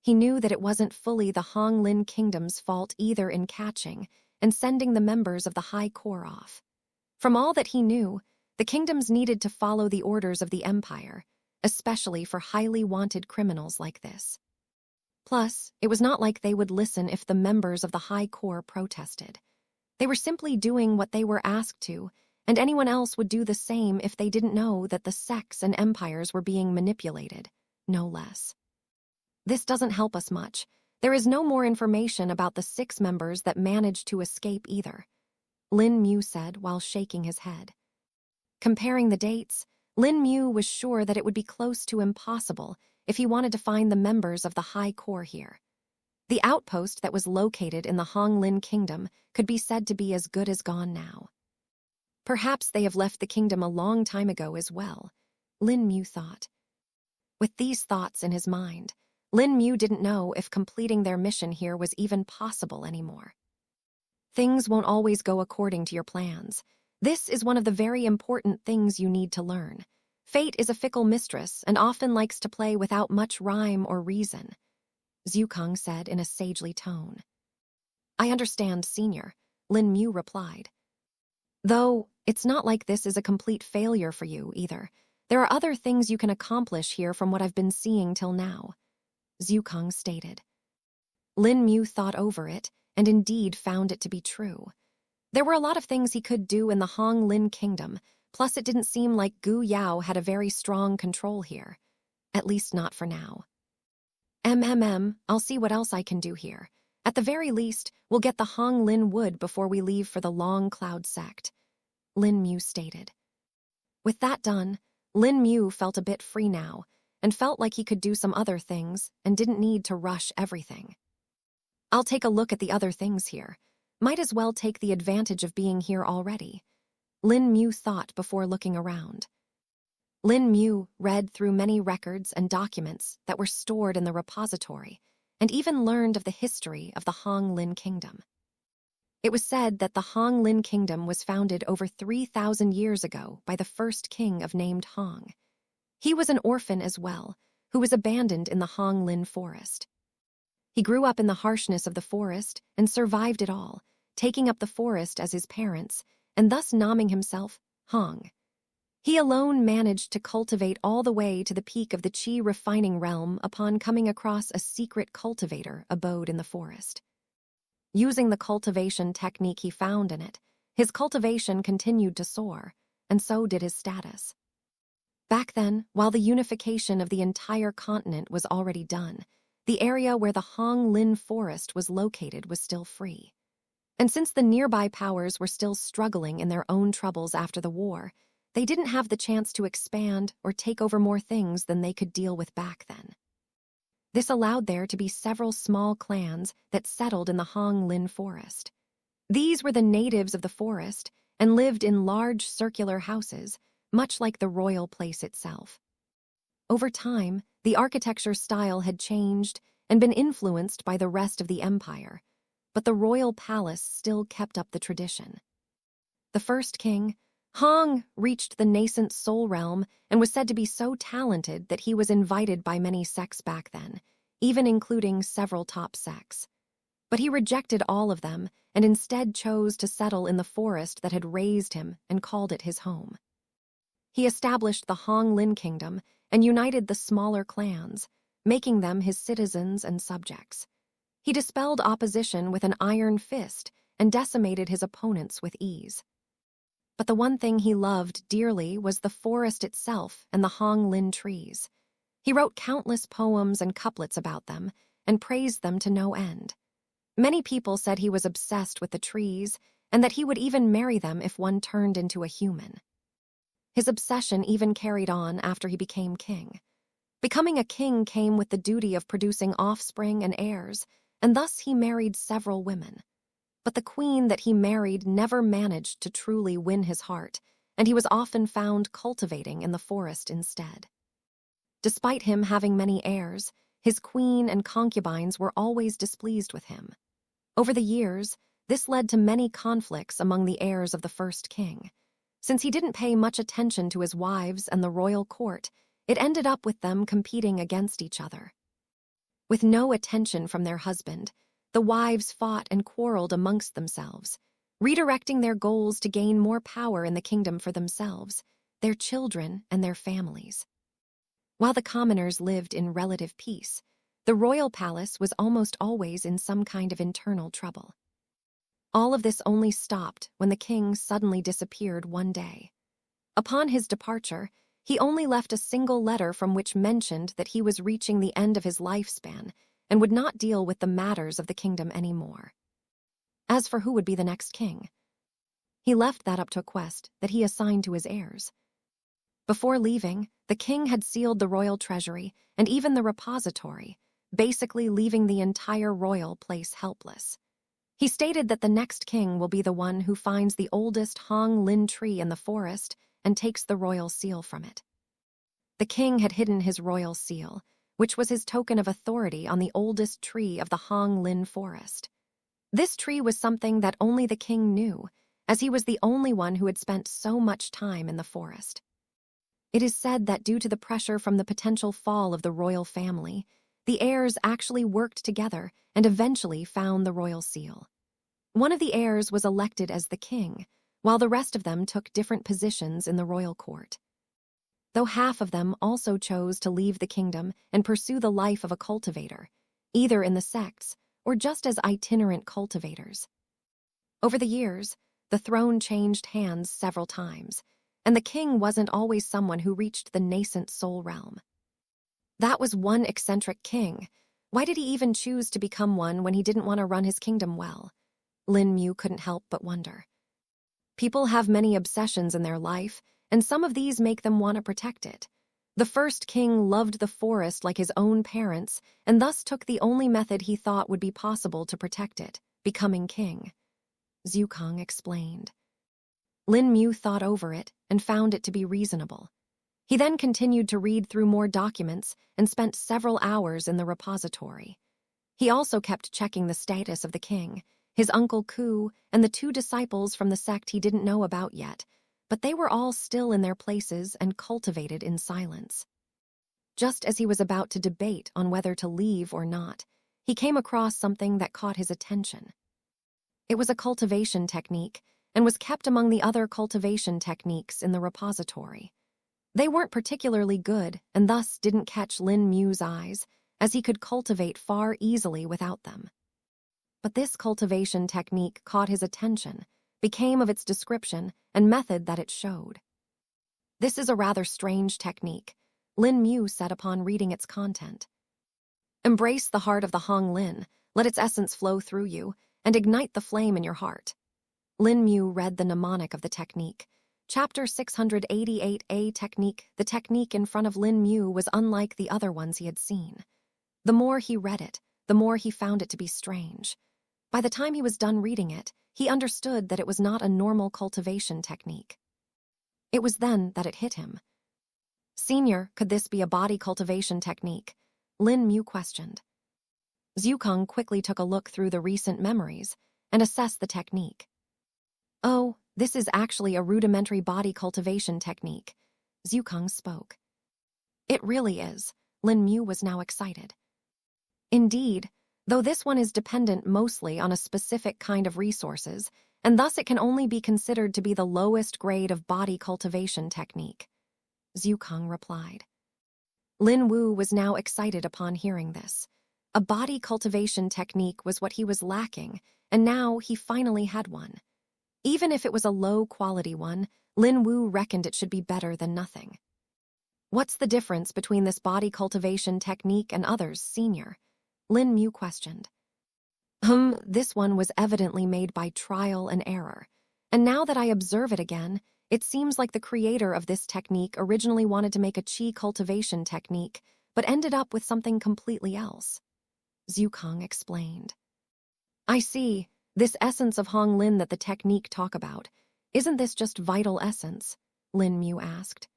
He knew that it wasn't fully the Hong Lin Kingdom's fault either in catching and sending the members of the High Core off. From all that he knew, the kingdoms needed to follow the orders of the Empire, especially for highly wanted criminals like this. Plus, it was not like they would listen if the members of the High Core protested. They were simply doing what they were asked to, and anyone else would do the same if they didn't know that the sects and empires were being manipulated, no less. This doesn't help us much. There is no more information about the 6 members that managed to escape either, Lin Mu said while shaking his head. Comparing the dates, Lin Mu was sure that it would be close to impossible if he wanted to find the members of the High Core here. The outpost that was located in the Hong Lin Kingdom could be said to be as good as gone now. Perhaps they have left the kingdom a long time ago as well, Lin Mu thought. With these thoughts in his mind, Lin Mu didn't know if completing their mission here was even possible anymore. Things won't always go according to your plans. This is one of the very important things you need to learn. Fate is a fickle mistress and often likes to play without much rhyme or reason, Zhukang said in a sagely tone. I understand, Senior, Lin Mu replied. Though, it's not like this is a complete failure for you either. There are other things you can accomplish here from what I've been seeing till now, Zhukang stated. Lin Mu thought over it and indeed found it to be true. There were a lot of things he could do in the Hong Lin Kingdom, plus it didn't seem like Gu Yao had a very strong control here. At least not for now. I'll see what else I can do here. At the very least, we'll get the Hong Lin wood before we leave for the Long Cloud sect, Lin Mu stated. With that done, Lin Mu felt a bit free now, and felt like he could do some other things and didn't need to rush everything. I'll take a look at the other things here. Might as well take the advantage of being here already, Lin Mu thought before looking around. Lin Mu read through many records and documents that were stored in the repository, and even learned of the history of the Hong Lin Kingdom. It was said that the Hong Lin Kingdom was founded over 3,000 years ago by the first king of named Hong. He was an orphan as well, who was abandoned in the Hong Lin forest. He grew up in the harshness of the forest and survived it all, taking up the forest as his parents, and thus naming himself Hong. He alone managed to cultivate all the way to the peak of the Qi refining realm upon coming across a secret cultivator abode in the forest. Using the cultivation technique he found in it, his cultivation continued to soar, and so did his status. Back then, while the unification of the entire continent was already done, the area where the Hong Lin forest was located was still free. And since the nearby powers were still struggling in their own troubles after the war, they didn't have the chance to expand or take over more things than they could deal with back then. This allowed there to be several small clans that settled in the Hong Lin forest. These were the natives of the forest and lived in large circular houses, much like the royal place itself. Over time, the architecture style had changed and been influenced by the rest of the empire, but the royal palace still kept up the tradition. The first king, Hong, reached the nascent Soul realm and was said to be so talented that he was invited by many sects back then, even including several top sects. But he rejected all of them and instead chose to settle in the forest that had raised him and called it his home. He established the Hong Lin kingdom and united the smaller clans, making them his citizens and subjects. He dispelled opposition with an iron fist and decimated his opponents with ease. But the one thing he loved dearly was the forest itself and the Hong Lin trees. He wrote countless poems and couplets about them and praised them to no end. Many people said he was obsessed with the trees and that he would even marry them if one turned into a human. His obsession even carried on after he became king. Becoming a king came with the duty of producing offspring and heirs, and thus he married several women. But the queen that he married never managed to truly win his heart, and he was often found cultivating in the forest instead. Despite him having many heirs, his queen and concubines were always displeased with him. Over the years, this led to many conflicts among the heirs of the first king. Since he didn't pay much attention to his wives and the royal court, it ended up with them competing against each other. With no attention from their husband, the wives fought and quarreled amongst themselves, redirecting their goals to gain more power in the kingdom for themselves, their children, and their families. While the commoners lived in relative peace, the royal palace was almost always in some kind of internal trouble. All of this only stopped when the king suddenly disappeared one day. Upon his departure, he only left a single letter from which mentioned that he was reaching the end of his lifespan and would not deal with the matters of the kingdom anymore. As for who would be the next king, he left that up to a quest that he assigned to his heirs. Before leaving, the king had sealed the royal treasury and even the repository, basically leaving the entire royal place helpless. He stated that the next king will be the one who finds the oldest Hong Lin tree in the forest and takes the royal seal from it. The king had hidden his royal seal, which was his token of authority on the oldest tree of the Hong Lin forest. This tree was something that only the king knew, as he was the only one who had spent so much time in the forest. It is said that due to the pressure from the potential fall of the royal family, the heirs actually worked together and eventually found the royal seal. One of the heirs was elected as the king, while the rest of them took different positions in the royal court. Though half of them also chose to leave the kingdom and pursue the life of a cultivator, either in the sects or just as itinerant cultivators. Over the years, the throne changed hands several times, and the king wasn't always someone who reached the nascent Soul realm. That was one eccentric king. Why did he even choose to become one when he didn't want to run his kingdom well? Lin Mu couldn't help but wonder. People have many obsessions in their life, and some of these make them want to protect it. The first king loved the forest like his own parents, and thus took the only method he thought would be possible to protect it, becoming king. Zukong explained. Lin Mu thought over it and found it to be reasonable. He then continued to read through more documents and spent several hours in the repository. He also kept checking the status of the king, his uncle Ku, and the 2 disciples from the sect he didn't know about yet, but they were all still in their places and cultivated in silence. Just as he was about to debate on whether to leave or not, he came across something that caught his attention. It was a cultivation technique and was kept among the other cultivation techniques in the repository. They weren't particularly good and thus didn't catch Lin Mu's eyes, as he could cultivate far easily without them. But this cultivation technique caught his attention, became of its description and method that it showed. This is a rather strange technique, Lin Mu said upon reading its content. Embrace the heart of the Hong Lin, let its essence flow through you, and ignite the flame in your heart. Lin Mu read the mnemonic of the technique, Chapter 688A Technique. The technique in front of Lin Mu was unlike the other ones he had seen. The more he read it, the more he found it to be strange. By the time he was done reading it, he understood that it was not a normal cultivation technique. It was then that it hit him. "Senior, could this be a body cultivation technique?" Lin Mu questioned. Zhukang quickly took a look through the recent memories and assessed the technique. "Oh, this is actually a rudimentary body cultivation technique," Zhukang spoke. "It really is." Lin Mu was now excited. "Indeed, though this one is dependent mostly on a specific kind of resources, and thus it can only be considered to be the lowest grade of body cultivation technique," Zhukang replied. Lin Wu was now excited upon hearing this. A body cultivation technique was what he was lacking, and now he finally had one. Even if it was a low-quality one, Lin Wu reckoned it should be better than nothing. "What's the difference between this body cultivation technique and others, Senior?" Lin Mu questioned. This one was evidently made by trial and error, and now that I observe it again, it seems like the creator of this technique originally wanted to make a qi cultivation technique, but ended up with something completely else," Zhukang explained. "I see. This essence of Hong Lin that the technique talk about, isn't this just vital essence?" Lin Mu asked.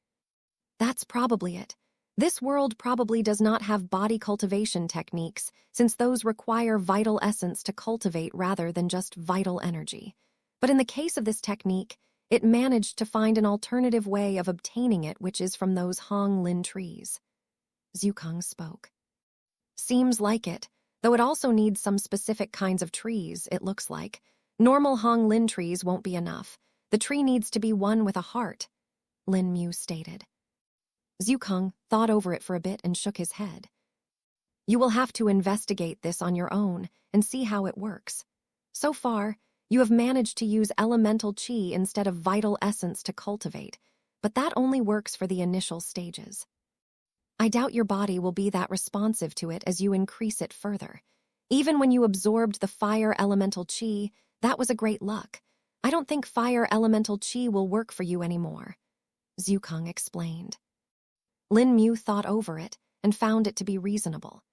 "That's probably it. This world probably does not have body cultivation techniques, since those require vital essence to cultivate rather than just vital energy. But in the case of this technique, it managed to find an alternative way of obtaining it, which is from those Hong Lin trees," Zhukang spoke. "Seems like it, though it also needs some specific kinds of trees, it looks like. Normal Hong Lin trees won't be enough. The tree needs to be one with a heart," Lin Mu stated. Zhukang thought over it for a bit and shook his head. "You will have to investigate this on your own and see how it works. So far, you have managed to use elemental qi instead of vital essence to cultivate, but that only works for the initial stages. I doubt your body will be that responsive to it as you increase it further. Even when you absorbed the fire elemental qi, that was a great luck. I don't think fire elemental qi will work for you anymore," Zhukang explained. Lin Mu thought over it and found it to be reasonable.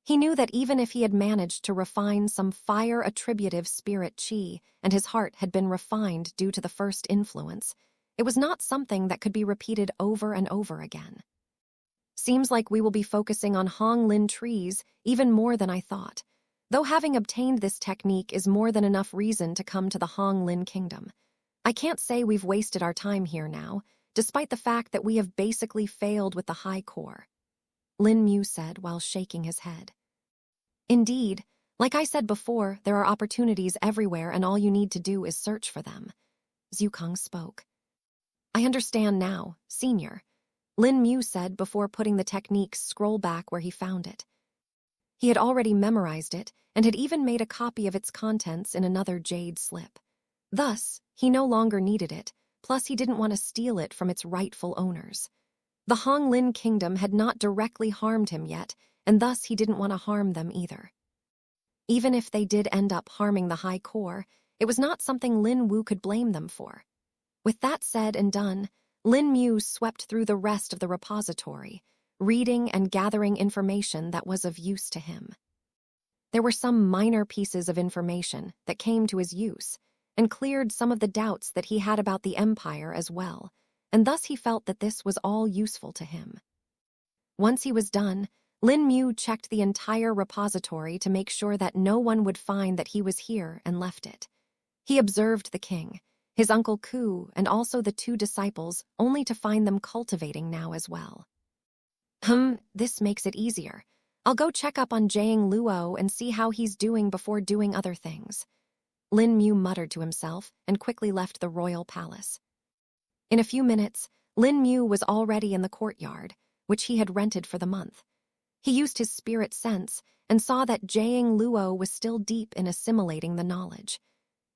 He knew that even if he had managed to refine some fire-attributive spirit qi and his heart had been refined due to the first influence, it was not something that could be repeated over and over again. "Seems like we will be focusing on Hong Lin trees even more than I thought, though having obtained this technique is more than enough reason to come to the Hong Lin kingdom. I can't say we've wasted our time here now, despite the fact that we have basically failed with the high core," Lin Mu said while shaking his head. "Indeed, like I said before, there are opportunities everywhere and all you need to do is search for them," Zhukang spoke. "I understand now, Senior," Lin Mu said before putting the technique's scroll back where he found it. He had already memorized it and had even made a copy of its contents in another jade slip. Thus, he no longer needed it, plus he didn't want to steal it from its rightful owners. The Hong Lin kingdom had not directly harmed him yet, and thus he didn't want to harm them either. Even if they did end up harming the high core, it was not something Lin Wu could blame them for. With that said and done, Lin Mu swept through the rest of the repository, reading and gathering information that was of use to him. There were some minor pieces of information that came to his use, and cleared some of the doubts that he had about the Empire as well, and thus he felt that this was all useful to him. Once he was done, Lin Mu checked the entire repository to make sure that no one would find that he was here and left it. He observed the king, his uncle Ku, and also the two disciples, only to find them cultivating now as well. This makes it easier. I'll go check up on Jiang Luo and see how he's doing before doing other things," Lin Mu muttered to himself and quickly left the royal palace. In a few minutes, Lin Mu was already in the courtyard, which he had rented for the month. He used his spirit sense and saw that Jiang Luo was still deep in assimilating the knowledge.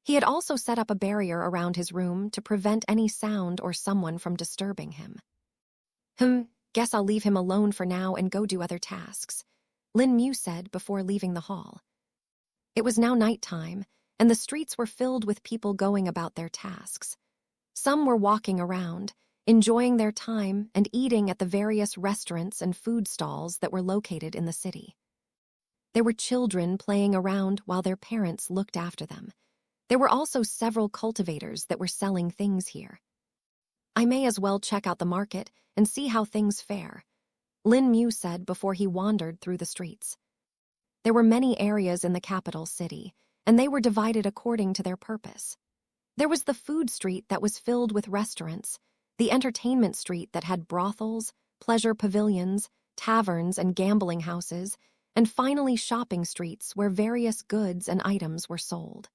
He had also set up a barrier around his room to prevent any sound or someone from disturbing him. Guess I'll leave him alone for now and go do other tasks," Lin Mu said before leaving the hall. It was now nighttime, and the streets were filled with people going about their tasks. Some were walking around, enjoying their time and eating at the various restaurants and food stalls that were located in the city. There were children playing around while their parents looked after them. There were also several cultivators that were selling things here. I may as well check out the market and see how things fare, Lin Mu said before he wandered through the streets. There were many areas in the capital city, and they were divided according to their purpose. There was the food street that was filled with restaurants, the entertainment street that had brothels, pleasure pavilions, taverns, and gambling houses, and finally shopping streets where various goods and items were sold.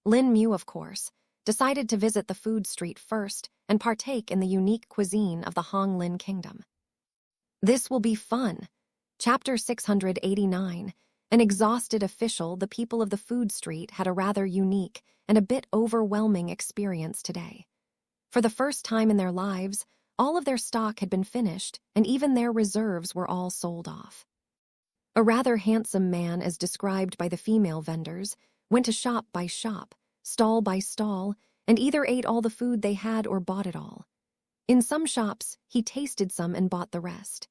Lin Mu, of course, decided to visit the food street first and partake in the unique cuisine of the Hong Lin Kingdom. This will be fun. Chapter 689. An exhausted official, the people of the food street had a rather unique and a bit overwhelming experience today. For the first time in their lives, all of their stock had been finished, and even their reserves were all sold off. A rather handsome man, as described by the female vendors, went to shop by shop, stall by stall, and either ate all the food they had or bought it all. In some shops, he tasted some and bought the rest.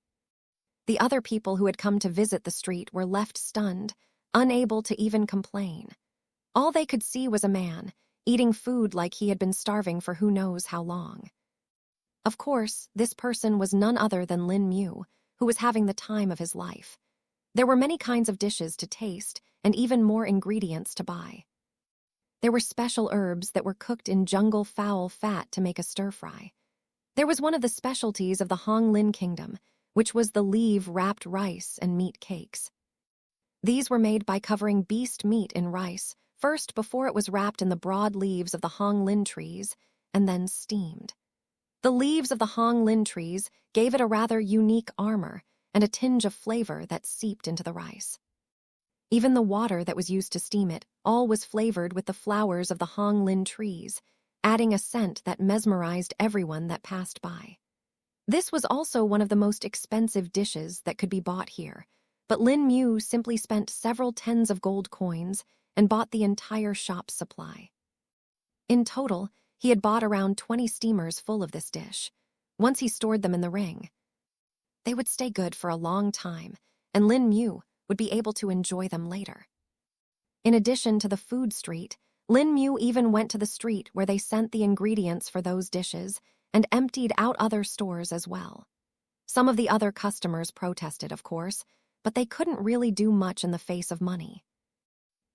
The other people who had come to visit the street were left stunned, unable to even complain. All they could see was a man, eating food like he had been starving for who knows how long. Of course, this person was none other than Lin Mu, who was having the time of his life. There were many kinds of dishes to taste, and even more ingredients to buy. There were special herbs that were cooked in jungle fowl fat to make a stir-fry. There was one of the specialties of the Hong Lin Kingdom, which was the leaf-wrapped rice and meat cakes. These were made by covering beast meat in rice, first before it was wrapped in the broad leaves of the Hong Lin trees, and then steamed. The leaves of the Hong Lin trees gave it a rather unique armor and a tinge of flavor that seeped into the rice. Even the water that was used to steam it all was flavored with the flowers of the Hong Lin trees, adding a scent that mesmerized everyone that passed by. This was also one of the most expensive dishes that could be bought here, but Lin Mu simply spent several tens of gold coins and bought the entire shop's supply. In total, he had bought around 20 steamers full of this dish. Once he stored them in the ring, they would stay good for a long time, and Lin Mu would be able to enjoy them later. In addition to the food street, Lin Mu even went to the street where they sent the ingredients for those dishes and emptied out other stores as well. Some of the other customers protested, of course, but they couldn't really do much in the face of money.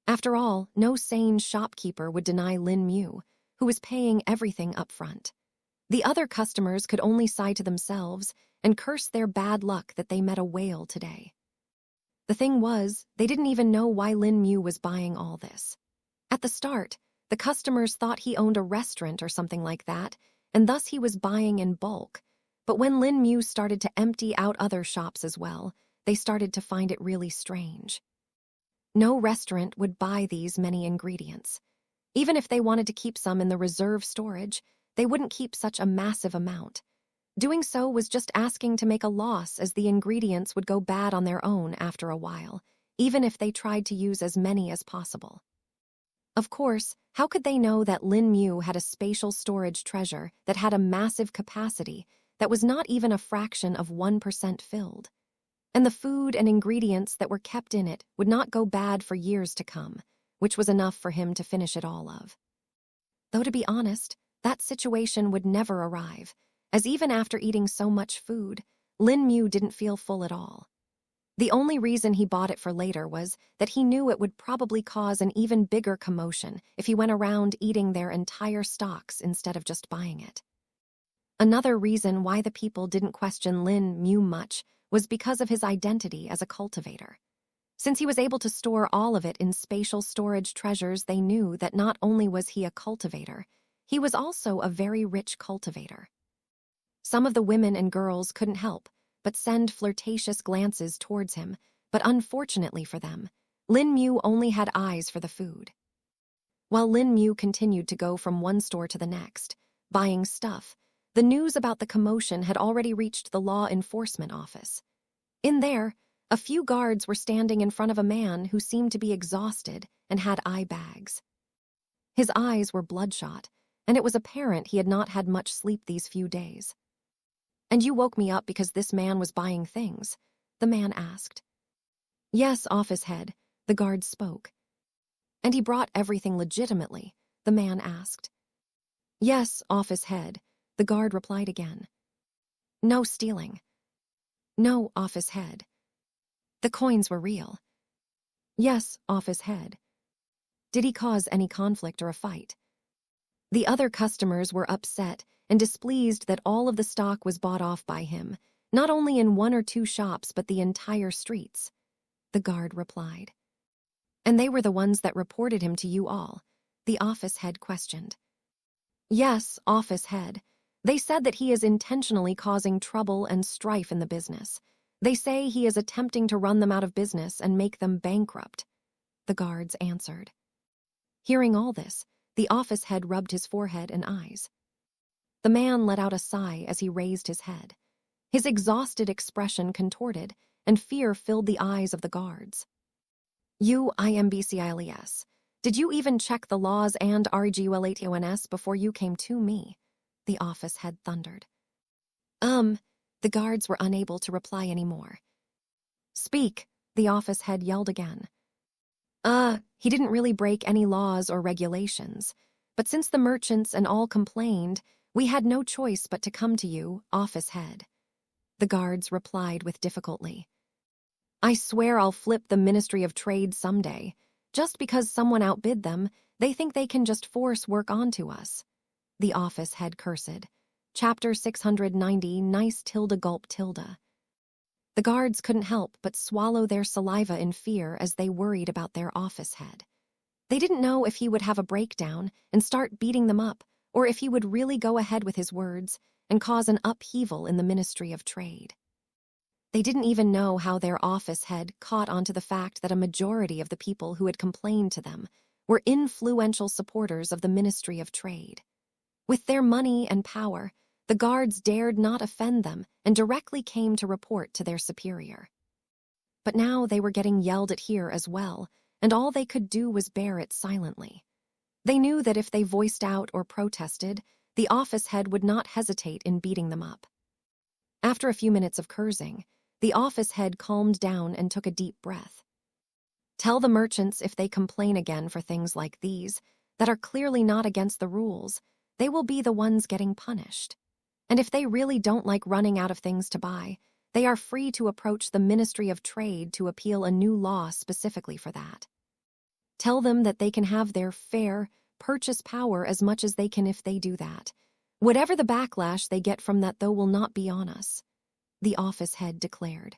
After all, no sane shopkeeper would deny Lin Mu, who was paying everything up front. The other customers could only sigh to themselves and curse their bad luck that they met a whale today. The thing was, they didn't even know why Lin Mu was buying all this. At the start, the customers thought he owned a restaurant or something like that, and thus he was buying in bulk. But when Lin Mu started to empty out other shops as well, they started to find it really strange. No restaurant would buy these many ingredients. Even if they wanted to keep some in the reserve storage, they wouldn't keep such a massive amount. Doing so was just asking to make a loss, as the ingredients would go bad on their own after a while, even if they tried to use as many as possible. Of course, how could they know that Lin Mu had a spatial storage treasure that had a massive capacity that was not even a fraction of 1% filled? And the food and ingredients that were kept in it would not go bad for years to come, which was enough for him to finish it all of. Though to be honest, that situation would never arrive, as even after eating so much food, Lin Mu didn't feel full at all. The only reason he bought it for later was that he knew it would probably cause an even bigger commotion if he went around eating their entire stocks instead of just buying it. Another reason why the people didn't question Lin Mu much was because of his identity as a cultivator. Since he was able to store all of it in spatial storage treasures, they knew that not only was he a cultivator, he was also a very rich cultivator. Some of the women and girls couldn't help but send flirtatious glances towards him, but unfortunately for them, Lin Mu only had eyes for the food. While Lin Mu continued to go from one store to the next, buying stuff, the news about the commotion had already reached the law enforcement office. In there, a few guards were standing in front of a man who seemed to be exhausted and had eye bags. His eyes were bloodshot, and it was apparent he had not had much sleep these few days. "And you woke me up because this man was buying things?" the man asked. "Yes, office head," the guard spoke. "And he brought everything legitimately?" the man asked. "Yes, office head," the guard replied again. "No stealing?" "No, office head." "The coins were real?" "Yes, office head." "Did he cause any conflict or a fight?" The other customers were upset and displeased that all of the stock was bought off by him, not only in 1 or 2 shops but the entire streets, the guard replied. "And they were the ones that reported him to you all?" the office head questioned. "Yes, office head. They said that he is intentionally causing trouble and strife in the business. They say he is attempting to run them out of business and make them bankrupt," the guards answered. Hearing all this, the office head rubbed his forehead and eyes. The man let out a sigh as he raised his head. His exhausted expression contorted, and fear filled the eyes of the guards. "You IMBCILES. Did you even check the laws and REGULATIONS before you came to me?" the office head thundered. The guards were unable to reply anymore. "Speak," the office head yelled again. He didn't really break any laws or regulations, but since the merchants and all complained, we had no choice but to come to you, office head," the guards replied with difficulty. "I swear I'll flip the Ministry of Trade someday. Just because someone outbid them, they think they can just force work onto us," the office head cursed. Chapter 690, Nice tilde gulp tilde. The guards couldn't help but swallow their saliva in fear as they worried about their office head. They didn't know if he would have a breakdown and start beating them up, or if he would really go ahead with his words and cause an upheaval in the Ministry of Trade. They didn't even know how their office head caught onto the fact that a majority of the people who had complained to them were influential supporters of the Ministry of Trade. With their money and power, the guards dared not offend them and directly came to report to their superior. But now they were getting yelled at here as well, and all they could do was bear it silently. They knew that if they voiced out or protested, the office head would not hesitate in beating them up. After a few minutes of cursing, the office head calmed down and took a deep breath. "Tell the merchants if they complain again for things like these, that are clearly not against the rules, they will be the ones getting punished. And if they really don't like running out of things to buy, they are free to approach the Ministry of Trade to appeal a new law specifically for that. Tell them that they can have their fair purchase power as much as they can if they do that. Whatever the backlash they get from that, though, will not be on us," the office head declared.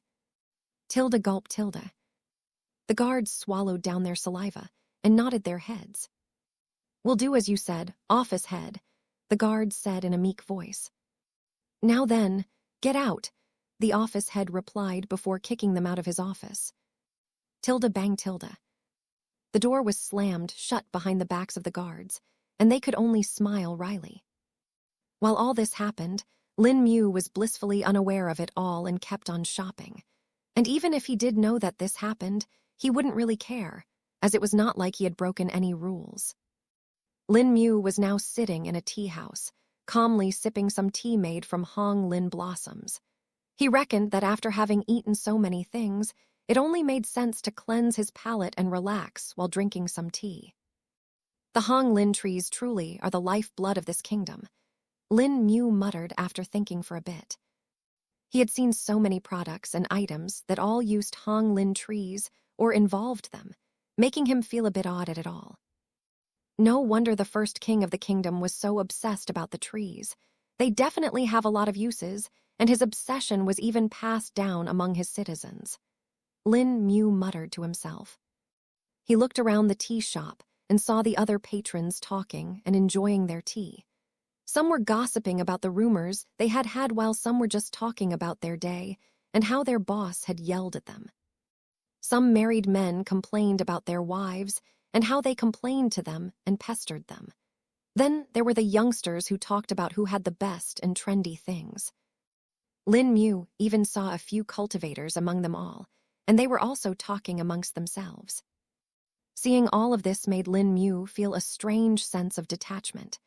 Tilde gulp tilde. The guards swallowed down their saliva and nodded their heads. "We'll do as you said, office head," the guards said in a meek voice. "Now then, get out," the office head replied before kicking them out of his office. Tilde bang tilde. The door was slammed shut behind the backs of the guards, and they could only smile wryly. While all this happened, Lin Mu was blissfully unaware of it all and kept on shopping. And even if he did know that this happened, he wouldn't really care, as it was not like he had broken any rules. Lin Mu was now sitting in a tea house, calmly sipping some tea made from Hong Lin blossoms. He reckoned that after having eaten so many things, it only made sense to cleanse his palate and relax while drinking some tea. The Hong Lin trees truly are the lifeblood of this kingdom, Lin Mu muttered after thinking for a bit. He had seen so many products and items that all used Hong Lin trees or involved them, making him feel a bit odd at it all. No wonder the first king of the kingdom was so obsessed about the trees. They definitely have a lot of uses, and his obsession was even passed down among his citizens. Lin Mu muttered to himself. He looked around the tea shop and saw the other patrons talking and enjoying their tea. Some were gossiping about the rumors they had had, while some were just talking about their day and how their boss had yelled at them. Some married men complained about their wives and how they complained to them and pestered them. Then there were the youngsters who talked about who had the best and trendy things. Lin Mu even saw a few cultivators among them all, and they were also talking amongst themselves. Seeing all of this made Lin Mu feel a strange sense of detachment.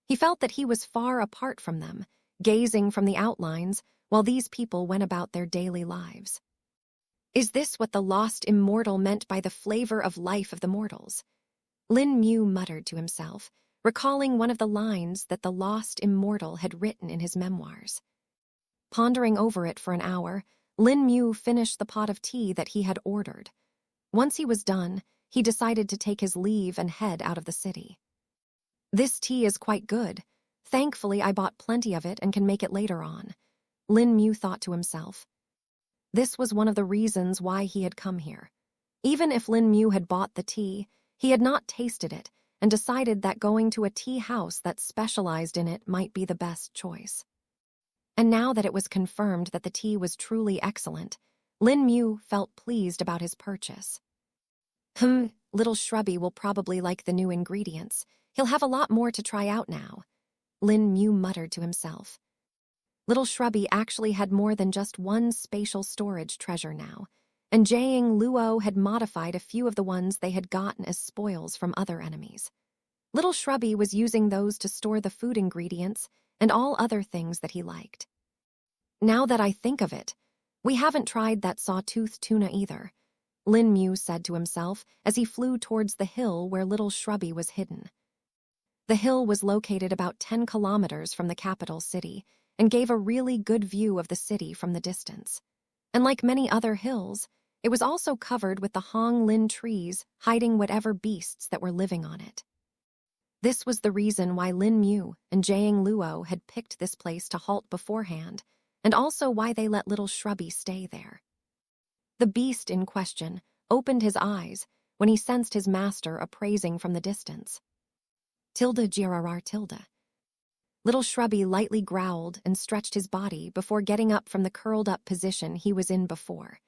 He felt that he was far apart from them, gazing from the outlines while these people went about their daily lives. Is this what the lost immortal meant by the flavor of life of the mortals? Lin Mu muttered to himself, recalling one of the lines that the lost immortal had written in his memoirs. Pondering over it for an hour, Lin Mu finished the pot of tea that he had ordered. Once he was done, he decided to take his leave and head out of the city. This tea is quite good. Thankfully, I bought plenty of it and can make it later on, Lin Mu thought to himself. This was one of the reasons why he had come here. Even if Lin Mu had bought the tea, he had not tasted it and decided that going to a tea house that specialized in it might be the best choice. And now that it was confirmed that the tea was truly excellent, Lin Mu felt pleased about his purchase. Little Shrubby will probably like the new ingredients. He'll have a lot more to try out now, Lin Mu muttered to himself. Little Shrubby actually had more than just one spatial storage treasure now, and Jiang Luo had modified a few of the ones they had gotten as spoils from other enemies. Little Shrubby was using those to store the food ingredients and all other things that he liked. Now that I think of it, we haven't tried that sawtooth tuna either, Lin Mu said to himself as he flew towards the hill where Little Shrubby was hidden. The hill was located about 10 kilometers from the capital city and gave a really good view of the city from the distance. And like many other hills, it was also covered with the Hong Lin trees hiding whatever beasts that were living on it. This was the reason why Lin Mu and Jiang Luo had picked this place to halt beforehand, and also why they let Little Shrubby stay there. The beast in question opened his eyes when he sensed his master appraising from the distance. Tilda Girarar Tilda. Little Shrubby lightly growled and stretched his body before getting up from the curled-up position he was in before.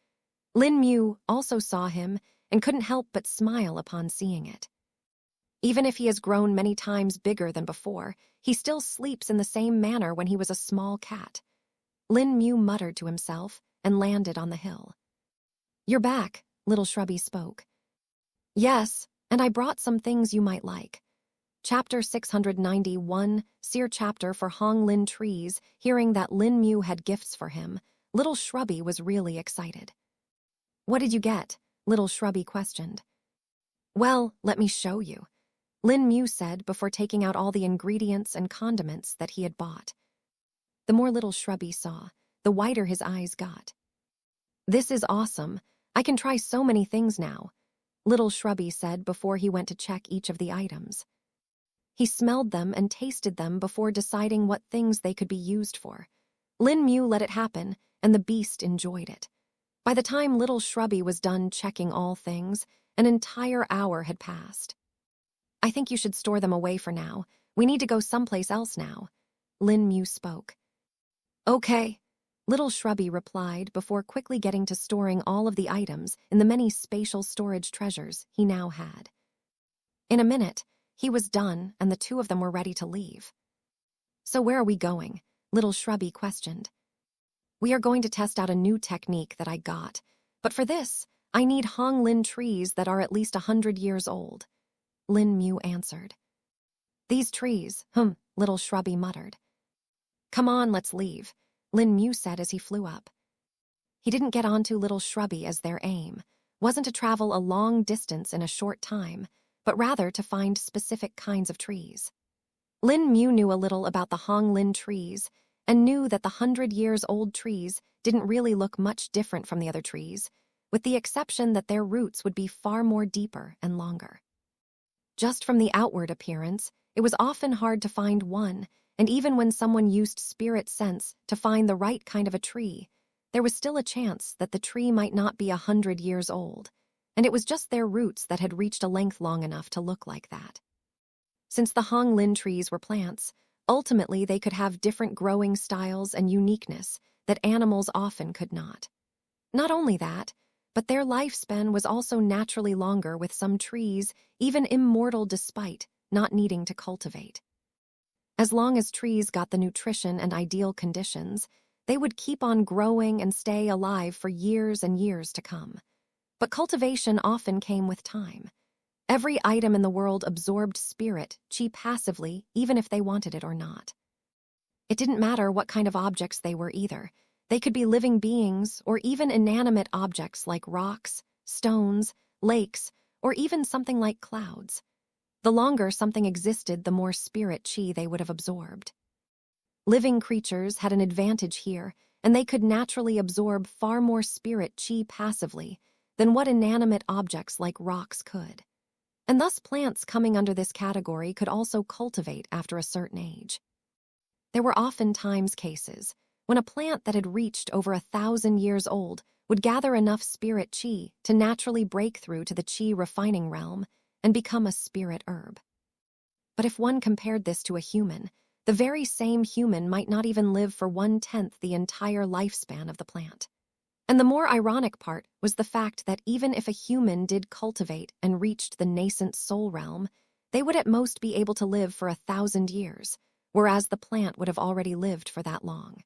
Lin Mu also saw him and couldn't help but smile upon seeing it. Even if he has grown many times bigger than before, he still sleeps in the same manner when he was a small cat. Lin Mu muttered to himself and landed on the hill. You're back, Little Shrubby spoke. Yes, and I brought some things you might like. Chapter 691, Seer Chapter for Hong Lin Trees. Hearing that Lin Mu had gifts for him, Little Shrubby was really excited. What did you get? Little Shrubby questioned. Well, let me show you, Lin Mu said before taking out all the ingredients and condiments that he had bought. The more Little Shrubby saw, the wider his eyes got. This is awesome. I can try so many things now, Little Shrubby said before he went to check each of the items. He smelled them and tasted them before deciding what things they could be used for. Lin Mu let it happen, and the beast enjoyed it. By the time Little Shrubby was done checking all things, an entire hour had passed. I think you should store them away for now. We need to go someplace else now, Lin Mu spoke. Okay, Little Shrubby replied before quickly getting to storing all of the items in the many spatial storage treasures he now had. In a minute, he was done and the two of them were ready to leave. So where are we going? Little Shrubby questioned. We are going to test out a new technique that I got, but for this, I need Hong Lin trees that are at least 100 years old, Lin Mu answered. These trees, Little Shrubby muttered. Come on, let's leave, Lin Mu said as he flew up. He didn't get onto Little Shrubby as their aim wasn't to travel a long distance in a short time, but rather to find specific kinds of trees. Lin Mu knew a little about the Hong Lin trees and knew that the 100-years-old trees didn't really look much different from the other trees, with the exception that their roots would be far more deeper and longer. Just from the outward appearance, it was often hard to find one, and even when someone used spirit sense to find the right kind of a tree, there was still a chance that the tree might not be 100 years old, and it was just their roots that had reached a length long enough to look like that. Since the Hong Lin trees were plants, ultimately they could have different growing styles and uniqueness that animals often could not. Not only that, but their lifespan was also naturally longer, with some trees even immortal despite not needing to cultivate. As long as trees got the nutrition and ideal conditions, they would keep on growing and stay alive for years and years to come. But cultivation often came with time. Every item in the world absorbed spirit, chi passively, even if they wanted it or not. It didn't matter what kind of objects they were either. They could be living beings or even inanimate objects like rocks, stones, lakes, or even something like clouds. The longer something existed, the more spirit chi they would have absorbed. Living creatures had an advantage here, and they could naturally absorb far more spirit chi passively than what inanimate objects like rocks could. And thus plants coming under this category could also cultivate after a certain age. There were oftentimes cases when a plant that had reached over 1,000 years old would gather enough spirit chi to naturally break through to the chi refining realm and become a spirit herb. But if one compared this to a human, the very same human might not even live for 1/10 the entire lifespan of the plant. And the more ironic part was the fact that even if a human did cultivate and reached the nascent soul realm, they would at most be able to live for 1,000 years, whereas the plant would have already lived for that long.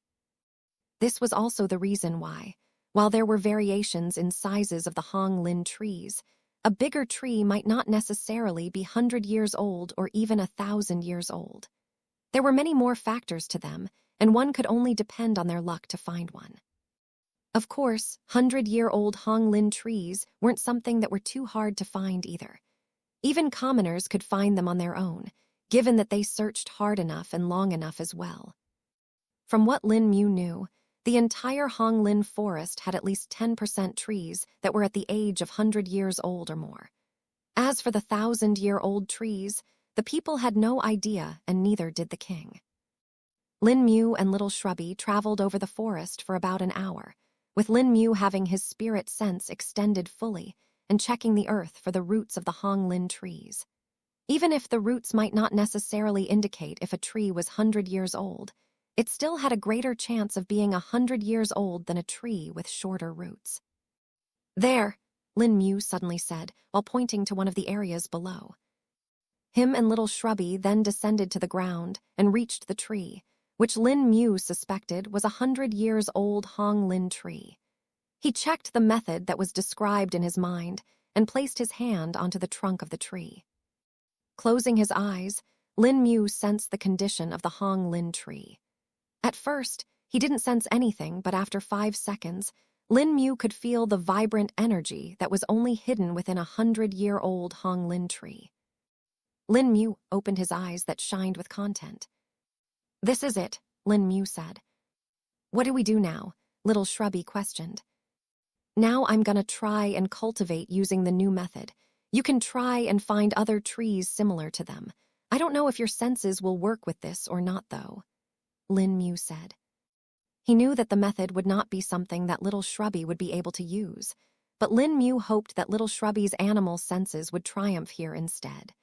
This was also the reason why, while there were variations in sizes of the Hong Lin trees, a bigger tree might not necessarily be 100 years old or even 1,000 years old. There were many more factors to them, and one could only depend on their luck to find one. Of course, 100-year-old Hong Lin trees weren't something that were too hard to find either. Even commoners could find them on their own, given that they searched hard enough and long enough as well. From what Lin Mu knew, the entire Hong Lin forest had at least 10% trees that were at the age of 100 years old or more. As for the 1,000-year-old trees, the people had no idea, and neither did the king. Lin Mu and Little Shrubby traveled over the forest for about an hour, with Lin Mu having his spirit sense extended fully and checking the earth for the roots of the Hong Lin trees. Even if the roots might not necessarily indicate if a tree was 100 years old, it still had a greater chance of being 100 years old than a tree with shorter roots. "There," Lin Mu suddenly said, while pointing to one of the areas below. Him and Little Shrubby then descended to the ground and reached the tree, which Lin Mu suspected was a 100 years old Hong Lin tree. He checked the method that was described in his mind and placed his hand onto the trunk of the tree. Closing his eyes, Lin Mu sensed the condition of the Hong Lin tree. At first, he didn't sense anything, but after 5 seconds, Lin Mu could feel the vibrant energy that was only hidden within a 100-year-old Hong Lin tree. Lin Mu opened his eyes that shined with content. "This is it," Lin Mu said. "What do we do now?" Little Shrubby questioned. "Now I'm gonna try and cultivate using the new method. You can try and find other trees similar to them. I don't know if your senses will work with this or not, though," Lin Mu said. He knew that the method would not be something that Little Shrubby would be able to use, but Lin Mu hoped that Little Shrubby's animal senses would triumph here instead.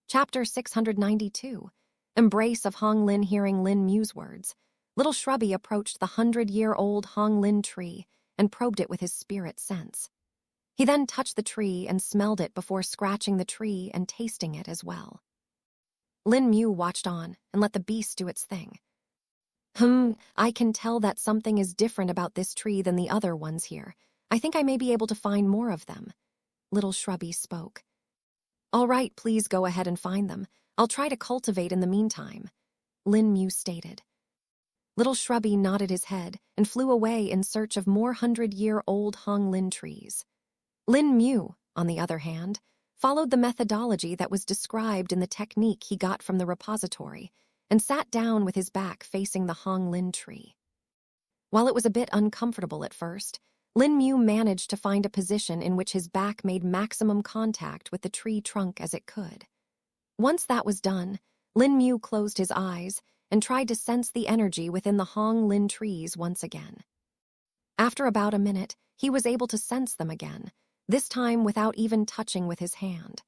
Chapter 692. Embrace of Hong Lin. Hearing Lin Mu's words, Little Shrubby approached the 100-year-old Hong Lin tree and probed it with his spirit sense. He then touched the tree and smelled it before scratching the tree and tasting it as well. Lin Mu watched on and let the beast do its thing. I can tell that something is different about this tree than the other ones here. I think I may be able to find more of them," Little Shrubby spoke. "All right, please go ahead and find them. I'll try to cultivate in the meantime," Lin Mu stated. Little Shrubby nodded his head and flew away in search of more 100-year-old Hong Lin trees. Lin Mu, on the other hand, followed the methodology that was described in the technique he got from the repository and sat down with his back facing the Hong Lin tree. While it was a bit uncomfortable at first, Lin Mu managed to find a position in which his back made maximum contact with the tree trunk as it could. Once that was done, Lin Mu closed his eyes and tried to sense the energy within the Hong Lin trees once again. After about a minute, he was able to sense them again, this time without even touching with his hand.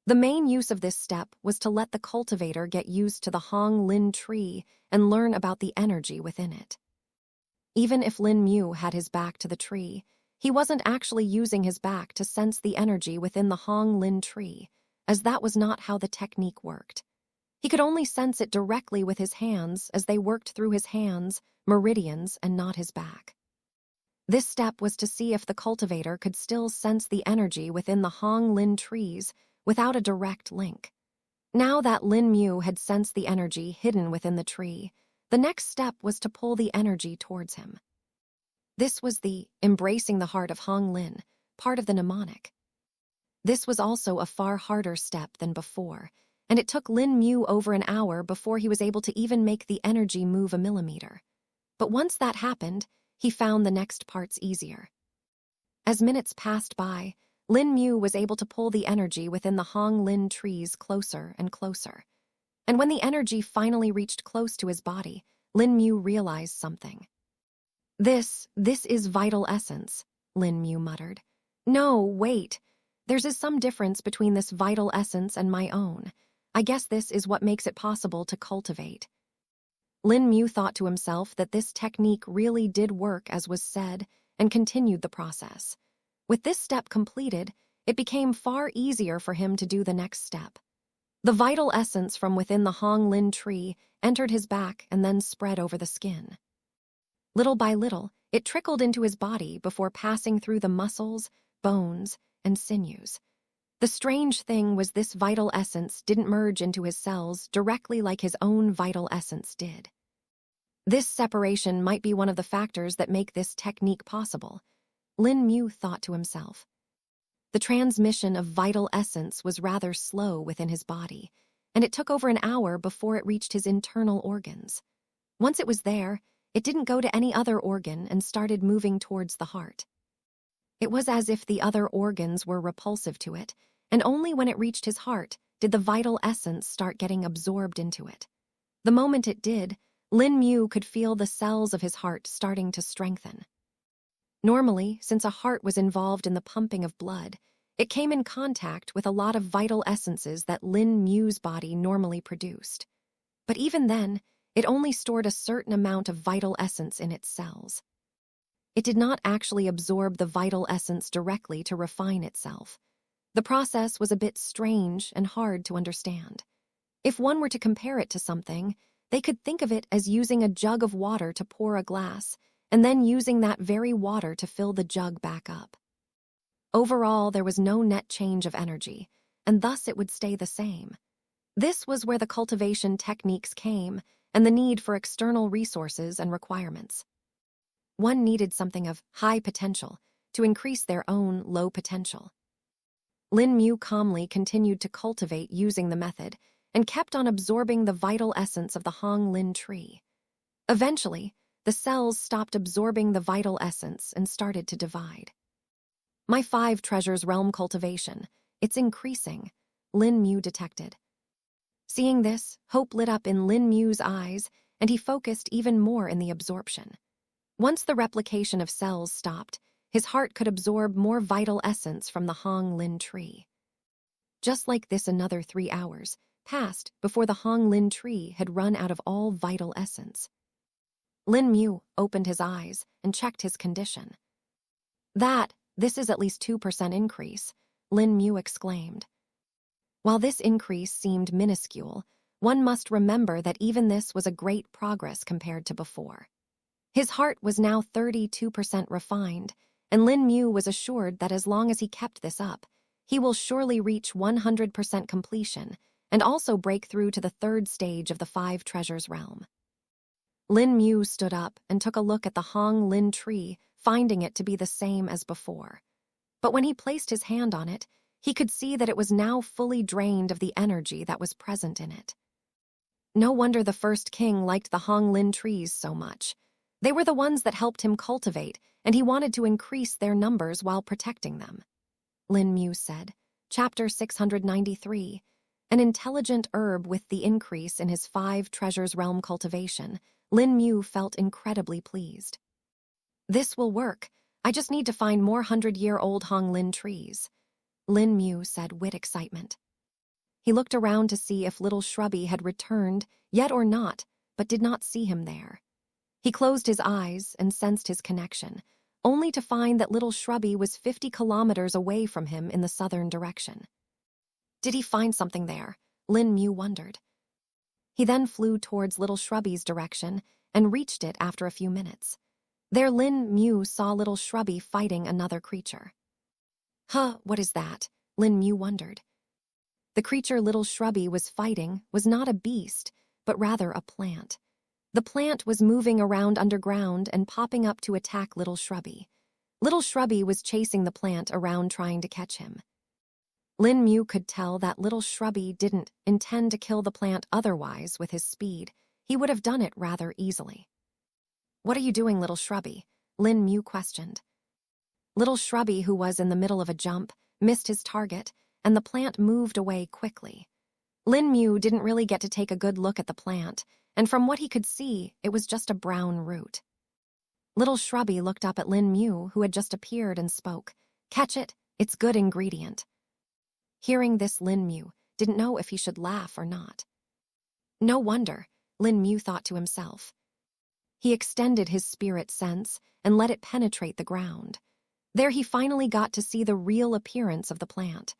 The main use of this step was to let the cultivator get used to the Hong Lin tree and learn about the energy within it. Even if Lin Mu had his back to the tree, he wasn't actually using his back to sense the energy within the Hong Lin tree, as that was not how the technique worked. He could only sense it directly with his hands as they worked through his hands, meridians, and not his back. This step was to see if the cultivator could still sense the energy within the Hong Lin trees without a direct link. Now that Lin Mu had sensed the energy hidden within the tree, the next step was to pull the energy towards him. This was the embracing the heart of Hong Lin, part of the mnemonic. This was also a far harder step than before, and it took Lin Mu over an hour before he was able to even make the energy move a millimeter. But once that happened, he found the next parts easier. As minutes passed by, Lin Mu was able to pull the energy within the Hong Lin trees closer and closer. And when the energy finally reached close to his body, Lin Mu realized something. This is vital essence, Lin Mu muttered. No, wait. There's some difference between this vital essence and my own. I guess this is what makes it possible to cultivate. Lin Mu thought to himself that this technique really did work as was said, and continued the process. With this step completed, it became far easier for him to do the next step. The vital essence from within the Hong Lin tree entered his back and then spread over the skin. Little by little, it trickled into his body before passing through the muscles, bones, and sinews. The strange thing was this vital essence didn't merge into his cells directly like his own vital essence did. This separation might be one of the factors that make this technique possible, Lin Mu thought to himself. The transmission of vital essence was rather slow within his body, and it took over an hour before it reached his internal organs. Once it was there, it didn't go to any other organ and started moving towards the heart. It was as if the other organs were repulsive to it, and only when it reached his heart did the vital essence start getting absorbed into it. The moment it did, Lin Mu could feel the cells of his heart starting to strengthen. Normally, since a heart was involved in the pumping of blood, it came in contact with a lot of vital essences that Lin Mu's body normally produced. But even then, it only stored a certain amount of vital essence in its cells. It did not actually absorb the vital essence directly to refine itself. The process was a bit strange and hard to understand. If one were to compare it to something, they could think of it as using a jug of water to pour a glass, and then using that very water to fill the jug back up. Overall, there was no net change of energy, and thus it would stay the same. This was where the cultivation techniques came, and the need for external resources and requirements. One needed something of high potential to increase their own low potential. Lin Mu calmly continued to cultivate using the method and kept on absorbing the vital essence of the Hong Lin tree. Eventually, the cells stopped absorbing the vital essence and started to divide. My 5 treasures realm cultivation, it's increasing, Lin Mu detected. Seeing this, hope lit up in Lin Mu's eyes, and he focused even more in the absorption. Once the replication of cells stopped, his heart could absorb more vital essence from the Hong Lin tree. Just like this, another 3 hours passed before the Hong Lin tree had run out of all vital essence. Lin Mu opened his eyes and checked his condition. This is at least 2% increase, Lin Mu exclaimed. While this increase seemed minuscule, one must remember that even this was a great progress compared to before. His heart was now 32% refined, and Lin Mu was assured that as long as he kept this up, he will surely reach 100% completion and also break through to the 3rd stage of the 5 treasures realm. Lin Mu stood up and took a look at the Hong Lin tree, finding it to be the same as before. But when he placed his hand on it, he could see that it was now fully drained of the energy that was present in it. No wonder the first king liked the Hong Lin trees so much. They were the ones that helped him cultivate, and he wanted to increase their numbers while protecting them. Lin Mu said, Chapter 693, an intelligent herb with the increase in his 5 treasures realm cultivation. Lin Mu felt incredibly pleased. This will work. I just need to find more 100-year-old Hong Lin trees, Lin Mu said with excitement. He looked around to see if little Shrubby had returned yet or not, but did not see him there. He closed his eyes and sensed his connection, only to find that little Shrubby was 50 kilometers away from him in the southern direction. Did he find something there? Lin Mu wondered. He then flew towards little Shrubby's direction and reached it after a few minutes. There Lin Mu saw little Shrubby fighting another creature. What is that? Lin Mu wondered. The creature Little Shrubby was fighting was not a beast, but rather a plant. The plant was moving around underground and popping up to attack Little Shrubby. Little Shrubby was chasing the plant around trying to catch him. Lin Mu could tell that Little Shrubby didn't intend to kill the plant otherwise with his speed. He would have done it rather easily. "What are you doing, Little Shrubby?" Lin Mu questioned. Little Shrubby, who was in the middle of a jump, missed his target, and the plant moved away quickly. Lin Mu didn't really get to take a good look at the plant, and from what he could see, it was just a brown root. Little Shrubby looked up at Lin Mu, who had just appeared, and spoke. "Catch it, it's good ingredient." Hearing this, Lin Mu didn't know if he should laugh or not. No wonder, Lin Mu thought to himself. He extended his spirit sense and let it penetrate the ground. There he finally got to see the real appearance of the plant,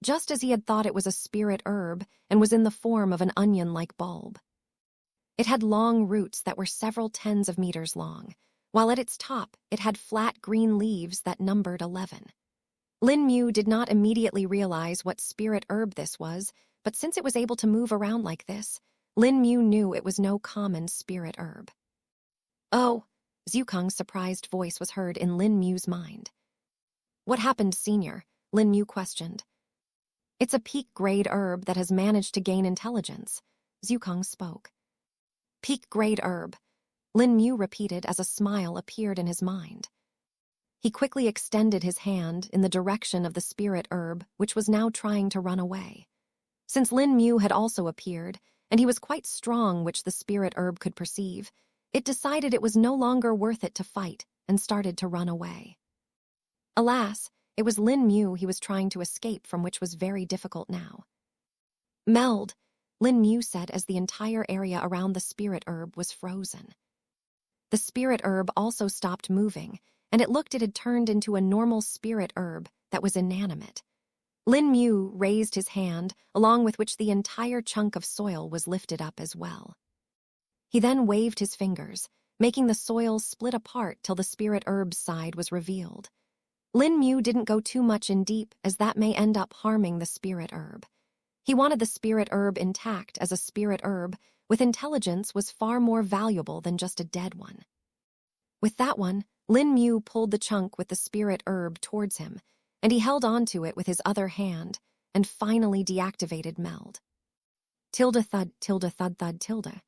just as he had thought it was a spirit herb and was in the form of an onion-like bulb. It had long roots that were several tens of meters long, while at its top it had flat green leaves that numbered 11. Lin Mu did not immediately realize what spirit herb this was, but since it was able to move around like this, Lin Mu knew it was no common spirit herb. "Oh," Zhukang's surprised voice was heard in Lin Mu's mind. "What happened, Senior?" Lin Mu questioned. "It's a peak-grade herb that has managed to gain intelligence," Zhukang spoke. "Peak-grade herb," Lin Mu repeated as a smile appeared in his mind. He quickly extended his hand in the direction of the spirit herb, which was now trying to run away. Since Lin Mu had also appeared, and he was quite strong, which the spirit herb could perceive, it decided it was no longer worth it to fight and started to run away. Alas, it was Lin Mu he was trying to escape from, which was very difficult now. "Meld," Lin Mu said as the entire area around the spirit herb was frozen. The spirit herb also stopped moving, and it looked it had turned into a normal spirit herb that was inanimate. Lin Mu raised his hand, along with which the entire chunk of soil was lifted up as well. He then waved his fingers, making the soil split apart till the spirit herb's side was revealed. Lin Mu didn't go too much in deep, as that may end up harming the spirit herb. He wanted the spirit herb intact, as a spirit herb with intelligence was far more valuable than just a dead one. With that one, Lin Mu pulled the chunk with the spirit herb towards him, and he held onto it with his other hand and finally deactivated Meld. Tilde thud, tilde thud thud tilde.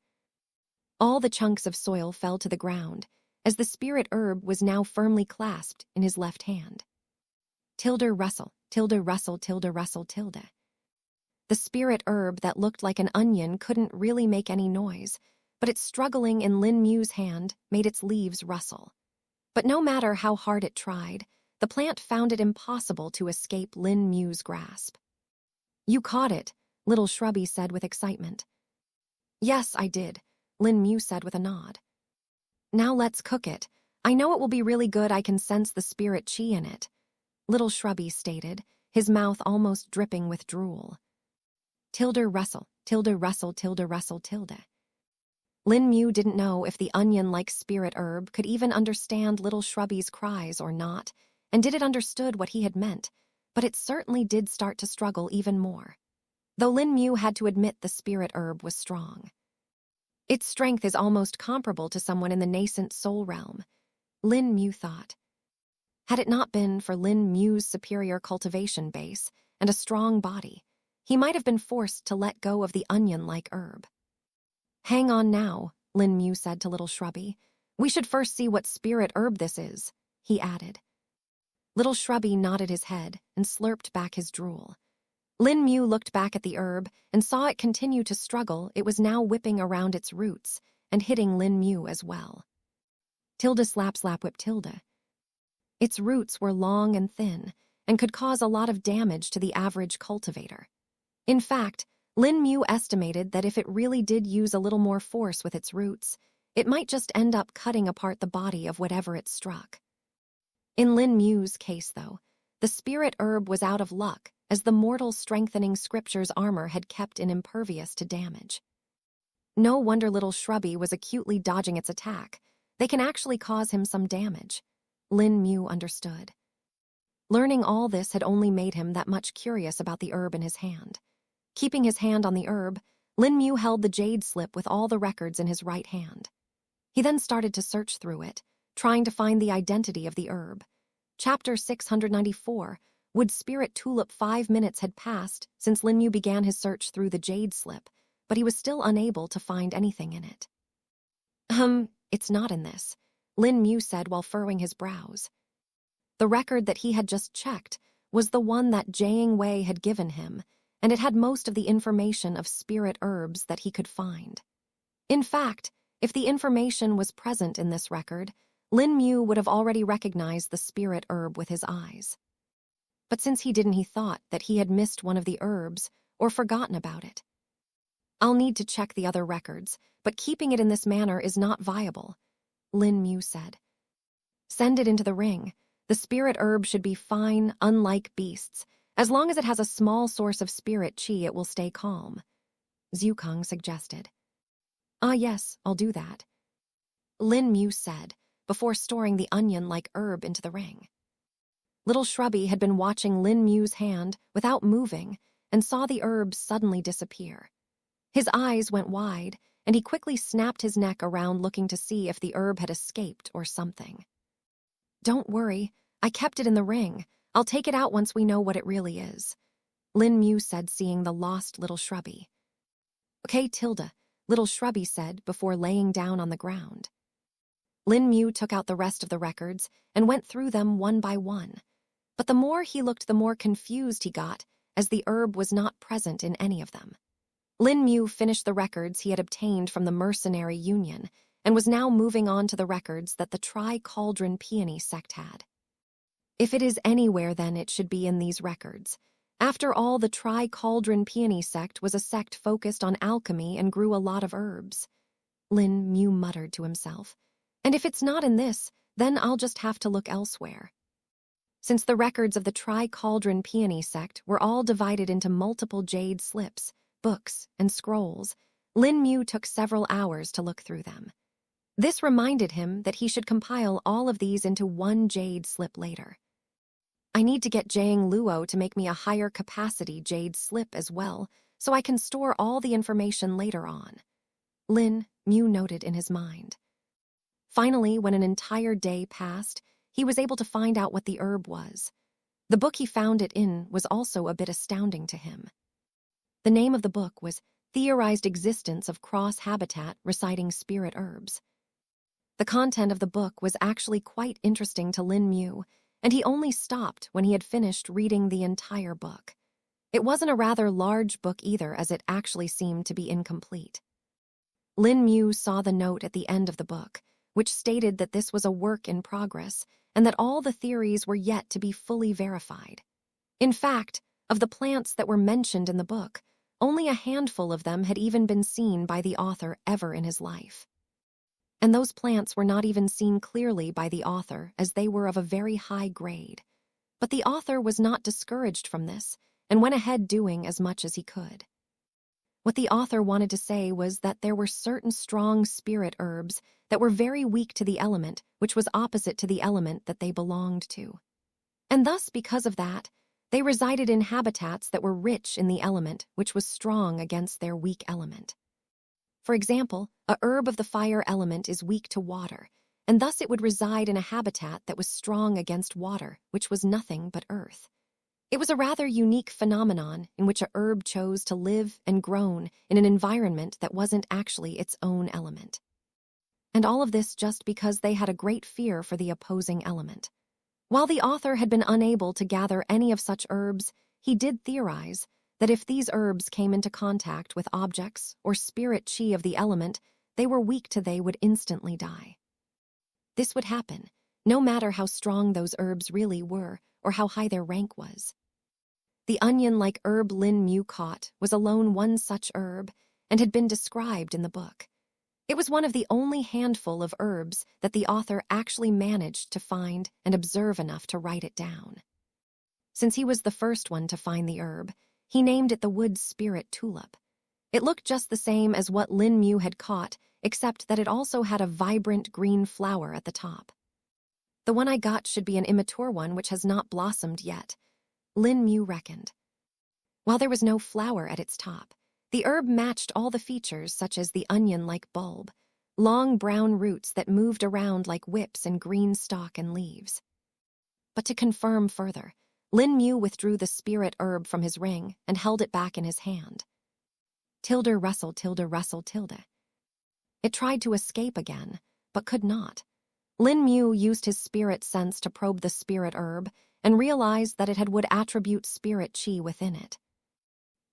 All the chunks of soil fell to the ground, as the spirit herb was now firmly clasped in his left hand. Tilde rustle, tilde rustle, tilde rustle, tilde. The spirit herb that looked like an onion couldn't really make any noise, but its struggling in Lin Mu's hand made its leaves rustle. But no matter how hard it tried, the plant found it impossible to escape Lin Mu's grasp. "You caught it," Little Shrubby said with excitement. "Yes, I did," Lin Mu said with a nod. "Now let's cook it. I know it will be really good. I can sense the spirit chi in it," Little Shrubby stated, his mouth almost dripping with drool. Tilde rustle, tilde rustle, tilde rustle, tilde. Lin Mu didn't know if the onion-like spirit herb could even understand Little Shrubby's cries or not, and did it understood what he had meant, but it certainly did start to struggle even more. Though Lin Mu had to admit the spirit herb was strong. Its strength is almost comparable to someone in the nascent soul realm, Lin Mu thought. Had it not been for Lin Mu's superior cultivation base and a strong body, he might have been forced to let go of the onion-like herb. "Hang on now," Lin Mu said to Little Shrubby. "We should first see what spirit herb this is," he added. Little Shrubby nodded his head and slurped back his drool. Lin Mu looked back at the herb and saw it continue to struggle. It was now whipping around its roots and hitting Lin Mu as well. Tilde slap slap whip tilde. Its roots were long and thin and could cause a lot of damage to the average cultivator. In fact, Lin Mu estimated that if it really did use a little more force with its roots, it might just end up cutting apart the body of whatever it struck. In Lin Mu's case, though, the spirit herb was out of luck, as the mortal strengthening scripture's armor had kept it impervious to damage. No wonder Little Shrubby was acutely dodging its attack. They can actually cause him some damage. Lin Mu understood. Learning all this had only made him that much curious about the herb in his hand. Keeping his hand on the herb, Lin Mu held the jade slip with all the records in his right hand. He then started to search through it, trying to find the identity of the herb. Chapter 694, Wood Spirit Tulip. 5 minutes had passed since Lin Mu began his search through the jade slip, but he was still unable to find anything in it. It's not in this, Lin Mu said while furrowing his brows. The record that he had just checked was the one that Jiang Wei had given him, and it had most of the information of spirit herbs that he could find. In fact, if the information was present in this record, Lin Mu would have already recognized the spirit herb with his eyes. But since he didn't, he thought that he had missed one of the herbs or forgotten about it. I'll need to check the other records, but keeping it in this manner is not viable, Lin Mu said. Send it into the ring. The spirit herb should be fine, unlike beasts. As long as it has a small source of spirit qi, it will stay calm, Zhu Kang suggested. Yes, I'll do that, Lin Mu said, before storing the onion-like herb into the ring. Little Shrubby had been watching Lin Mu's hand without moving and saw the herb suddenly disappear. His eyes went wide, and he quickly snapped his neck around looking to see if the herb had escaped or something. Don't worry, I kept it in the ring. I'll take it out once we know what it really is, Lin Mu said, seeing the lost Little Shrubby. Okay, Tilda, Little Shrubby said before laying down on the ground. Lin Mu took out the rest of the records and went through them one by one. But the more he looked, the more confused he got, as the herb was not present in any of them. Lin Mu finished the records he had obtained from the Mercenary Union and was now moving on to the records that the Tri-Cauldron Peony sect had. If it is anywhere, then it should be in these records. After all, the Tri-Cauldron Peony sect was a sect focused on alchemy and grew a lot of herbs, Lin Mu muttered to himself. And if it's not in this, then I'll just have to look elsewhere. Since the records of the Tri-Cauldron Peony sect were all divided into multiple jade slips, books, and scrolls, Lin Mu took several hours to look through them. This reminded him that he should compile all of these into one jade slip later. I need to get Jiang Luo to make me a higher capacity jade slip as well, so I can store all the information later on, Lin Mu noted in his mind. Finally, when an entire day passed, he was able to find out what the herb was. The book he found it in was also a bit astounding to him. The name of the book was Theorized Existence of Cross-Habitat Reciting Spirit Herbs. The content of the book was actually quite interesting to Lin Mu, and he only stopped when he had finished reading the entire book. It wasn't a rather large book either, as it actually seemed to be incomplete. Lin Mu saw the note at the end of the book, which stated that this was a work in progress and that all the theories were yet to be fully verified. In fact, of the plants that were mentioned in the book, only a handful of them had even been seen by the author ever in his life. And those plants were not even seen clearly by the author, as they were of a very high grade. But the author was not discouraged from this and went ahead doing as much as he could. What the author wanted to say was that there were certain strong spirit herbs that were very weak to the element, which was opposite to the element that they belonged to. And thus, because of that, they resided in habitats that were rich in the element, which was strong against their weak element. For example, a herb of the fire element is weak to water, and thus it would reside in a habitat that was strong against water, which was nothing but earth. It was a rather unique phenomenon in which a herb chose to live and grown in an environment that wasn't actually its own element. And all of this just because they had a great fear for the opposing element. While the author had been unable to gather any of such herbs, he did theorize that if these herbs came into contact with objects or spirit qi of the element, they were weak to they would instantly die. This would happen, no matter how strong those herbs really were or how high their rank was. The onion-like herb Lin Mu caught was alone one such herb and had been described in the book. It was one of the only handful of herbs that the author actually managed to find and observe enough to write it down. Since he was the first one to find the herb, he named it the wood spirit tulip. It looked just the same as what Lin Mu had caught, except that it also had a vibrant green flower at the top. The one I got should be an immature one which has not blossomed yet, Lin Mu reckoned. While there was no flower at its top, the herb matched all the features such as the onion-like bulb, long brown roots that moved around like whips and green stalk and leaves. But to confirm further, Lin Mu withdrew the spirit herb from his ring and held it back in his hand. Tilde rustle, tilde rustle, tilde. It tried to escape again, but could not. Lin Mu used his spirit sense to probe the spirit herb and realized that it had wood attribute spirit chi within it.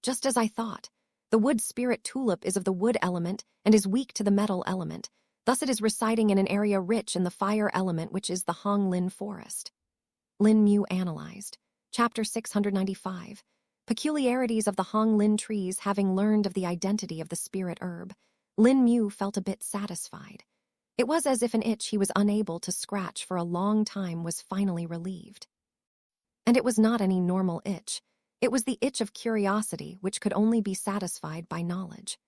Just as I thought, the wood spirit tulip is of the wood element and is weak to the metal element, thus it is residing in an area rich in the fire element, which is the Honglin forest. Lin Mu analyzed. Chapter 695. Peculiarities of the Honglin trees. Having learned of the identity of the spirit herb, Lin Mu felt a bit satisfied. It was as if an itch he was unable to scratch for a long time was finally relieved. And it was not any normal itch. It was the itch of curiosity, which could only be satisfied by knowledge.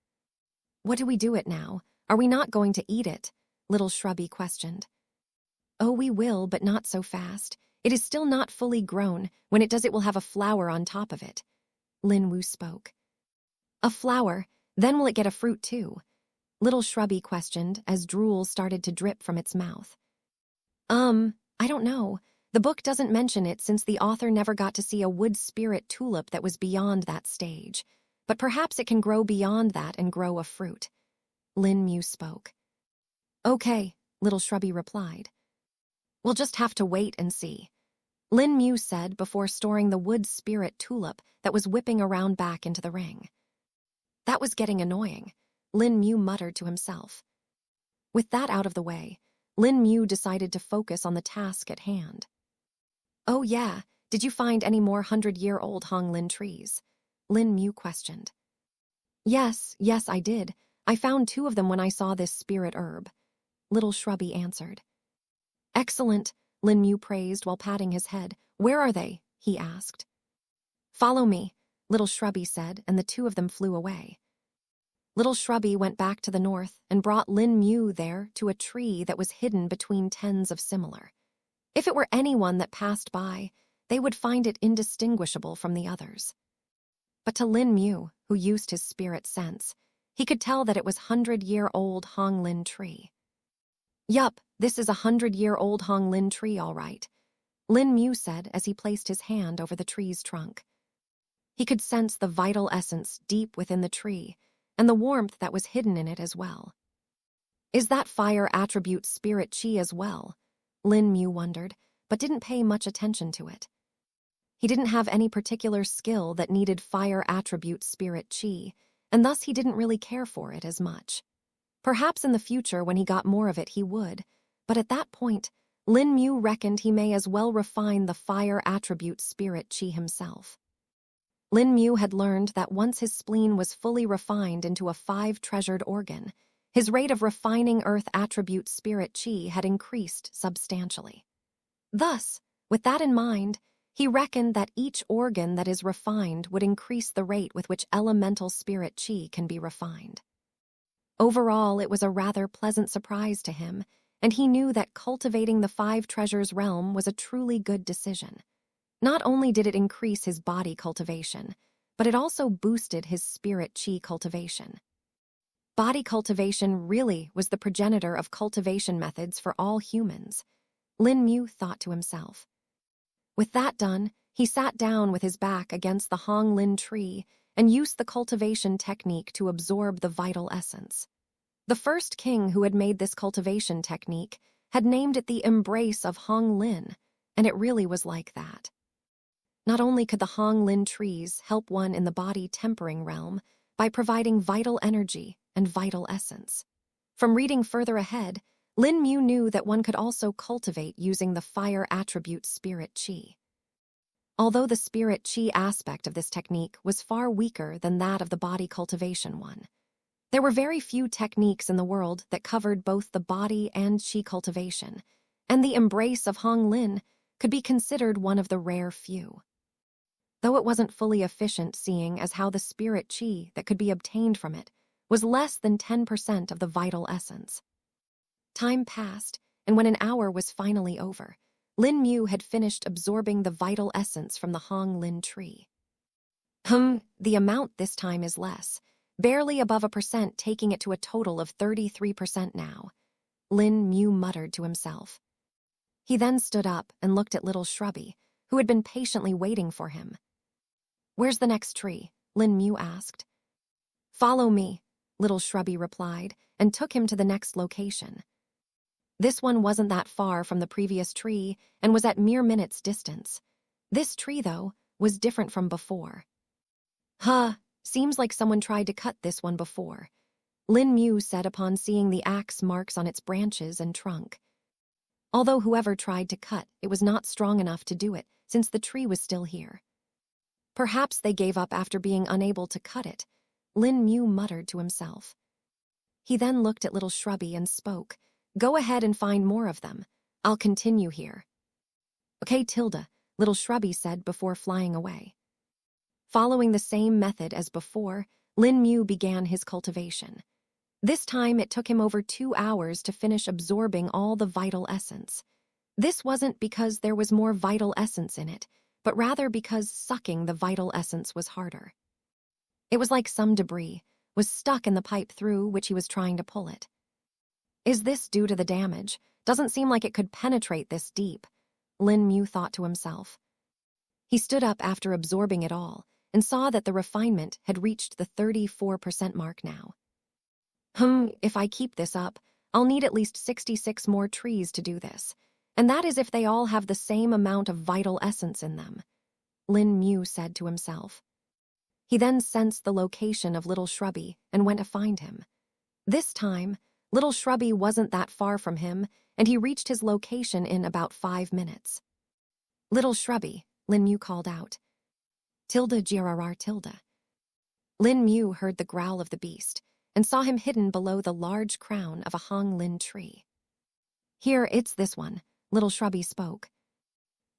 What do we do it now? Are we not going to eat it? Little Shrubby questioned. Oh, we will, but not so fast. It is still not fully grown. When it does, it will have a flower on top of it. Lin Mu spoke. A flower? Then will it get a fruit too? Little Shrubby questioned as drool started to drip from its mouth. I don't know. The book doesn't mention it since the author never got to see a wood spirit tulip that was beyond that stage. But perhaps it can grow beyond that and grow a fruit. Lin Mu spoke. Okay, Little Shrubby replied. We'll just have to wait and see. Lin Mu said before storing the wood spirit tulip that was whipping around back into the ring. That was getting annoying, Lin Mu muttered to himself. With that out of the way, Lin Mu decided to focus on the task at hand. Oh yeah, did you find any more 100-year-old Honglin trees? Lin Mu questioned. Yes, I did. I found 2 of them when I saw this spirit herb. Little Shrubby answered. Excellent, Lin Mu praised while patting his head. Where are they? He asked. Follow me, Little Shrubby said, and the 2 of them flew away. Little Shrubby went back to the north and brought Lin Mu there to a tree that was hidden between tens of similar. If it were anyone that passed by, they would find it indistinguishable from the others. But to Lin Mu, who used his spirit sense, he could tell that it was 100-year-old Honglin tree. Yup, this is a 100-year-old Honglin tree, all right, Lin Mu said as he placed his hand over the tree's trunk. He could sense the vital essence deep within the tree, and the warmth that was hidden in it as well. Is that fire attribute spirit chi as well? Lin Mu wondered, but didn't pay much attention to it. He didn't have any particular skill that needed fire attribute spirit chi, and thus he didn't really care for it as much. Perhaps in the future when he got more of it he would, but at that point, Lin Mu reckoned he may as well refine the fire attribute spirit chi himself. Lin Mu had learned that once his spleen was fully refined into a 5-treasured organ, his rate of refining earth attribute spirit chi had increased substantially. Thus, with that in mind, he reckoned that each organ that is refined would increase the rate with which elemental spirit chi can be refined. Overall, it was a rather pleasant surprise to him, and he knew that cultivating the 5 treasures realm was a truly good decision. Not only did it increase his body cultivation, but it also boosted his spirit chi cultivation. Body cultivation really was the progenitor of cultivation methods for all humans, Lin Mu thought to himself. With that done, he sat down with his back against the Honglin tree and used the cultivation technique to absorb the vital essence. The first king who had made this cultivation technique had named it the embrace of Honglin, and it really was like that. Not only could the Honglin trees help one in the body tempering realm by providing vital energy and vital essence. From reading further ahead, Lin Mu knew that one could also cultivate using the fire attribute spirit chi. Although the spirit chi aspect of this technique was far weaker than that of the body cultivation one, there were very few techniques in the world that covered both the body and chi cultivation, and the embrace of Honglin could be considered one of the rare few. Though it wasn't fully efficient, seeing as how the spirit chi that could be obtained from it was less than 10% of the vital essence. Time passed, and when an hour was finally over, Lin Mu had finished absorbing the vital essence from the Honglin tree. The amount this time is less, barely above a percent, taking it to a total of 33% now, Lin Mu muttered to himself. He then stood up and looked at little Shrubby, who had been patiently waiting for him. Where's the next tree? Lin Mu asked. Follow me, little Shrubby replied, and took him to the next location. This one wasn't that far from the previous tree and was at mere minutes' distance. This tree, though, was different from before. Seems like someone tried to cut this one before, Lin Mu said upon seeing the axe marks on its branches and trunk. Although whoever tried to cut, it was not strong enough to do it, since the tree was still here. Perhaps they gave up after being unable to cut it, Lin Mu muttered to himself. He then looked at little Shrubby and spoke. Go ahead and find more of them. I'll continue here. Okay, Tilda, little Shrubby said before flying away. Following the same method as before, Lin Mu began his cultivation. This time it took him over 2 hours to finish absorbing all the vital essence. This wasn't because there was more vital essence in it, but rather because sucking the vital essence was harder. It was like some debris was stuck in the pipe through which he was trying to pull it. Is this due to the damage? Doesn't seem like it could penetrate this deep, Lin Mu thought to himself. He stood up after absorbing it all and saw that the refinement had reached the 34% mark now. If I keep this up, I'll need at least 66 more trees to do this, and that is if they all have the same amount of vital essence in them, Lin Mu said to himself. He then sensed the location of little Shrubby and went to find him. This time, little Shrubby wasn't that far from him, and he reached his location in about 5 minutes. Little Shrubby, Lin Mu called out. Tilda Girrar Tilda. Lin Mu heard the growl of the beast and saw him hidden below the large crown of a Hong Lin tree. Here, it's this one, little Shrubby spoke.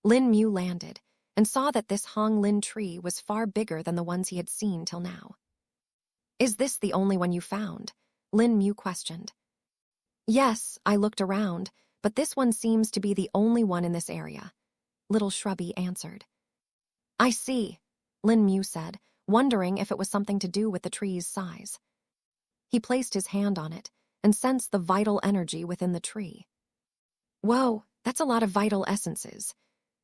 Lin Mu landed and saw that this Hong Lin tree was far bigger than the ones he had seen till now. Is this the only one you found? Lin Mu questioned. Yes, I looked around, but this one seems to be the only one in this area, little Shrubby answered. I see, Lin Mu said, wondering if it was something to do with the tree's size. He placed his hand on it and sensed the vital energy within the tree. Whoa, that's a lot of vital essences,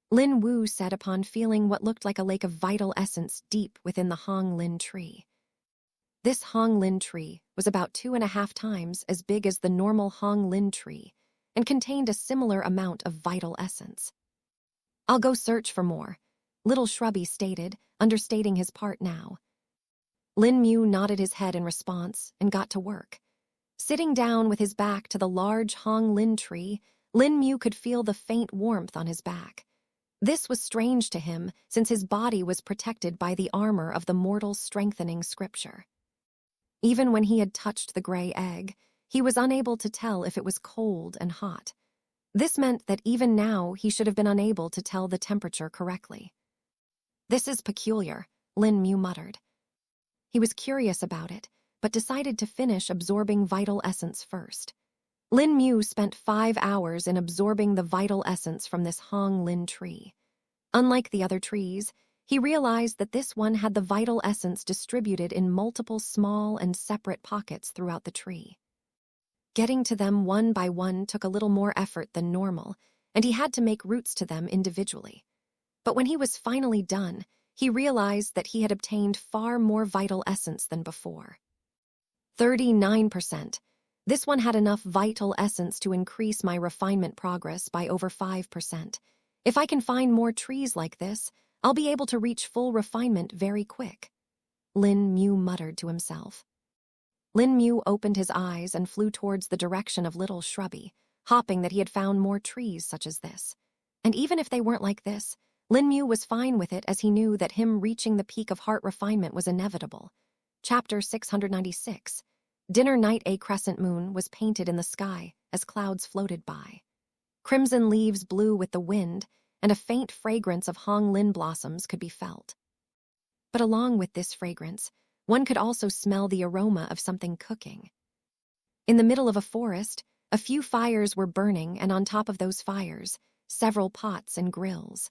Lin Wu said upon feeling what looked like a lake of vital essence deep within the Hong Lin tree. This Hong Lin tree was about 2.5 times as big as the normal Hong Lin tree and contained a similar amount of vital essence. I'll go search for more, little Shrubby stated, understating his part now. Lin Mu nodded his head in response and got to work. Sitting down with his back to the large Hong Lin tree, Lin Mu could feel the faint warmth on his back. This was strange to him since his body was protected by the armor of the mortal strengthening scripture. Even when he had touched the gray egg, he was unable to tell if it was cold and hot. This meant that even now he should have been unable to tell the temperature correctly. This is peculiar, Lin Mu muttered. He was curious about it, but decided to finish absorbing vital essence first. Lin Mu spent 5 hours in absorbing the vital essence from this Hong Lin tree. Unlike the other trees, he realized that this one had the vital essence distributed in multiple small and separate pockets throughout the tree. Getting to them one by one took a little more effort than normal, and he had to make routes to them individually. But when he was finally done, he realized that he had obtained far more vital essence than before. 39%. This one had enough vital essence to increase my refinement progress by over 5%. If I can find more trees like this, I'll be able to reach full refinement very quick, Lin Mu muttered to himself. Lin Mu opened his eyes and flew towards the direction of little Shrubby, hopping that he had found more trees such as this. And even if they weren't like this, Lin Mu was fine with it as he knew that him reaching the peak of heart refinement was inevitable. Chapter 696. Dinner night. A crescent moon was painted in the sky as clouds floated by. Crimson leaves blew with the wind, and a faint fragrance of Hong Lin blossoms could be felt. But along with this fragrance, one could also smell the aroma of something cooking. In the middle of a forest, a few fires were burning, and on top of those fires, several pots and grills.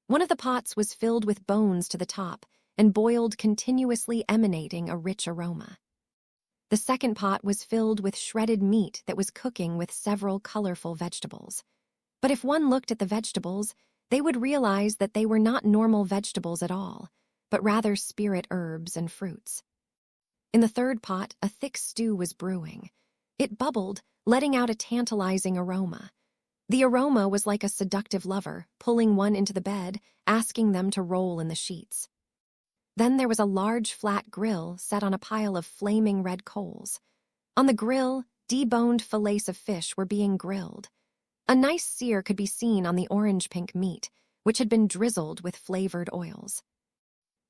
One of the pots was filled with bones to the top, and boiled continuously, emanating a rich aroma. The second pot was filled with shredded meat that was cooking with several colorful vegetables. But if one looked at the vegetables, they would realize that they were not normal vegetables at all, but rather spirit herbs and fruits. In the third pot, a thick stew was brewing. It bubbled, letting out a tantalizing aroma. The aroma was like a seductive lover, pulling one into the bed, asking them to roll in the sheets. Then there was a large flat grill set on a pile of flaming red coals. On the grill, deboned fillets of fish were being grilled. A nice sear could be seen on the orange-pink meat, which had been drizzled with flavored oils.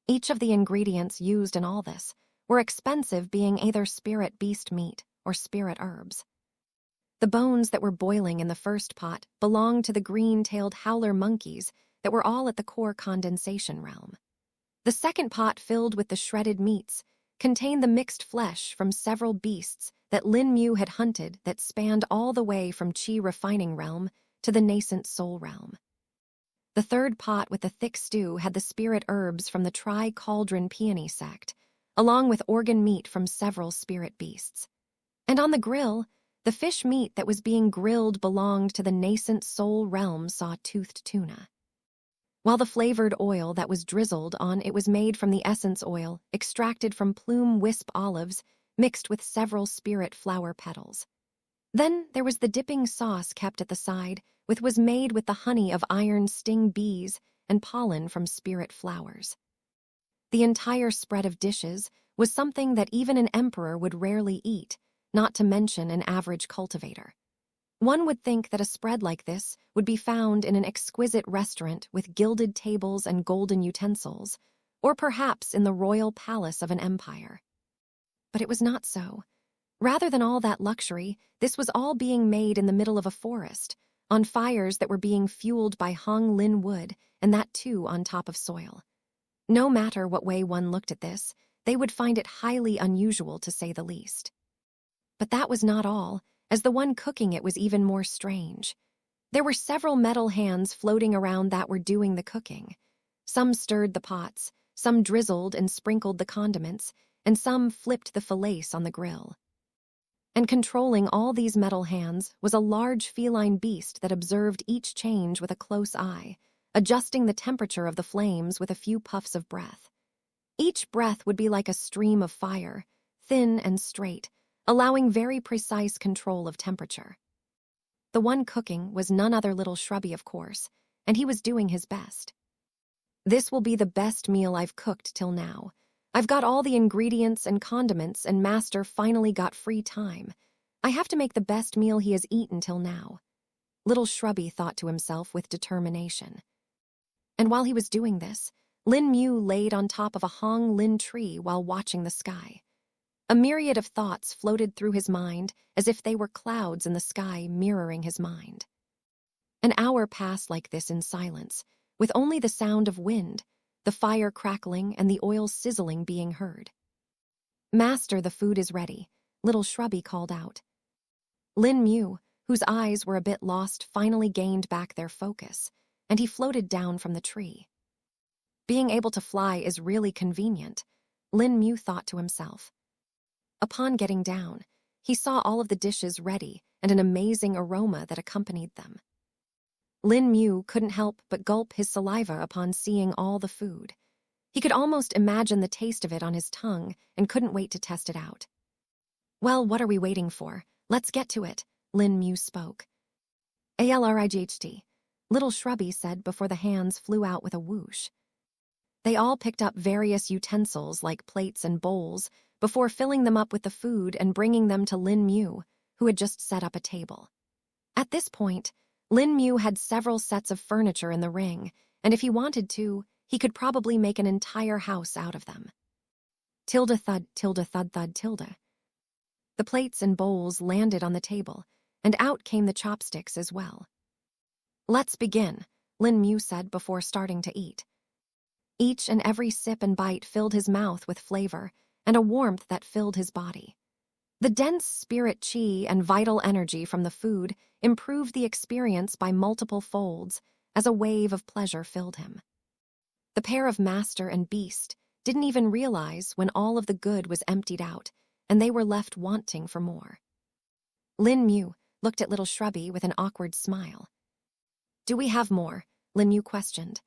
Each of the ingredients used in all this were expensive, being either spirit beast meat or spirit herbs. The bones that were boiling in the first pot belonged to the green-tailed howler monkeys that were all at the core condensation realm. The second pot, filled with the shredded meats, contained the mixed flesh from several beasts that Lin Mu had hunted that spanned all the way from Qi refining realm to the nascent soul realm. The third pot with the thick stew had the spirit herbs from the Tri-Cauldron Peony sect, along with organ meat from several spirit beasts. And on the grill, the fish meat that was being grilled belonged to the nascent soul realm saw-toothed tuna, while the flavored oil that was drizzled on it was made from the essence oil extracted from plume wisp olives mixed with several spirit flower petals. Then there was the dipping sauce kept at the side, which was made with the honey of iron sting bees and pollen from spirit flowers. The entire spread of dishes was something that even an emperor would rarely eat, not to mention an average cultivator. One would think that a spread like this would be found in an exquisite restaurant with gilded tables and golden utensils, or perhaps in the royal palace of an empire. But it was not so. Rather than all that luxury, this was all being made in the middle of a forest, on fires that were being fueled by Hong Lin wood, and that too on top of soil. No matter what way one looked at this, they would find it highly unusual, to say the least. But that was not all, as the one cooking it was even more strange. There were several metal hands floating around that were doing the cooking. Some stirred the pots, some drizzled and sprinkled the condiments, and some flipped the fillets on the grill. And controlling all these metal hands was a large feline beast that observed each change with a close eye, adjusting the temperature of the flames with a few puffs of breath. Each breath would be like a stream of fire, thin and straight, allowing very precise control of temperature. The one cooking was none other little Shrubby, of course, and he was doing his best. "This will be the best meal I've cooked till now. I've got all the ingredients and condiments, and Master finally got free time. I have to make the best meal he has eaten till now," little Shrubby thought to himself with determination. And while he was doing this, Lin Mu laid on top of a Hong Lin tree while watching the sky. A myriad of thoughts floated through his mind as if they were clouds in the sky mirroring his mind. An hour passed like this in silence, with only the sound of wind, the fire crackling and the oil sizzling being heard. "Master, the food is ready," little Shrubby called out. Lin Mu, whose eyes were a bit lost, finally gained back their focus, and he floated down from the tree. Being able to fly is really convenient, Lin Mu thought to himself. Upon getting down, he saw all of the dishes ready and an amazing aroma that accompanied them. Lin Mu couldn't help but gulp his saliva upon seeing all the food. He could almost imagine the taste of it on his tongue and couldn't wait to test it out. "Well, what are we waiting for? Let's get to it," Lin Mu spoke. "Alright," little Shrubby said before the hands flew out with a whoosh. They all picked up various utensils like plates and bowls before filling them up with the food and bringing them to Lin Mu, who had just set up a table. At this point, Lin Mu had several sets of furniture in the ring, and if he wanted to, he could probably make an entire house out of them. Tilde thud, tilde thud thud tilde. The plates and bowls landed on the table, and out came the chopsticks as well. "Let's begin," Lin Mu said before starting to eat. Each and every sip and bite filled his mouth with flavor and a warmth that filled his body. The dense spirit chi and vital energy from the food improved the experience by multiple folds as a wave of pleasure filled him. The pair of master and beast didn't even realize when all of the good was emptied out, and they were left wanting for more. Lin Mu looked at little Shrubby with an awkward smile. "Do we have more?" Lin Mu questioned.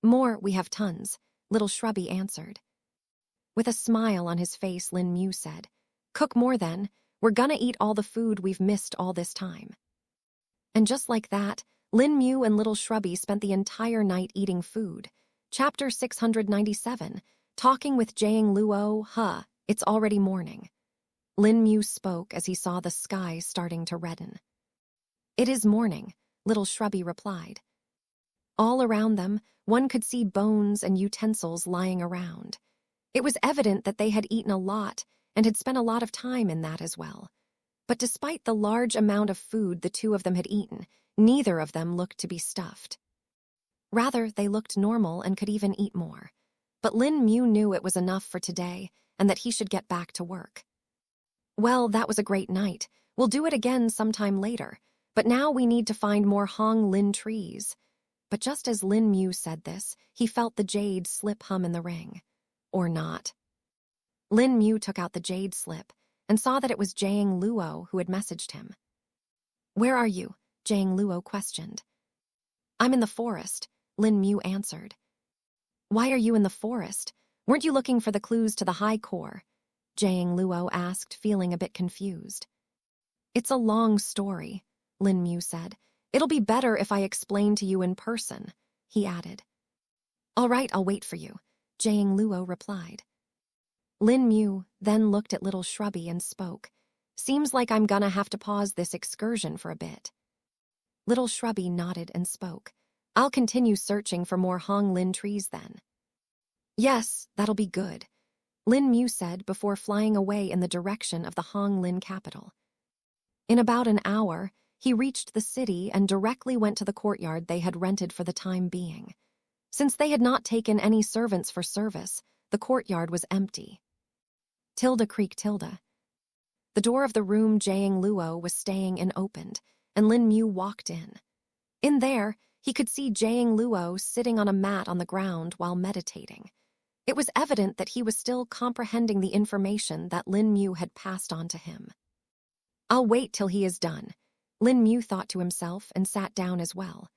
"More, we have tons," little Shrubby answered. With a smile on his face, Lin Mu said, "Cook more then. We're gonna eat all the food we've missed all this time." And just like that, Lin Mu and little Shrubby spent the entire night eating food. Chapter 697, Talking with Jiang Luo. It's already morning. Lin Mu spoke as he saw the sky starting to redden. "It is morning," little Shrubby replied. All around them, one could see bones and utensils lying around. It was evident that they had eaten a lot and had spent a lot of time in that as well. But despite the large amount of food the two of them had eaten, neither of them looked to be stuffed. Rather, they looked normal and could even eat more. But Lin Mu knew it was enough for today and that he should get back to work. "Well, that was a great night. We'll do it again sometime later. But now we need to find more Hong Lin trees." But just as Lin Mu said this, he felt the jade slip hum in the ring. Or not. Lin Mu took out the jade slip and saw that it was Jiang Luo who had messaged him. "Where are you?" Jiang Luo questioned. "I'm in the forest," Lin Mu answered. "Why are you in the forest? Weren't you looking for the clues to the high core?" Jiang Luo asked, feeling a bit confused. "It's a long story," Lin Mu said. "It'll be better if I explain to you in person," he added. "All right, I'll wait for you," Jiang Luo replied. Lin Mu then looked at little Shrubby and spoke. "Seems like I'm gonna have to pause this excursion for a bit." Little Shrubby nodded and spoke. "I'll continue searching for more Hong Lin trees then." "Yes, that'll be good," Lin Mu said before flying away in the direction of the Hong Lin capital. In about an hour, he reached the city and directly went to the courtyard they had rented for the time being. Since they had not taken any servants for service, the courtyard was empty. Tilda creaked Tilda. The door of the room Jiang Luo was staying in opened, and Lin Mu walked in. In there, he could see Jiang Luo sitting on a mat on the ground while meditating. It was evident that he was still comprehending the information that Lin Mu had passed on to him. "I'll wait till he is done," Lin Mu thought to himself and sat down as well.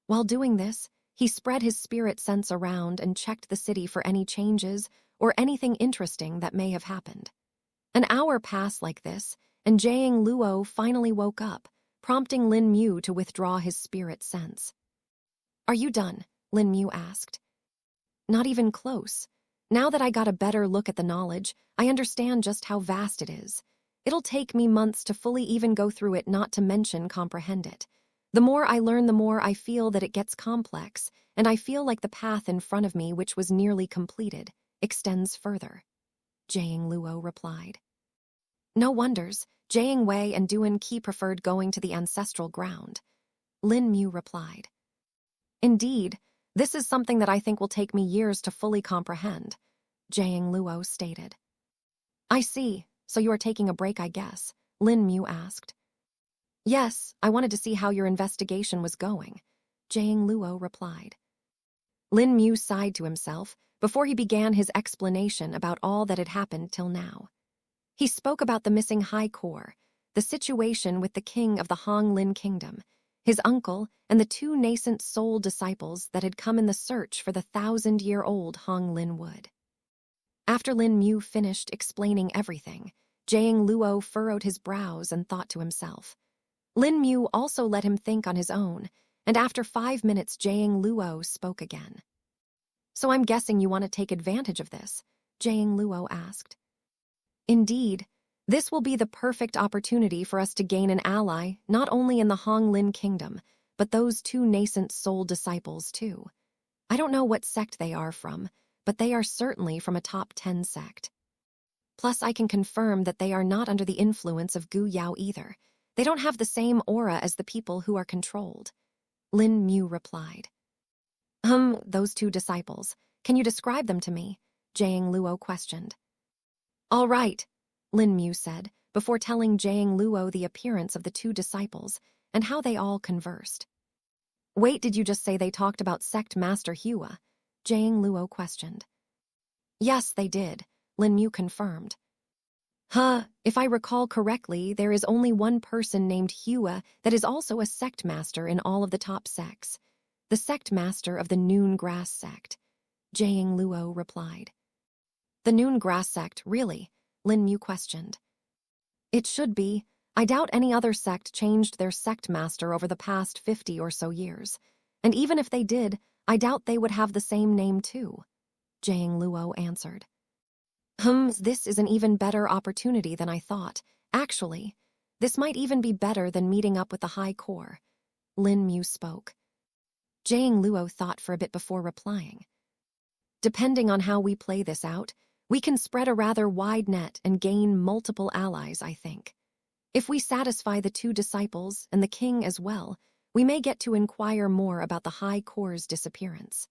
While doing this, he spread his spirit sense around and checked the city for any changes or anything interesting that may have happened. An hour passed like this, and Jiang Luo finally woke up, prompting Lin Mu to withdraw his spirit sense. "Are you done?" Lin Mu asked. "Not even close. Now that I got a better look at the knowledge, I understand just how vast it is. It'll take me months to fully even go through it, not to mention comprehend it. The more I learn, the more I feel that it gets complex, and I feel like the path in front of me, which was nearly completed, extends further," Jiang Luo replied. "No wonders, Jiang Wei and Duan Qi preferred going to the ancestral ground," Lin Mu replied. "Indeed, this is something that I think will take me years to fully comprehend," Jiang Luo stated. "I see, so you are taking a break, I guess," Lin Mu asked. "Yes, I wanted to see how your investigation was going," Jiang Luo replied. Lin Mu sighed to himself before he began his explanation about all that had happened till now. He spoke about the missing high core, the situation with the king of the Hong Lin kingdom, his uncle, and the two nascent soul disciples that had come in the search for the 1,000-year-old Hong Lin wood. After Lin Mu finished explaining everything, Jiang Luo furrowed his brows and thought to himself. Lin Mu also let him think on his own, and after 5 minutes Jiang Luo spoke again. "So I'm guessing you want to take advantage of this?" Jiang Luo asked. "Indeed, this will be the perfect opportunity for us to gain an ally not only in the Hong Lin kingdom, but those two nascent soul disciples too. I don't know what sect they are from, but they are certainly from a top 10 sect. Plus, I can confirm that they are not under the influence of Gu Yao either. They don't have the same aura as the people who are controlled," Lin Mu replied. Those two disciples. Can you describe them to me?" Jiang Luo questioned. "All right," Lin Mu said, before telling Jiang Luo the appearance of the two disciples and how they all conversed. "Wait, did you just say they talked about Sect Master Hua?" Jiang Luo questioned. Yes, they did, Lin Mu confirmed. If I recall correctly, there is only one person named Hua that is also a sect master in all of the top sects. The sect master of the Noon Grass sect, Jiang Luo replied. The Noon Grass sect, really? Lin Mu questioned. It should be. I doubt any other sect changed their sect master over the past 50 or so years. And even if they did, I doubt they would have the same name too, Jiang Luo answered. This is an even better opportunity than I thought. Actually, this might even be better than meeting up with the High Core. Lin Mu spoke. Jiang Luo thought for a bit before replying. Depending on how we play this out, we can spread a rather wide net and gain multiple allies, I think. If we satisfy the two disciples and the king as well, we may get to inquire more about the High Core's disappearance.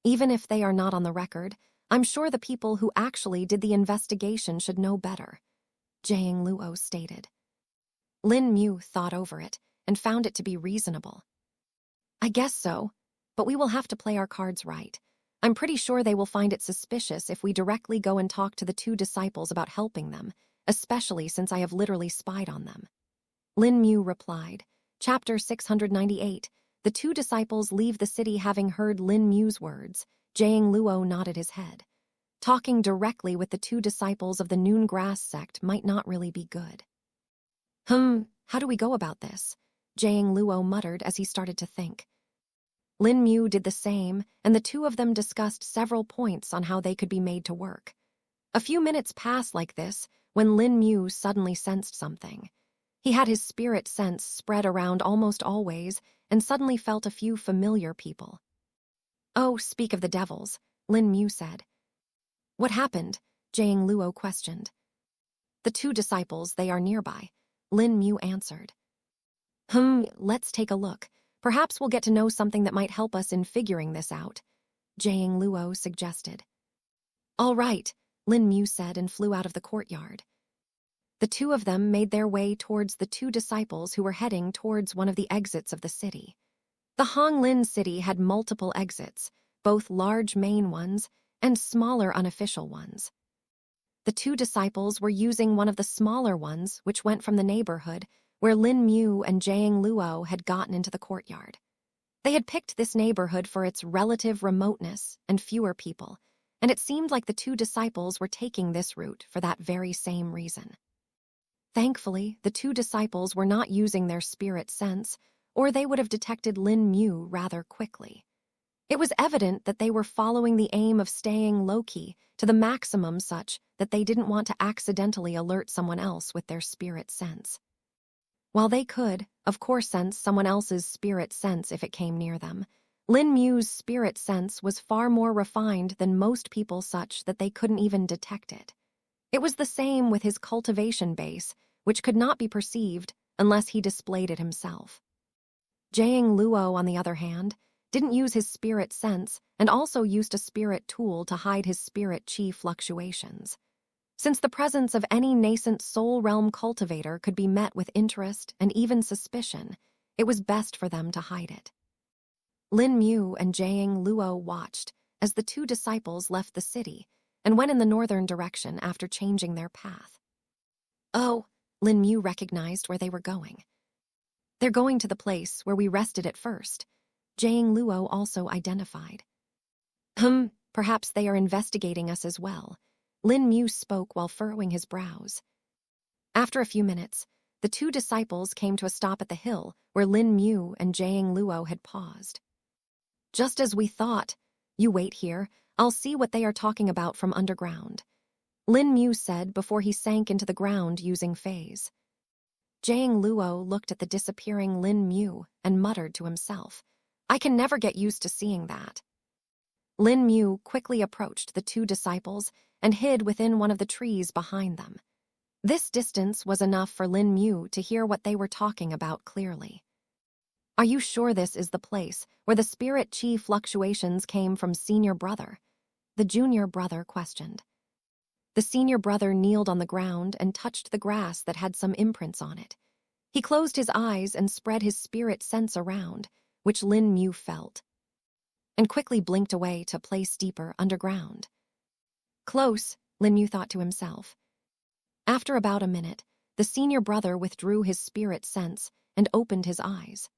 Even if they are not on the record, I'm sure the people who actually did the investigation should know better, Jiang Luo stated. Lin Mu thought over it and found it to be reasonable. I guess so, but we will have to play our cards right. I'm pretty sure they will find it suspicious if we directly go and talk to the two disciples about helping them, especially since I have literally spied on them. Lin Mu replied. Chapter 698. The two disciples leave the city having heard Lin Mu's words. Jiang Luo nodded his head. Talking directly with the two disciples of the Noon Grass sect might not really be good. How do we go about this? Jiang Luo muttered as he started to think. Lin Mu did the same, and the two of them discussed several points on how they could be made to work. A few minutes passed like this when Lin Mu suddenly sensed something. He had his spirit sense spread around almost always and suddenly felt a few familiar people. Oh, speak of the devils, Lin Mu said. What happened? Jiang Luo questioned. The two disciples, they are nearby, Lin Mu answered. Let's take a look. Perhaps we'll get to know something that might help us in figuring this out, Jiang Luo suggested. All right, Lin Mu said and flew out of the courtyard. The two of them made their way towards the two disciples who were heading towards one of the exits of the city. The Honglin city had multiple exits, both large main ones and smaller unofficial ones. The two disciples were using one of the smaller ones, which went from the neighborhood where Lin Mu and Jiang Luo had gotten into the courtyard. They had picked this neighborhood for its relative remoteness and fewer people, and it seemed like the two disciples were taking this route for that very same reason. Thankfully, the two disciples were not using their spirit sense, or they would have detected Lin Mu rather quickly. It was evident that they were following the aim of staying low-key to the maximum such that they didn't want to accidentally alert someone else with their spirit sense. While they could, of course, sense someone else's spirit sense if it came near them, Lin Mu's spirit sense was far more refined than most people such that they couldn't even detect it. It was the same with his cultivation base, which could not be perceived unless he displayed it himself. Jiang Luo, on the other hand, didn't use his spirit sense and also used a spirit tool to hide his spirit chi fluctuations. Since the presence of any nascent soul realm cultivator could be met with interest and even suspicion, it was best for them to hide it. Lin Mu and Jiang Luo watched as the two disciples left the city and went in the northern direction after changing their path. Oh, Lin Mu recognized where they were going. They're going to the place where we rested at first, Jiang Luo also identified. Perhaps they are investigating us as well, Lin Mu spoke while furrowing his brows. After a few minutes, the two disciples came to a stop at the hill where Lin Mu and Jiang Luo had paused. Just as we thought. You wait here, I'll see what they are talking about from underground, Lin Mu said before he sank into the ground using phase. Jiang Luo looked at the disappearing Lin Mu and muttered to himself, I can never get used to seeing that. Lin Mu quickly approached the two disciples and hid within one of the trees behind them. This distance was enough for Lin Mu to hear what they were talking about clearly. Are you sure this is the place where the spirit chi fluctuations came from senior brother? The junior brother questioned. The senior brother kneeled on the ground and touched the grass that had some imprints on it. He closed his eyes and spread his spirit sense around, which Lin Mu felt, and quickly blinked away to place deeper underground. Close, Lin Mu thought to himself. After about a minute, the senior brother withdrew his spirit sense and opened his eyes.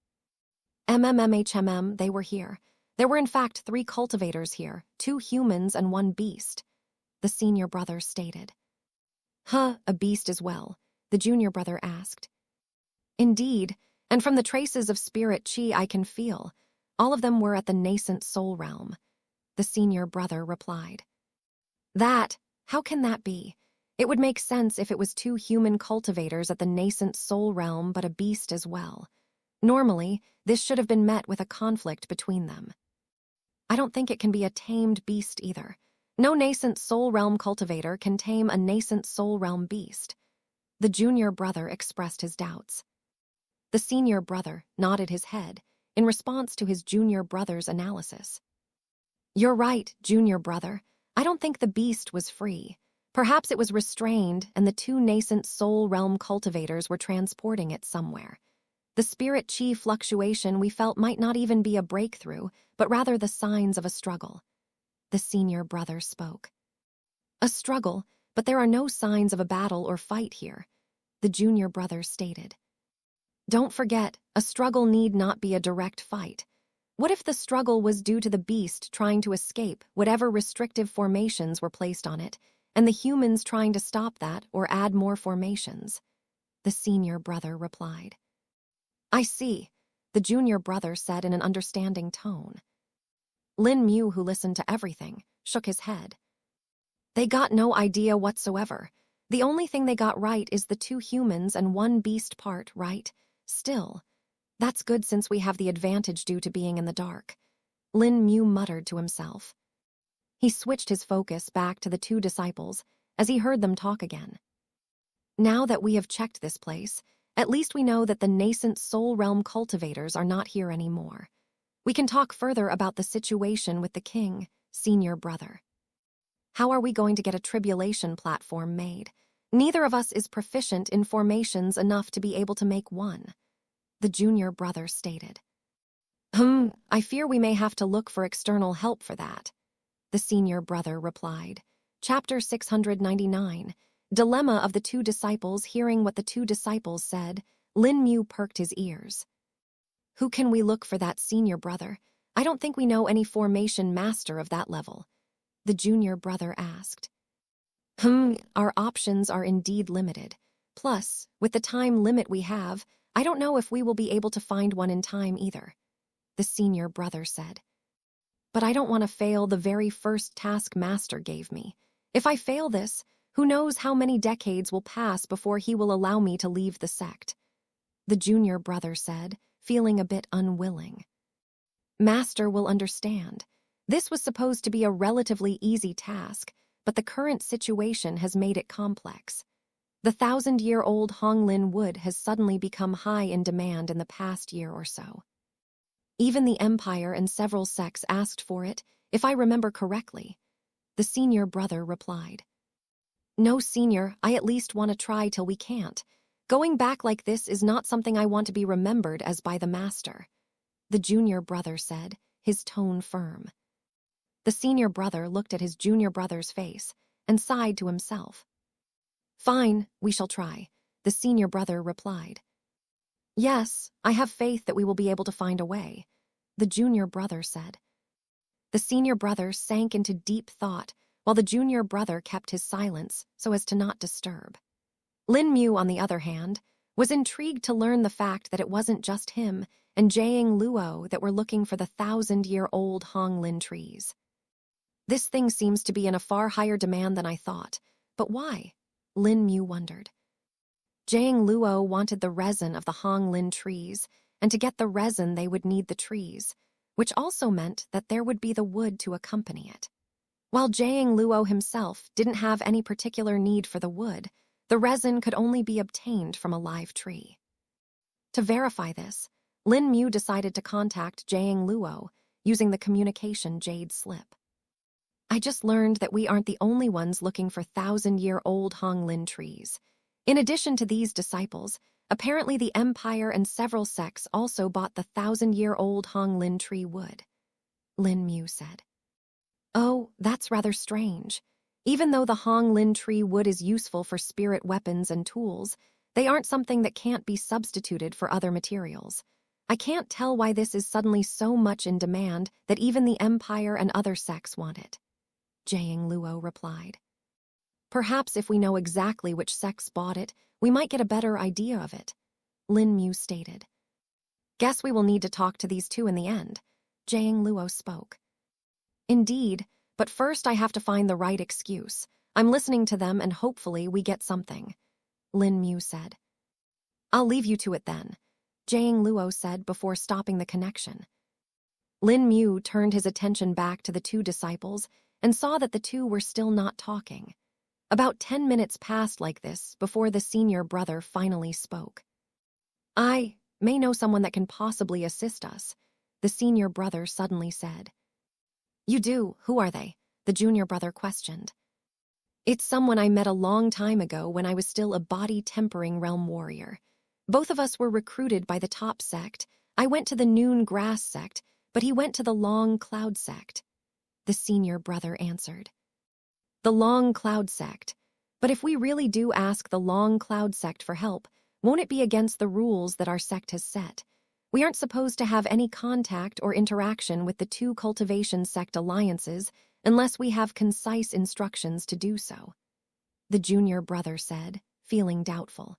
They were here. There were in fact 3 cultivators here, 2 humans and 1 beast, the senior brother stated. Huh, a beast as well, the junior brother asked. Indeed, and from the traces of spirit chi I can feel, all of them were at the nascent soul realm, the senior brother replied. How can that be? It would make sense if it was 2 human cultivators at the nascent soul realm but a beast as well. Normally, this should have been met with a conflict between them. I don't think it can be a tamed beast either. No nascent soul realm cultivator can tame a nascent soul realm beast. The junior brother expressed his doubts. The senior brother nodded his head in response to his junior brother's analysis. You're right, junior brother. I don't think the beast was free. Perhaps it was restrained and the 2 nascent soul realm cultivators were transporting it somewhere. The spirit chi fluctuation we felt might not even be a breakthrough, but rather the signs of a struggle. The senior brother spoke. A struggle, but there are no signs of a battle or fight here, the junior brother stated. Don't forget, a struggle need not be a direct fight. What if the struggle was due to the beast trying to escape whatever restrictive formations were placed on it, and the humans trying to stop that or add more formations? The senior brother replied. I see, the junior brother said in an understanding tone. Lin Mu, who listened to everything, shook his head. They got no idea whatsoever. The only thing they got right is the 2 humans and 1 beast part, right? Still, that's good since we have the advantage due to being in the dark. Lin Mu muttered to himself. He switched his focus back to the 2 disciples as he heard them talk again. Now that we have checked this place, at least we know that the nascent soul realm cultivators are not here anymore. We can talk further about the situation with the king, senior brother. How are we going to get a tribulation platform made? Neither of us is proficient in formations enough to be able to make one, the junior brother stated. I fear we may have to look for external help for that, the senior brother replied. Chapter 699, Dilemma of the 2 disciples. Hearing what the 2 disciples said, Lin Mu perked his ears. Who can we look for that, senior brother? I don't think we know any formation master of that level, the junior brother asked. Our options are indeed limited. Plus, with the time limit we have, I don't know if we will be able to find one in time either, the senior brother said. But I don't want to fail the very first task master gave me. If I fail this, who knows how many decades will pass before he will allow me to leave the sect, the junior brother said, feeling a bit unwilling. Master will understand. This was supposed to be a relatively easy task, but the current situation has made it complex. The 1,000-year-old Honglin wood has suddenly become high in demand in the past year or so. Even the Empire and several sects asked for it, if I remember correctly, the senior brother replied. No, senior, I at least want to try till we can't. Going back like this is not something I want to be remembered as by the master, the junior brother said, his tone firm. The senior brother looked at his junior brother's face and sighed to himself. Fine, we shall try, the senior brother replied. Yes, I have faith that we will be able to find a way, the junior brother said. The senior brother sank into deep thought while the junior brother kept his silence so as to not disturb. Lin Mu, on the other hand, was intrigued to learn the fact that it wasn't just him and Jiang Luo that were looking for the 1,000-year-old Honglin trees. This thing seems to be in a far higher demand than I thought, but why? Lin Mu wondered. Jiang Luo wanted the resin of the Honglin trees, and to get the resin they would need the trees, which also meant that there would be the wood to accompany it. While Jiang Luo himself didn't have any particular need for the wood, the resin could only be obtained from a live tree. To verify this, Lin Mu decided to contact Jiang Luo using the communication jade slip. I just learned that we aren't the only ones looking for 1,000-year-old Honglin trees. In addition to these disciples, apparently the Empire and several sects also bought the 1,000-year-old Honglin tree wood, Lin Mu said. Oh, that's rather strange. Even though the Hong Lin tree wood is useful for spirit weapons and tools, they aren't something that can't be substituted for other materials. I can't tell why this is suddenly so much in demand that even the Empire and other sects want it. Jiang Luo replied. Perhaps if we know exactly which sects bought it, we might get a better idea of it, Lin Mu stated. Guess we will need to talk to these two in the end, Jiang Luo spoke. Indeed, but first I have to find the right excuse. I'm listening to them and hopefully we get something, Lin Mu said. I'll leave you to it then, Jiang Luo said before stopping the connection. Lin Mu turned his attention back to the two disciples and saw that the two were still not talking. About 10 minutes passed like this before the senior brother finally spoke. I may know someone that can possibly assist us, the senior brother suddenly said. You do? Who are they? The junior brother questioned. It's someone I met a long time ago when I was still a body-tempering realm warrior. Both of us were recruited by the top sect. I went to the noon grass sect, but he went to the long cloud sect, the senior brother answered. The long cloud sect. But if we really do ask the long cloud sect for help, won't it be against the rules that our sect has set? We aren't supposed to have any contact or interaction with the two cultivation sect alliances unless we have concise instructions to do so, the junior brother said, feeling doubtful.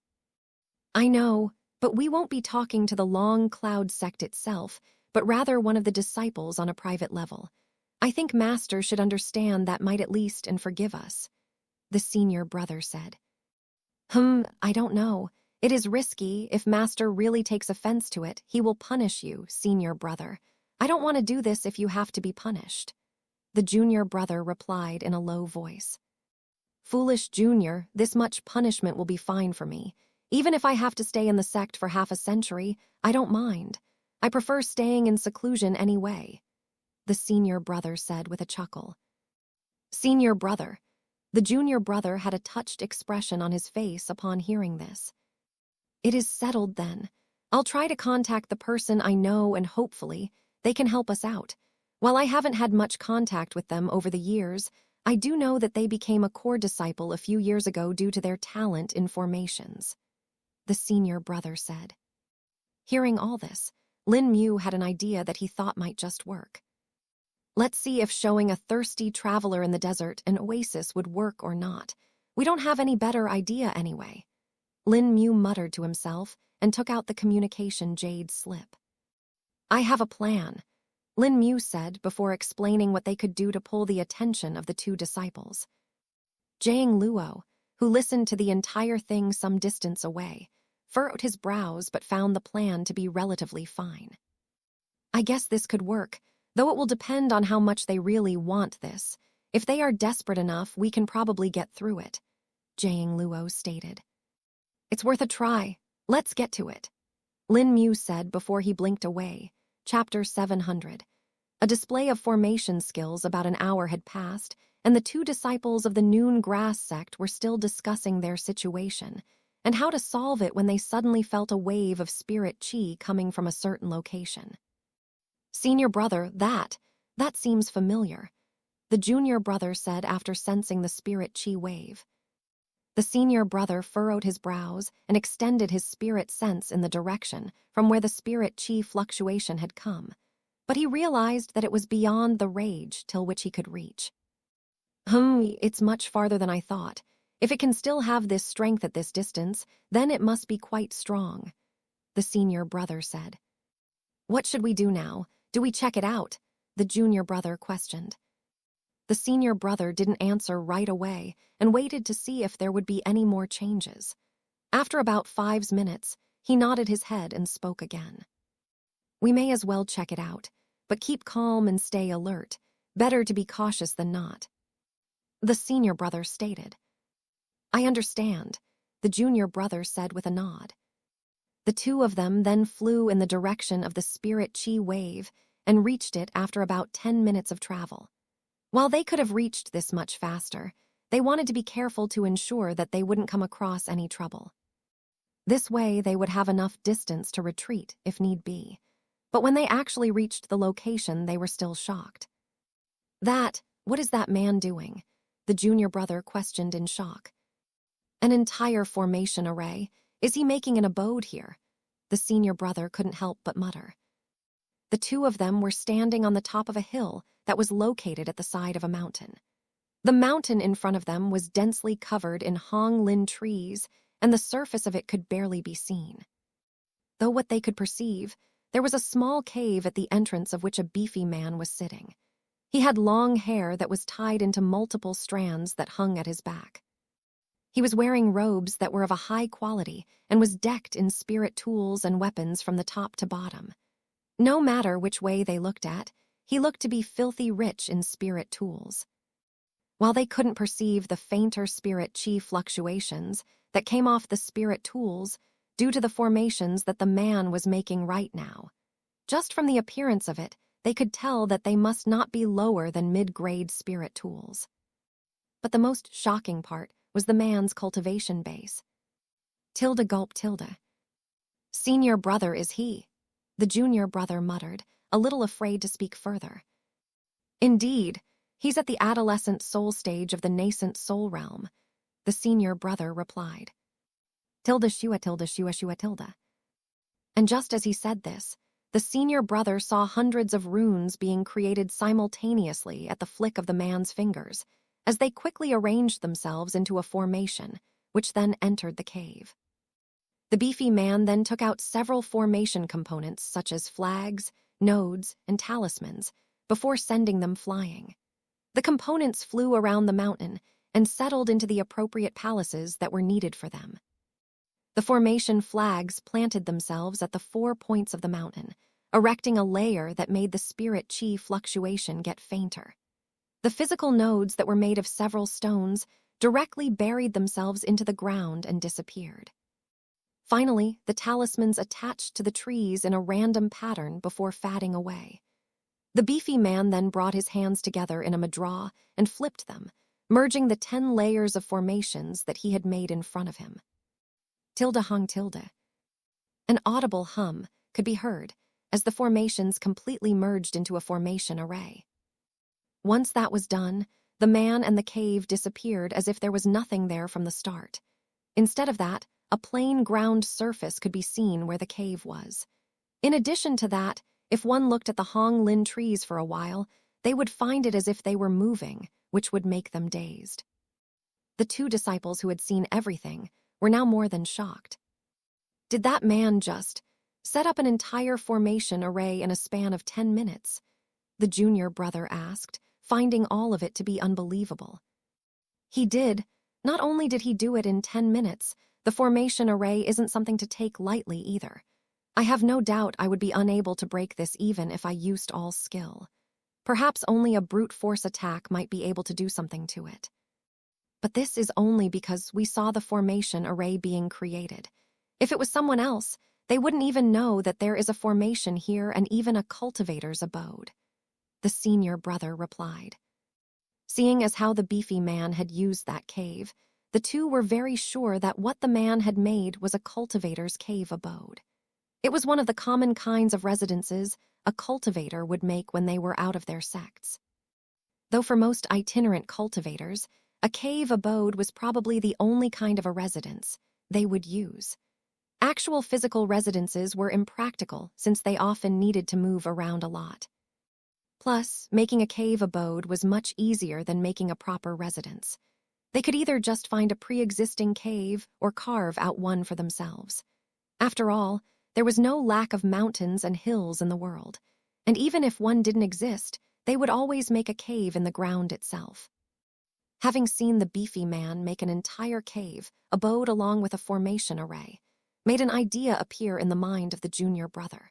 I know, but we won't be talking to the Long Cloud sect itself, but rather one of the disciples on a private level. I think Master should understand that might at least and forgive us, the senior brother said. I don't know. It is risky. If Master really takes offense to it, he will punish you, senior brother. I don't want to do this if you have to be punished, the junior brother replied in a low voice. Foolish junior, this much punishment will be fine for me. Even if I have to stay in the sect for half a century, I don't mind. I prefer staying in seclusion anyway, the senior brother said with a chuckle. Senior brother. The junior brother had a touched expression on his face upon hearing this. It is settled then. I'll try to contact the person I know and hopefully they can help us out. While I haven't had much contact with them over the years, I do know that they became a core disciple a few years ago due to their talent in formations, the senior brother said. Hearing all this, Lin Mu had an idea that he thought might just work. Let's see if showing a thirsty traveler in the desert an oasis would work or not. We don't have any better idea anyway, Lin Mu muttered to himself and took out the communication jade slip. I have a plan, Lin Mu said before explaining what they could do to pull the attention of the two disciples. Jiang Luo, who listened to the entire thing some distance away, furrowed his brows but found the plan to be relatively fine. I guess this could work, though it will depend on how much they really want this. If they are desperate enough, we can probably get through it, Jiang Luo stated. It's worth a try. Let's get to it, Lin Mu said before he blinked away. Chapter 700. A display of formation skills about an hour had passed, and the two disciples of the Noon Grass sect were still discussing their situation and how to solve it when they suddenly felt a wave of spirit chi coming from a certain location. Senior brother, that seems familiar, the junior brother said after sensing the spirit chi wave. The senior brother furrowed his brows and extended his spirit sense in the direction from where the spirit chi fluctuation had come, but he realized that it was beyond the rage till which he could reach. It's much farther than I thought. If it can still have this strength at this distance, then it must be quite strong, the senior brother said. What should we do now? Do we check it out? The junior brother questioned. The senior brother didn't answer right away and waited to see if there would be any more changes. After about 5 minutes, he nodded his head and spoke again. We may as well check it out, but keep calm and stay alert. Better to be cautious than not, the senior brother stated. I understand, the junior brother said with a nod. The two of them then flew in the direction of the spirit chi wave and reached it after about 10 minutes of travel. While they could have reached this much faster, they wanted to be careful to ensure that they wouldn't come across any trouble. This way, they would have enough distance to retreat if need be. But when they actually reached the location, they were still shocked. What is that man doing? The junior brother questioned in shock. An entire formation array? Is he making an abode here? The senior brother couldn't help but mutter. The two of them were standing on the top of a hill that was located at the side of a mountain. The mountain in front of them was densely covered in Hong Lin trees, and the surface of it could barely be seen. Though what they could perceive, there was a small cave at the entrance of which a beefy man was sitting. He had long hair that was tied into multiple strands that hung at his back. He was wearing robes that were of a high quality and was decked in spirit tools and weapons from the top to bottom. No matter which way they looked at, he looked to be filthy rich in spirit tools. While they couldn't perceive the fainter spirit chi fluctuations that came off the spirit tools due to the formations that the man was making right now, just from the appearance of it, they could tell that they must not be lower than mid-grade spirit tools. But the most shocking part was the man's cultivation base. Tilda gulped Tilda. Senior brother is he, the junior brother muttered, a little afraid to speak further. Indeed, he's at the adolescent soul stage of the nascent soul realm, the senior brother replied. Tilda shua tilda shua shua tilda. And just as he said this, the senior brother saw hundreds of runes being created simultaneously at the flick of the man's fingers, as they quickly arranged themselves into a formation, which then entered the cave. The beefy man then took out several formation components such as flags, nodes, and talismans, before sending them flying. The components flew around the mountain and settled into the appropriate palaces that were needed for them. The formation flags planted themselves at the 4 points of the mountain, erecting a layer that made the spirit chi fluctuation get fainter. The physical nodes that were made of several stones directly buried themselves into the ground and disappeared. Finally, the talismans attached to the trees in a random pattern before fading away. The beefy man then brought his hands together in a madrah and flipped them, merging the 10 layers of formations that he had made in front of him. Tilda hung tilde. An audible hum could be heard as the formations completely merged into a formation array. Once that was done, the man and the cave disappeared as if there was nothing there from the start. Instead of that, a plain ground surface could be seen where the cave was. In addition to that, if one looked at the Hong Lin trees for a while, they would find it as if they were moving, which would make them dazed. The two disciples who had seen everything were now more than shocked. Did that man just set up an entire formation array in a span of 10 minutes? The junior brother asked, finding all of it to be unbelievable. He did. Not only did he do it in 10 minutes, the formation array isn't something to take lightly either. I have no doubt I would be unable to break this even if I used all skill. Perhaps only a brute force attack might be able to do something to it. But this is only because we saw the formation array being created. If it was someone else, they wouldn't even know that there is a formation here and even a cultivator's abode. The senior brother replied. Seeing as how the beefy man had used that cave, the two were very sure that what the man had made was a cultivator's cave abode. It was one of the common kinds of residences a cultivator would make when they were out of their sects. Though for most itinerant cultivators, a cave abode was probably the only kind of a residence they would use. Actual physical residences were impractical since they often needed to move around a lot. Plus, making a cave abode was much easier than making a proper residence. They could either just find a pre-existing cave or carve out one for themselves. After all, there was no lack of mountains and hills in the world, and even if one didn't exist, they would always make a cave in the ground itself. Having seen the beefy man make an entire cave abode along with a formation array, made an idea appear in the mind of the junior brother.